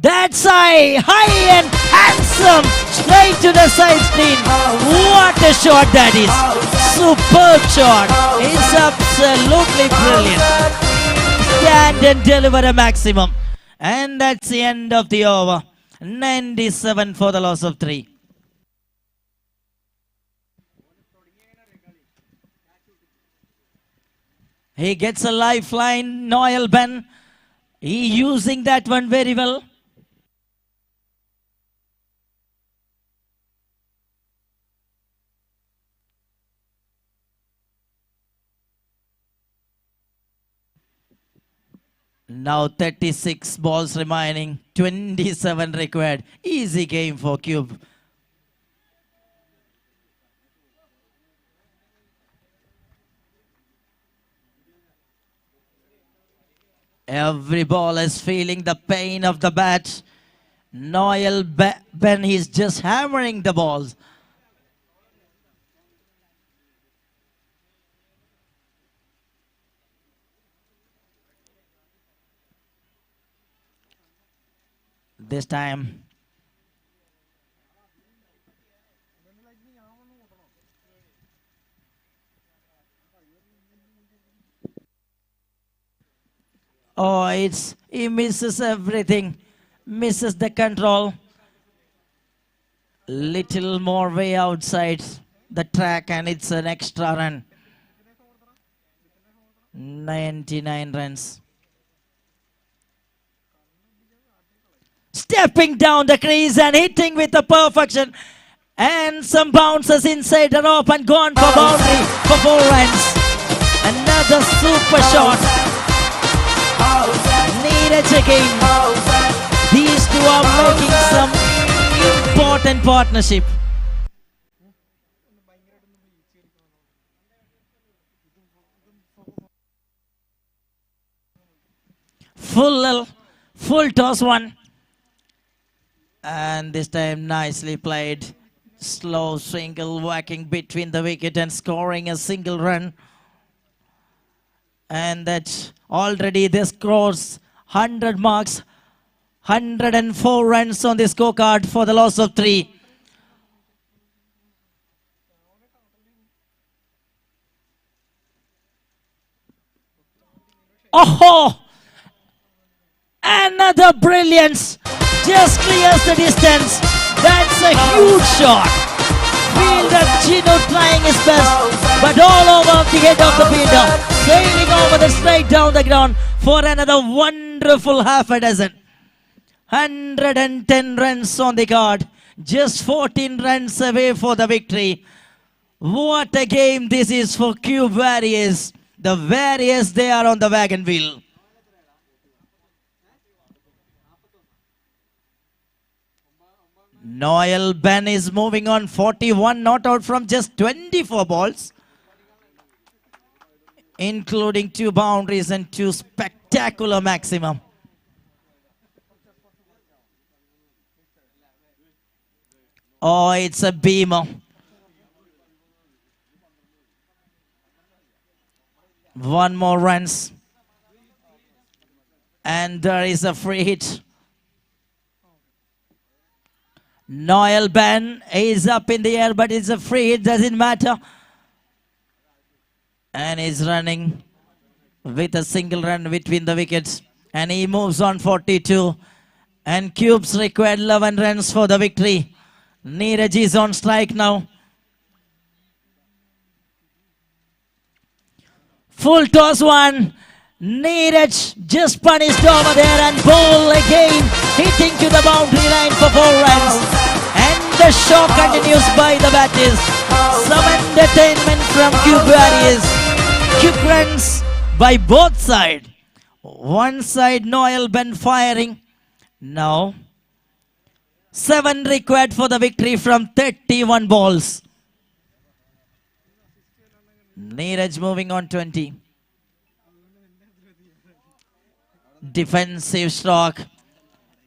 that's high and handsome, straight to the side screen. What a shot that is! Superb shot. It's absolutely brilliant. Stand and deliver a maximum. And that's the end of the over. 97 for the loss of 3. He gets a lifeline, Noel Ben. He using that one very well. Now 36 balls remaining, 27 required. Easy game for Cube. Every ball is feeling the pain of the bat. Noel Ben is just hammering the balls. This time, oh, he misses everything, misses the control. Little more way outside the track and it's an extra run. 99 runs. Stepping down the crease and hitting with the perfection. And some bounces inside the rope and gone for boundary for 4 runs. Another super shot. Neeraj again. These two are making some important partnership. Full toss one. And this time nicely played. Slow single whacking between the wicket and scoring a single run. And that already this scores 100 marks. 104 runs on the scorecard for the loss of 3. Oh! Another brilliance. Just clears the distance. That's a huge shot. Fielder Chino trying his best, but all over the head of the fielder. Sailing over the straight down the ground for another wonderful half a dozen. 110 runs on the card. Just 14 runs away for the victory. What a game this is for Cube Warriors. The Warriors, they are on the wagon wheel. Noel Ben is moving on, 41 not out from just 24 balls, including 2 boundaries and 2 spectacular maximum. Oh, it's a beamer. One more runs. And there is a free hit. Noel Ben is up in the air, but it's a free hit, doesn't matter. And he's running with a single run between the wickets. And he moves on 42. And Cubes required 11 runs for the victory. Neeraj is on strike now. Full toss one. Neeraj just punished over there and ball again, hitting to the boundary line for 4 runs. And the show continues by the batters. Some entertainment from Cube Warriors. Quick runs by both sides. One side Noel Ben firing. Now 7 required for the victory from 31 balls. Neeraj moving on 20. Defensive stroke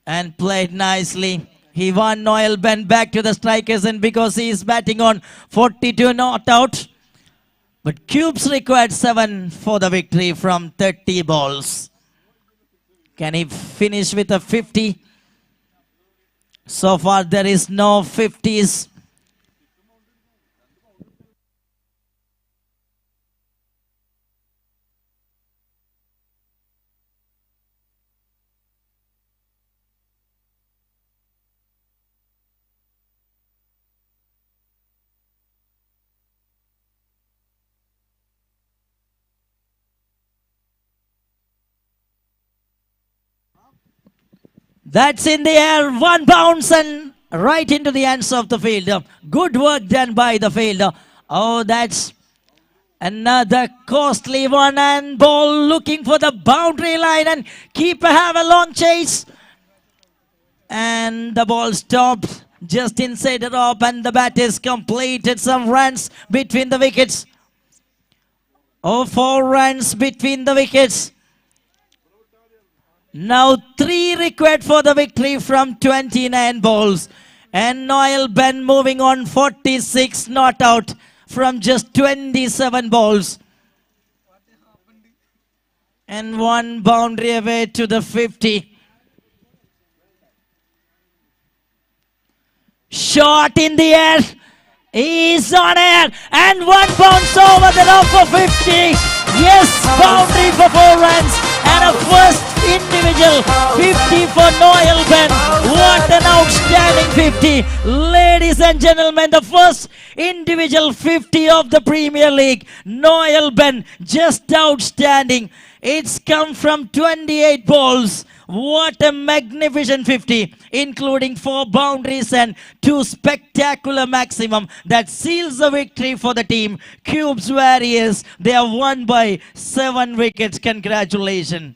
and played nicely. He won Noel Ben back to the strikers, and because he is batting on 42 not out. But Cubes required 7 for the victory from 30 balls. Can he finish with a 50? So far there is no 50s. That's in the air, 1 bounce and right into the hands of the fielder. Good work done by the fielder. Oh, that's another costly one, and ball looking for the boundary line, and keeper have a long chase. And the ball stopped just inside the rope, and the batters completed some runs between the wickets. Oh, 4 runs between the wickets. Now 3 required for the victory from 29 balls. And Noel Ben moving on 46 not out from just 27 balls. And 1 boundary away to the 50. Shot in the air. He's on air. And 1 bounce over the rope for 50. Yes, boundary for 4 runs. And a first individual 50 for Noel Ben. What an outstanding 50. Ladies and gentlemen, the first individual 50 of the Premier League. Noel Ben, just outstanding. It's come from 28 balls. What a magnificent 50, including 4 boundaries and 2 spectacular maximum. That seals the victory for the team. Cubes Warriors, they have won by 7 wickets. Congratulations.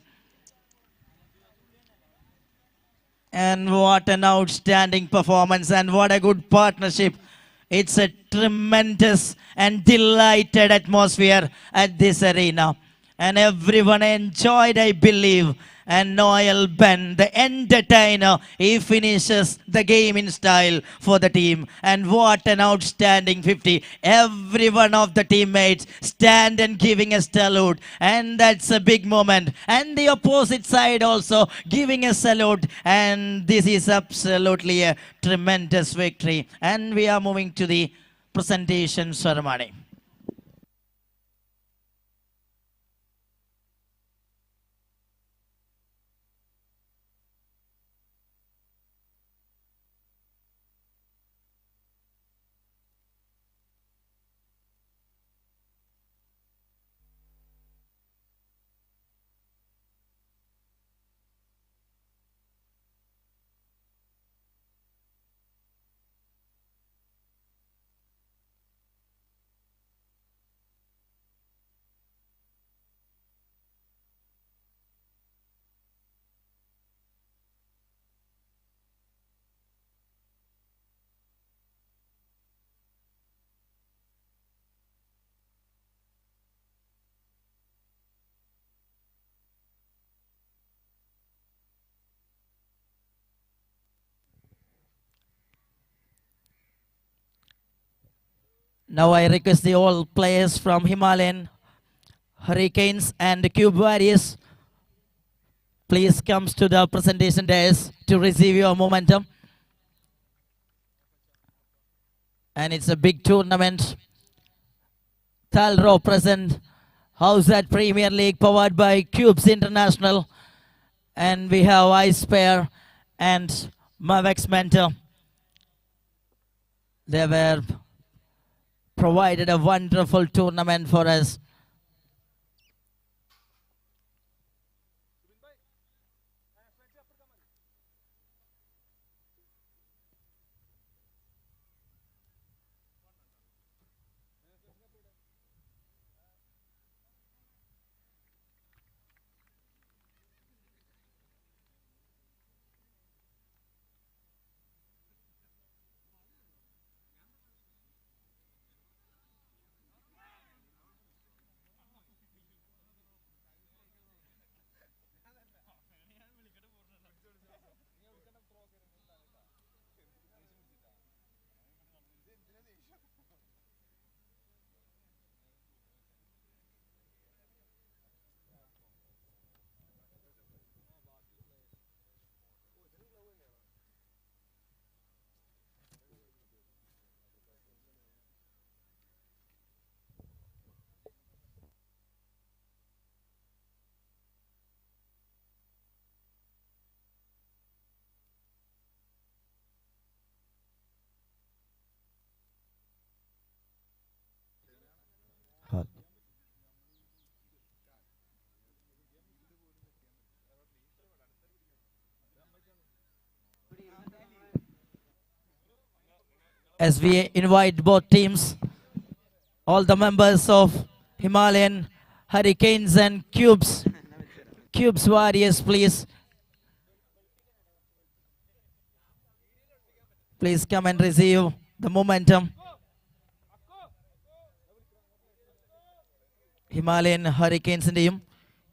And what an outstanding performance, and what a good partnership. It's a tremendous and delighted atmosphere at this arena. And everyone enjoyed, I believe. And Noel Ben, the entertainer, he finishes the game in style for the team. And what an outstanding 50. Every one of the teammates stand and giving a salute. And that's a big moment. And the opposite side also giving a salute. And this is absolutely a tremendous victory. And we are moving to the presentation ceremony. Now I request the all players from Himalayan Hurricanes and Cube Warriors please come to the presentation desk to receive your momentum. And it's a big tournament. Thalro present. Howzaat Premier League powered by Cubes International. And we have Ice Pair and Mavex Mentor. They were provided a wonderful tournament for us. As we invite both teams, all the members of Himalayan Hurricanes and Cubes Warriors, please come and receive the momentum. Himalayan Hurricanes-ന്റെയും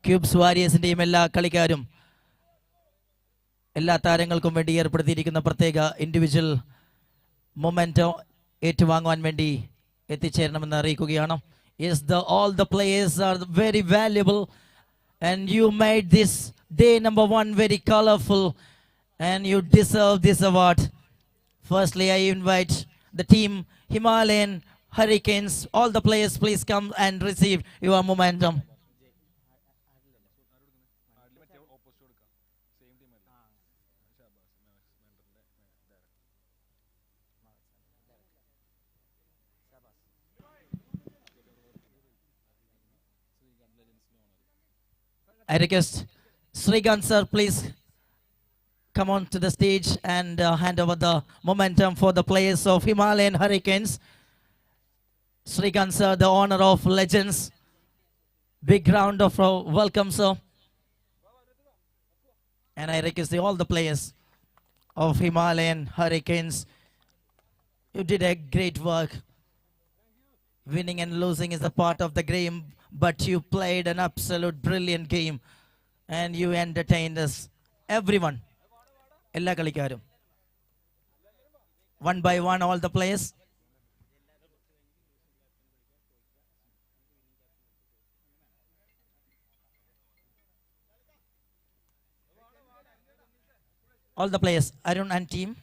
Cubes Warriors-ന്റെയും എല്ലാ കളിക്കാരും എല്ലാ താരങ്ങൾക്കും വേണ്ടി ഏർപ്പെടുത്തിയിരിക്കുന്ന പ്രത്യേക individual memento ഏറ്റുവാങ്ങുവാൻ വേണ്ടി എത്തിച്ചേരണമെന്ന് അറിയിക്കുകയാണ്. Yes, all the players are very valuable and you made this day number 1 very colorful and you deserve this award. Firstly, I invite the team Himalayan Hurricanes. All the players, please come and receive your momentum. I request Srikanth sir, please come on to the stage and hand over the momentum for the players of Himalayan Hurricanes. Srikanth sir, the honor of legends. Big round of welcome, sir. And I request all the players of Himalayan Hurricanes. You did a great work. Winning and losing is a part of the game, but you played an absolute brilliant game and you entertained us. Everyone. Ella kalikarum. One by one, all the players. All the players, Arun and team.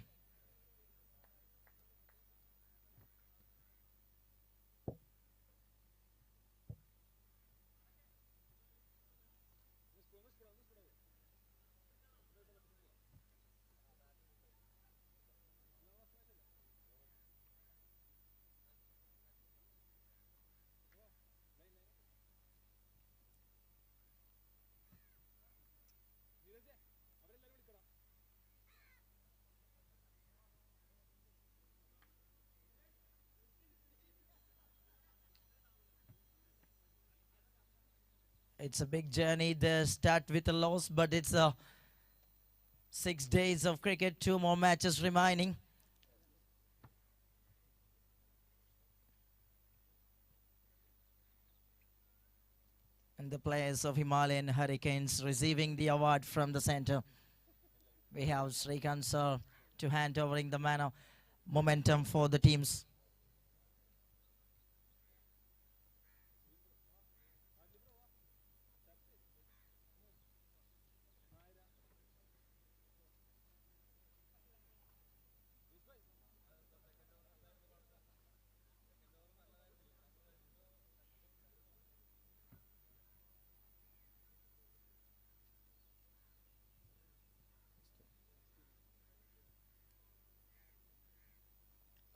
It's a big journey. They start with a loss, but it's 6 days of cricket, 2 more matches remaining. And the players of Himalayan Hurricanes receiving the award from the center. We have Srikanth sir to hand overing the momentum for the teams.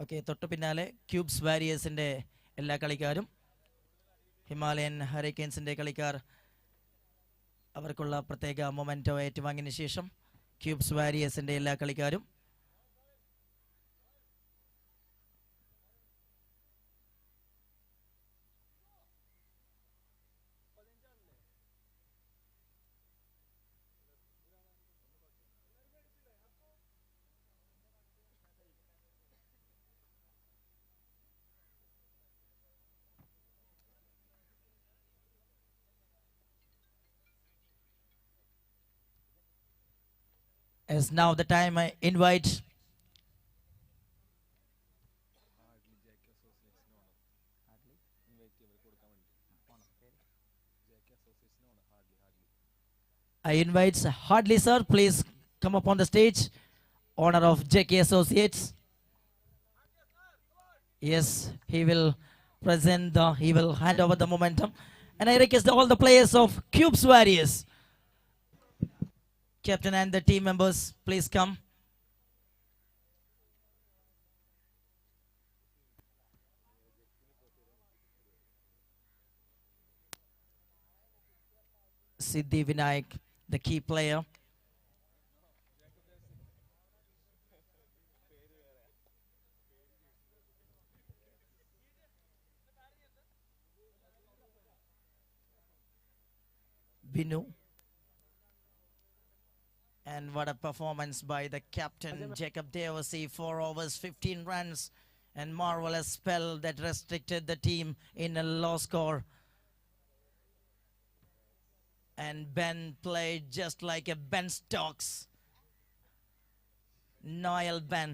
Okay, തൊട്ട് പിന്നാലെ cubes വാരിയേഴ്സിൻ്റെ എല്ലാ കളിക്കാരും, Himalayan ഹറിക്കെയിൻസിൻ്റെ കളിക്കാർ അവർക്കുള്ള പ്രത്യേക memento ഏറ്റുവാങ്ങിയതിന് ശേഷം cubes വാരിയേഴ്സിൻ്റെ എല്ലാ കളിക്കാരും As now the time I invite Hardly sir, please come up on the stage, owner of JK Associates. Yes, he will he will hand over the momentum, and I request all the players of Cubes Warriors, captain and the team members, please come. Siddhi Vinayak, the key player. Binu. And what a performance by the captain, Jacob Devasi, 4 overs, 15 runs, and marvelous spell that restricted the team in a low score. And Ben played just like a Ben Stokes. Noel Ben.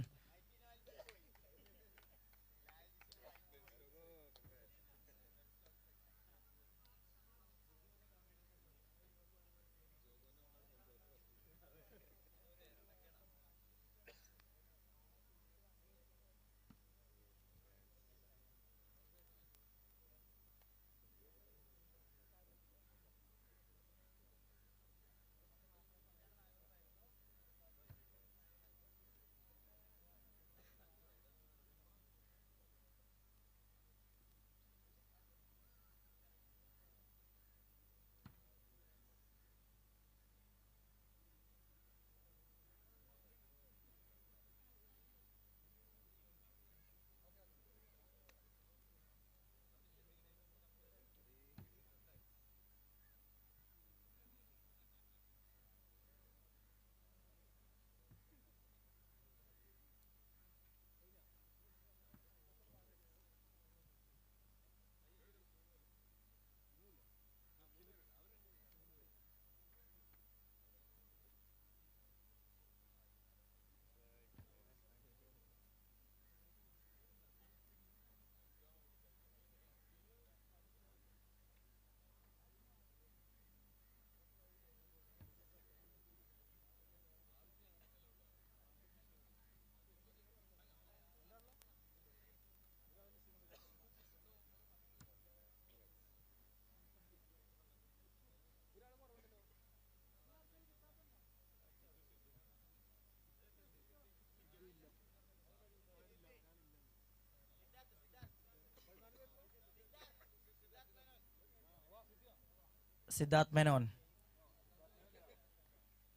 Siddharth Menon.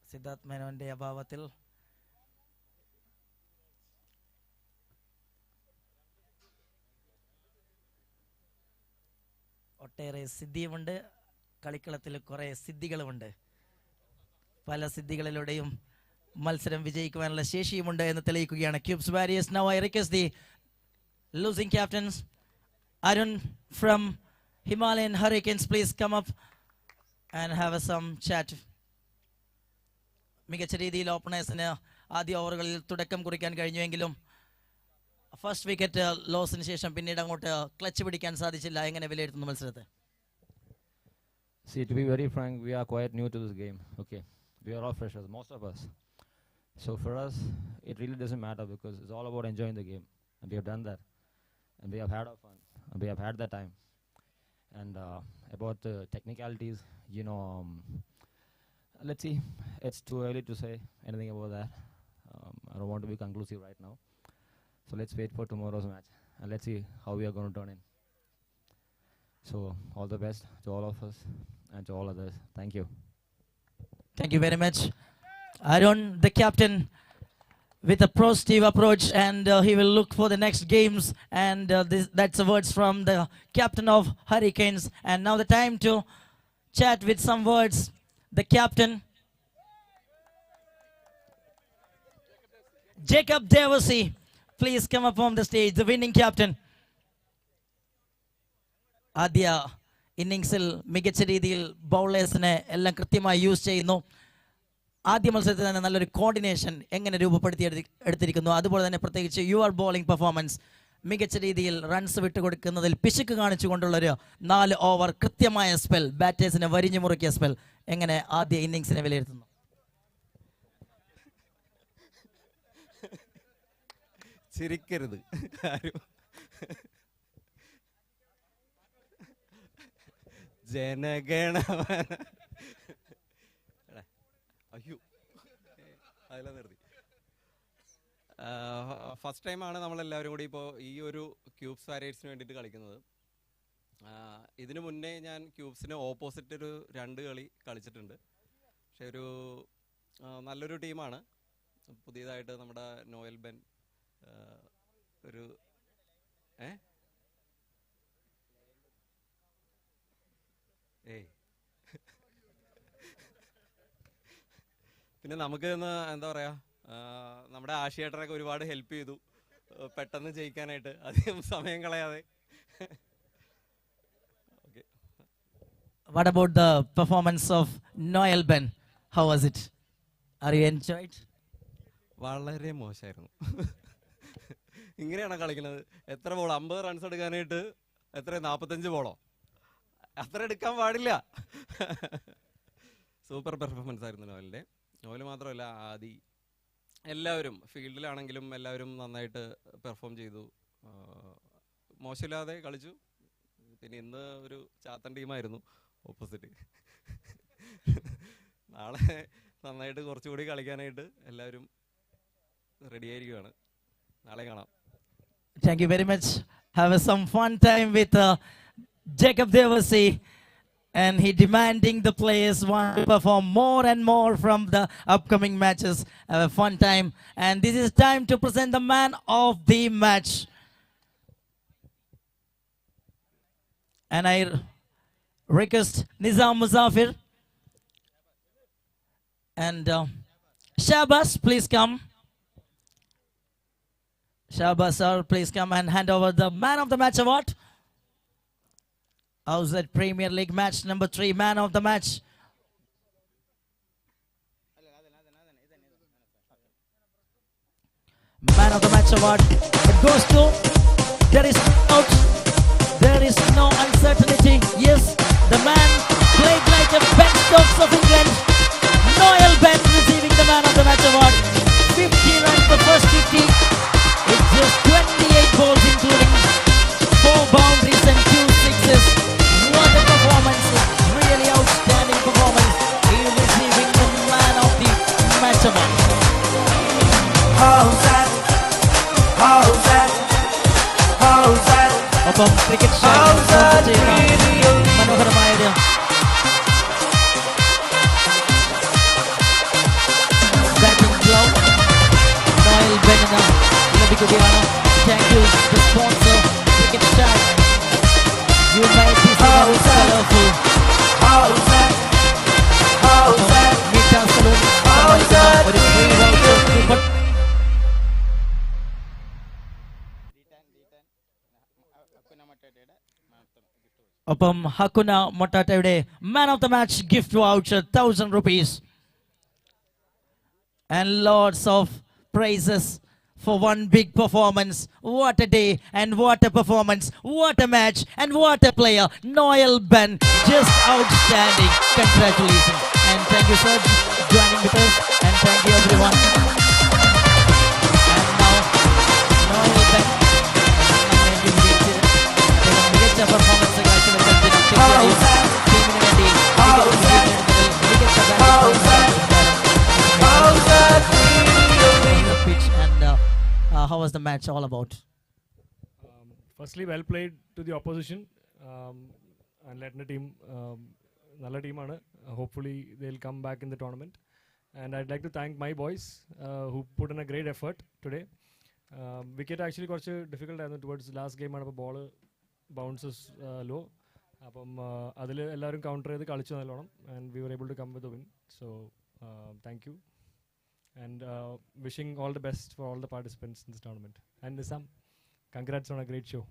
Siddharth Menonന്റെ അഭാവത്തിൽ ഒട്ടേറെ സിദ്ധിയുമുണ്ട്, കളിക്കളത്തിൽ കുറേ സിദ്ധികളുമുണ്ട്. പല സിദ്ധികളിലൂടെയും മത്സരം വിജയിക്കുവാനുള്ള ശേഷിയുമുണ്ട് എന്ന് തെളിയിക്കുകയാണ് Cubes Warriors. Now I request the losing captains, Arun from Himalayan Hurricanes, please come up and have some chat. മികച്ച രീതിയിൽ ഓപ്പണേഴ്സിന് ആദ്യ ഓവറുകളിൽ തുടക്കം കുറിക്കാൻ കഴിഞ്ഞുവെങ്കിലും ഫസ്റ്റ് വിക്കറ്റ് ലോസിന് ശേഷം പിന്നീട് അങ്ങോട്ട് ക്ലച്ച് പിടിക്കാൻ സാധിച്ചില്ല. എങ്ങനെ വിലയിരുത്തുന്നു മത്സരത്തെ? See, to be very frank, we are quite new to this game. Okay, we are all freshers, most of us. So for us, it really doesn't matter because it's all about enjoying the game, and we have done that, and we have had our fun, and we have had that time. And about the technicalities, you know, let's see. It's too early to say anything about that. I don't want to be conclusive right now. So let's wait for tomorrow's match and let's see how we are going to turn in. So all the best to all of us and to all others. Thank you. Thank you very much. Arun, the captain, with a positive approach, and he will look for the next games. And that's the words from the captain of Hurricanes. And now the time to chat with some words. The captain, Jacob Devasi, please come up on the stage. The winning captain. ആദ്യ ഇന്നിങ്സിൽ മികച്ച രീതിയിൽ ബൗളേഴ്സിനെ എല്ലാം കൃത്യമായി use ചെയ്യുന്നു. ആദ്യ മത്സരത്തിൽ തന്നെ നല്ലൊരു കോർഡിനേഷൻ എങ്ങനെ രൂപപ്പെടുത്തി എടുത്തിരിക്കുന്നു. അതുപോലെ തന്നെ പ്രത്യേകിച്ച് യുവർ ബോളിംഗ് പെർഫോമൻസ്, മികച്ച രീതിയിൽ റൺസ് വിട്ടുകൊടുക്കുന്നതിൽ പിശുക്ക് കാണിച്ചുകൊണ്ടുള്ളൊരു 4 ഓവർ കൃത്യമായ സ്പെൽ, ബാറ്റേഴ്സിനെ വരിഞ്ഞു മുറുക്കിയ സ്പെൽ, എങ്ങനെ ആദ്യ ഇന്നിങ്സിനെ വിലയിരുത്തുന്നു? ചിരിക്കരുത് ജനഗണമന അയ്യോ അതിലെ നിർത്തി. ഫസ്റ്റ് ടൈമാണ് നമ്മളെല്ലാവരും കൂടി ഇപ്പോൾ ഈ ഒരു ക്യൂബ്സ് വാരിയേഴ്സിന് വേണ്ടിയിട്ട് കളിക്കുന്നത്. ഇതിനു മുന്നേ ഞാൻ ക്യൂബ്സിന് ഓപ്പോസിറ്റ് ഒരു 2 കളി കളിച്ചിട്ടുണ്ട്. പക്ഷെ ഒരു നല്ലൊരു ടീമാണ്. പുതിയതായിട്ട് നമ്മുടെ നോയൽ ബെൻ ഒരു പിന്നെ നമുക്ക് ഇന്ന് എന്താ പറയുക, നമ്മുടെ ആഷിയേട്ടനൊക്കെ ഒരുപാട് ഹെൽപ്പ് ചെയ്തു പെട്ടെന്ന് ജയിക്കാനായിട്ട്, അധികം സമയം കളയാതെ. What about the performance of Noel Ben? How was it? Are you enjoyed? വളരെ മോശമായിരുന്നു. ഇങ്ങനെയാണോ കളിക്കുന്നത്? എത്ര ബോൾ? 50 റൺസ് എടുക്കാനായിട്ട് എത്ര 45 ബോളോ? അത്ര എടുക്കാൻ പാടില്ല. സൂപ്പർ പെർഫോമൻസ് ആയിരുന്നു നോയലിൻ്റെ. നോയൽ മാത്രമല്ല, ആദി, എല്ലാവരും ഫീൽഡിലാണെങ്കിലും എല്ലാവരും നന്നായിട്ട് പെർഫോം ചെയ്തു. മോശമില്ലാതെ കളിച്ചു. പിന്നെ ഇന്ന് ഒരു ചാത്തൻ ടീമായിരുന്നു ഓപ്പോസിറ്റ്. നാളെ നന്നായിട്ട് കുറച്ചുകൂടി കളിക്കാനായിട്ട് എല്ലാവരും റെഡി ആയിരിക്കുകയാണ്. നാളെ കാണാം. Thank you very much. Have some fun time with Jacob Devasi, and he demanding the players want to perform more and more from the upcoming matches. Have a fun time, and this is time to present the man of the match. And I request Nizam Muzafir and Shabas, please come. Shabas sir, please come and hand over the man of the match award. Howzaat Premier League match number 3, man of the match. Man of the match award. It goes to, there is no doubt, there is no uncertainty. Yes, the man played like a Ben Stokes of England. Noel Ben receiving the man of the match award. 50 runs, the first 50. It's just 28 balls, including 4 boundaries and 2 sixes. What a performance! Really outstanding performance. He is receiving the man of the match award. Howzaat, Howzaat, Howzaat. ഒപ്പം cricket മനോഹരമായ batting glove Noel ബെന്നിന് ലഭിക്കുകയാണ്. Thank you, the sponsor, Cricket Star. You made this event colorful. Howzaat, Howzaat, Mita Saloon Howzaat. ഒരു free voucher. ഒപ്പം ഹക്കുന മൊട്ടാറ്റയുടെ man of the match gift voucher 1000 rupees and lots of praises for one big performance. What a day and what a performance, what a match and what a player. Noel Ben, just outstanding. Congratulations and thank you sir joining with us, and thank you everyone. And now Noel Ben മികച്ച performance കാഴ്ചവെച്ച ടീമിന് വേണ്ടി pitch and how was the match all about? Firstly, well played to the opposition. And Letna team, Nalla team aanu. Hopefully, they'll come back in the tournament. And I'd like to thank my boys who put in a great effort today. Wicket actually got difficult towards the last game. Ball bounces low. Counter and we were able to come with a win. So thank you. And wishing all the best for all the participants in this tournament. And Nizam, congrats on a great show.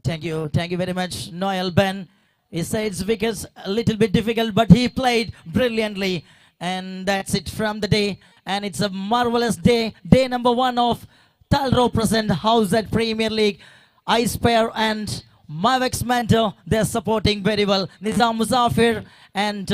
Thank you very much, Noel Ben. He says wickets a little bit difficult, but he played brilliantly. And that's it from the day. And it's a marvelous day. Day number 1 of Talro present Howzaat Premier League. Ice Pair and Mavex Mentor, they're supporting very well. Nizam Musafir and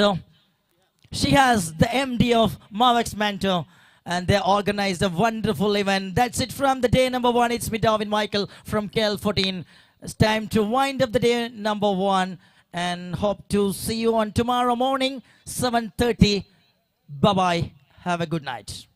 she has the MD of Mavex Mentor. And they organized a wonderful event. That's it from the day number 1. It's me, Darwin Michael from KL14. It's time to wind up the day number 1. And hope to see you on tomorrow morning, 7:30. Bye-bye. Have a good night.